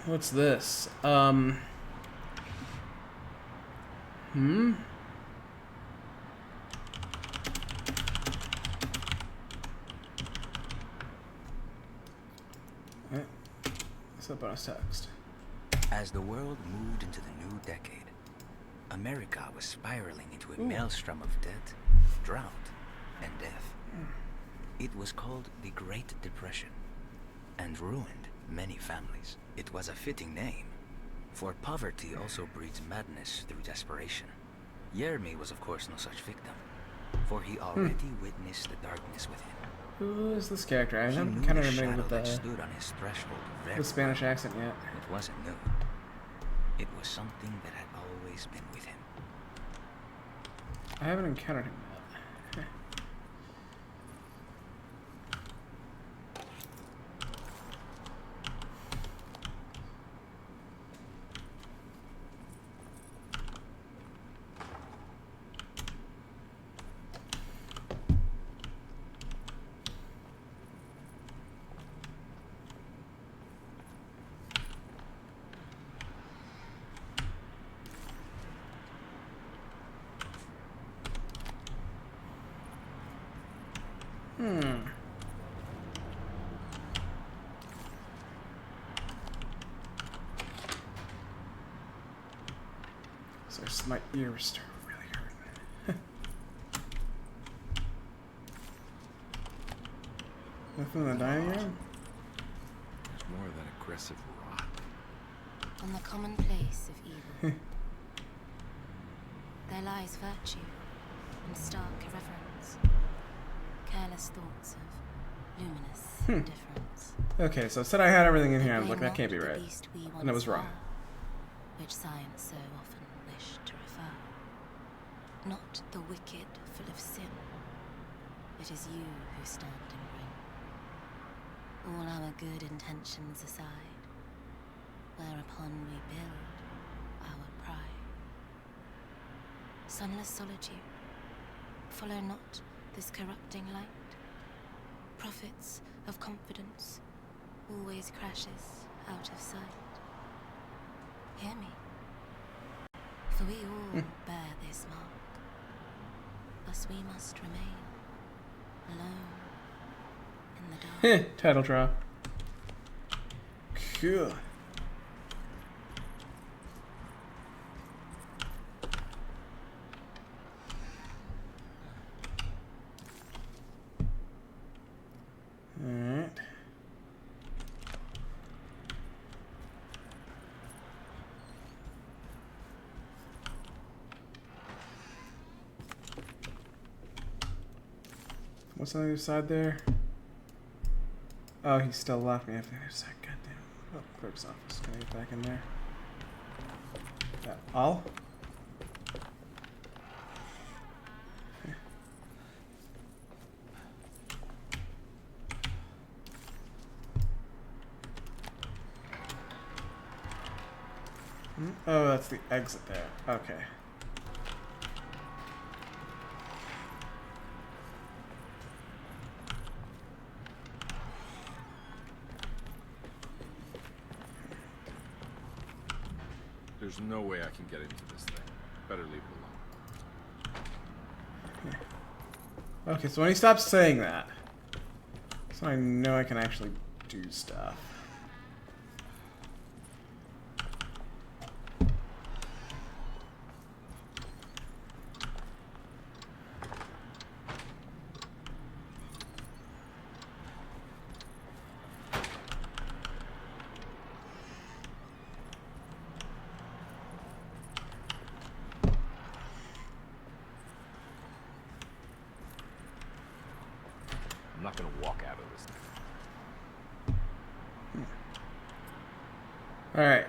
Speaker 1: What's this? What's that bonus text?
Speaker 17: As the world moved into the new decade, America was spiraling into a maelstrom of debt, drought, and death. It was called the Great Depression, and ruined many families. It was a fitting name, for poverty also breeds madness through desperation. Jeremy was of course no such victim, for he already witnessed the darkness within.
Speaker 1: Who is this character? I
Speaker 17: He
Speaker 1: haven't
Speaker 17: knew
Speaker 1: kind of
Speaker 17: the
Speaker 1: remembered
Speaker 17: shadow
Speaker 1: with
Speaker 17: that
Speaker 1: the
Speaker 17: stood on his threshold very
Speaker 1: Spanish
Speaker 17: well.
Speaker 1: accent yet.
Speaker 17: It wasn't new. It was something that had always been with him.
Speaker 1: I haven't encountered him yet. So my ears start really hurting. Nothing in the dining room?
Speaker 5: There's more than aggressive rot.
Speaker 3: On the commonplace of evil, there lies virtue and stark irreverence, careless thoughts of luminous indifference.
Speaker 1: Okay, so it said I had everything in here. I was
Speaker 3: Blame
Speaker 1: like, that
Speaker 3: not
Speaker 1: can't be
Speaker 3: the
Speaker 1: right.
Speaker 3: beast we
Speaker 1: And it was
Speaker 3: once
Speaker 1: wrong.
Speaker 3: were, which science so often wished to refer. Not the wicked full of sin. It is you who stand in bring. All our good intentions aside, whereupon we build our pride. Sunless solitude, follow not this corrupting light. Prophets of confidence always crashes out of sight. Hear me, for we all bear this mark. Thus we must remain alone in the dark.
Speaker 1: Title drop. Cool. Alright. What's on the other side there? Oh, he's still locked me up there. It's like, goddamn. Oh, clerk's office. Can I get back in there? All? Oh, that's the exit there. Okay.
Speaker 5: There's no way I can get into this thing. Better leave it alone.
Speaker 1: Okay, so when he stops saying that, so I know I can actually do stuff.
Speaker 5: I'm not gonna walk out of this thing.
Speaker 1: Alright.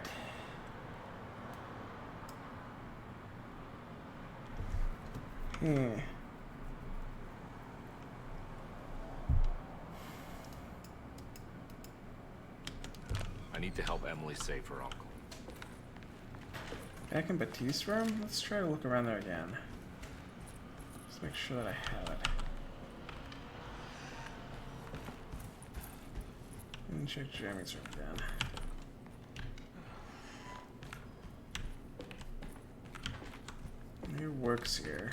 Speaker 5: I need to help Emily save her uncle.
Speaker 1: Back in Baptiste's room? Let's try to look around there again. Just make sure that I have it. And check Jeremy's room again. He works here.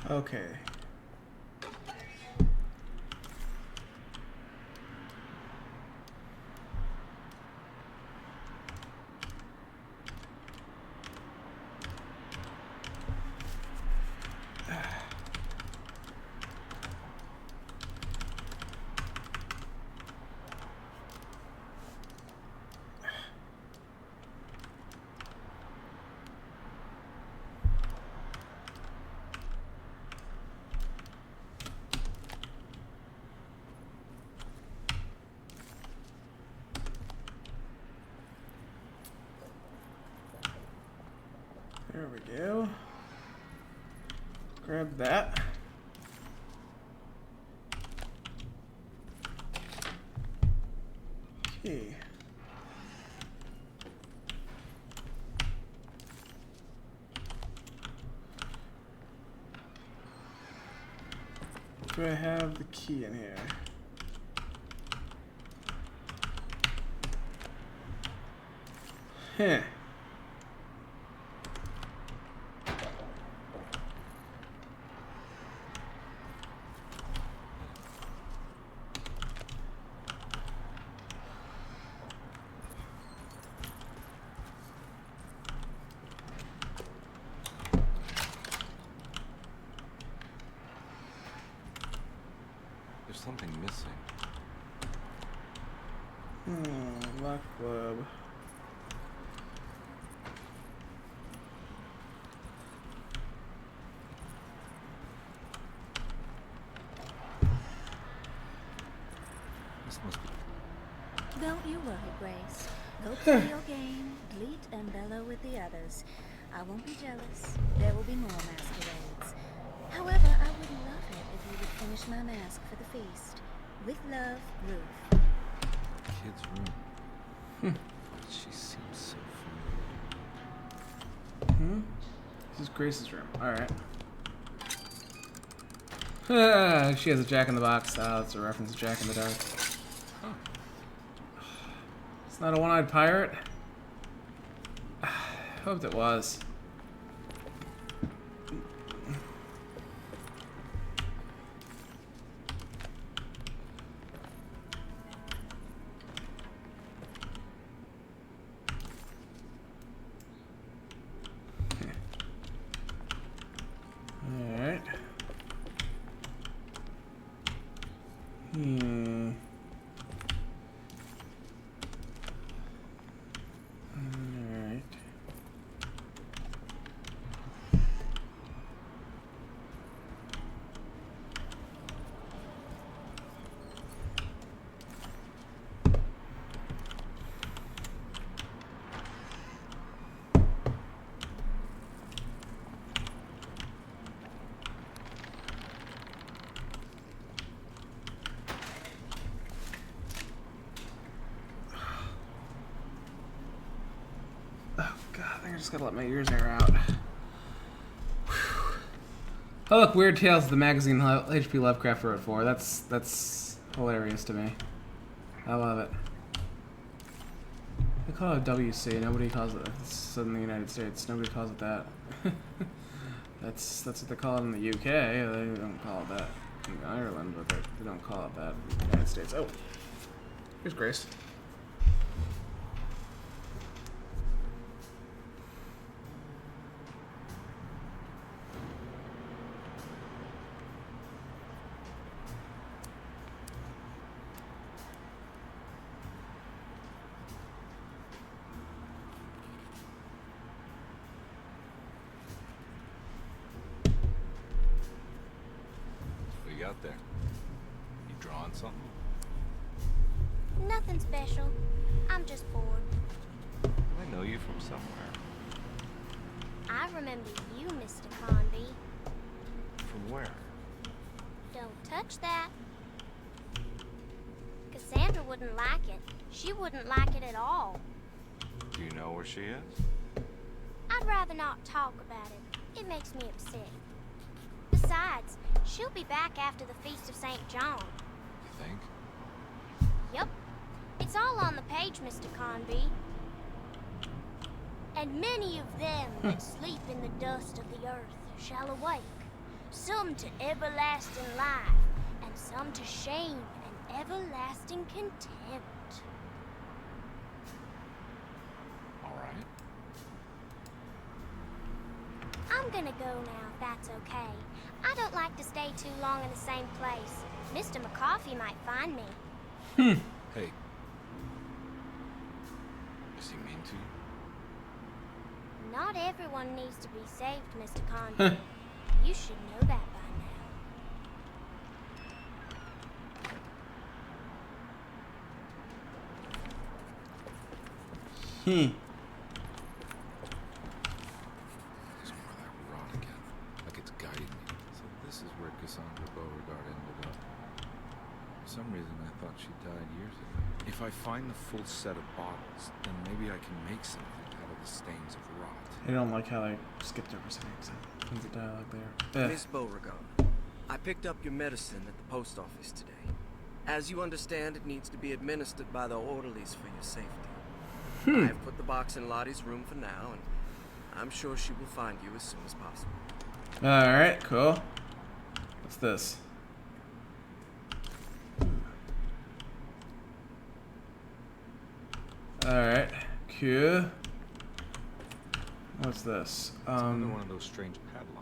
Speaker 1: Okay. we go. Grab that. Okay. Do I have the key in here? Heh.
Speaker 5: There's something missing.
Speaker 1: Lock club.
Speaker 5: This must be.
Speaker 18: Don't you worry, Grace. Go play your game, bleat and bellow with the others. I won't be jealous. There will be more masquerades. However, I would love it if you would finish my mask for the feast. With love, Ruth.
Speaker 5: Kid's room. She seems so
Speaker 1: This is Grace's room. Alright. She has a Jack in the Box. Oh, that's a reference to Jack in the Dark. It's not a one-eyed pirate? Hoped it was. Alright. Alright. Oh god, I think I just gotta let my ears air out. Whew. Oh look, Weird Tales, the magazine H.P. Lovecraft wrote for. That's hilarious to me. I love it. They call it WC. Nobody calls it. It's in the United States. Nobody calls it that. That's what they call it in the UK. They don't call it that in Ireland, but they don't call it that in the United States. Oh, here's Grace.
Speaker 5: What you got there? You drawing something?
Speaker 3: Nothing special. I'm just bored.
Speaker 5: Do I know you from somewhere?
Speaker 3: I remember you, Mr. Conby.
Speaker 5: From where?
Speaker 3: Don't touch that. Cassandra wouldn't like it. She wouldn't like it at all.
Speaker 5: Do you know where she is?
Speaker 3: I'd rather not talk about it. It makes me upset. Besides, she'll be back after the Feast of St. John.
Speaker 5: You think?
Speaker 3: Yep. It's all on the page, Mr. Conby. And many of them that sleep in the dust of the earth shall awake, some to everlasting life, and some to shame and everlasting contempt.
Speaker 5: All right.
Speaker 3: I'm gonna go now, if that's okay. I don't like to stay too long in the same place. Mr. McCoffey might find me.
Speaker 5: Hey. Is he mean to you?
Speaker 3: Not everyone needs to be saved, Mr. Conby. You should know that by now.
Speaker 5: This years ago. If I find the full set of bottles, then maybe I can make something out of the stains of rot.
Speaker 1: I don't like how they skipped over some tons of dialogue there.
Speaker 9: Miss Beauregard, I picked up your medicine at the post office today. As you understand, it needs to be administered by the orderlies for your safety. I've put the box in Lottie's room for now, and I'm sure she will find you as soon as possible.
Speaker 1: Alright, cool. What's this? Alright, cool. What's this?
Speaker 5: It's another one of those strange padlocks.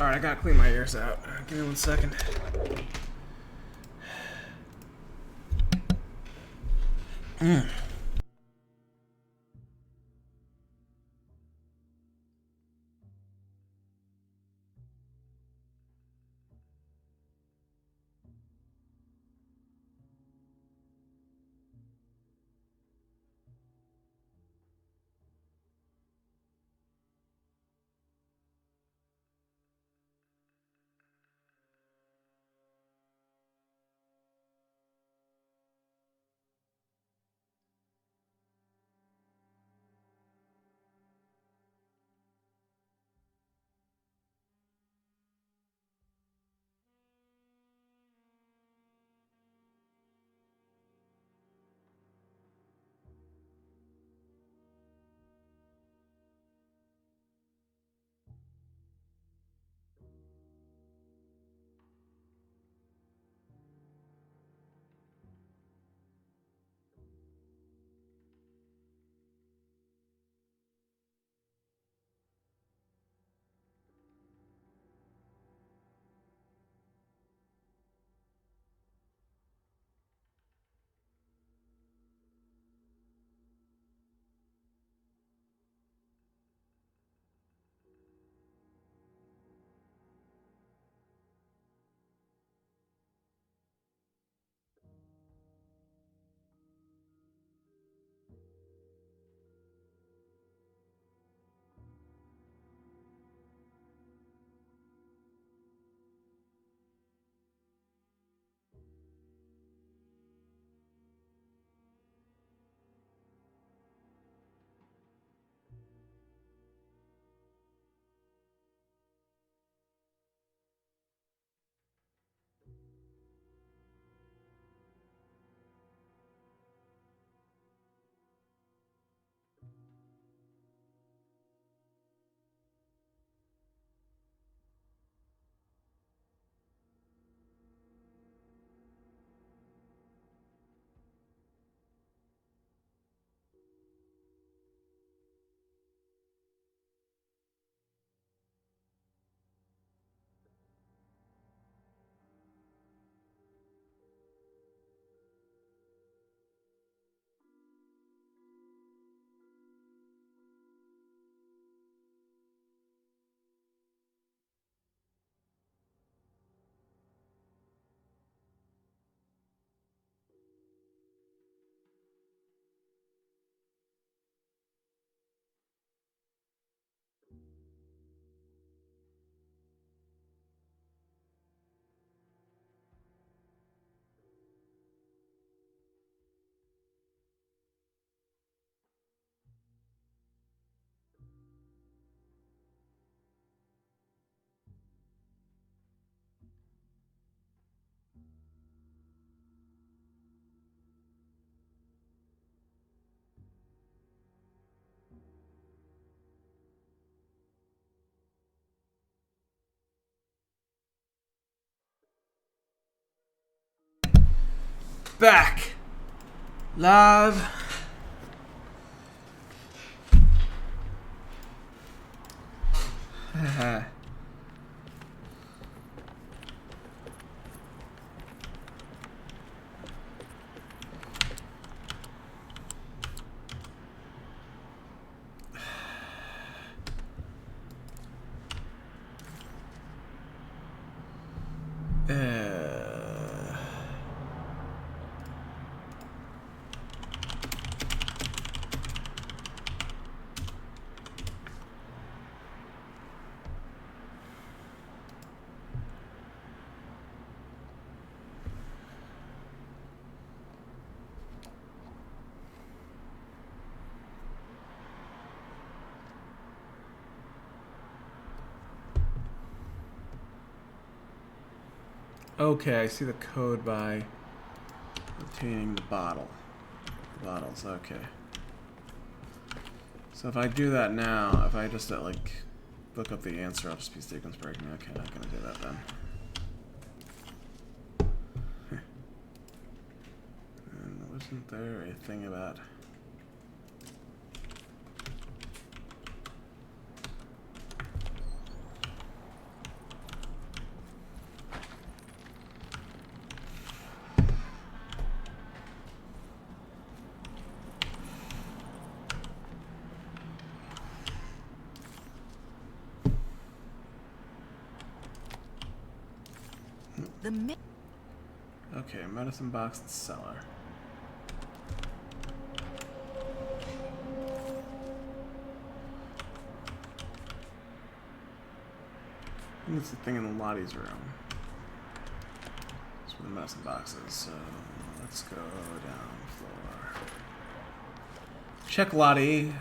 Speaker 1: Alright, I gotta clean my ears out. Give me 1 second. Back. Live. Okay, I see the code by obtaining the bottle. Bottles, okay. So if I do that now, if I just like look up the answer, I'll just be sequence breaking. Okay, not gonna do that then. And wasn't there a thing about... Okay, medicine box and cellar. I think it's the thing in Lottie's room. That's where the medicine box is, so let's go down the floor. Check Lottie.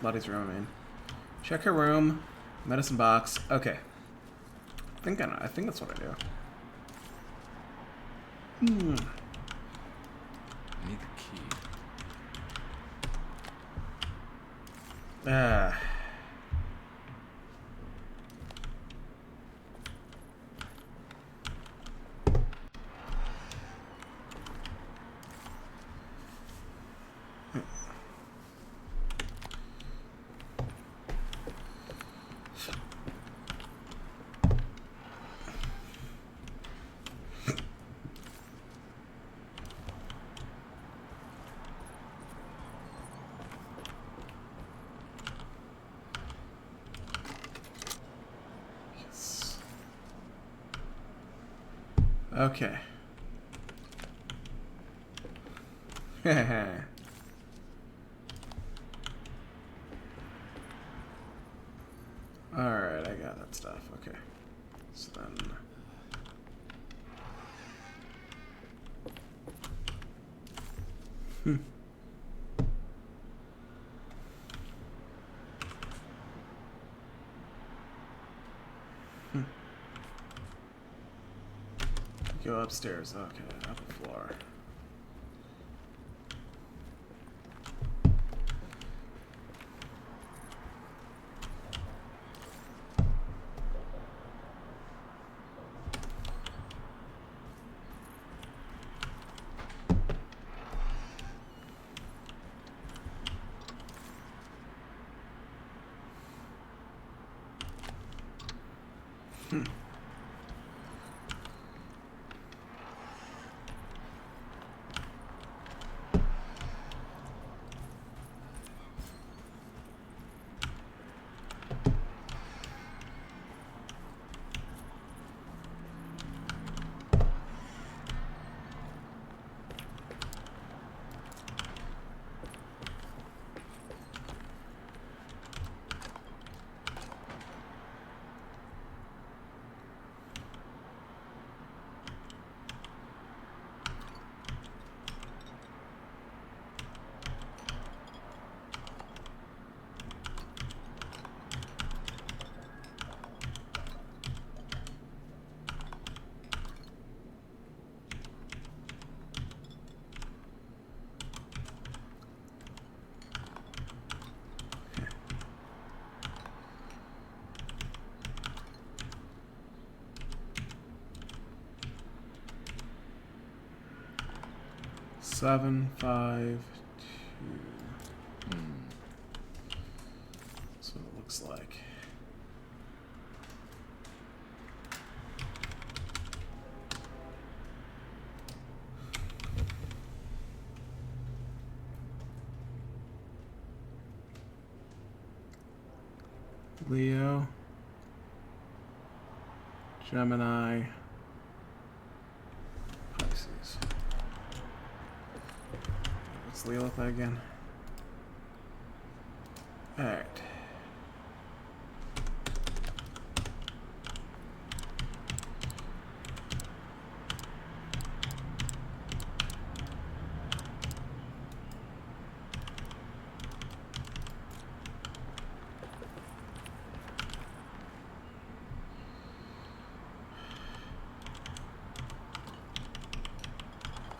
Speaker 1: Lottie's room, I mean. Check her room. Medicine box. Okay. I think that's what I do.
Speaker 5: Need the key.
Speaker 1: Okay. Alright, I got that stuff. Okay. So then... Go upstairs. Okay, up the floor. Seven, 5, 2. That's what it looks like. Leo, Gemini. What's Leela play again? Alright.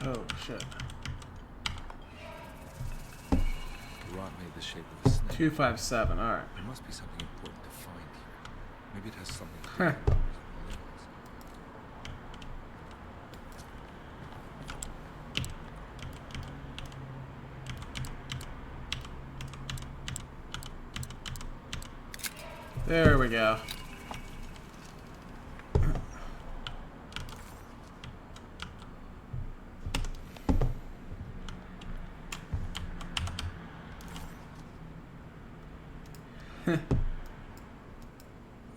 Speaker 1: Oh shit.
Speaker 5: The rot made the shape of a snake.
Speaker 1: 257, alright.
Speaker 5: There must be something important to find here. Maybe it has something to do
Speaker 1: Huh.
Speaker 5: with the
Speaker 1: There we go.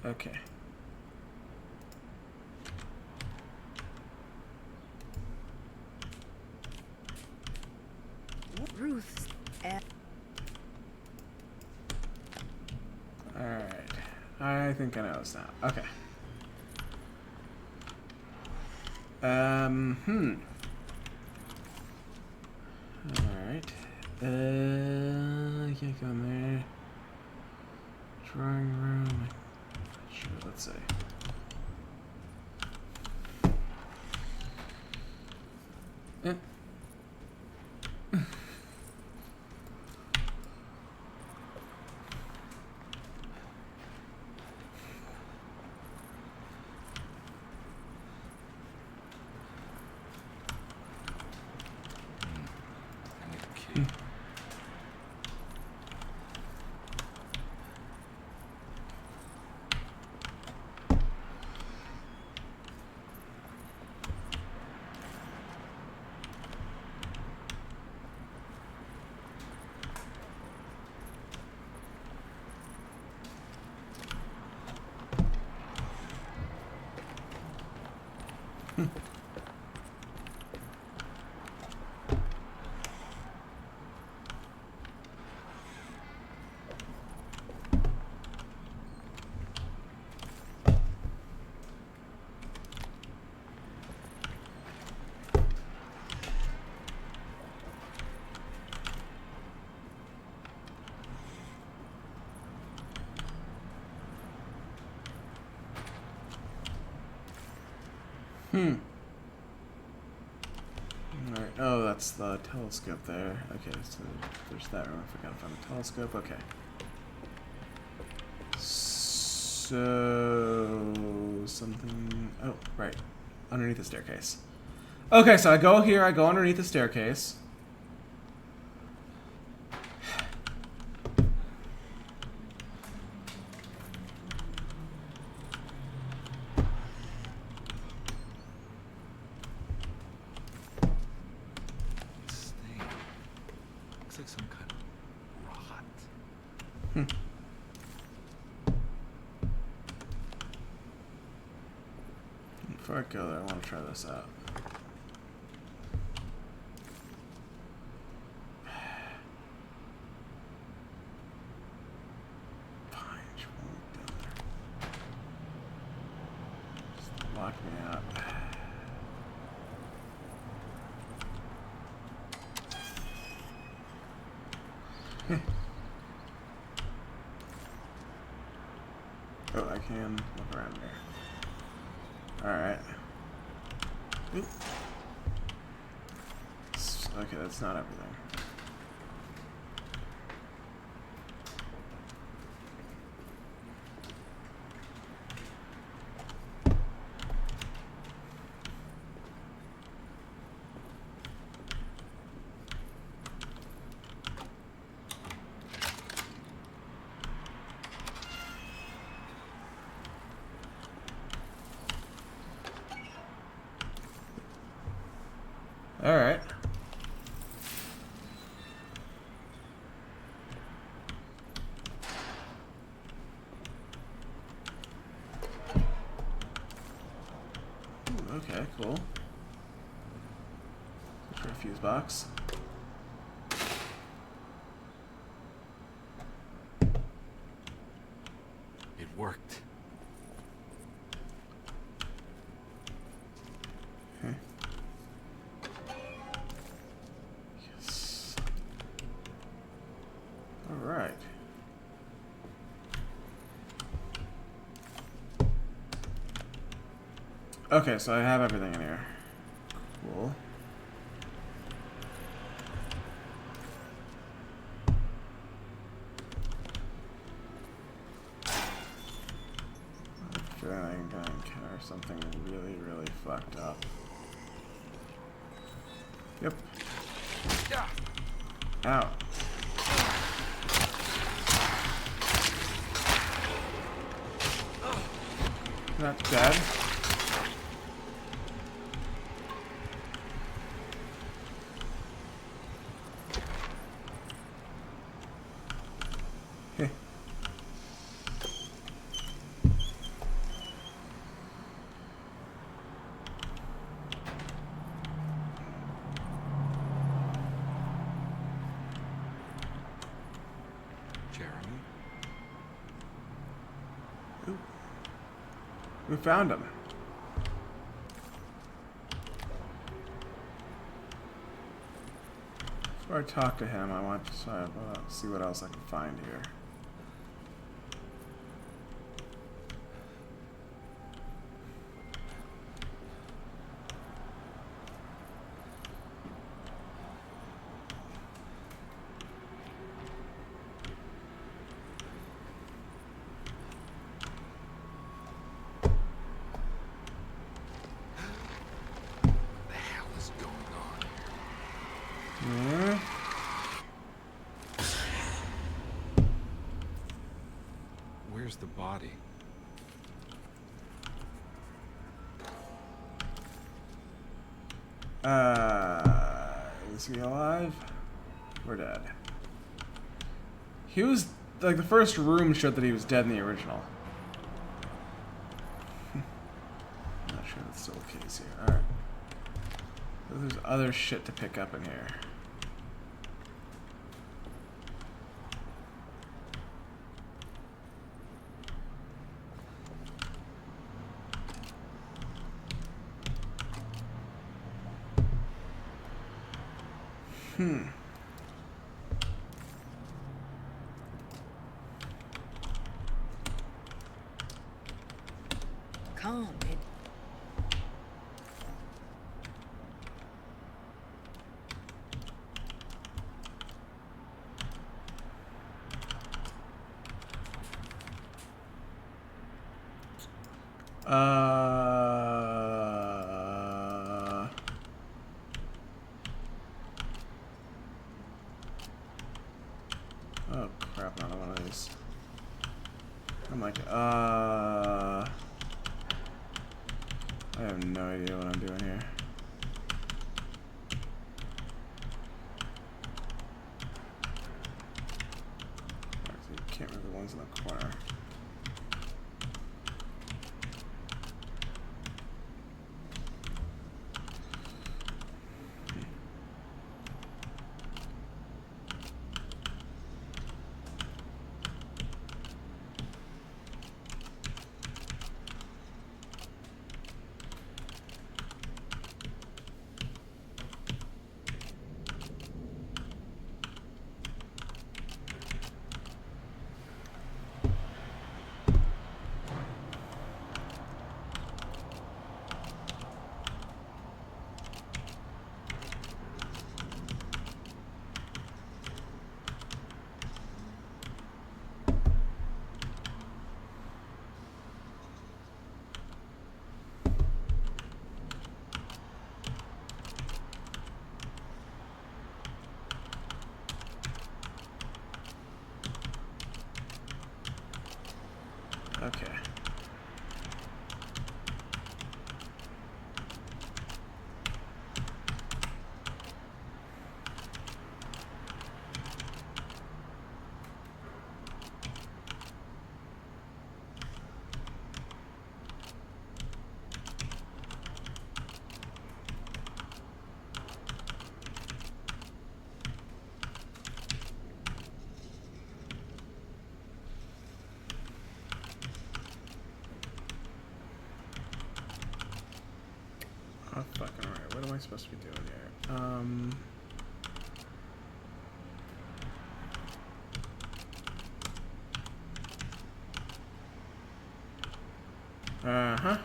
Speaker 1: Okay.
Speaker 15: Ruth's at
Speaker 1: Alright. I think I know this now. Okay. Alright. Can't go in there. Drawing room. Sure, let's see. Eh. Alright, oh, that's the telescope there. Okay, so there's that room. I forgot to find the telescope. Okay. So, something. Oh, right. Underneath the staircase. Okay, so I go here, I go underneath the staircase.
Speaker 5: Looks like some kind of rot.
Speaker 1: Before I go there, I want to try this out. Fine, just won't go there. Just lock me out. Oh, I can look around there. Alright. Oop. Okay, that's not everything. All right. Ooh, okay, cool. Try a fuse box.
Speaker 5: worked.
Speaker 1: Okay. Yes. All right. Okay, so I have everything in here. Cool. I'm gonna encounter something really, really fucked up. Yep. Ow. Not dead.
Speaker 5: Jeremy?
Speaker 1: Ooh. We found him. Before I talk to him, I want to see what else I can find here.
Speaker 5: Where's the body?
Speaker 1: Is he alive? Or dead? He was, like, the first room showed that he was dead in the original. I'm not sure that's still the case here. Alright. There's other shit to pick up in here.
Speaker 15: Calm, baby.
Speaker 1: Oh crap, not one of these. I'm like, I have no idea what I'm doing here. Alright, so you can't move the ones in the corner. Okay. supposed to be doing here? Uh-huh.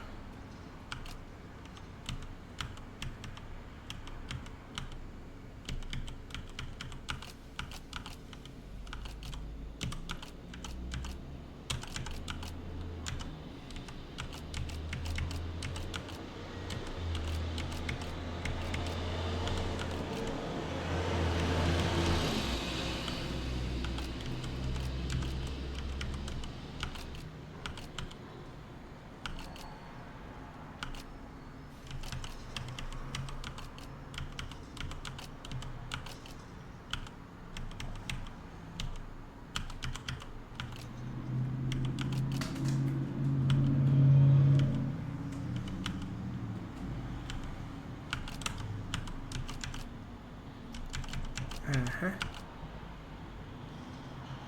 Speaker 1: Uh-huh.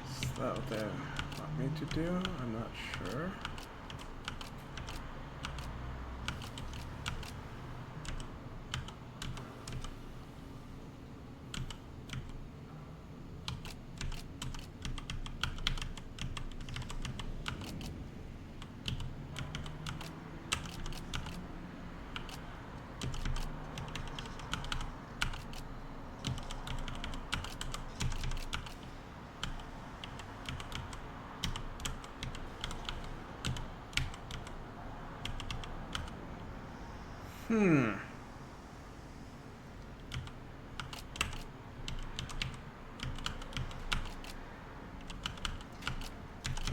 Speaker 1: Is that what they want me to do? I'm not sure.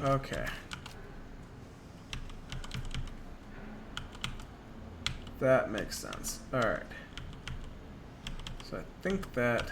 Speaker 1: Okay. That makes sense. Alright. So I think that...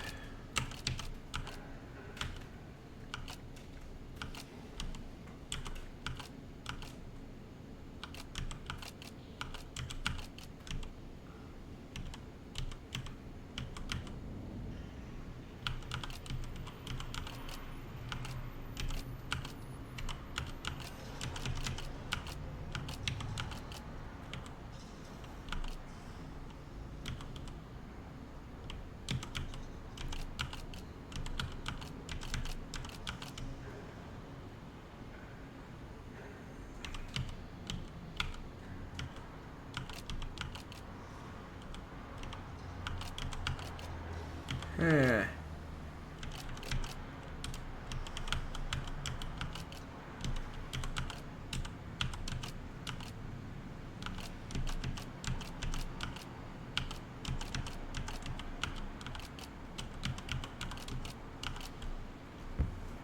Speaker 1: Yeah.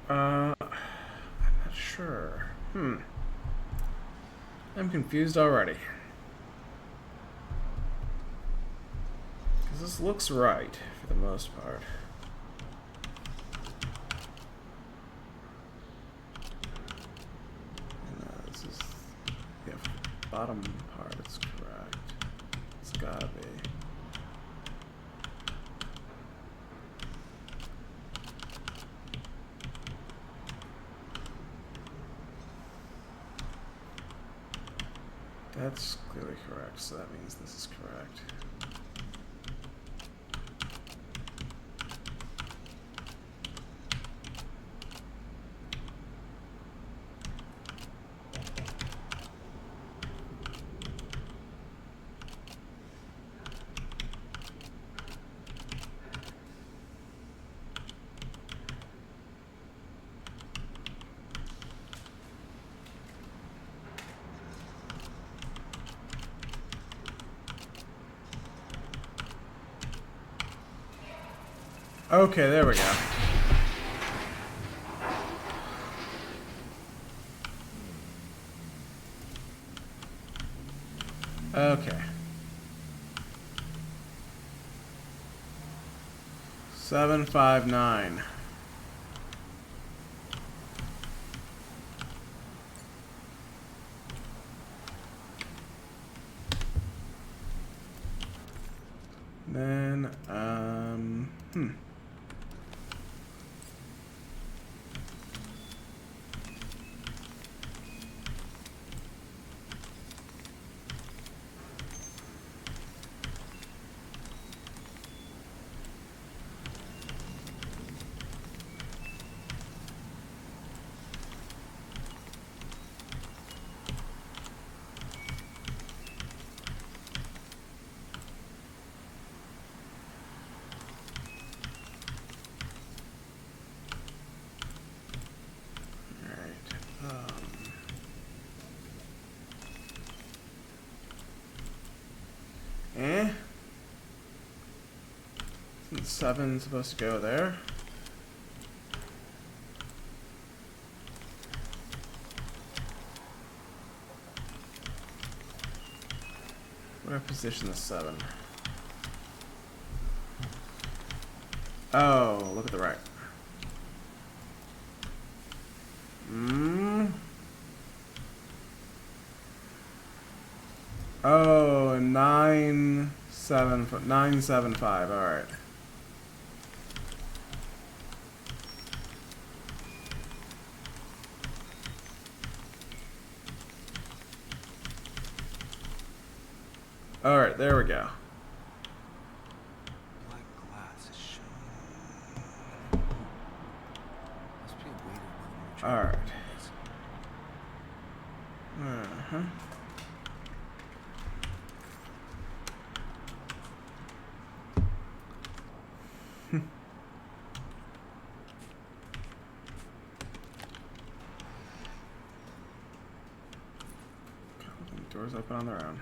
Speaker 1: I'm not sure. I'm confused already. Because this looks right, for the most part. And, this is... Yeah, bottom part is correct. It's gotta be. That's clearly correct, so that means this is correct. Okay, there we go. Okay. 759. Then, 7's supposed to go there. Where do I position the 7? Oh, look at the right. Oh, 975. All right. All right, there we go.
Speaker 5: Black glass is showing. Must be a way to run
Speaker 1: All right. Uh-huh. Doors open on their own.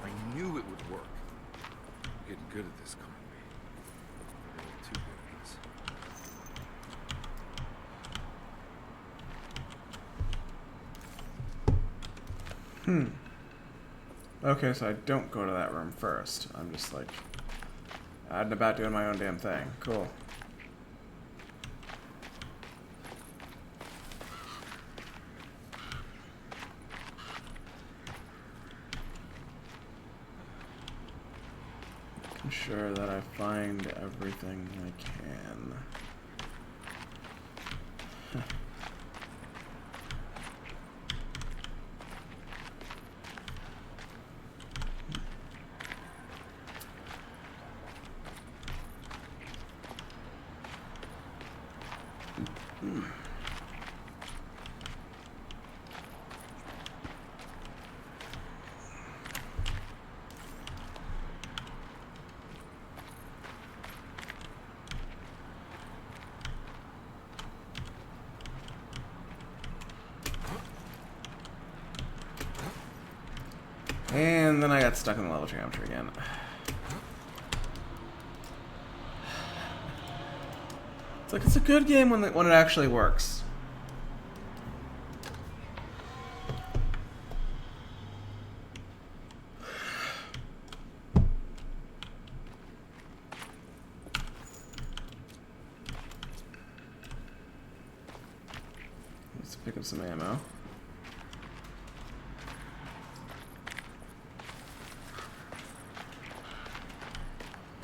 Speaker 5: I knew it would work. I'm getting good at this, Conway. Too good at this.
Speaker 1: Okay, so I don't go to that room first. I'm just like out and about doing my own damn thing. Cool. Ensure that I find everything I can. And then I got stuck in the level geometry again. It's like, it's a good game when it actually works. Let's pick up some ammo.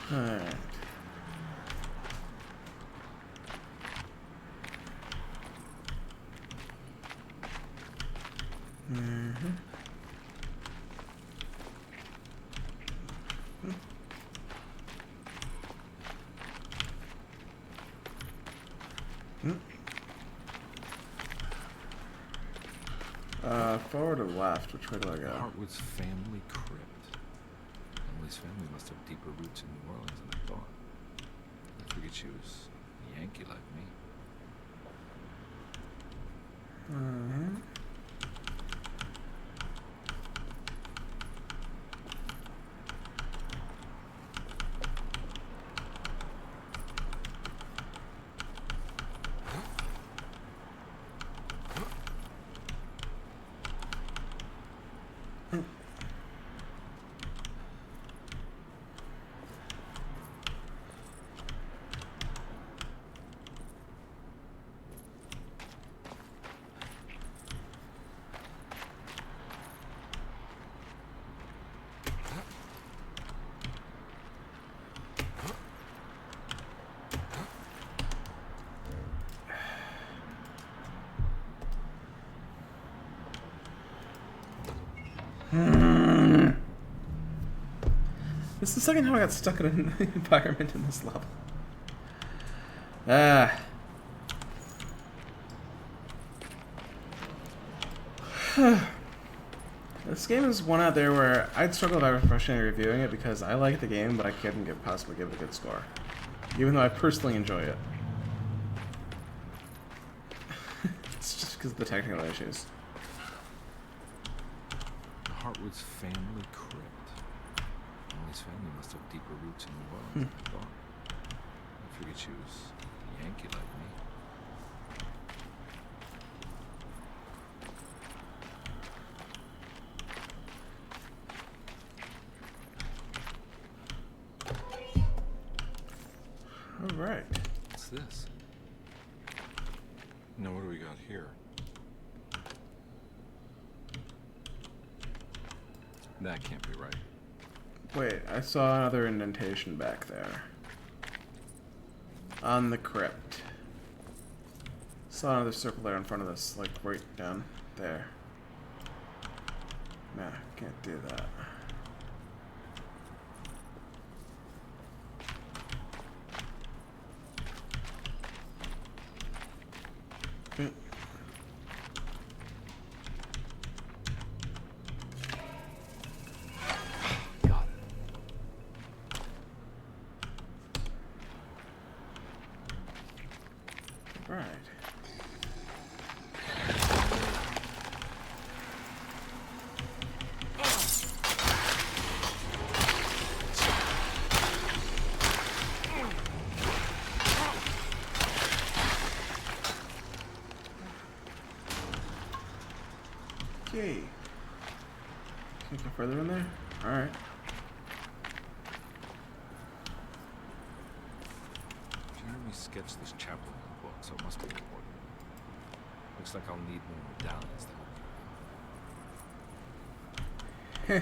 Speaker 1: Alright. Forward or left? Which way do I go?
Speaker 5: Hartwood's family crypt. Emily's family must have deeper roots in New Orleans than I thought. I figured she was a Yankee like me. This is the second time I got stuck in an environment in this level.
Speaker 1: This game is one out there where I'd struggle by professionally reviewing it because I like the game, but I couldn't possibly give it a good score, even though I personally enjoy it. It's just because of the technical issues.
Speaker 5: Hartwood's family crypt. Well, his family must have deeper roots in New Orleans than I thought. I figured she was a Yankee like me.
Speaker 1: All right.
Speaker 5: What's this? No, what do we got here? That can't be right.
Speaker 1: Wait, I saw another indentation back there. On the crypt. Saw another circle there in front of this, like right down there. Nah, can't do that. Right. Okay. Can you go further in there? Alright.
Speaker 5: Jeremy sketched this chapel in the book, so it must be important. Looks like I'll need more medallions to help.
Speaker 1: Heh.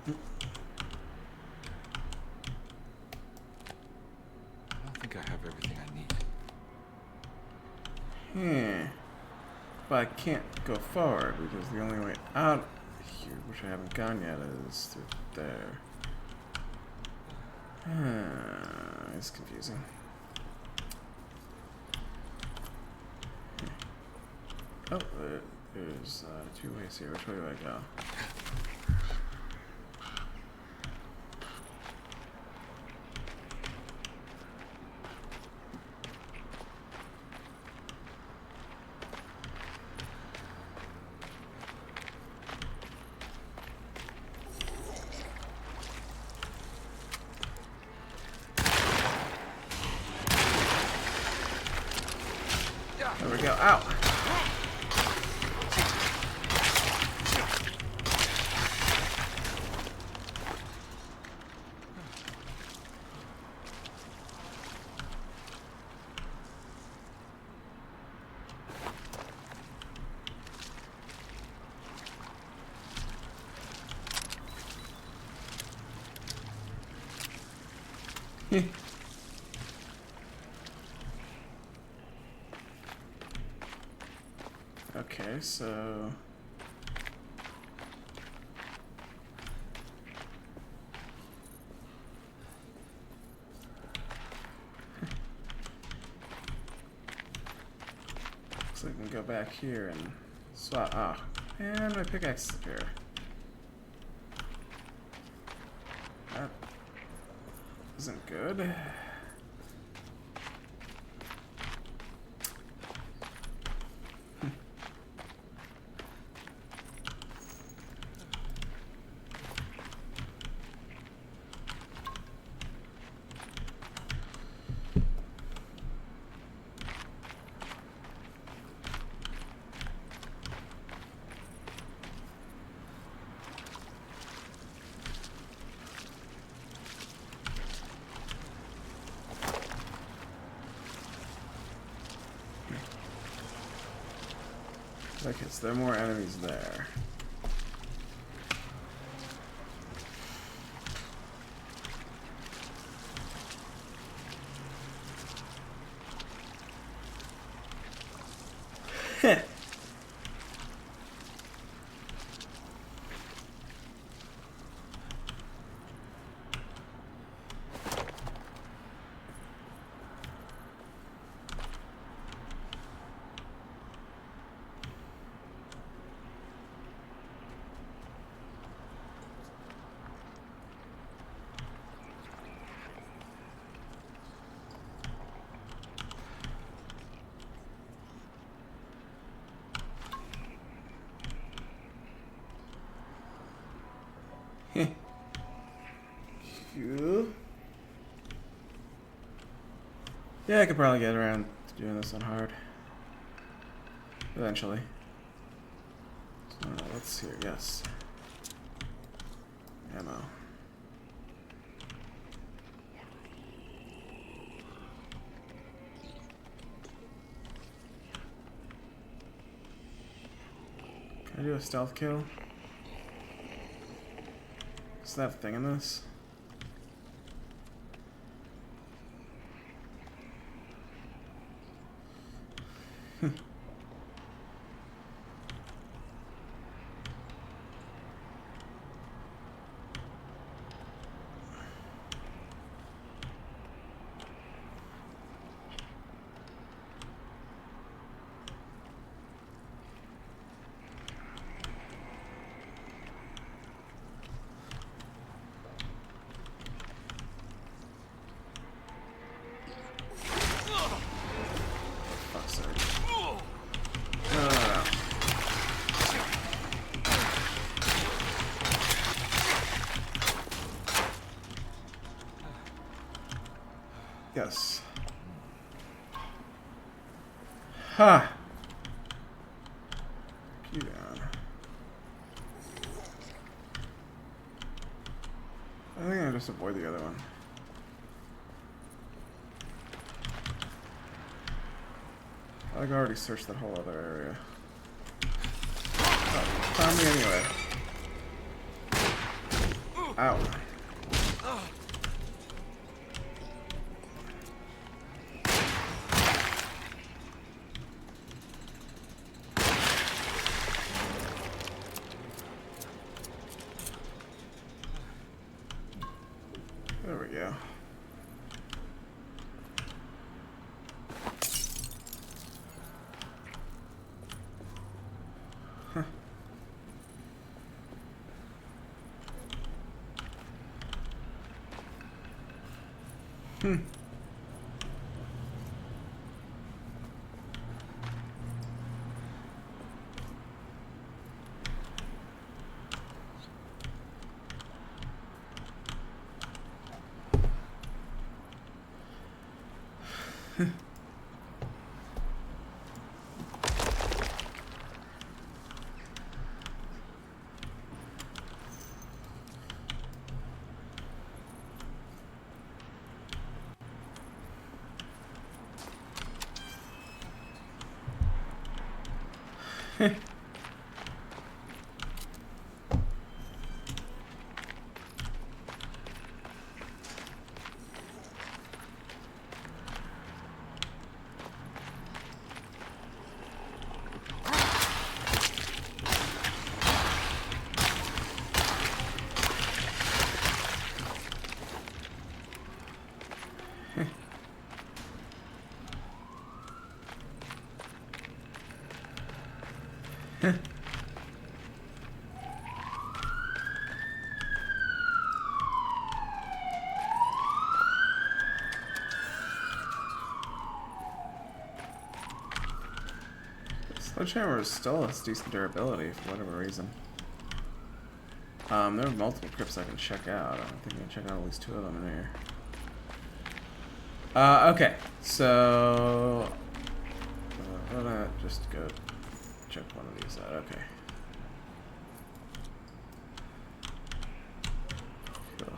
Speaker 5: I don't think I have everything I need.
Speaker 1: But I can't go forward because the only way out here, which I haven't gone yet, is through there. It's confusing. Oh, there's 2 ways here. Which way do I go? There we go. Ow! Okay, so looks like we can go back here and swap. Ah, and my pickaxe is here. That isn't good. Okay, so there are more enemies there. Heh. Cool. Yeah, I could probably get around to doing this on hard. Eventually. So, let's see here. Yes. Ammo. Can I do a stealth kill? Is that thing in this? Yes. Ha! Keep down. I think I'll just avoid the other one. I've already searched that whole other area. Oh, found me anyway. Ow. There we go. Huh. Hmm. Sledgehammer still has decent durability for whatever reason. There are multiple crypts I can check out. I think I can check out at least 2 of them in here. Okay, so I'm gonna just go check one of these out. Okay. Cool.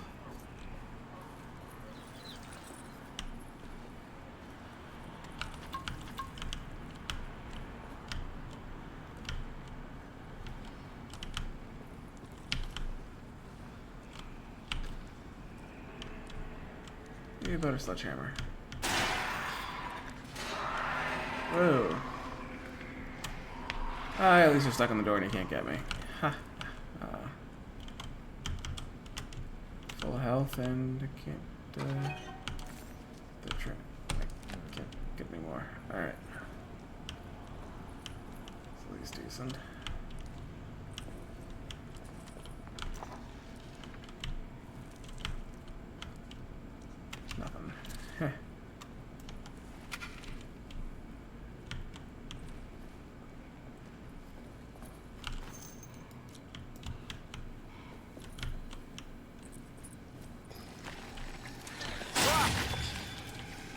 Speaker 1: You better sledgehammer. Whoa. Ah, at least you're stuck on the door and you can't get me. Ha. Full health and I can't, the train. Can't get me more. Alright. It's at least decent. Nothing. Heh.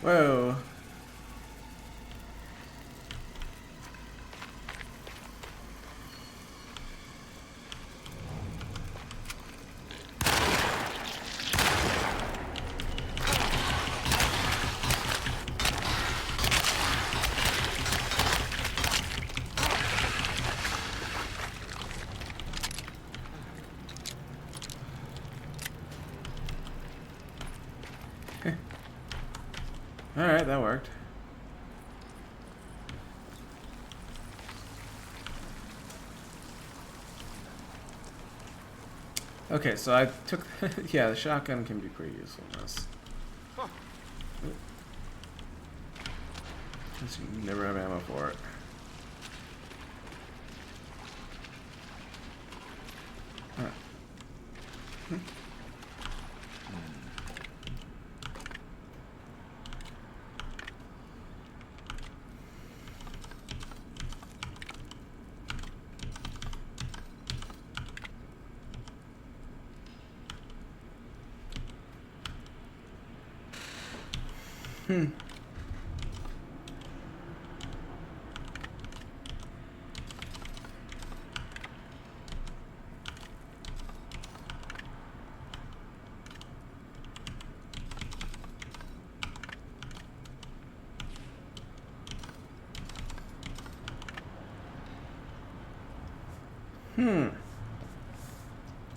Speaker 1: Whoa. Alright, that worked. Okay, so I took... yeah, the shotgun can be pretty useful in this. Since you never have ammo for it.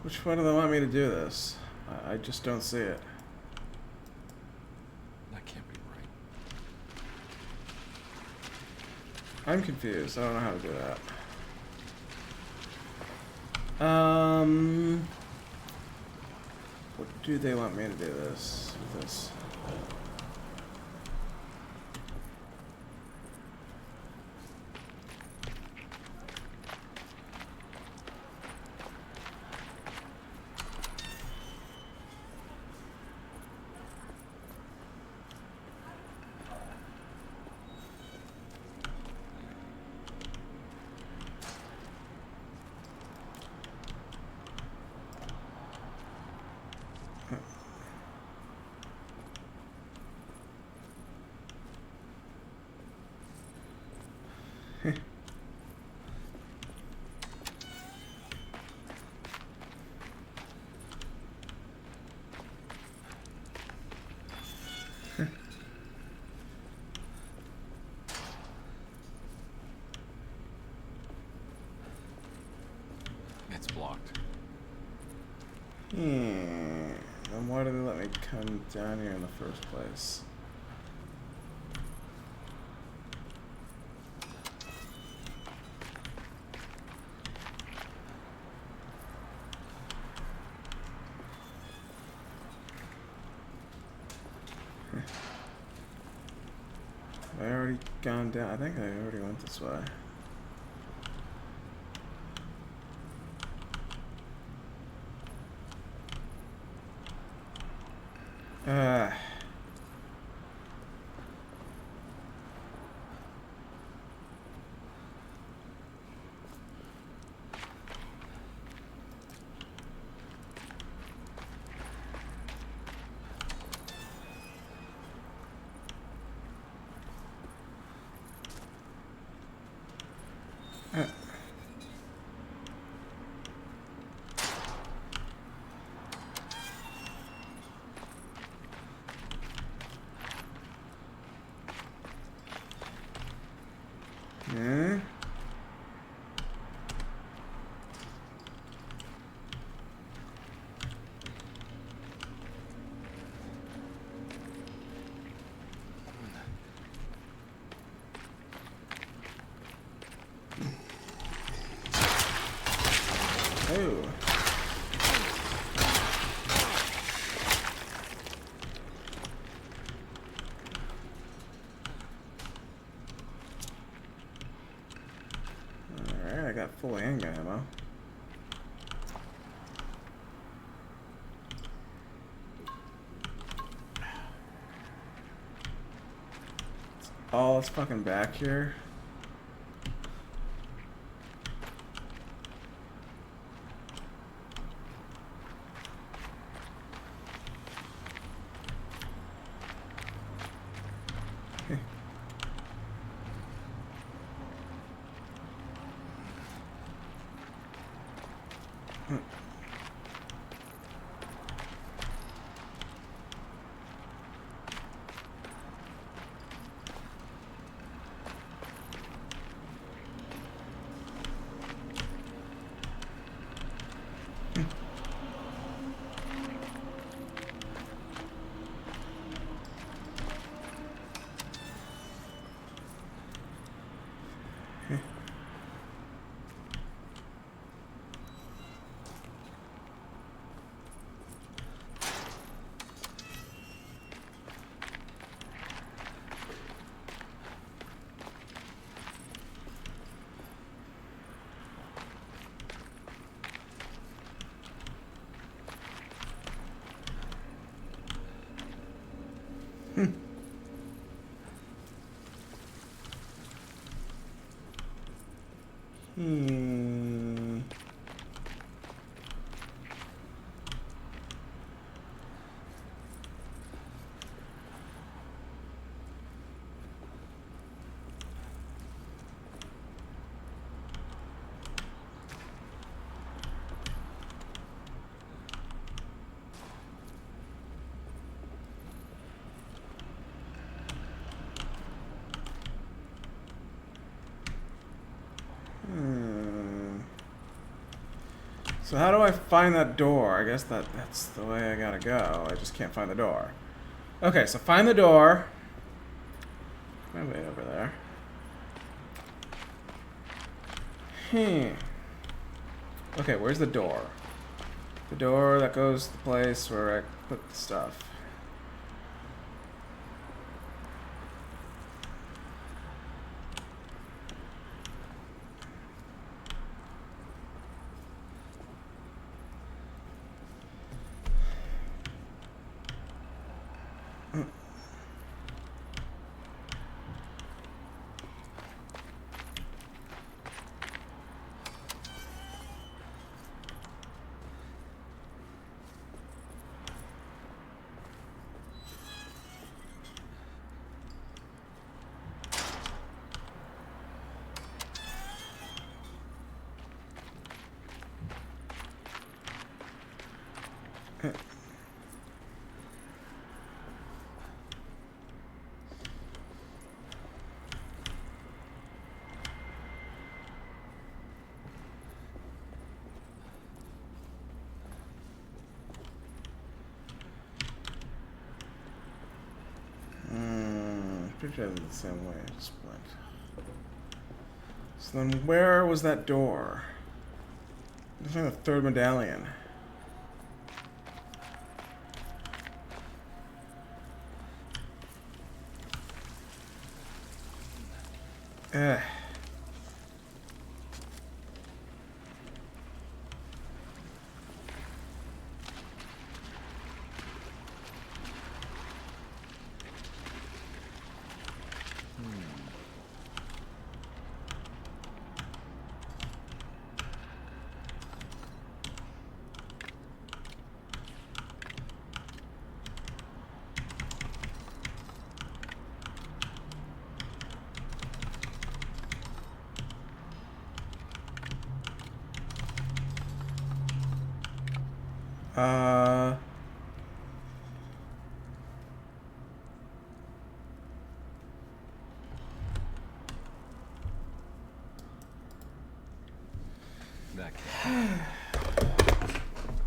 Speaker 1: Which one do they want me to do this? I just don't see it.
Speaker 5: That can't be right.
Speaker 1: I'm confused. I don't know how to do that. What do they want me to do this with this?
Speaker 5: It's blocked.
Speaker 1: Then why did they let me come down here in the first place? Have I already gone down? I think I already went this way. full handgun ammo. All this fucking back here. So how do I find that door? I guess that's the way I gotta go. I just can't find the door. Okay, so find the door. My way over there. Okay, where's the door? The door that goes to the place where I put the stuff. Pretty sure it's the same way. Just went. So then, where was that door? There's like the third medallion. Ugh.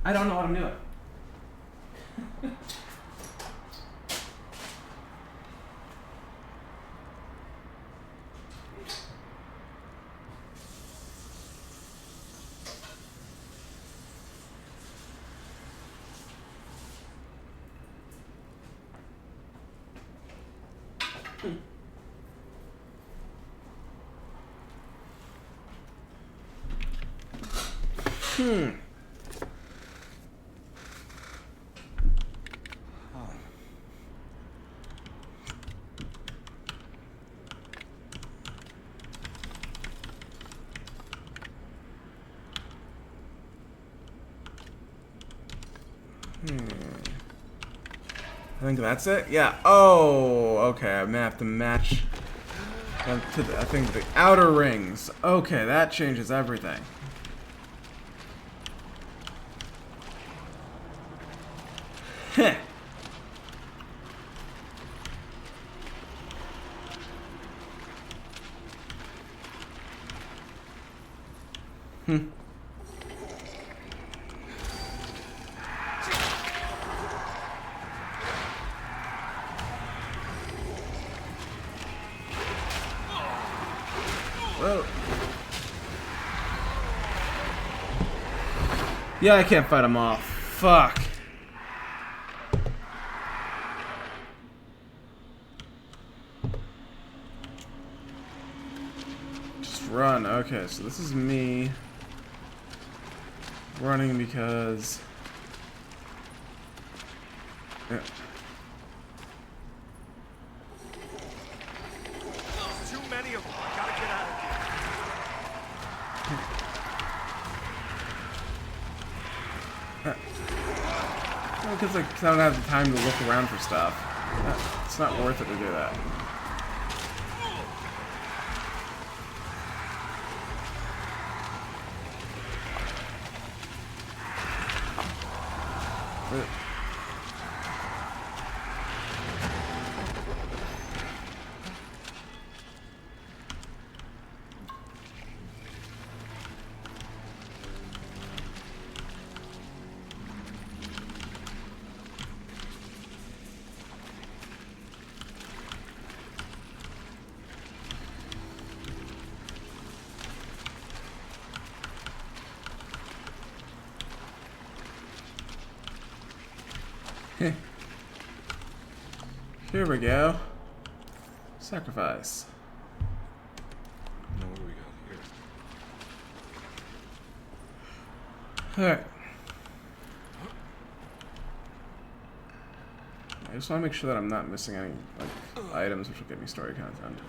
Speaker 1: I don't know what I'm doing. I think that's it. Yeah. Oh, okay. I'm gonna have to match them to I think the outer rings. Okay, that changes everything. Heh. Whoa. Yeah, I can't fight him off. Fuck. Just run. Okay, so this is me running because... Yeah.
Speaker 9: Too many of them. I gotta get out of
Speaker 1: Because I don't have the time to look around for stuff. It's not worth it to do that. Here we go. Sacrifice.
Speaker 5: Now what do we got here?
Speaker 1: Alright. I just want to make sure that I'm not missing any items which will give me story content.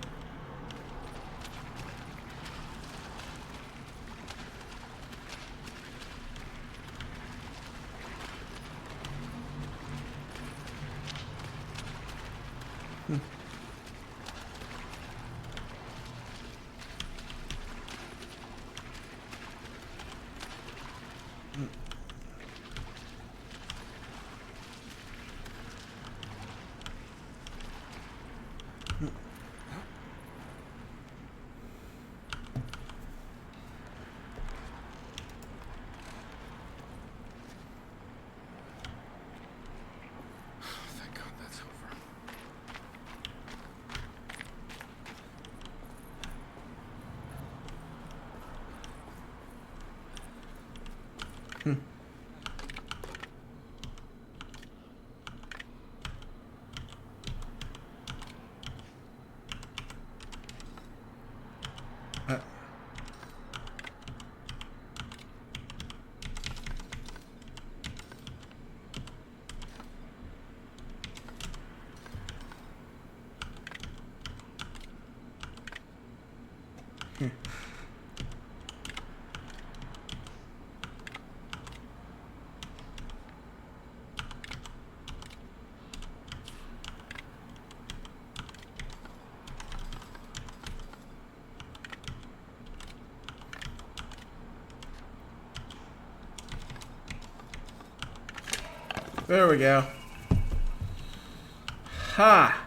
Speaker 5: Thank God that's over. There we go. Ha!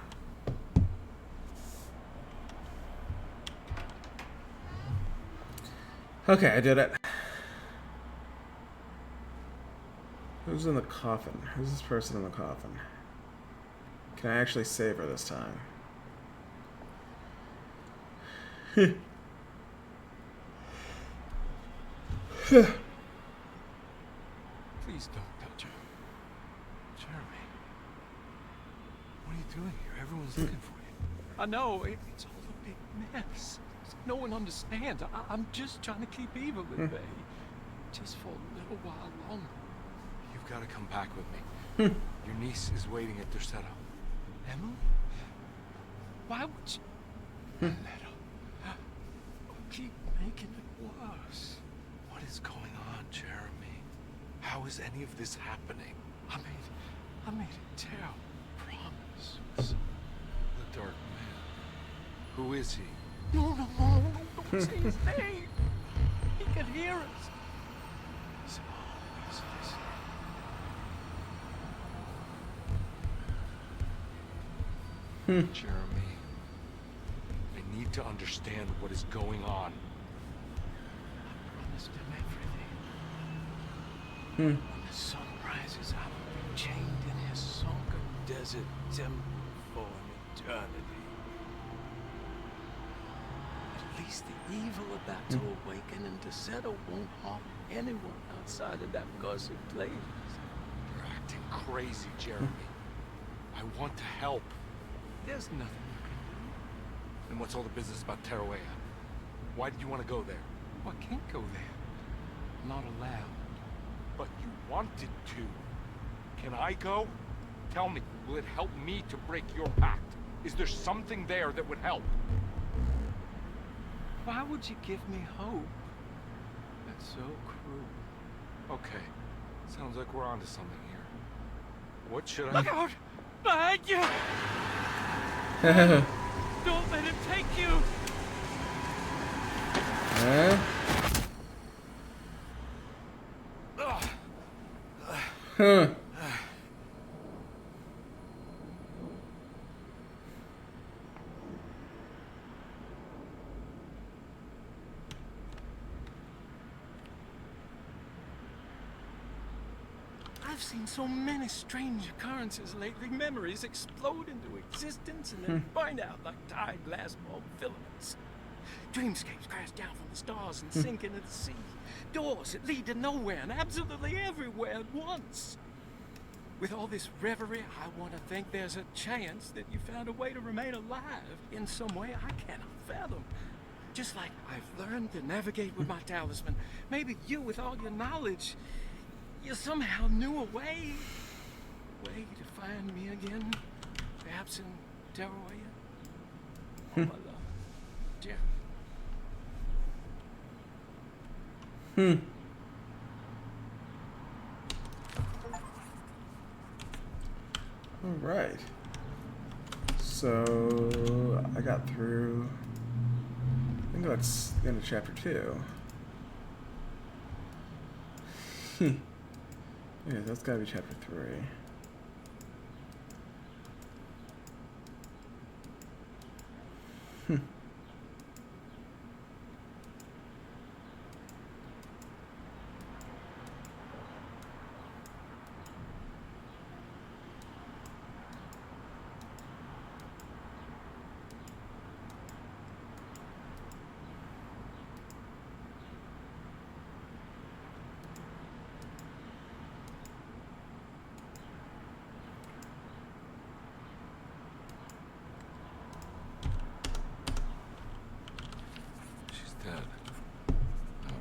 Speaker 5: Okay, I did it. Who's in the coffin? Who's this person in the coffin? Can I actually save her this time? Please don't touch her. Jeremy. What are you doing here? Everyone's looking for you.
Speaker 2: I know, it's all a big mess. No one understands. I'm just trying to keep Eva at bay. just for a little while longer.
Speaker 5: You've got to come back with me. Your niece is waiting at Derceto.
Speaker 2: Emma? Why would you let her keep making it worse?
Speaker 5: What is going on, Jeremy? How is any of this happening?
Speaker 2: I made a terrible promise.
Speaker 5: The Dark Man. Who is he?
Speaker 2: No, don't say his name. He can hear us. He's listening.
Speaker 5: Jeremy, I need to understand what is going on.
Speaker 2: I promised him everything. When the sun rises, I will be chained in his sunken desert temple for an eternity. At least the evil about to awaken in Derceto won't harm anyone outside of that cursed place.
Speaker 5: You're acting crazy, Jeremy. I want to help.
Speaker 2: There's nothing you can do.
Speaker 5: And what's all the business about Teruea? Why did you want to go there?
Speaker 2: Well, I can't go there. I'm not allowed.
Speaker 5: But you wanted to. Can I go? Tell me, will it help me to break your pact? Is there something there that would help?
Speaker 2: Why would you give me hope? That's so cruel.
Speaker 5: Okay. Sounds like we're onto something here. What should I...
Speaker 2: Look out! Behind you! Don't let him take you! I've seen so many strange occurrences lately. Memories explode into existence and then burn out like tired glass bulb filaments. Dreamscapes crash down from the stars and sink into the sea. Doors that lead to nowhere and absolutely everywhere at once. With all this reverie, I want to think there's a chance that you found a way to remain alive in some way I cannot fathom. Just like I've learned to navigate with my talisman. Maybe you, with all your knowledge, you somehow knew a way to find me again. Perhaps in Teruea. Oh, my love. Jeremy.
Speaker 1: All right. So I got through. I think that's the end of chapter 2. Yeah, that's gotta be chapter 3.
Speaker 5: She's dead. No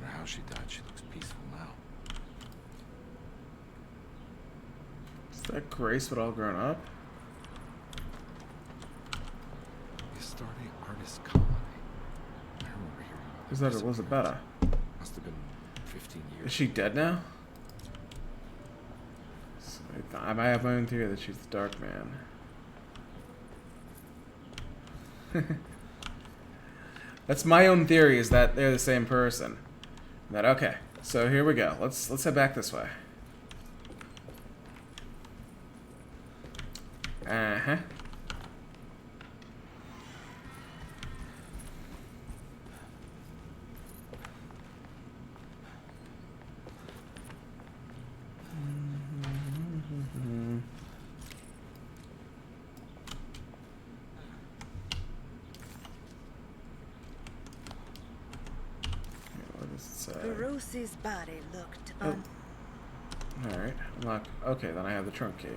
Speaker 5: matter how she died, she looks peaceful now.
Speaker 1: Is that Grace but all grown up?
Speaker 5: The Astarte Artist Colony. I remember hearing about
Speaker 1: Who's that Elizabetta?
Speaker 5: Must have been 15 years.
Speaker 1: Is she dead now? So I might have my own theory that she's the Dark Man. That's my own theory, is that they're the same person. That okay. So here we go. Let's head back this way. Uh-huh.
Speaker 7: Rosie's body looked
Speaker 1: Alright, unlock. Okay, then I have the trunk key.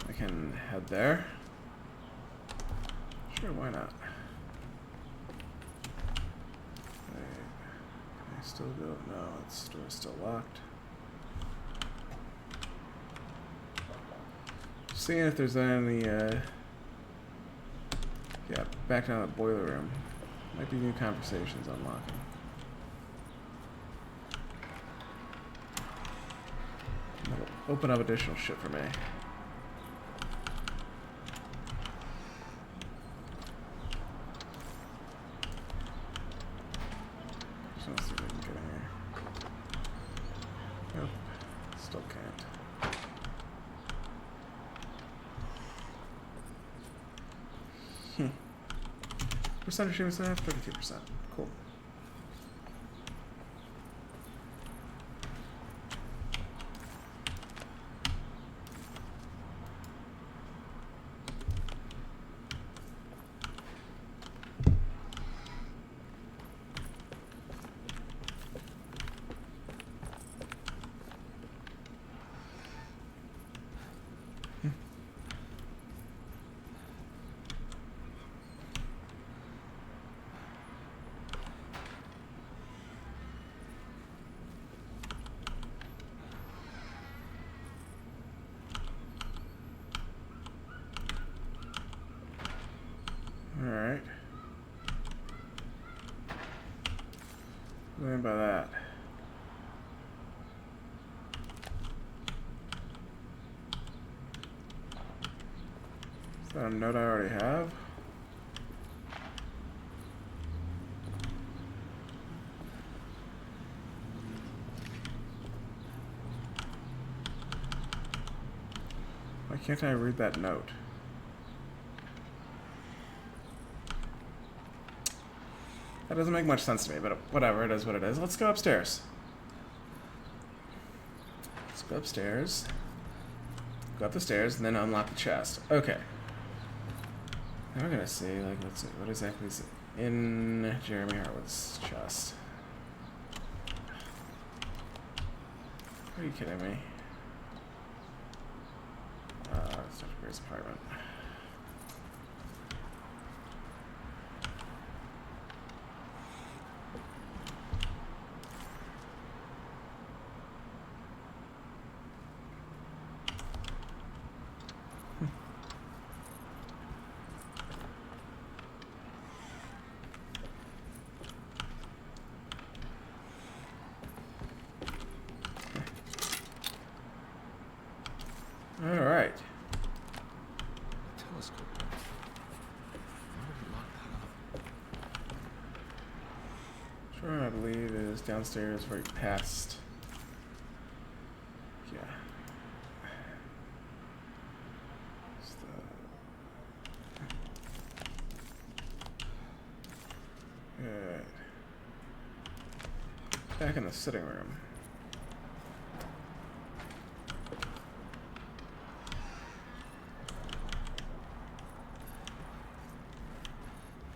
Speaker 1: I can head there. Sure, why not? Okay. I still go? No, it's door's still locked. Seeing if there's any, yeah, back down the boiler room. Might be new conversations unlocking. That'll open up additional shit for me. Just want to see if I can get in here. Nope. Still can't. Percentage chance to have 32%. Cool. Alright. What do I mean by that? Is that a note I already have? Why can't I read that note? That doesn't make much sense to me, but whatever, it is what it is. Let's go upstairs. Let's go upstairs. Go up the stairs, and then unlock the chest. Okay. Now we're gonna see, like, let's see, what exactly is in Jeremy Harwood's chest? Are you kidding me? It's Dr. Gray's apartment. All right.
Speaker 5: Telescope. Why would he lock that up?
Speaker 1: Sure, I believe it is downstairs where he passed. Yeah. It's the... Good. Back in the sitting room.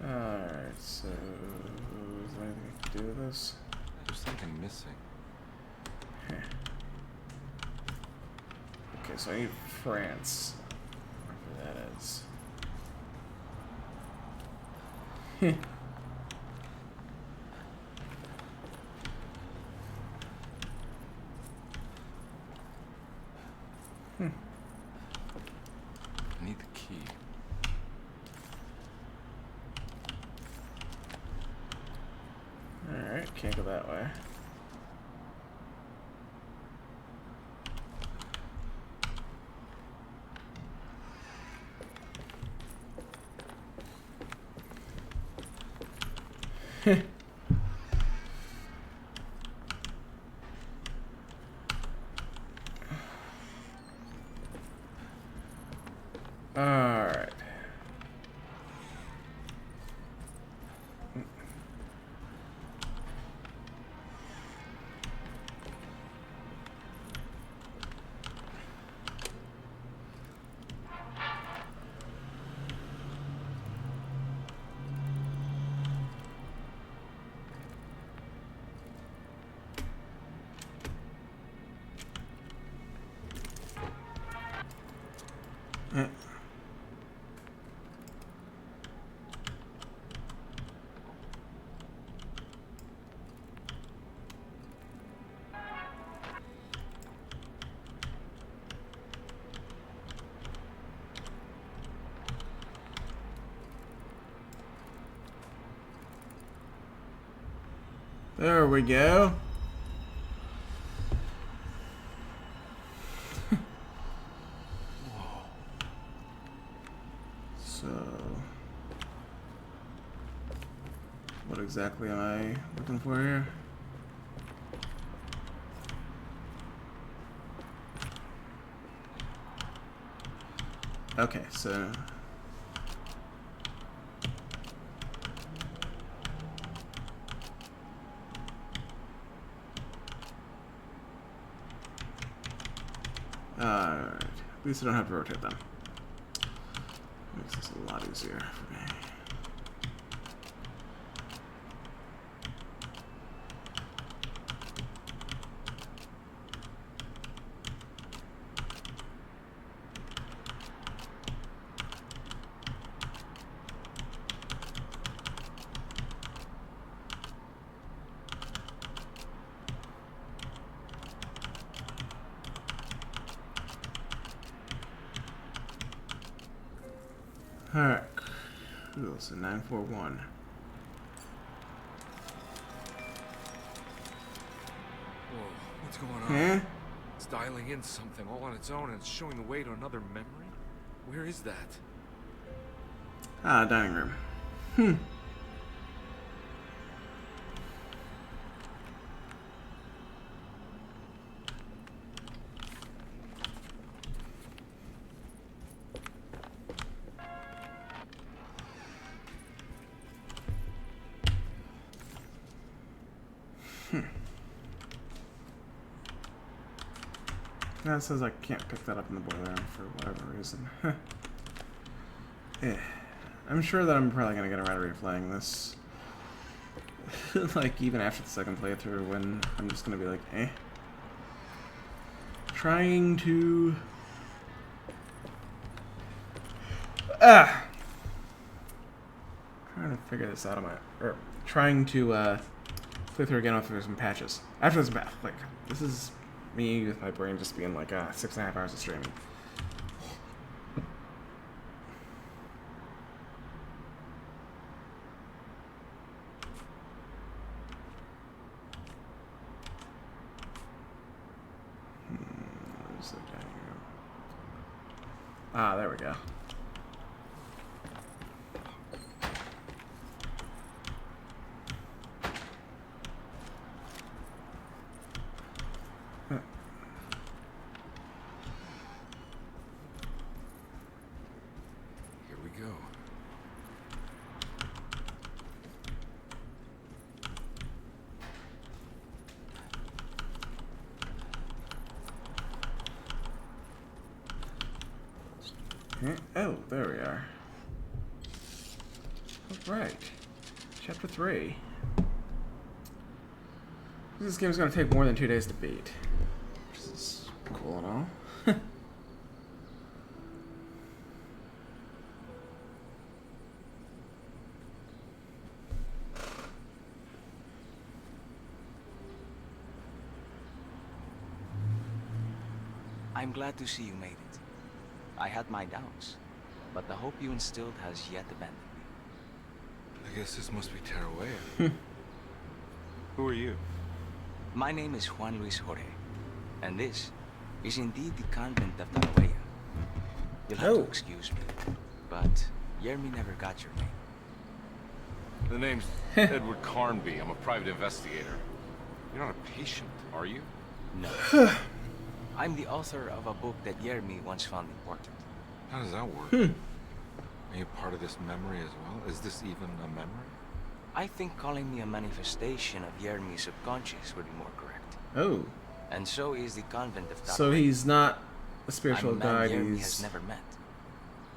Speaker 1: Alright, so is there anything I can do with this?
Speaker 5: There's something missing.
Speaker 1: Okay, so I need France. Whatever that is.
Speaker 5: I need the key.
Speaker 1: Alright, can't go that way. Alright. There we go. So, what exactly am I looking for here? Okay, so alright. At least I don't have to rotate them. Makes this a lot easier for me. Alright. Cool, so 941.
Speaker 5: Whoa, what's going on?
Speaker 1: Huh?
Speaker 5: It's dialing in something all on its own and it's showing the way to another memory? Where is that?
Speaker 1: Ah, dining room. Hmm. That says I can't pick that up in the boiler room for whatever reason. Yeah. I'm sure that I'm probably gonna get around to replaying this. Like, even after the second playthrough, when I'm just gonna be like, eh. Trying to... Trying to figure this out on my... Or, trying to, play through again after some patches. After this map, like, this is me with my brain just being like, 6.5 hours of streaming. Where's the dining room? Ah, there we go.
Speaker 5: Here we go.
Speaker 1: Oh, there we are. Alright. Chapter 3. This game's gonna take more than 2 days to beat. Which is cool and all.
Speaker 17: I'm glad to see you made it. I had my doubts, but the hope you instilled has yet abandoned me.
Speaker 5: I guess this must be Tarawea. Who are you?
Speaker 17: My name is Juan Luis Jorge, and this is indeed the convent of Tarawea. You'll have to excuse me, but Yermi never got your name.
Speaker 5: The name's Edward Carnby. I'm a private investigator. You're not a patient, are you?
Speaker 17: No. I'm the author of a book that Yermi once found important.
Speaker 5: How does that work? Are you part of this memory as well? Is this even a memory?
Speaker 17: I think calling me a manifestation of Yermi's subconscious would be more correct.
Speaker 1: Oh.
Speaker 17: And so is the convent of Tarawea.
Speaker 1: So he's not a spiritual
Speaker 17: I'm a man
Speaker 1: guide,
Speaker 17: Yermi
Speaker 1: he's
Speaker 17: has never met.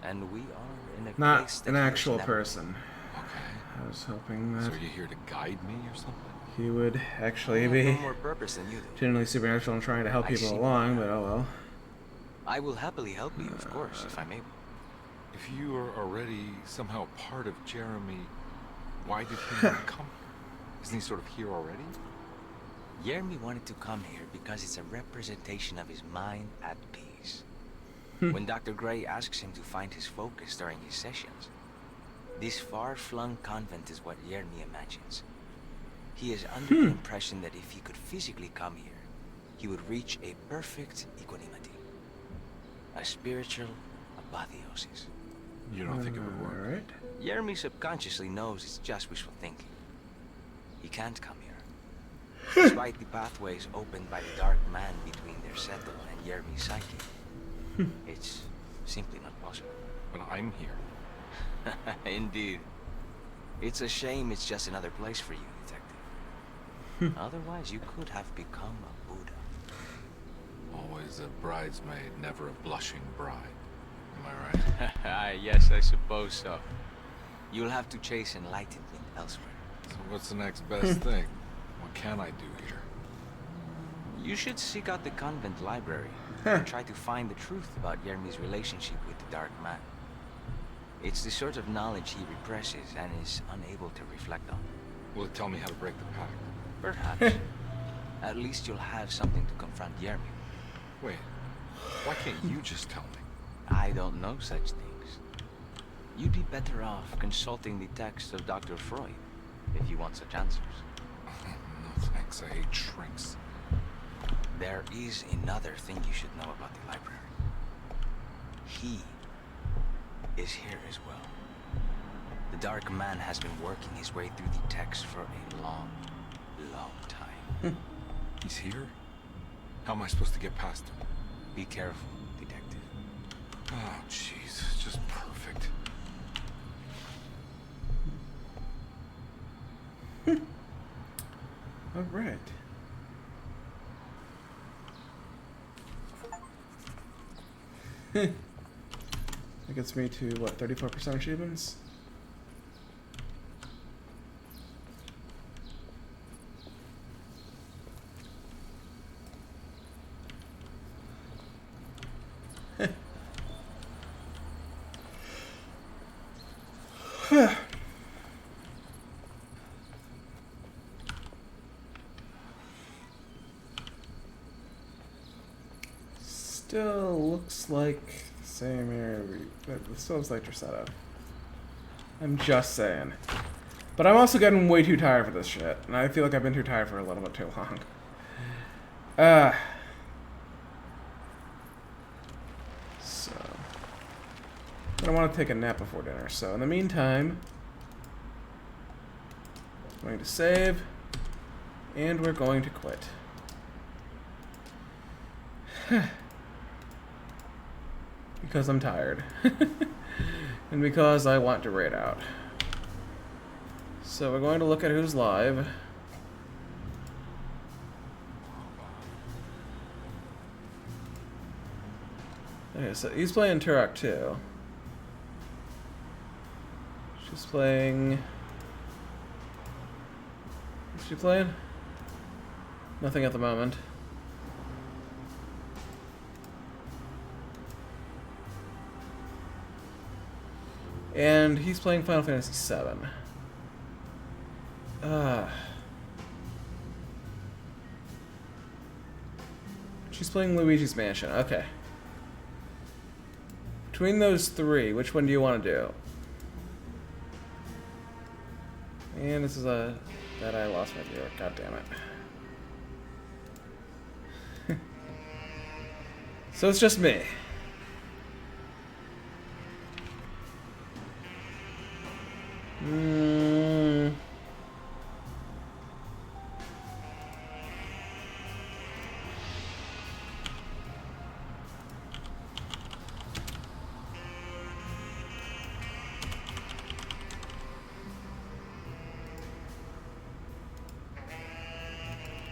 Speaker 17: And we are in a
Speaker 1: not
Speaker 17: place that
Speaker 1: an
Speaker 17: he has
Speaker 1: actual
Speaker 17: never
Speaker 1: person.
Speaker 5: Okay.
Speaker 1: I was hoping
Speaker 5: So
Speaker 1: that
Speaker 5: are you here to guide me or something?
Speaker 1: he would actually
Speaker 17: have
Speaker 1: be
Speaker 17: no more purpose than you do.
Speaker 1: generally supernatural and trying to help
Speaker 17: I
Speaker 1: people
Speaker 17: see.
Speaker 1: along, but oh well.
Speaker 17: I will happily help you, of course, if I'm able.
Speaker 5: If you are already somehow part of Jeremy, why did he not come here? Isn't he sort of here already?
Speaker 17: Yermi wanted to come here because it's a representation of his mind at peace. When Dr. Gray asks him to find his focus during his sessions, this far-flung convent is what Yermi imagines. He is under the impression that if he could physically come here, he would reach a perfect equanimity. A spiritual apotheosis.
Speaker 5: You don't think it would work?
Speaker 1: Alright.
Speaker 17: Jeremy subconsciously knows it's just wishful thinking. He can't come here. Despite the pathways opened by the dark man between their settle and Jeremy's psyche. It's simply not possible.
Speaker 5: But I'm here.
Speaker 17: Indeed. It's a shame it's just another place for you, Detective. Otherwise, you could have become a Buddha.
Speaker 5: Always a bridesmaid, never a blushing bride. Am I right?
Speaker 17: Yes, I suppose so. You'll have to chase enlightenment elsewhere.
Speaker 5: So what's the next best thing? What can I do here?
Speaker 17: You should seek out the convent library and try to find the truth about Jeremy's relationship with the Dark Man. It's the sort of knowledge he represses and is unable to reflect on.
Speaker 5: Will it tell me how to break the pact?
Speaker 17: Perhaps. At least you'll have something to confront Jeremy.
Speaker 5: Wait, why can't you just tell me?
Speaker 17: I don't know such things. You'd be better off consulting the text of Dr. Freud if you want such answers.
Speaker 5: No thanks, I hate shrinks.
Speaker 17: There is another thing you should know about the library. He is here as well. The Dark Man has been working his way through the text for a long, long time.
Speaker 5: He's here? How am I supposed to get past him?
Speaker 17: Be careful, Detective.
Speaker 5: Oh, jeez, it's just perfect.
Speaker 1: All right. That gets me to what, 34% achievements? Still looks like the same area. It still looks like your setup. I'm just saying. But I'm also getting way too tired for this shit. And I feel like I've been too tired for a little bit too long. So. I want to take a nap before dinner. So in the meantime, I'm going to save. And we're going to quit. Because I'm tired. And because I want to raid out. So we're going to look at who's live. Okay, so he's playing Turok 2. She's playing... What's she playing? Nothing at the moment. And he's playing Final Fantasy VII. She's playing Luigi's Mansion. Okay. Between those three, which one do you want to do? And this is a... that I lost my viewer. God damn it. So it's just me.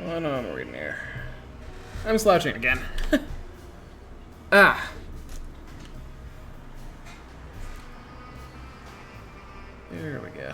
Speaker 1: Oh no, I'm reading here. I'm slouching again. Ah! There we go.